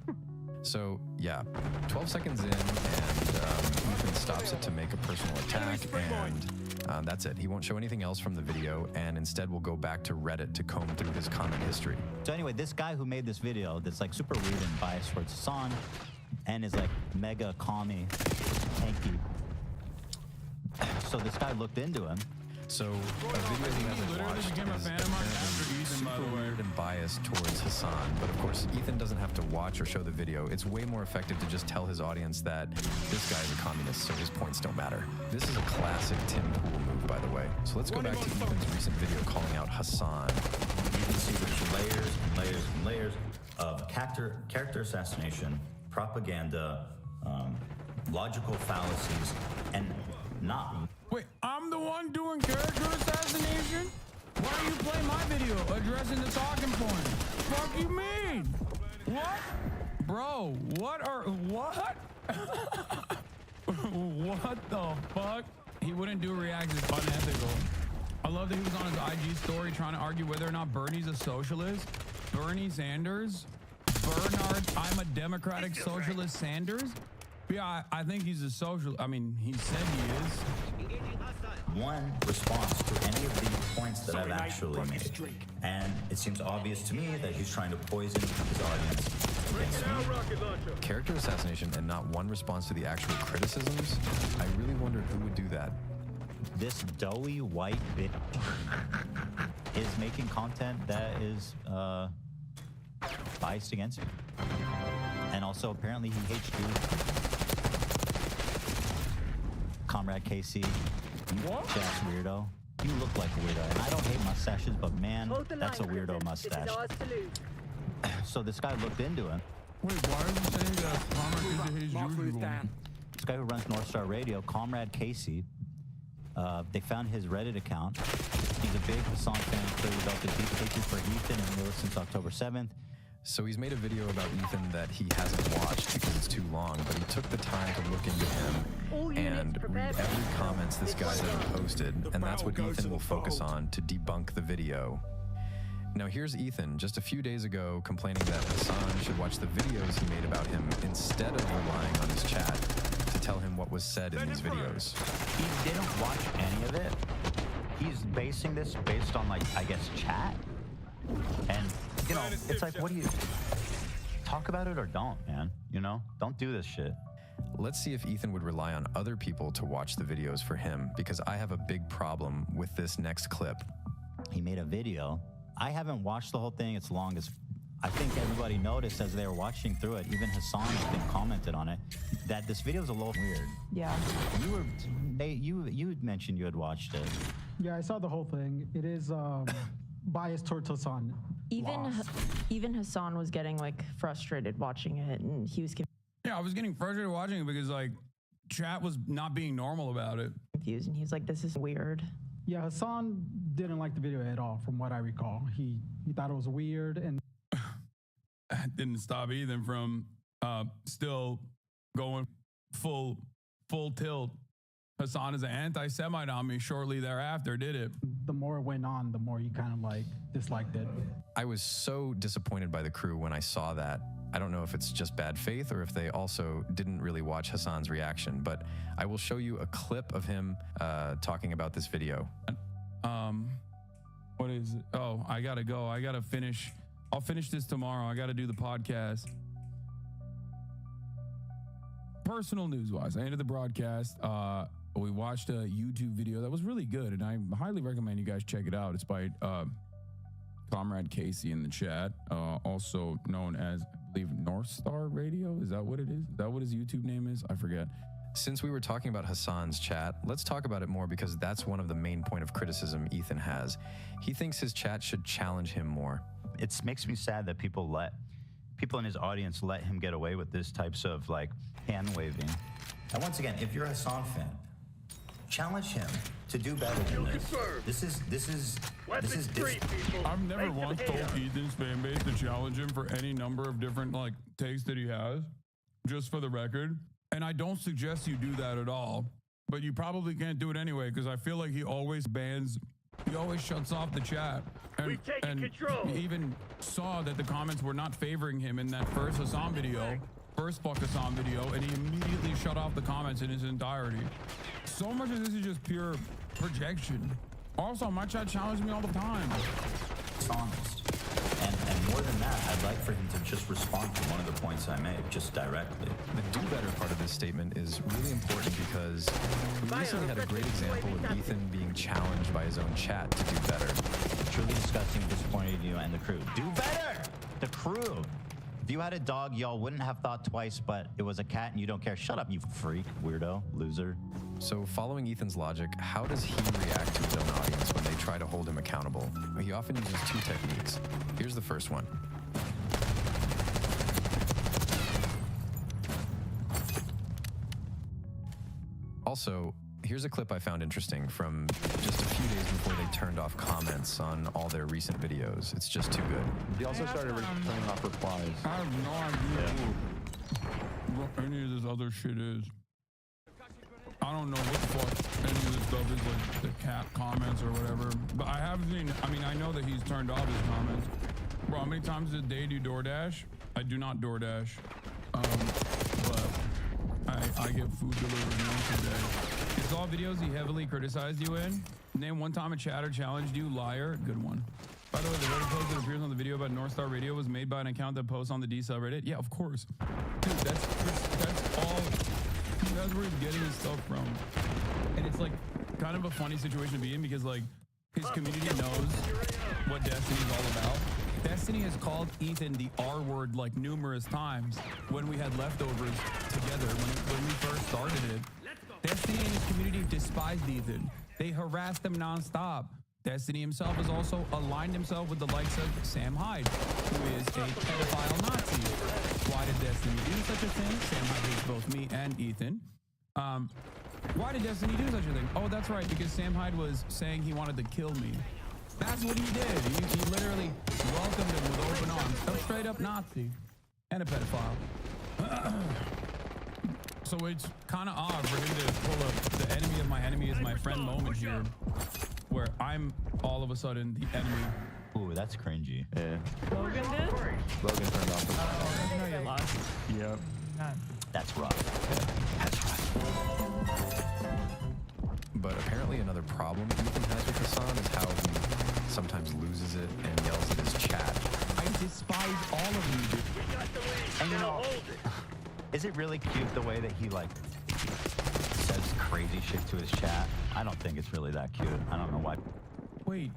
So yeah, 12 seconds in, and Ethan stops it to make a personal attack, and that's it. He won't show anything else from the video, and instead will go back to Reddit to comb through his comment history. So anyway, this guy who made this video that's like super weird and biased towards Hassan, and is like mega commie, hanky. So this guy looked into him. So a video he hasn't watched is super weird and biased towards Hassan. But of course, Ethan doesn't have to watch or show the video. It's way more effective to just tell his audience that this guy is a communist, so his points don't matter. This is a classic Tim Pool move, by the way. So let's go back to Ethan's recent video calling out Hassan. You can see there's layers and layers and layers of character assassination, propaganda, logical fallacies, and not... Wait, I'm the one doing character assassination? Why don't you play my video addressing the talking point? Fuck you mean? What? Bro, what? What the fuck? He wouldn't do reacts. It's unethical. I love that he was on his IG story trying to argue whether or not Bernie's a socialist. Bernie Sanders? Bernard, I'm a democratic socialist Sanders? Yeah, I think he's a social. I mean, he said he is. One response to any of the points that I've actually made. And it seems obvious to me that he's trying to poison his audience against me. Character assassination and not one response to the actual criticisms? I really wondered who would do that. This doughy white bitch is making content that is biased against him. And also, apparently, he hates Jews. Comrade KC, you ass weirdo. You look like a weirdo. And I don't hate mustaches, but man, that's a weirdo mustache. So this guy looked into him. Wait, why are you saying that Comrade KC hates Jews? This guy who runs North Star Radio, Comrade Casey, they found his Reddit account. He's a big Hassan fan, clearly developed a deep hatred for Ethan and Lewis since October 7th. So he's made a video about Ethan that he hasn't watched because it's too long, but he took the time to look into him and read every comments this guy's ever posted, and that's what Ethan will focus on to debunk the video. Now here's Ethan just a few days ago complaining that Hassan should watch the videos he made about him instead of relying on his chat to tell him what was said in these videos. He didn't watch any of it. He's basing this based on, like, I guess, chat. And, you know, it's like, what do you... Talk about it or don't, man. You know? Don't do this shit. Let's see if Ethan would rely on other people to watch the videos for him, because I have a big problem with this next clip. He made a video. I haven't watched the whole thing. It's long as... I think everybody noticed as they were watching through it, even Hassan, I think, commented on it, that this video is a little weird. Yeah. You had mentioned you had watched it. Yeah, I saw the whole thing. It is biased towards Hassan. Even Hassan was getting like frustrated watching it, and he was Yeah, I was getting frustrated watching it because like chat was not being normal about it. confused, and he was like, "This is weird." Yeah, Hassan didn't like the video at all, from what I recall. He thought it was weird, and Didn't stop Ethan from still going full tilt. Hassan is an anti-Semite on me shortly thereafter, did it? the more it went on, the more you kind of like disliked it. I was so disappointed by the crew when I saw that. I don't know if it's just bad faith or if they also didn't really watch Hassan's reaction, but I will show you a clip of him talking about this video. What is it? Oh, I gotta go. I gotta finish. I'll finish this tomorrow. I gotta do the podcast. Personal news-wise, I ended the broadcast. We watched a YouTube video that was really good, and I highly recommend you guys check it out. It's by Comrade Casey in the chat, also known as, I believe, North Star Radio. Is that what it is? Is that what his YouTube name is? I forget. Since we were talking about Hassan's chat, let's talk about it more because that's one of the main point of criticism Ethan has. He thinks his chat should challenge him more. It makes me sad that people in his audience let him get away with this types of like hand waving. And once again, if you're a Hassan fan, challenge him to do better than this. This is I've never once told Ethan's fan base to challenge him for any number of different like takes that he has, just for the record. And I don't suggest you do that at all, but you probably can't do it anyway because I feel like he always shuts off the chat. And he even saw that the comments were not favoring him in that first Hassan video, and he immediately shut off the comments in its entirety. So much of this is just pure projection. Also, my chat challenges me all the time. It's honest. And more than that, I'd like for him to just respond to one of the points I made, just directly. The do better part of this statement is really important because we recently had a great example of Ethan being challenged by his own chat to do better. Truly disgusting, disappointed in you and the crew. Do better! The crew! If you had a dog, y'all wouldn't have thought twice, but it was a cat and you don't care. Shut up, you freak, weirdo, loser. So following Ethan's logic, how does he react to his own audience when they try to hold him accountable? He often uses two techniques. Here's the first one. Also, here's a clip I found interesting from just a few days before they turned off comments on all their recent videos. It's just too good. He also started turning off replies. I have no idea what any of this other shit is. I don't know what the fuck any of this stuff is, like the cat comments or whatever. But I have seen, I know that he's turned off his comments. Bro, how many times a day do you DoorDash? I do not DoorDash. But I get food delivered once a day. It's all videos he heavily criticized you in. Name one time a chatter challenged you, liar. Good one. By the way, the Reddit post that appears on the video about North Star Radio was made by an account that posts on the D subreddit. Yeah, of course. Dude, that's all. That's where he's getting his stuff from. And it's like kind of a funny situation to be in because like his community knows what Destiny's all about. Destiny has called Ethan the R word like numerous times when we had leftovers together when we first started it. Destiny and his community despised Ethan. They harassed him nonstop. Destiny himself has also aligned himself with the likes of Sam Hyde, who is a pedophile Nazi. Why did Destiny do such a thing? Sam Hyde hates both me and Ethan. Why did Destiny do such a thing? Oh, that's right, because Sam Hyde was saying he wanted to kill me. That's what he did. He literally welcomed him with open arms. A straight up Nazi and a pedophile. So it's kind of odd for him to pull up the enemy of my enemy is my friend moment here, where I'm all of a sudden the enemy. Ooh, that's cringy. Yeah. Logan did? Logan turned off the I know you lost. Yep. That's rough. That's right. But apparently another problem Ethan has with Hassan is how he sometimes loses it and yells at his chat. I despise all of you, dude. And you know, is it really cute the way that he like says crazy shit to his chat? I don't think it's really that cute. I don't know why. Wait,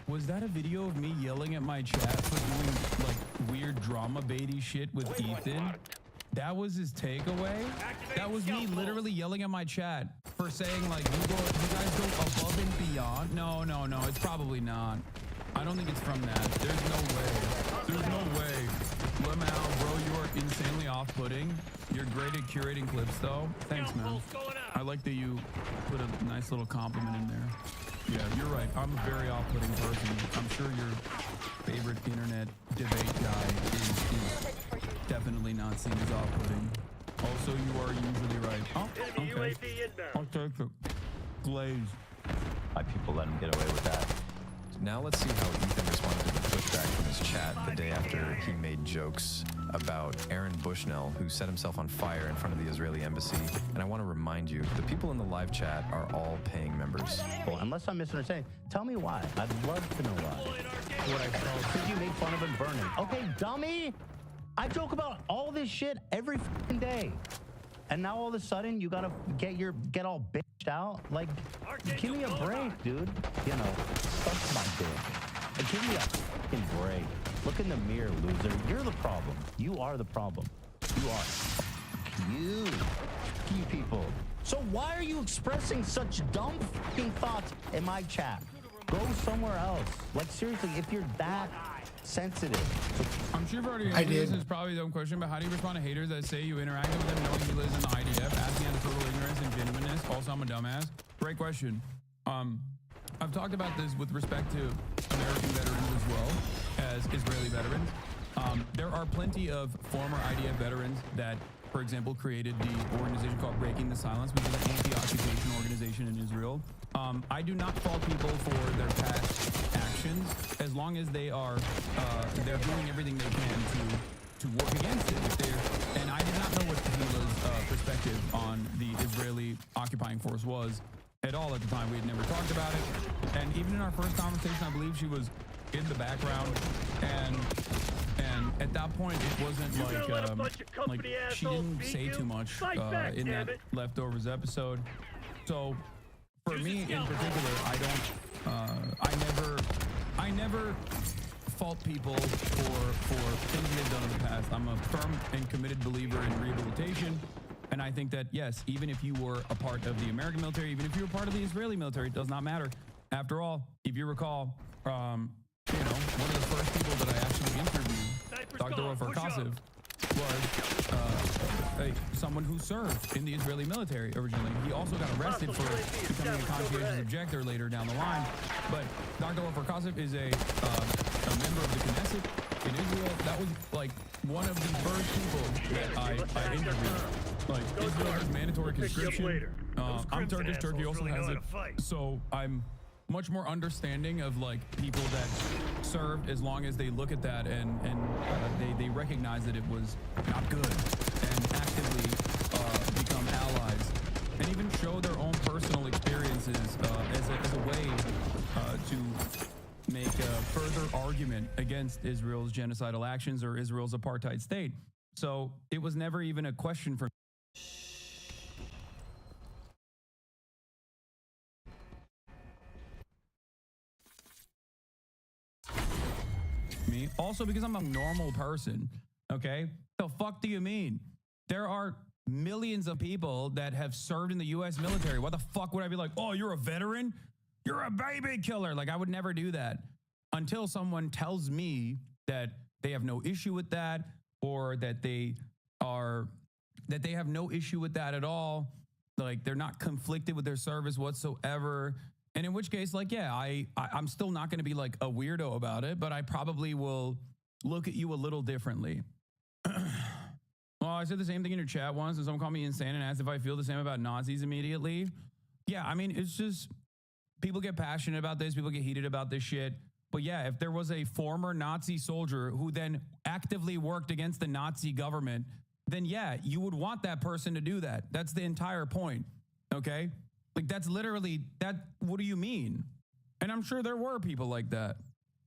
was that a video of me yelling at my chat for doing like weird drama baity shit with Ethan? That was his takeaway? That was me literally yelling at my chat for saying like, you guys go above and beyond? No, it's probably not. I don't think it's from that. There's no way. There's no way. Lamau, bro, you are insanely off-putting. You're great at curating clips, though. Thanks, man. I like that you put a nice little compliment in there. Yeah, you're right. I'm a very off-putting person. I'm sure your favorite internet debate guy is definitely not seen as off-putting. Also, you are usually right. Oh, okay. I'll take it. Glaze. Why people let him get away with that? Now let's see how Ethan responded to the pushback from his chat the day after he made jokes about Aaron Bushnell, who set himself on fire in front of the Israeli embassy. And I want to remind you, the people in the live chat are all paying members. Well, unless I'm misunderstanding, tell me why. I'd love to know why. What I saw, because you made fun of him burning. Okay, dummy! I joke about all this shit every fucking day. And now all of a sudden you gotta get all bitched out? Like, give me a break, dude. You know, suck my dick. And give me a fucking break. Look in the mirror, loser. You're the problem. You are the problem. You are. You people. So why are you expressing such dumb fucking thoughts in my chat? Go somewhere else. Like, seriously, if you're that sensitive. I'm sure you've already answered this. Is probably the dumb question, but how do you respond to haters that say you interacted with them knowing he lives in the IDF, asking out of total ignorance and genuineness? Also, I'm a dumbass. Great question. I've talked about this with respect to American veterans as well as Israeli veterans. There are plenty of former IDF veterans that, for example, created the organization called Breaking the Silence, which is an anti-occupation organization in Israel. I do not fault people for their past actions as long as they are they're doing everything they can to work against it. And I did not know what Hila's perspective on the Israeli occupying force was at all at the time. We had never talked about it. And even in our first conversation, I believe she was in the background, and at that point it wasn't like she didn't say too much in that Leftovers episode. So for me in particular, I never fault people for things they've done in the past. I'm a firm and committed believer in rehabilitation. And I think that, yes, even if you were a part of the American military, even if you were part of the Israeli military, it does not matter. After all, if you recall, one of the first people that I actually interviewed, Dr. Ofer Kassev, was someone who served in the Israeli military originally. He also got arrested for becoming a conscientious objector later down the line. But Dr. Ofer Kassev is a member of the Knesset in Israel. That was like one of the first people that I interviewed. Like, Israel has mandatory conscription. I'm Turkish. Turkey also has it. So I'm much more understanding of like people that served as long as they look at that and they recognize that it was not good and actively become allies and even show their own personal experiences as a way to make a further argument against Israel's genocidal actions or Israel's apartheid state. So it was never even a question for me. Also because I'm a normal person, okay? The fuck do you mean? There are millions of people that have served in the U.S. military. What the fuck would I be like, oh, you're a veteran? You're a baby killer. Like, I would never do that until someone tells me that they have no issue with that or that they have no issue with that at all. Like, they're not conflicted with their service whatsoever. And in which case, like, yeah, I'm still not going to be like a weirdo about it, but I probably will look at you a little differently. Well, I said the same thing in your chat once, and someone called me insane and asked if I feel the same about Nazis immediately. Yeah, I mean, it's just people get passionate about this, people get heated about this shit. But yeah, if there was a former Nazi soldier who then actively worked against the Nazi government, then yeah, you would want that person to do that. That's the entire point, okay? Like, that's literally that. What do you mean? And I'm sure there were people like that.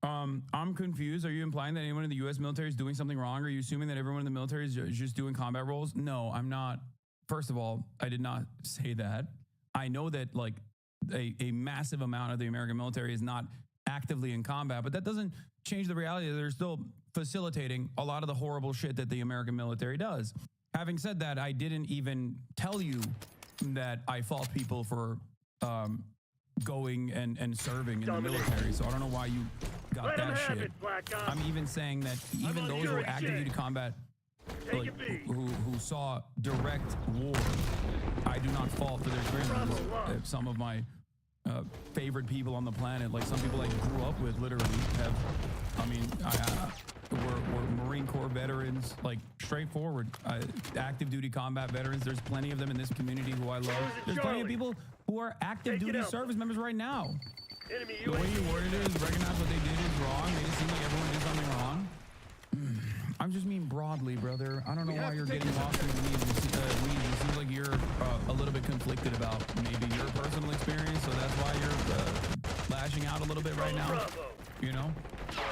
I'm confused. Are you implying that anyone in the U.S. military is doing something wrong? Are you assuming that everyone in the military is just doing combat roles? No, I'm not. First of all, I did not say that. I know that like a massive amount of the American military is not actively in combat, but that doesn't change the reality that they're still facilitating a lot of the horrible shit that the American military does. Having said that, I didn't even tell you that I fault people for going and serving in the military, so I don't know why you got that shit. I'm even saying that even those who are active duty combat, like, who saw direct war, I do not fault for their experiences. Some of my favorite people on the planet, like some people I grew up with, literally have, I mean, were Marine Corps veterans, like straightforward, active duty combat veterans. There's plenty of them in this community who I love. There's plenty of people who are active duty service members right now. The way you worded it is recognize what they did is wrong. They just seem like everyone did something wrong. I'm just mean broadly, brother. I don't know why you're getting lost in the weeds. It seems like you're a little bit conflicted about maybe your personal experience, so that's why you're lashing out a little bit right now. You know?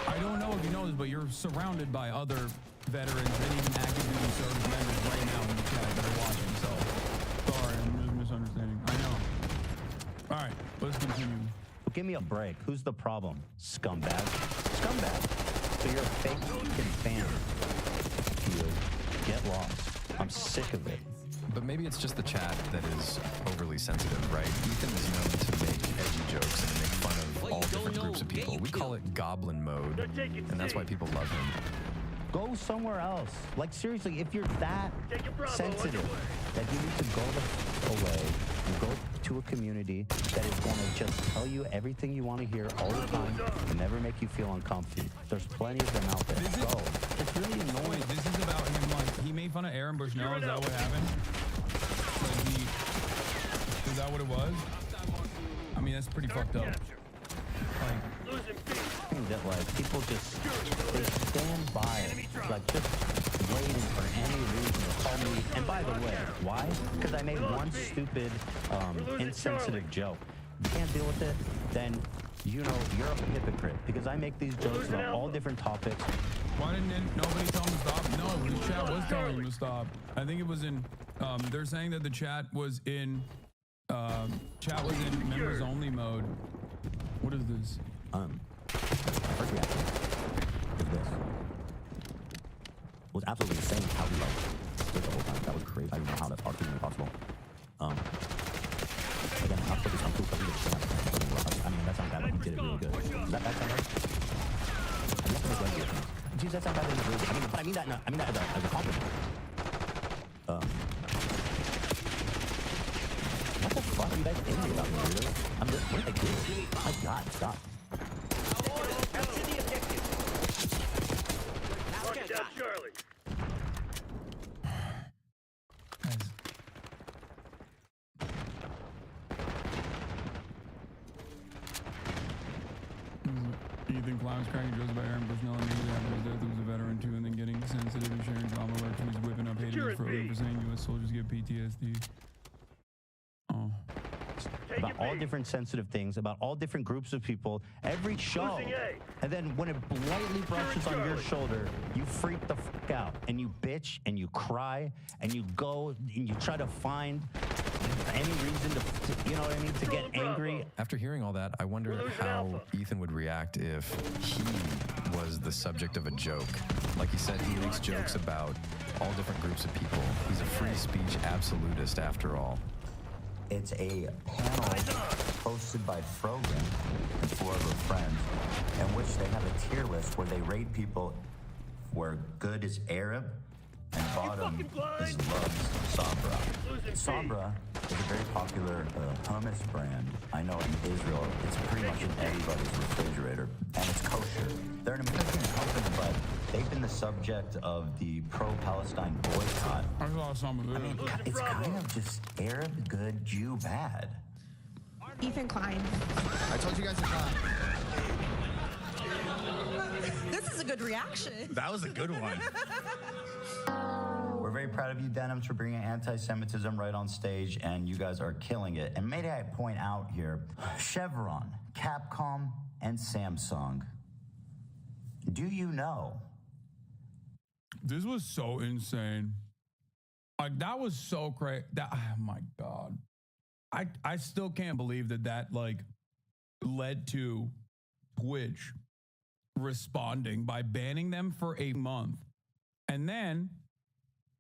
I don't know if you know this, but you're surrounded by other veterans and even active duty service members right now in the chat that are watching, so sorry, I'm just misunderstanding. I know. All right, let's continue. Give me a break. Who's the problem? Scumbag. Scumbag. So you're a fake fan. You get lost. I'm sick of it. But maybe it's just the chat that is overly sensitive, right? Ethan is known to make edgy jokes and make fun of all different groups of people. We call it goblin mode, and that's why people love him. Go somewhere else. Like, seriously, if you're that sensitive that you need to go away and go to a community that is going to just tell you everything you want to hear all the time and never make you feel uncomfy. There's plenty of them out there. Go. It's really annoying. This is about him, like, he made fun of Aaron Bushnell. Is that what happened? Like, is that what it was? I mean, that's pretty fucked up. Like, that, like, people just, they stand by it, like, just waiting for any reason to call me. And by the way, why? Because I made one stupid, insensitive joke. If you can't deal with it, then, you know, you're a hypocrite. Because I make these jokes about all different topics. Why didn't nobody tell him to stop? No, the chat was telling him to stop. I think it was in, they're saying that the chat was in members only mode. What is this? First reaction is this. Was absolutely insane how he loved the whole time. That was crazy. I don't know how that's humanly possible. Again, I'm focused on cool stuff. I mean, that sounds bad, but he did it really good. Does that sound right? I love to make regular things. Geez, that sounds bad, but he really good. I mean, but I mean that as a compliment. What the fuck are you guys angry about me, really? I'm just, what did I do? My God, stop. Charlie. Ethan Clown's cracking jokes about Aaron Bushnell and immediately after his death, he was a veteran too, and then getting sensitive and sharing drama alerts and he's whipping up haters for saying U.S. soldiers get PTSD. Oh. About all different sensitive things, about all different groups of people, every show. And then when it blatantly brushes on your shoulder, you freak the fuck out and you bitch and you cry and you go and you try to find any reason to you know what I mean, to get angry. After hearing all that, I wonder how Ethan would react if he was the subject of a joke. Like he said, he makes jokes about all different groups of people. He's a free speech absolutist after all. It's a panel hosted by Frogan and 4 of her friends, in which they have a tier list where they rate people where good is Arab and bottom is loves Sabra. Sabra is a very popular hummus brand. I know in Israel, it's pretty much in everybody's refrigerator, and it's kosher. They're an American company, but they've been the subject of the pro-Palestine boycott. I saw some of it. I mean, it's kind of just Arab good, Jew bad. Ethan Klein. I told you guys to clap. This is a good reaction. That was a good one. We're very proud of you, Denims, for bringing anti-Semitism right on stage, and you guys are killing it. And may I point out here, Chevron, Capcom, and Samsung. Do you know? This was so insane. Like, that was so crazy. Oh my God. I still can't believe that like led to Twitch responding by banning them for a month. And then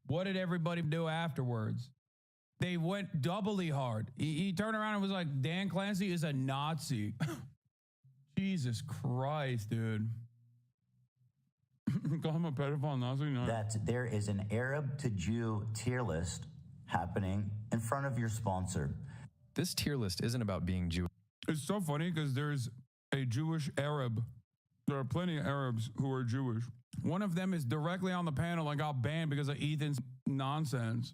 what did everybody do afterwards? They went doubly hard. He turned around and was like, Dan Clancy is a Nazi. Jesus Christ, dude. Call him a pedophile Nazi? No. That there is an Arab to Jew tier list happening in front of your sponsor. This tier list isn't about being Jewish. It's so funny because there's a Jewish Arab. There are plenty of Arabs who are Jewish. One of them is directly on the panel and got banned because of Ethan's nonsense.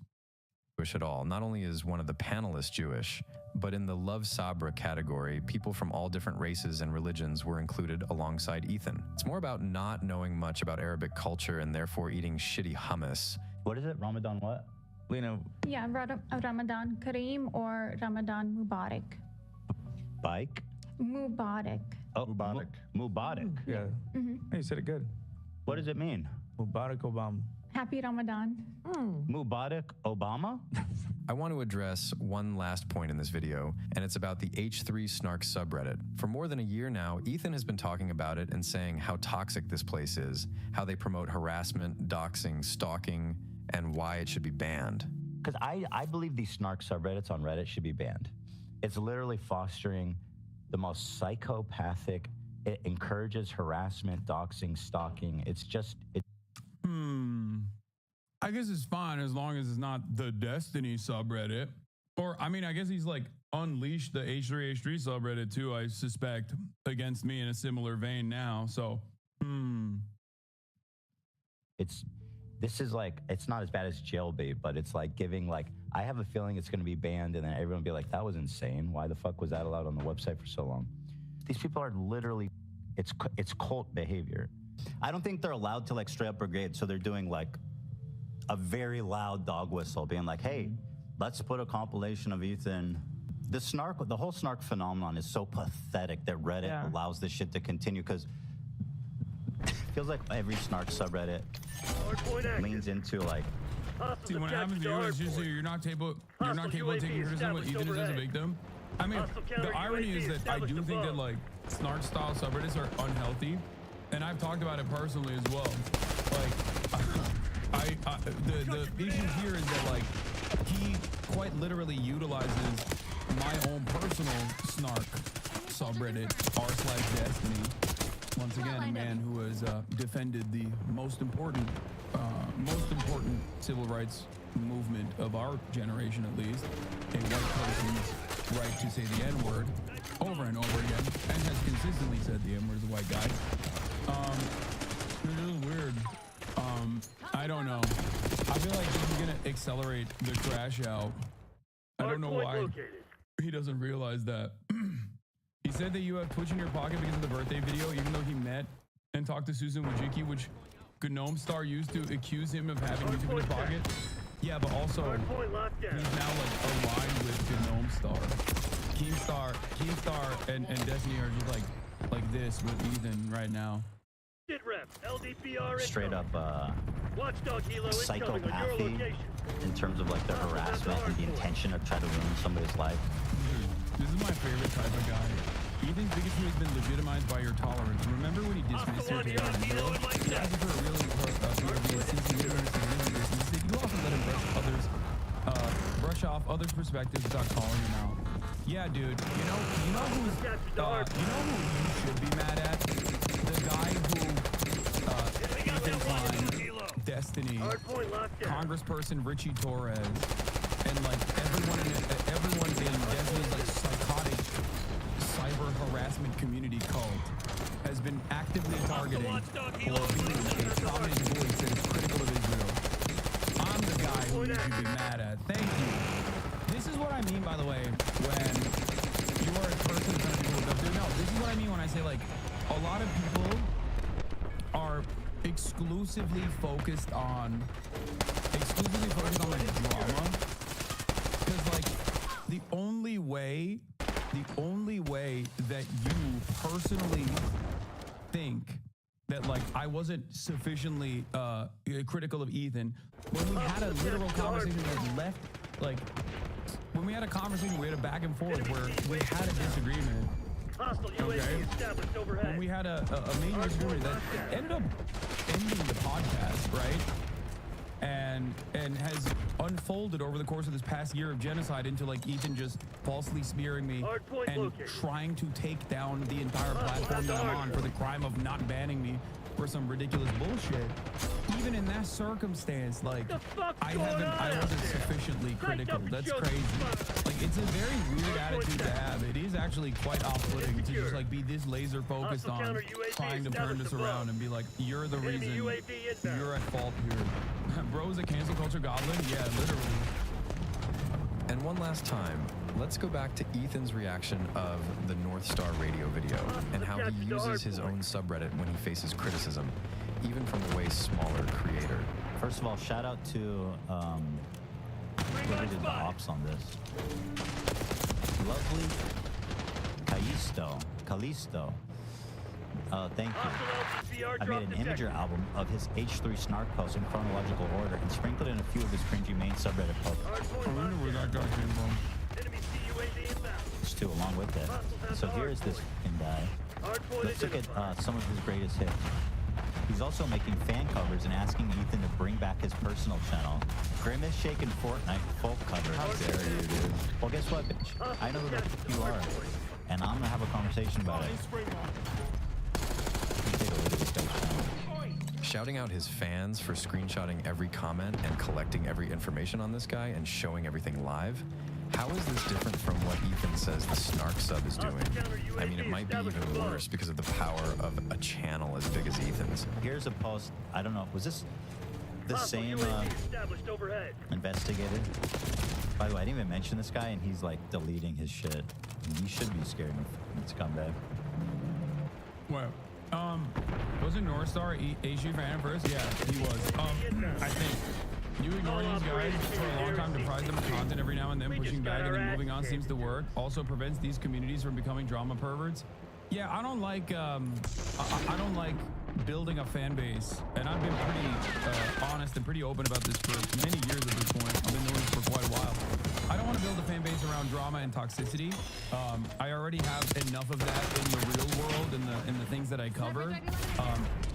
Jewish at all. Not only is one of the panelists Jewish, but in the Love Sabra category, people from all different races and religions were included alongside Ethan. It's more about not knowing much about Arabic culture and therefore eating shitty hummus. What is it? Ramadan what? Lena. Yeah, Ramadan Kareem or Ramadan Mubarak. Bike? Mubarak. Oh, Mubarak. Mubarak. Yeah. Mm-hmm. Hey, you said it good. What does it mean? Mubarak Obama. Happy Ramadan. Mubarak Obama? I want to address one last point in this video, and it's about the H3 Snark subreddit. For more than a year now, Ethan has been talking about it and saying how toxic this place is, how they promote harassment, doxing, stalking, and why it should be banned. Because I believe these Snark subreddits on Reddit should be banned. It's literally fostering the most psychopathic. It encourages harassment, doxing, stalking. It's just... I guess it's fine as long as it's not the Destiny subreddit. Or, I mean, I guess he's like unleashed the H3H3 subreddit too, I suspect, against me in a similar vein now. So, This is like, it's not as bad as Jailbait, but it's like giving like, I have a feeling it's going to be banned and then everyone will be like, that was insane. Why the fuck was that allowed on the website for so long? These people are literally, it's cult behavior. I don't think they're allowed to like straight up brigade. So they're doing like a very loud dog whistle being like, hey, let's put a compilation of Ethan. The whole Snark phenomenon is so pathetic that Reddit allows this shit to continue because it feels like every Snark subreddit leans into like. See, when it happens to you, it's just you're not capable of taking criticism when Ethan is as a victim. I mean, the irony is that I do think that like Snark style subreddits are unhealthy, and I've talked about it personally as well. Like, the issue here is that like he quite literally utilizes my own personal Snark subreddit r/Destiny. Once again, a man who has defended the most important civil rights movement of our generation, at least, a white person's right to say the N-word over and over again, and has consistently said the N-word as a white guy. It is weird. I don't know. I feel like this is gonna accelerate the crash out. I don't know why he doesn't realize that. He said that you have Twitch in your pocket because of the birthday video, even though he met and talked to Susan Wojcicki, which Gnome Star used to accuse him of having YouTube in his pocket. Yeah, but also he's now like aligned with Gnome Star. Keemstar and Destiny are just like this with Ethan right now. Straight up psychopathy in terms of like the harassment and the intention of trying to ruin somebody's life. This is my favorite type of guy. Ethan's bigotry has been legitimized by your tolerance. Remember when he dismissed your data on Hero? He asked for a really since he didn't understand his business. He said you often let him brush off others' perspectives without calling him out. Yeah, dude. You know who you should be mad at? The guy who Ethan Klein, Destiny, Congressperson Richie Torres, and and like everyone in Destiny's like psychotic cyber harassment community cult has been actively targeting or being a prominent voice that is critical of Israel. I'm the guy who you should be mad at. Thank you. This is what I mean, by the way, when you are a person trying to be looked up to. No, this is what I mean when I say like a lot of people are exclusively focused on like drama, because like the only way that you personally think that like I wasn't sufficiently critical of Ethan when we had a literal conversation that left like when we had a conversation, we had a back and forth where we had a disagreement. Okay. When we had a major disagreement that ended up ending the podcast, right? And has unfolded over the course of this past year of genocide into like Ethan just falsely smearing me and trying to take down the entire platform that I'm on for the crime of not banning me for some ridiculous bullshit. Even in that circumstance, like I wasn't sufficiently critical. That's crazy. Like it's a very weird attitude to have. It is actually quite off-putting to just like be this laser focused on trying to turn this around and be like, you're the reason, you're at fault here. Bro is a cancel culture goblin? Yeah, literally. And one last time, let's go back to Ethan's reaction of the North Star radio video and how he uses his own subreddit when he faces criticism, even from a way smaller creator. First of all, shout out to whoever did the ops on this. Lovely Callisto. Thank you. I made an Imager album of his H3 snark posts in chronological order and sprinkled in a few of his cringy main subreddit posts. I wonder where that guy came from. Just two along with it. So here's this fucking guy. Let's look at some of his greatest hits. He's also making fan covers and asking Ethan to bring back his personal channel. Grimace shaking Fortnite folk cover. How dare you, dude? Well, guess what, bitch? I know who the fuck you are. And I'm gonna have a conversation about it. Shouting out his fans for screenshotting every comment and collecting every information on this guy and showing everything live. How is this different from what Ethan says the snark sub is doing? I mean, it might be even worse because of the power of a channel as big as Ethan's. Here's a post. I don't know. Was this the same investigator? By the way, I didn't even mention this guy, and he's like deleting his shit. He should be scared of scumbag. What? Wasn't North Star HG fan first? Yeah, he was. I think you ignore these guys for a long time, deprive them of content every now and then, pushing back and then moving on seems to work. Also prevents these communities from becoming drama perverts. Yeah, I don't like building a fan base, and I've been pretty honest and pretty open about this for many years at this point. I've been doing this for quite a while. I don't want to build a fan base around drama and toxicity. I already have enough of that in the real world and the things that I cover.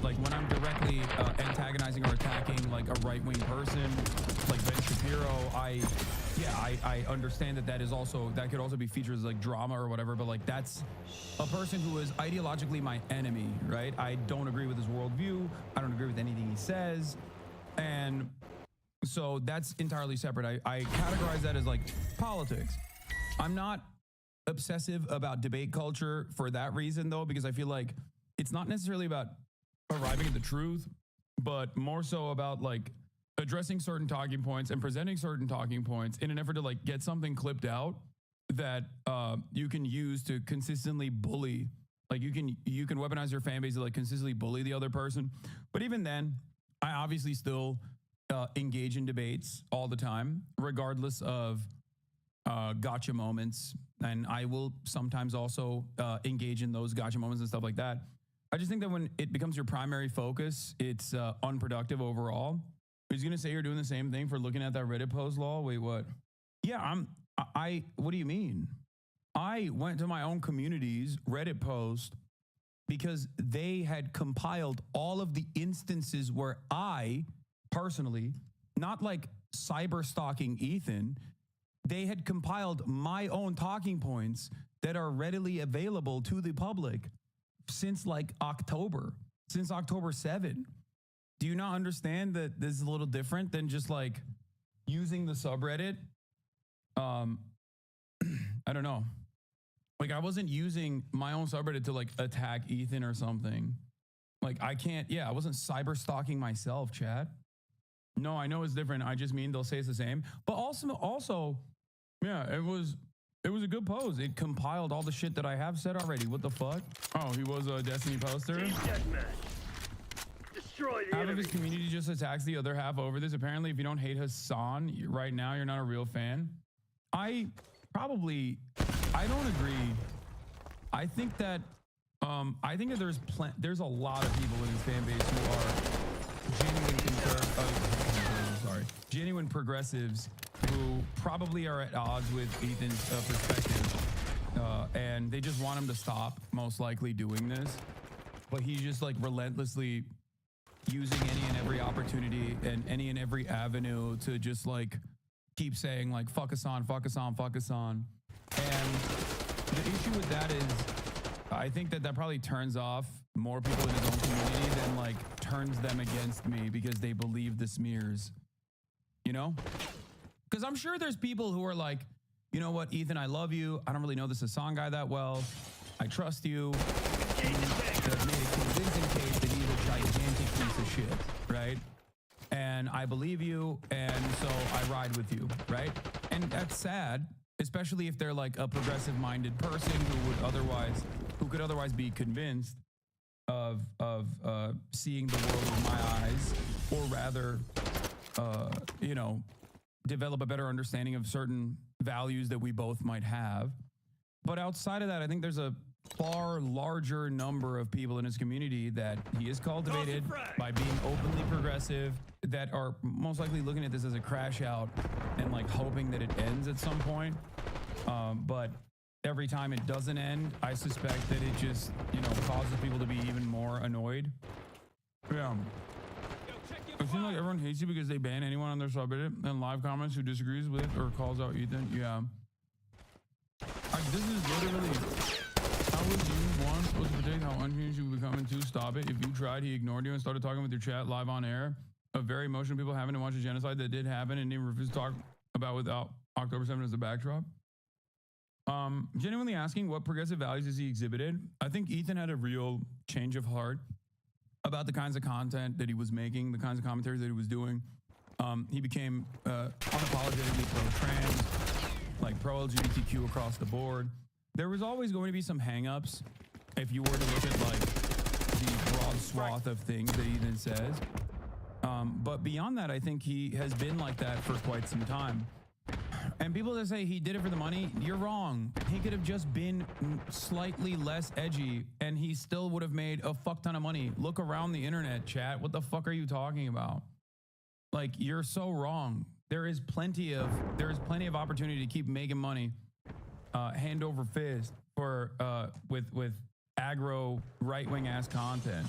Like when I'm directly antagonizing or attacking like a right-wing person, like Ben Shapiro, I understand that could also be featured as like drama or whatever, but like that's a person who is ideologically my enemy, right? I don't agree with his worldview. I don't agree with anything he says. And so that's entirely separate. I categorize that as like politics. I'm not obsessive about debate culture for that reason though, because I feel like it's not necessarily about arriving at the truth, but more so about like addressing certain talking points and presenting certain talking points in an effort to like get something clipped out that you can use to consistently bully. Like you can weaponize your fan base to like consistently bully the other person. But even then, I obviously still engage in debates all the time, regardless of gotcha moments. And I will sometimes also engage in those gotcha moments and stuff like that. I just think that when it becomes your primary focus, it's unproductive overall. He's going to say you're doing the same thing for looking at that Reddit post, lol. Wait, what? Yeah, what do you mean? I went to my own community's Reddit post because they had compiled all of the instances where I personally, not like cyber stalking Ethan, they had compiled my own talking points that are readily available to the public since like since October 7. Do you not understand that this is a little different than just like using the subreddit I don't know. Like, I wasn't using my own subreddit to like attack Ethan or something. Like, I can't, I wasn't cyber stalking myself, chat. No, I know it's different. I just mean they'll say it's the same. But also, yeah, it was a good pose. It compiled all the shit that I have said already. What the fuck? Oh, he was a Destiny poster. Half of his community just attacks the other half over this. Apparently, if you don't hate Hassan right now, you're not a real fan. I don't agree. I think that there's a lot of people in his fan base who are genuine progressives who probably are at odds with Ethan's perspective, and they just want him to stop, most likely doing this. But he's just like relentlessly using any and every opportunity and any and every avenue to just like keep saying like fuck us on. And the issue with that is I think that probably turns off more people in his own community than like turns them against me because they believe the smears, you know? Because I'm sure there's people who are like, you know what, Ethan, I love you. I don't really know this Hassan guy that well. I trust you. You have made a convincing case that he's a gigantic piece of shit, right? And I believe you, and so I ride with you, right? And that's sad, especially if they're like a progressive-minded person who could otherwise be convinced of seeing the world with my eyes, or rather, develop a better understanding of certain values that we both might have. But outside of that, I think there's a far larger number of people in his community that he is cultivated by being openly progressive, that are most likely looking at this as a crash out and like hoping that it ends at some point. But every time it doesn't end, I suspect that it just, causes people to be even more annoyed. Yeah. It seems like everyone hates you because they ban anyone on their subreddit and live comments who disagrees with it or calls out Ethan. Yeah. This is literally... How was you one supposed to predict how unhinged you would become? And two, stop it. If you tried, he ignored you and started talking with your chat live on air of very emotional people having to watch a genocide that did happen and didn't refuse to talk about without October 7th as a backdrop. Genuinely asking, what progressive values has he exhibited? I think Ethan had a real change of heart about the kinds of content that he was making, the kinds of commentaries that he was doing. He became unapologetically pro-trans, like pro-LGBTQ across the board. There was always going to be some hang-ups if you were to look at like the broad swath of things that Ethan says. But beyond that, I think he has been like that for quite some time. And people that say he did it for the money, you're wrong. He could have just been slightly less edgy and he still would have made a fuck ton of money. Look around the internet, chat. What the fuck are you talking about? Like, you're so wrong. There is plenty of opportunity to keep making money hand over fist for with aggro right-wing ass content.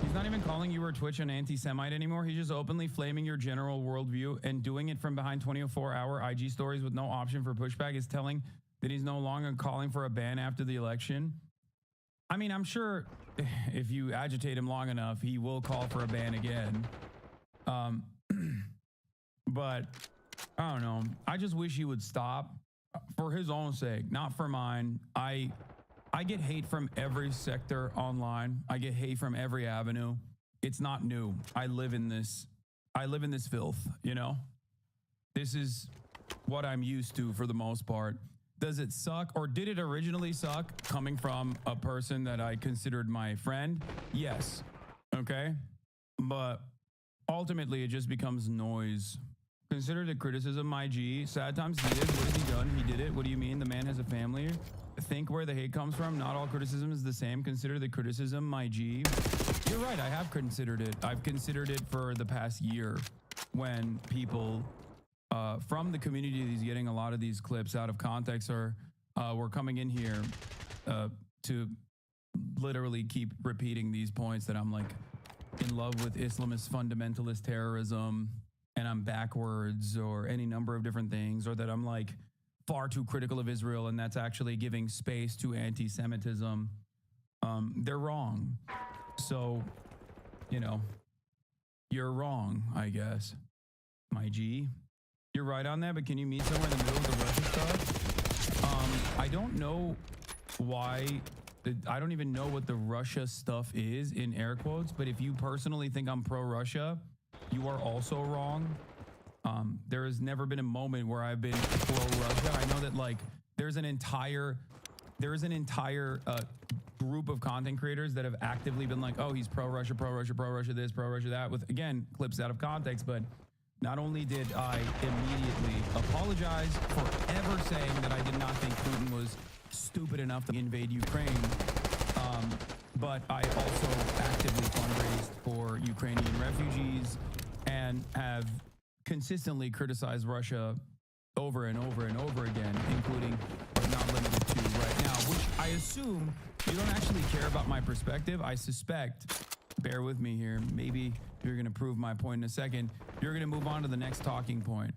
He's not even calling you or Twitch an anti-Semite anymore. He's just openly flaming your general worldview and doing it from behind 24-hour IG stories with no option for pushback. Is telling that he's no longer calling for a ban after the election. I mean, I'm sure if you agitate him long enough, he will call for a ban again. But I don't know. I just wish he would stop for his own sake, not for mine. I get hate from every sector online. I get hate from every avenue. It's not new. I live in this filth, you know? This is what I'm used to for the most part. Does it suck, or did it originally suck coming from a person that I considered my friend? Yes. Okay. But ultimately it just becomes noise. Consider the criticism, my G. Sad times he is. What has he done? He did it. What do you mean? The man has a family. Think where the hate comes from. Not all criticism is the same. Consider the criticism, my G. You're right. I have considered it. I've considered it for the past year when people from the community that's getting a lot of these clips out of context were coming in here to literally keep repeating these points that I'm like in love with Islamist fundamentalist terrorism and I'm backwards or any number of different things, or that I'm like far too critical of Israel and that's actually giving space to anti-Semitism. They're wrong. So, you know, you're wrong, I guess. My G, You're right on that, but can you meet somewhere in the middle of the Russia stuff? I don't know why. I don't even know what the Russia stuff is in air quotes, but if you personally think I'm pro-Russia, you are also wrong. There has never been a moment where I've been pro-Russia. I know that like there's an entire group of content creators that have actively been like, oh, he's pro-Russia, pro-Russia, pro-Russia this, pro-Russia that, with, again, clips out of context. But not only did I immediately apologize for ever saying that I did not think Putin was stupid enough to invade Ukraine, but I also actively fundraised for Ukrainian refugees and have consistently criticized Russia over and over and over again, including but not limited to right now, which I assume you don't actually care about my perspective. I suspect, bear with me here, maybe you're going to prove my point in a second. You're going to move on to the next talking point.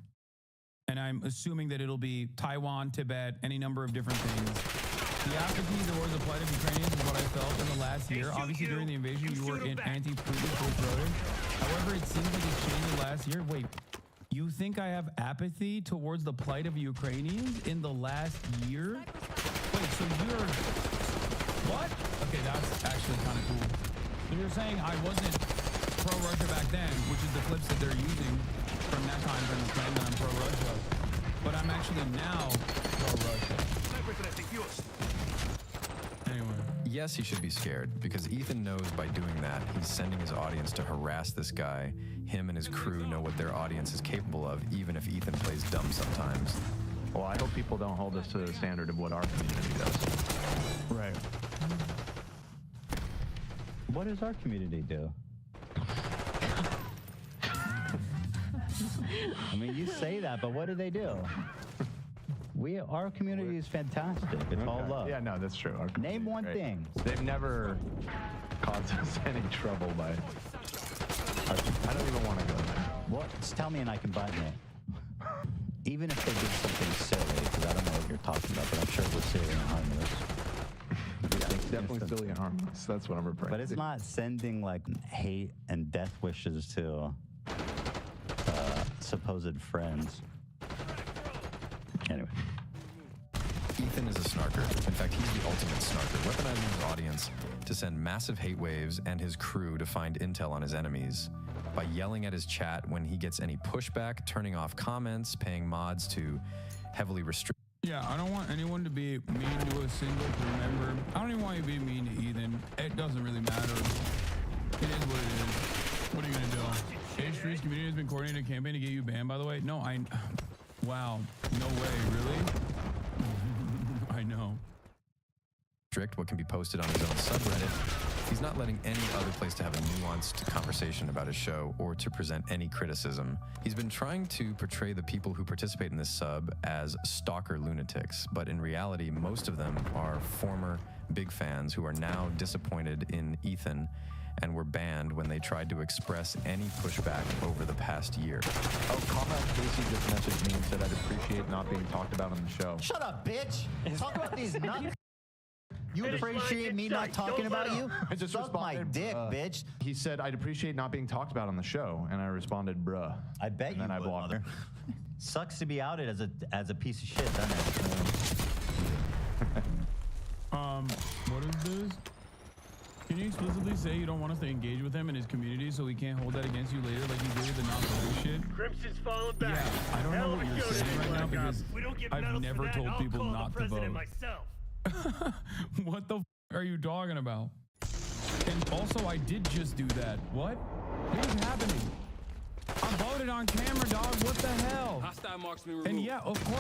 And I'm assuming that it'll be Taiwan, Tibet, any number of different things. The apathy towards the plight of Ukrainians is what I felt in the last year. Obviously, during the invasion, you were anti-Putin, full-throated. However, it seems like it's changed the last year. Wait, you think I have apathy towards the plight of Ukrainians in the last year? Wait, so you're... What? Okay, that's actually kind of cool. So you're saying I wasn't pro-Russia back then, which is the clips that they're using from that time frame to claim that I'm pro-Russia. But I'm actually now pro-Russia. Anyway. Yes, he should be scared, because Ethan knows by doing that, he's sending his audience to harass this guy. Him and his crew know what their audience is capable of, even if Ethan plays dumb sometimes. Well, I hope people don't hold us to the standard of what our community does. Right. What does our community do? I mean, you say that, but what do they do? Our community is fantastic. It's all love. Yeah, no, that's true. Name one thing. They've never caused us any trouble by... I don't even want to go there. What? Just tell me and I can button it. Even if they did something silly, because I don't know what you're talking about, but I'm sure it was silly and harmless. Yeah, it's definitely silly and harmless. That's what I'm referring to. But it's not sending like hate and death wishes to supposed friends. Anyway. Ethan is a snarker. In fact, he's the ultimate snarker, weaponizing his audience to send massive hate waves and his crew to find intel on his enemies. By yelling at his chat when he gets any pushback, turning off comments, paying mods to heavily restrict. Yeah, I don't want anyone to be mean to a single crew member. I don't even want you to be mean to Ethan. It doesn't really matter. It is what it is. What are you gonna do? H3's community has been coordinating a campaign to get you banned, by the way. No, wow. No way, really? I know. Restrict what can be posted on his own subreddit. He's not letting any other place to have a nuanced conversation about his show or to present any criticism. He's been trying to portray the people who participate in this sub as stalker lunatics, but in reality, most of them are former big fans who are now disappointed in Ethan and were banned when they tried to express any pushback over the past year. Oh, Comrade Casey just messaged me and said I'd appreciate not being talked about on the show. Shut up, bitch! Talk about these nuts. You appreciate me not talking about you? I just Suck my dick, bitch. He said, I'd appreciate not being talked about on the show. And I responded, bruh. I bet you And then I would, blocked her. Sucks to be outed as a piece of shit, doesn't it? What is this? Can you explicitly say you don't want us to engage with him and his community so we can't hold that against you later like you did with the not voting shit? Crimson's falling back. Yeah, I don't know what you're saying right now because I've never told people not to vote. What the f are you talking about? And also, I did just do that. What? What is happening? I voted on camera, dog. What the hell? Hostile marksman removed. And yeah, of course.